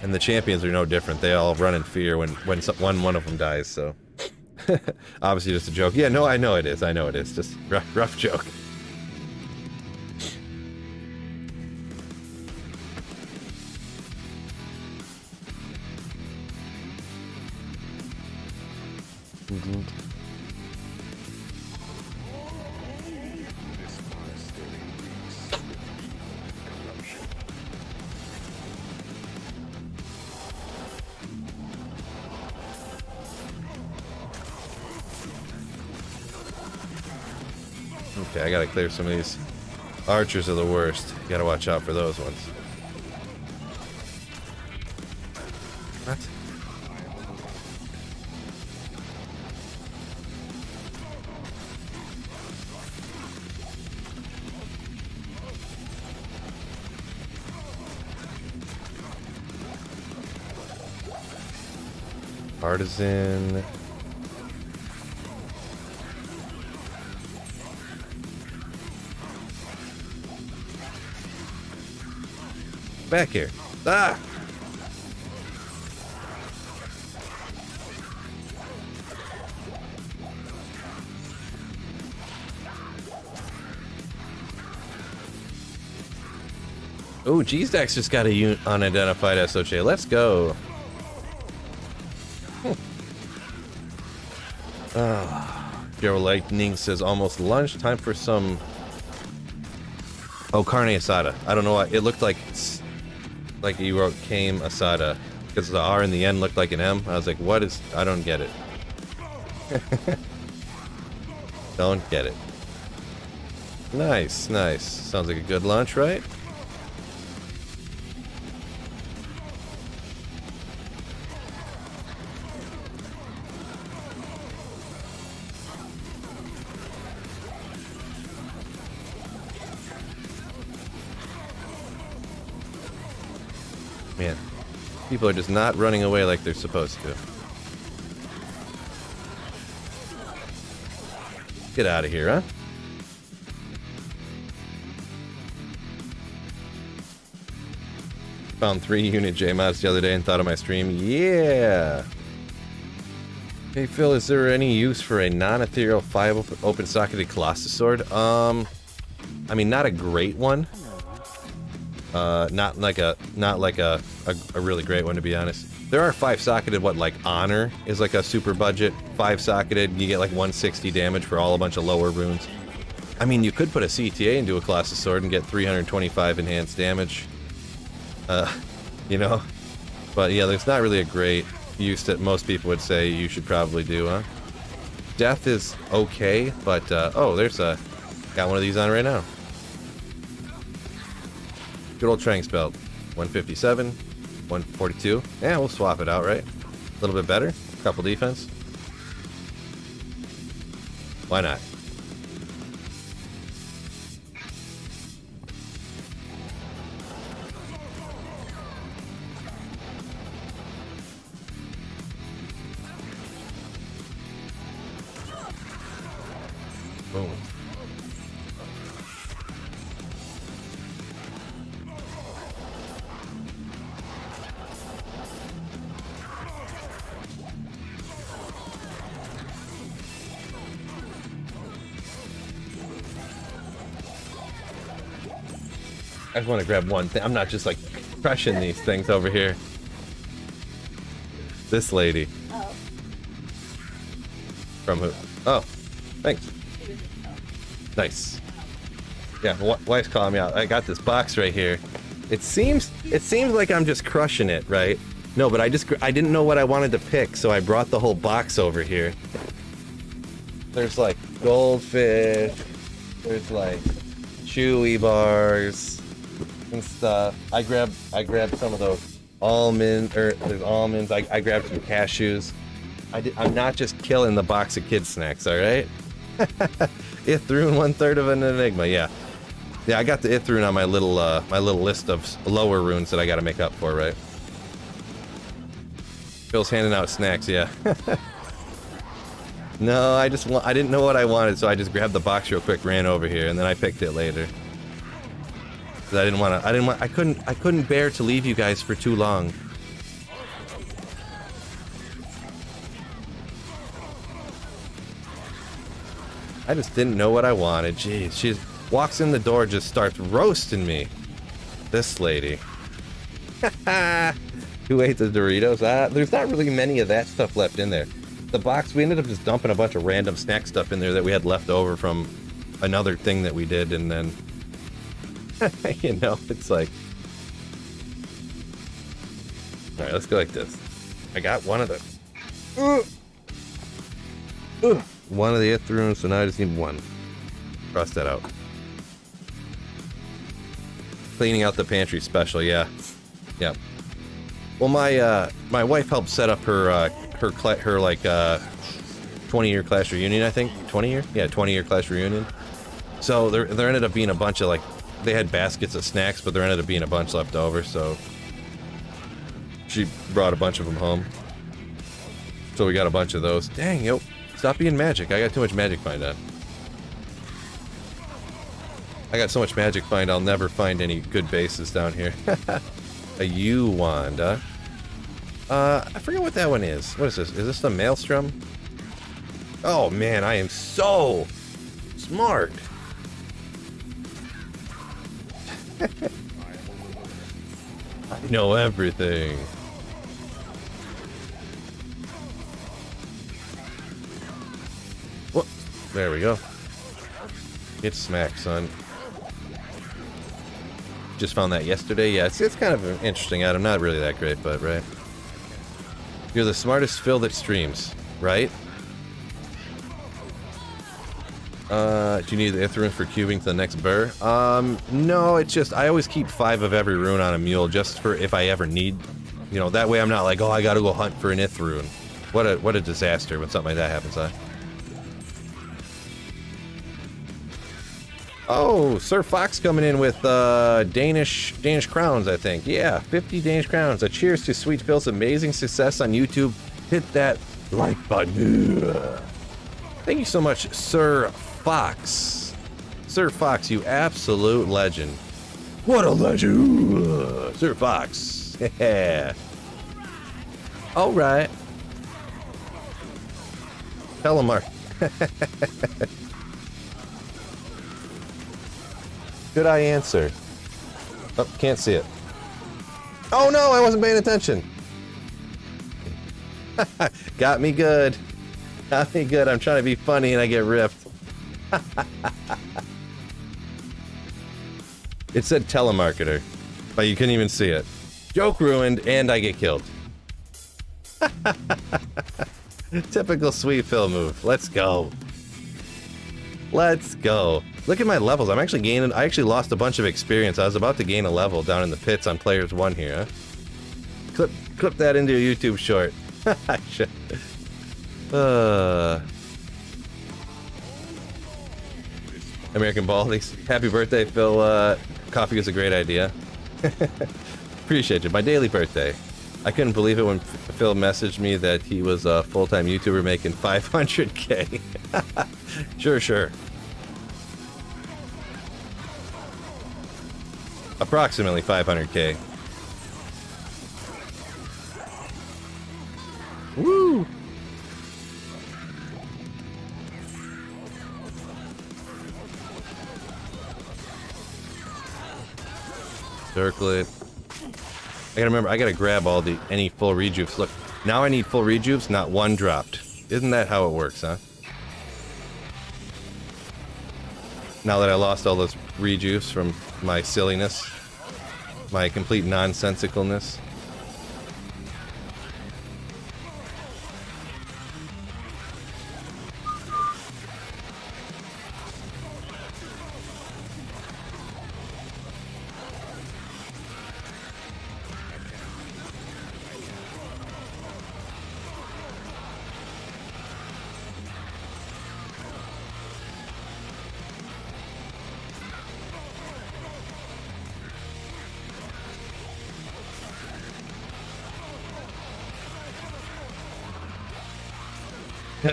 and the champions are no different. They all run in fear when one of them dies. So obviously just a joke. Yeah, no, I know it is. I know it is. Just rough joke. Okay, I gotta clear some of these. Archers are the worst. You gotta watch out for those ones. What? Artisan. Back here. Ah! Oh, G-Stack's just got a unidentified SOJ. Let's go. Joe Lightning says almost lunch. Time for some... Oh, carne asada. I don't know why. It looked like you wrote came asada. Because the R in the end looked like an M. I was like, what is... I don't get it. Don't get it. Nice, nice. Sounds like a good lunch, right? Man, people are just not running away like they're supposed to. Get out of here, huh? Found 3 unit JMods the other day and thought of my stream. Yeah! Hey Phil, is there any use for a non-ethereal 5 open-socketed Colossus Sword? I mean, not a great one. Not like a really great one, to be honest. There are 5-socketed, what, like Honor is like a super budget 5-socketed. You get like 160 damage for all a bunch of lower runes. I mean, you could put a CTA into a Colossus Sword and get 325 enhanced damage. You know? But yeah, there's not really a great use that most people would say you should probably do, huh? Death is okay, but, oh, there's a... Got one of these on right now. Good old Trank Spell. 157, 142. Yeah, we'll swap it out, right? A little bit better. Couple defense. Why not? Boom. I just want to grab one thing. I'm not just like crushing these things over here. This lady. Oh. From who? Oh, thanks. Nice. Yeah, wife's calling me out. I got this box right here. It seems like I'm just crushing it, right? No, but I didn't know what I wanted to pick, so I brought the whole box over here. There's like goldfish. There's like chewy bars and stuff. I grabbed some of those almonds, or there's almonds. I grabbed some cashews. I'm not just killing the box of kid snacks, all right? Ithrune, 1/3 of an Enigma, yeah. Yeah, I got the Ithrune on my little list of lower runes that I got to make up for, right? Phil's handing out snacks, yeah. No, I didn't know what I wanted, so I just grabbed the box real quick, ran over here, and then I picked it later. 'Cause I couldn't bear to leave you guys for too long. I just didn't know what I wanted. Jeez, she walks in the door, just starts roasting me. This lady. Who ate the Doritos? There's not really many of that stuff left in there. The box, we ended up just dumping a bunch of random snack stuff in there that we had left over from another thing that we did, and then, you know, it's like... Alright, let's go like this. I got one of the... One of the Ithrunes, so now I just need one. Cross that out. Cleaning out the pantry special, yeah. Yeah. Well, my wife helped set up her like 20-year class reunion, I think. 20-year? Yeah, 20-year class reunion. So there ended up being a bunch of, like, they had baskets of snacks, but there ended up being a bunch left over, so she brought a bunch of them home. So we got a bunch of those. Dang, yo. Stop being magic. I got too much magic find on. I got so much magic find, I'll never find any good bases down here. A U wand, huh? I forget what that one is. What is this? Is this the Maelstrom? Oh man, I am so smart. I know everything. What? There we go. Get smacked, son. Just found that yesterday. Yeah, it's kind of an interesting item. Not really that great, but right. You're the smartest Phil that streams, right? Do you need the Ithrune for cubing to the next burr? No, it's just, I always keep 5 of every rune on a mule just for if I ever need, you know, that way I'm not like, oh, I gotta go hunt for an Ithrune. What a disaster when something like that happens, huh? Oh, Sir Fox coming in with Danish crowns, I think. Yeah, 50 Danish crowns. A cheers to Sweet Phil's amazing success on YouTube. Hit that like button. Thank you so much, Sir Fox. Sir Fox, you absolute legend. What a legend, Sir Fox. Yeah. All right. Tell him, Mark. Should I answer? Oh, can't see it. Oh no, I wasn't paying attention. Got me good. Got me good. I'm trying to be funny and I get ripped. It said telemarketer, but you couldn't even see it. Joke ruined and I get killed. Typical sweet Phil move. Let's go. Let's go. Look at my levels. I'm actually gaining. I actually lost a bunch of experience. I was about to gain a level down in the pits on players 1 here. Huh? Clip that into a YouTube short. American Baldies. Happy birthday, Phil. Coffee was a great idea. Appreciate you. My daily birthday. I couldn't believe it when Phil messaged me that he was a full-time YouTuber making 500K. Sure. Approximately 500K. Woo! Circle it. I gotta remember, I gotta grab any full rejuves. Look, now I need full rejuves, not one dropped. Isn't that how it works, huh? Now that I lost all those rejuves from my silliness, my complete nonsensicalness.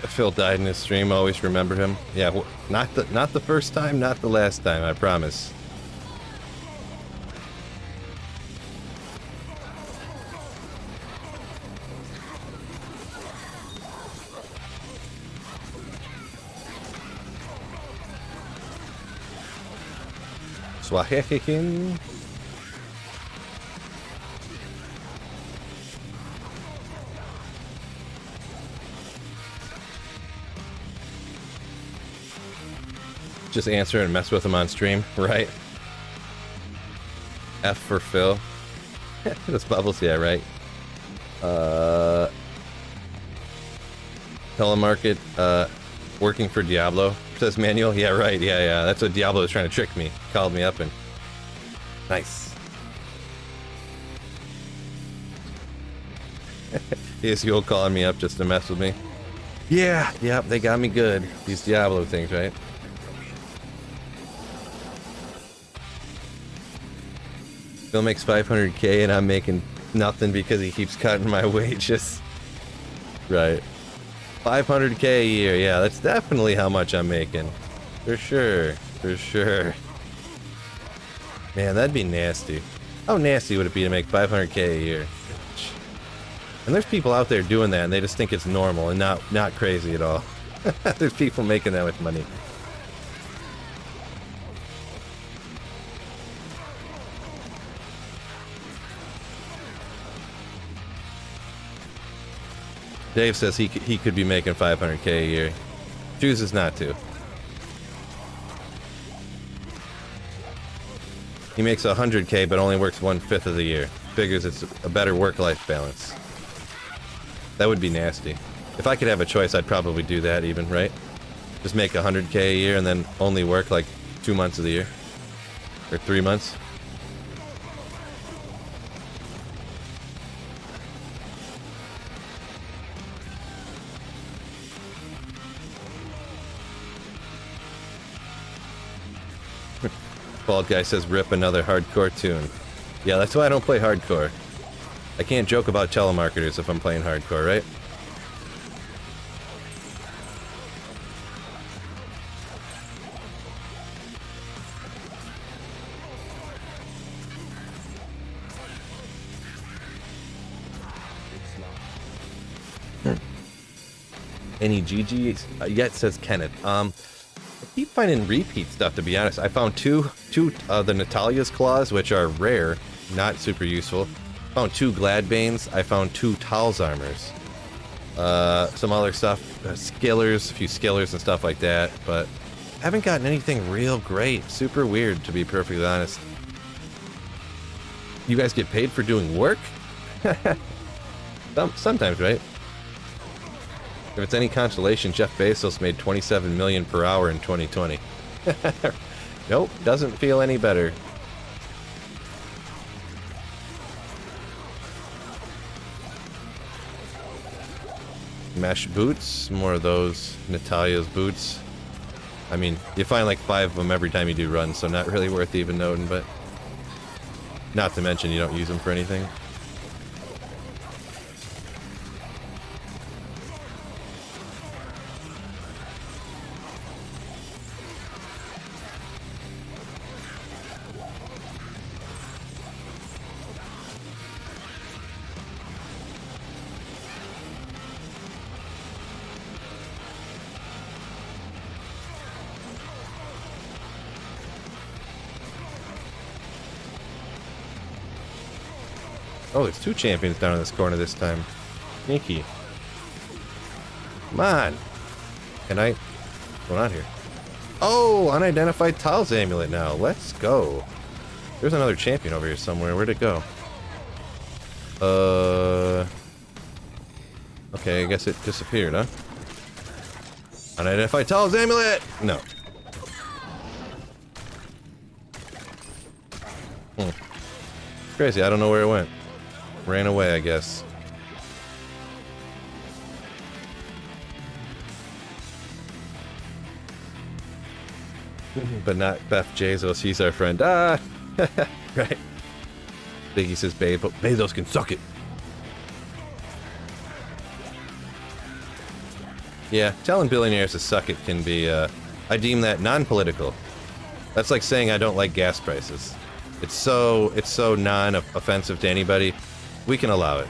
Phil died in his stream. Always remember him. Yeah, not the first time, not the last time. I promise. Swahehekin. Just answer and mess with him on stream, right? F for Phil. That's Bubbles, yeah, right. Telemarket, working for Diablo, says Manuel. Yeah, right, yeah. That's what Diablo was trying to trick me. Called me up and... Nice. Is you calling me up just to mess with me? Yeah, they got me good. These Diablo things, right? Phil makes 500K and I'm making nothing because he keeps cutting my wages. Right. 500K a year, yeah, that's definitely how much I'm making. For sure. Man, that'd be nasty. How nasty would it be to make 500K a year? And there's people out there doing that and they just think it's normal and not crazy at all. There's people making that with money. Dave says he could be making 500K a year. Chooses not to. He makes 100K but only works 1/5 of the year. Figures it's a better work-life balance. That would be nasty. If I could have a choice, I'd probably do that even, right? Just make 100K a year and then only work like 2 months of the year. Or 3 months. Bald guy says rip another hardcore tune. Yeah, that's why I don't play hardcore. I can't joke about telemarketers if I'm playing hardcore, right? Any GG yet, says Kenneth. keep finding repeat stuff, to be honest. I found two the Natalia's Claws, which are rare, not super useful. Found 2 Gladbanes. I found 2 Tal's Armors. Some other stuff, Skillers, a few Skillers and stuff like that, but haven't gotten anything real great. Super weird, to be perfectly honest. You guys get paid for doing work? Sometimes, right? If it's any consolation, Jeff Bezos made $27 million per hour in 2020. Nope, doesn't feel any better. Mesh boots, more of those. Natalia's boots. I mean, you find like 5 of them every time you do runs, so not really worth even noting, but not to mention you don't use them for anything. Oh, there's 2 champions down in this corner this time. Sneaky. Come on. Can I... What's going on here? Oh, unidentified Tal's Amulet now. Let's go. There's another champion over here somewhere. Where'd it go? Okay, I guess it disappeared, huh? Unidentified Tal's Amulet! No. Crazy, I don't know where it went. Ran away, I guess. But not Beth Bezos, he's our friend. Ah! Right. Biggie says Bezos can suck it. Yeah, telling billionaires to suck it can be, I deem that non-political. That's like saying I don't like gas prices. It's so non-offensive to anybody. We can allow it.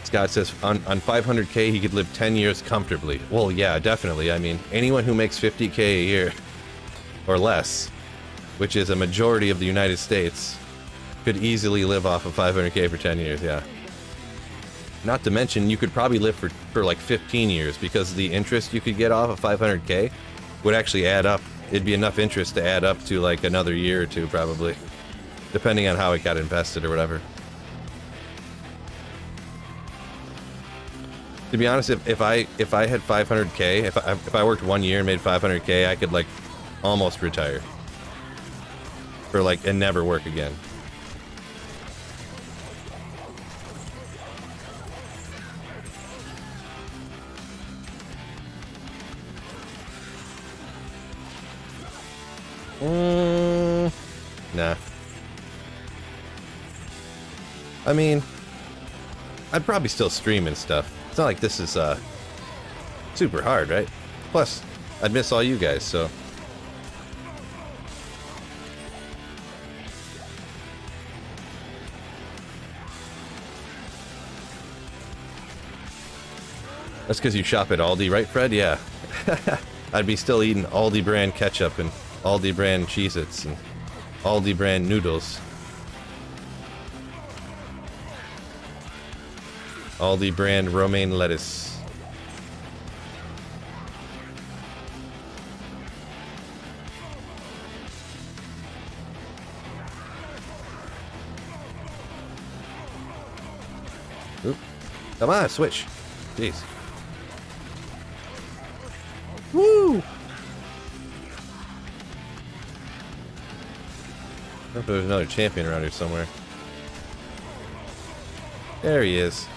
Scott says on 500K he could live 10 years comfortably. Well, yeah, definitely. I mean, anyone who makes 50K a year or less, which is a majority of the United States, could easily live off of 500K for 10 years, yeah. Not to mention, you could probably live for like 15 years, because the interest you could get off of 500K would actually add up. It'd be enough interest to add up to like another year or two, probably, depending on how it got invested or whatever. To be honest, if I had 500K, if I worked 1 year and made 500K, I could like almost retire. For like, and never work again. Nah. I mean, I'd probably still stream and stuff. It's not like this is super hard, right? Plus, I'd miss all you guys, so. That's because you shop at Aldi, right, Fred? Yeah. I'd be still eating Aldi brand ketchup and Aldi brand Cheez-Its and Aldi brand noodles. Aldi brand romaine lettuce. Oop. Come on, switch. Jeez. Woo! I hope there's another champion around here somewhere. There he is.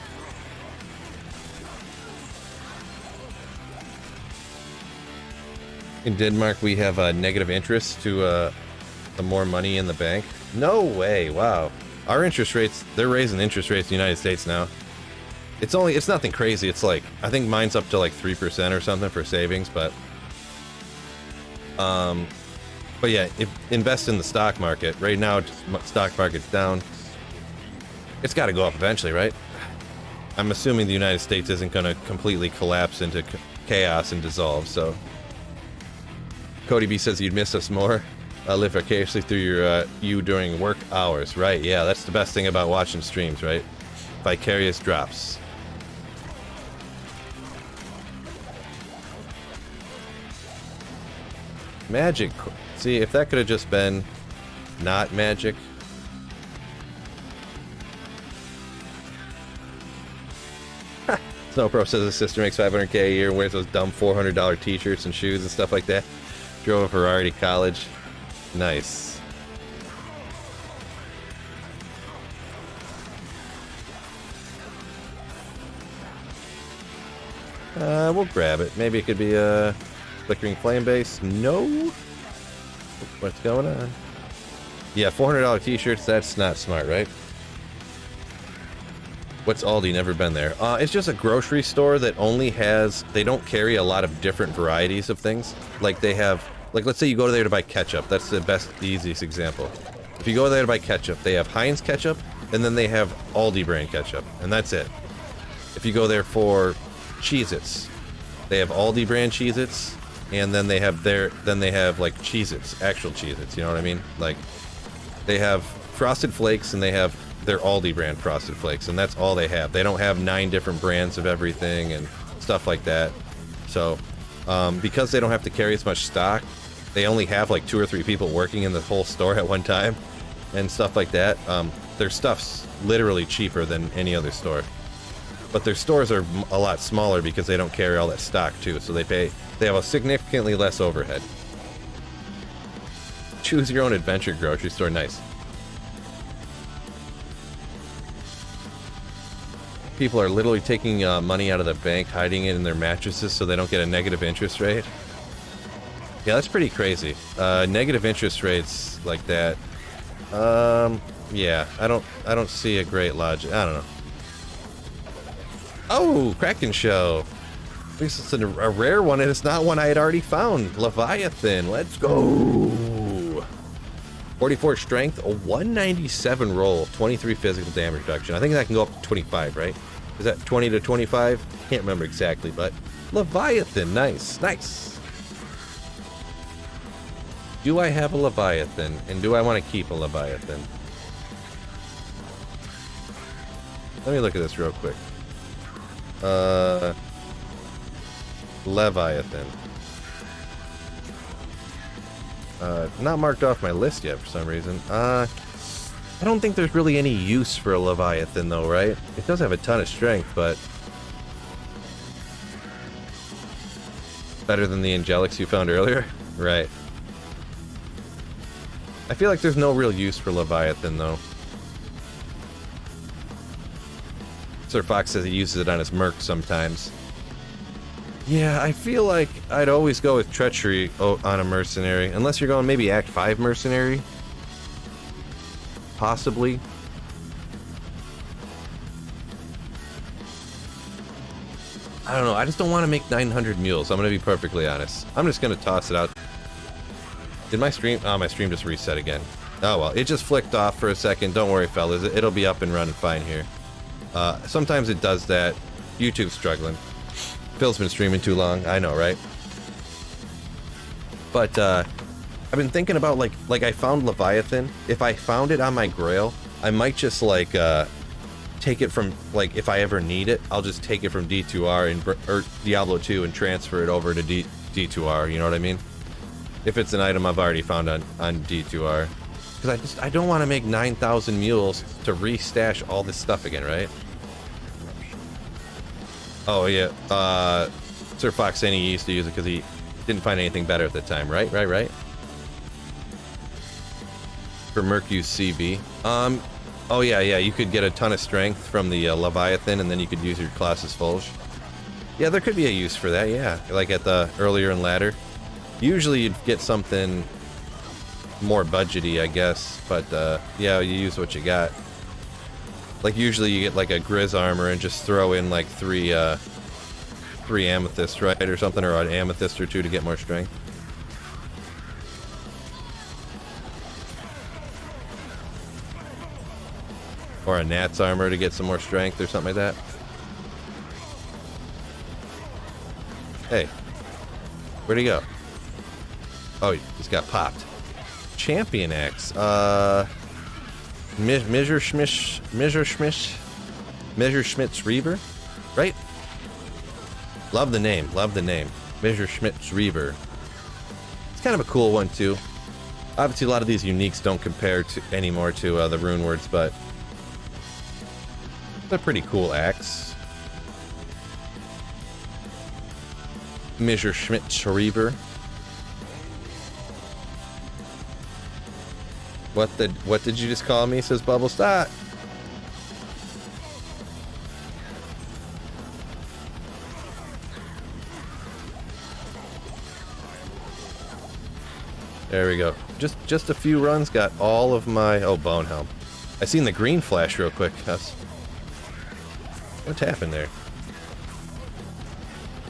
In Denmark, we have a negative interest to the more money in the bank. No way! Wow, our interest rates—they're raising interest rates in the United States now. It's nothing crazy. It's like, I think mine's up to like 3% or something for savings, but yeah, invest in the stock market. Right now, stock market's down. It's got to go up eventually, right? I'm assuming the United States isn't going to completely collapse into chaos and dissolve, so. Cody B says you'd miss us more. Live vicariously through you during work hours, right? Yeah, that's the best thing about watching streams, right? Vicarious drops. Magic. See, if that could have just been not magic. Snowpro says his sister makes $500K a year and wears those dumb $400 t-shirts and shoes and stuff like that. Drove a Ferrari to college. Nice. We'll grab it. Maybe it could be a flickering flame base. No. What's going on? Yeah, $400 t-shirts. That's not smart, right? What's Aldi? Never been there. It's just a grocery store that only has... They don't carry a lot of different varieties of things. Like they have... Like let's say you go there to buy ketchup. That's the easiest example. If you go there to buy ketchup, they have Heinz ketchup, and then they have Aldi brand ketchup, and that's it. If you go there for Cheez-Its, they have Aldi brand Cheez-Its, and then they have like Cheez-Its, actual Cheez-Its, you know what I mean? Like, they have Frosted Flakes, and they have their Aldi brand Frosted Flakes, and that's all they have. They don't have 9 different brands of everything and stuff like that. So, because they don't have to carry as much stock, they only have like 2 or 3 people working in the whole store at one time, and stuff like that. Their stuff's literally cheaper than any other store. But their stores are a lot smaller because they don't carry all that stock too, so they have a significantly less overhead. Choose your own adventure grocery store, nice. People are literally taking money out of the bank, hiding it in their mattresses so they don't get a negative interest rate. Yeah, that's pretty crazy. Negative interest rates like that. Yeah, I don't see a great logic. I don't know. Oh, Kraken Show. At least it's a rare one, and it's not one I had already found. Leviathan, let's go. 44 strength, a 197 roll, 23 physical damage reduction. I think that can go up to 25, right? Is that 20 to 25? Can't remember exactly, but Leviathan, nice, nice. Do I have a Leviathan, and do I want to keep a Leviathan? Let me look at this real quick. Leviathan. Not marked off my list yet for some reason. I don't think there's really any use for a Leviathan though, right? It does have a ton of strength, but better than the Angelics you found earlier? Right. I feel like there's no real use for Leviathan though. Sir Fox says he uses it on his merc sometimes. Yeah, I feel like I'd always go with Treachery on a mercenary. Unless you're going maybe Act 5 mercenary. Possibly. I don't know, I just don't want to make 900 mules, I'm going to be perfectly honest. I'm just going to toss it out. Did my stream... Oh, my stream just reset again. Oh well, it just flicked off for a second. Don't worry, fellas. It'll be up and running fine here. Sometimes it does that. YouTube's struggling. Phil's been streaming too long. I know, right? But, I've been thinking about, like I found Leviathan. If I found it on my Grail, I might just, like, take it from, like, if I ever need it, I'll just take it from D2R or Diablo 2 and transfer it over to D2R, you know what I mean? If it's an item I've already found on D2R. Because I don't want to make 9,000 mules to restash all this stuff again, right? Oh, yeah. Sir Fox saying he used to use it because he didn't find anything better at the time, right? Right. For Mercus CB. Oh, yeah, you could get a ton of strength from the Leviathan, and then you could use your Colossus Fulge. Yeah, there could be a use for that, yeah. Like at the earlier and latter. Usually you'd get something more budgety, I guess, but yeah, you use what you got. Like usually you get like a Grizz armor and just throw in like three amethyst, right, or something, or an amethyst or two to get more strength. Or a Nat's armor to get some more strength or something like that. Hey, where'd he go? Oh, he just got popped. Champion Axe. Messerschmitt's Reaver, right? Love the name. Love the name. Messerschmitt's Reaver. It's kind of a cool one too. Obviously, a lot of these uniques don't compare to anymore to the rune words, but it's a pretty cool axe. Messerschmitt's Reaver. What did you just call me? Says Bubble Stot. There we go. Just a few runs got all of my bone helm. I seen the green flash real quick. What's happened there?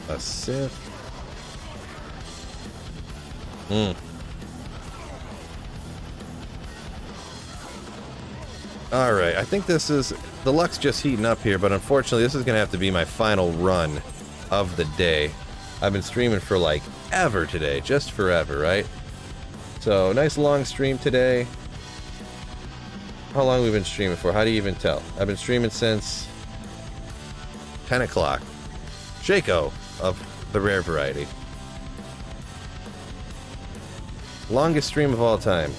A Sith. Alright, I think this is... The luck's just heating up here, but unfortunately this is going to have to be my final run of the day. I've been streaming for like ever today, just forever, right? So, nice long stream today. How long have we been streaming for? How do you even tell? I've been streaming since 10 o'clock. Shaco of the rare variety. Longest stream of all time.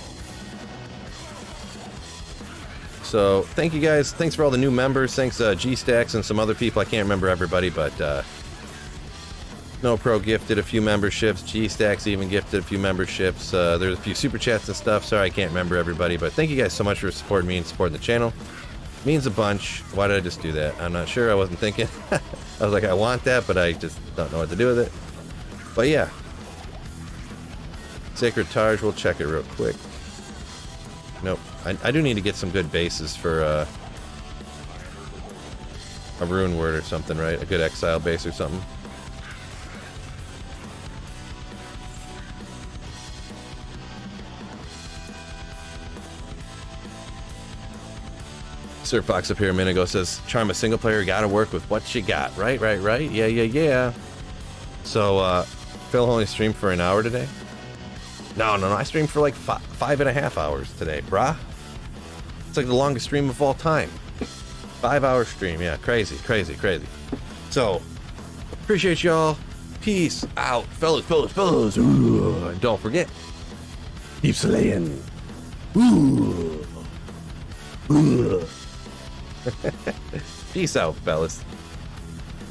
So, thank you guys. Thanks for all the new members. Thanks G-Stacks and some other people. I can't remember everybody, but No Pro gifted a few memberships. G-Stacks even gifted a few memberships. There's a few super chats and stuff. Sorry I can't remember everybody, but thank you guys so much for supporting me and supporting the channel. Means a bunch. Why did I just do that? I'm not sure. I wasn't thinking. I was like, I want that, but I just don't know what to do with it. But yeah. Sacred Targe, we'll check it real quick. Nope. I do need to get some good bases for a rune word or something, right? A good exile base or something. Sir Fox up here a minute ago says, charm a single player, gotta work with what you got. Right. Yeah. So, Phil only streamed for an hour today? No. I streamed for like 5.5 hours today, brah. It's like the longest stream of all time. 5-hour stream, yeah, crazy. So, appreciate y'all. Peace out, fellas. Ooh, and don't forget, keep slaying. Ooh. Peace out, fellas.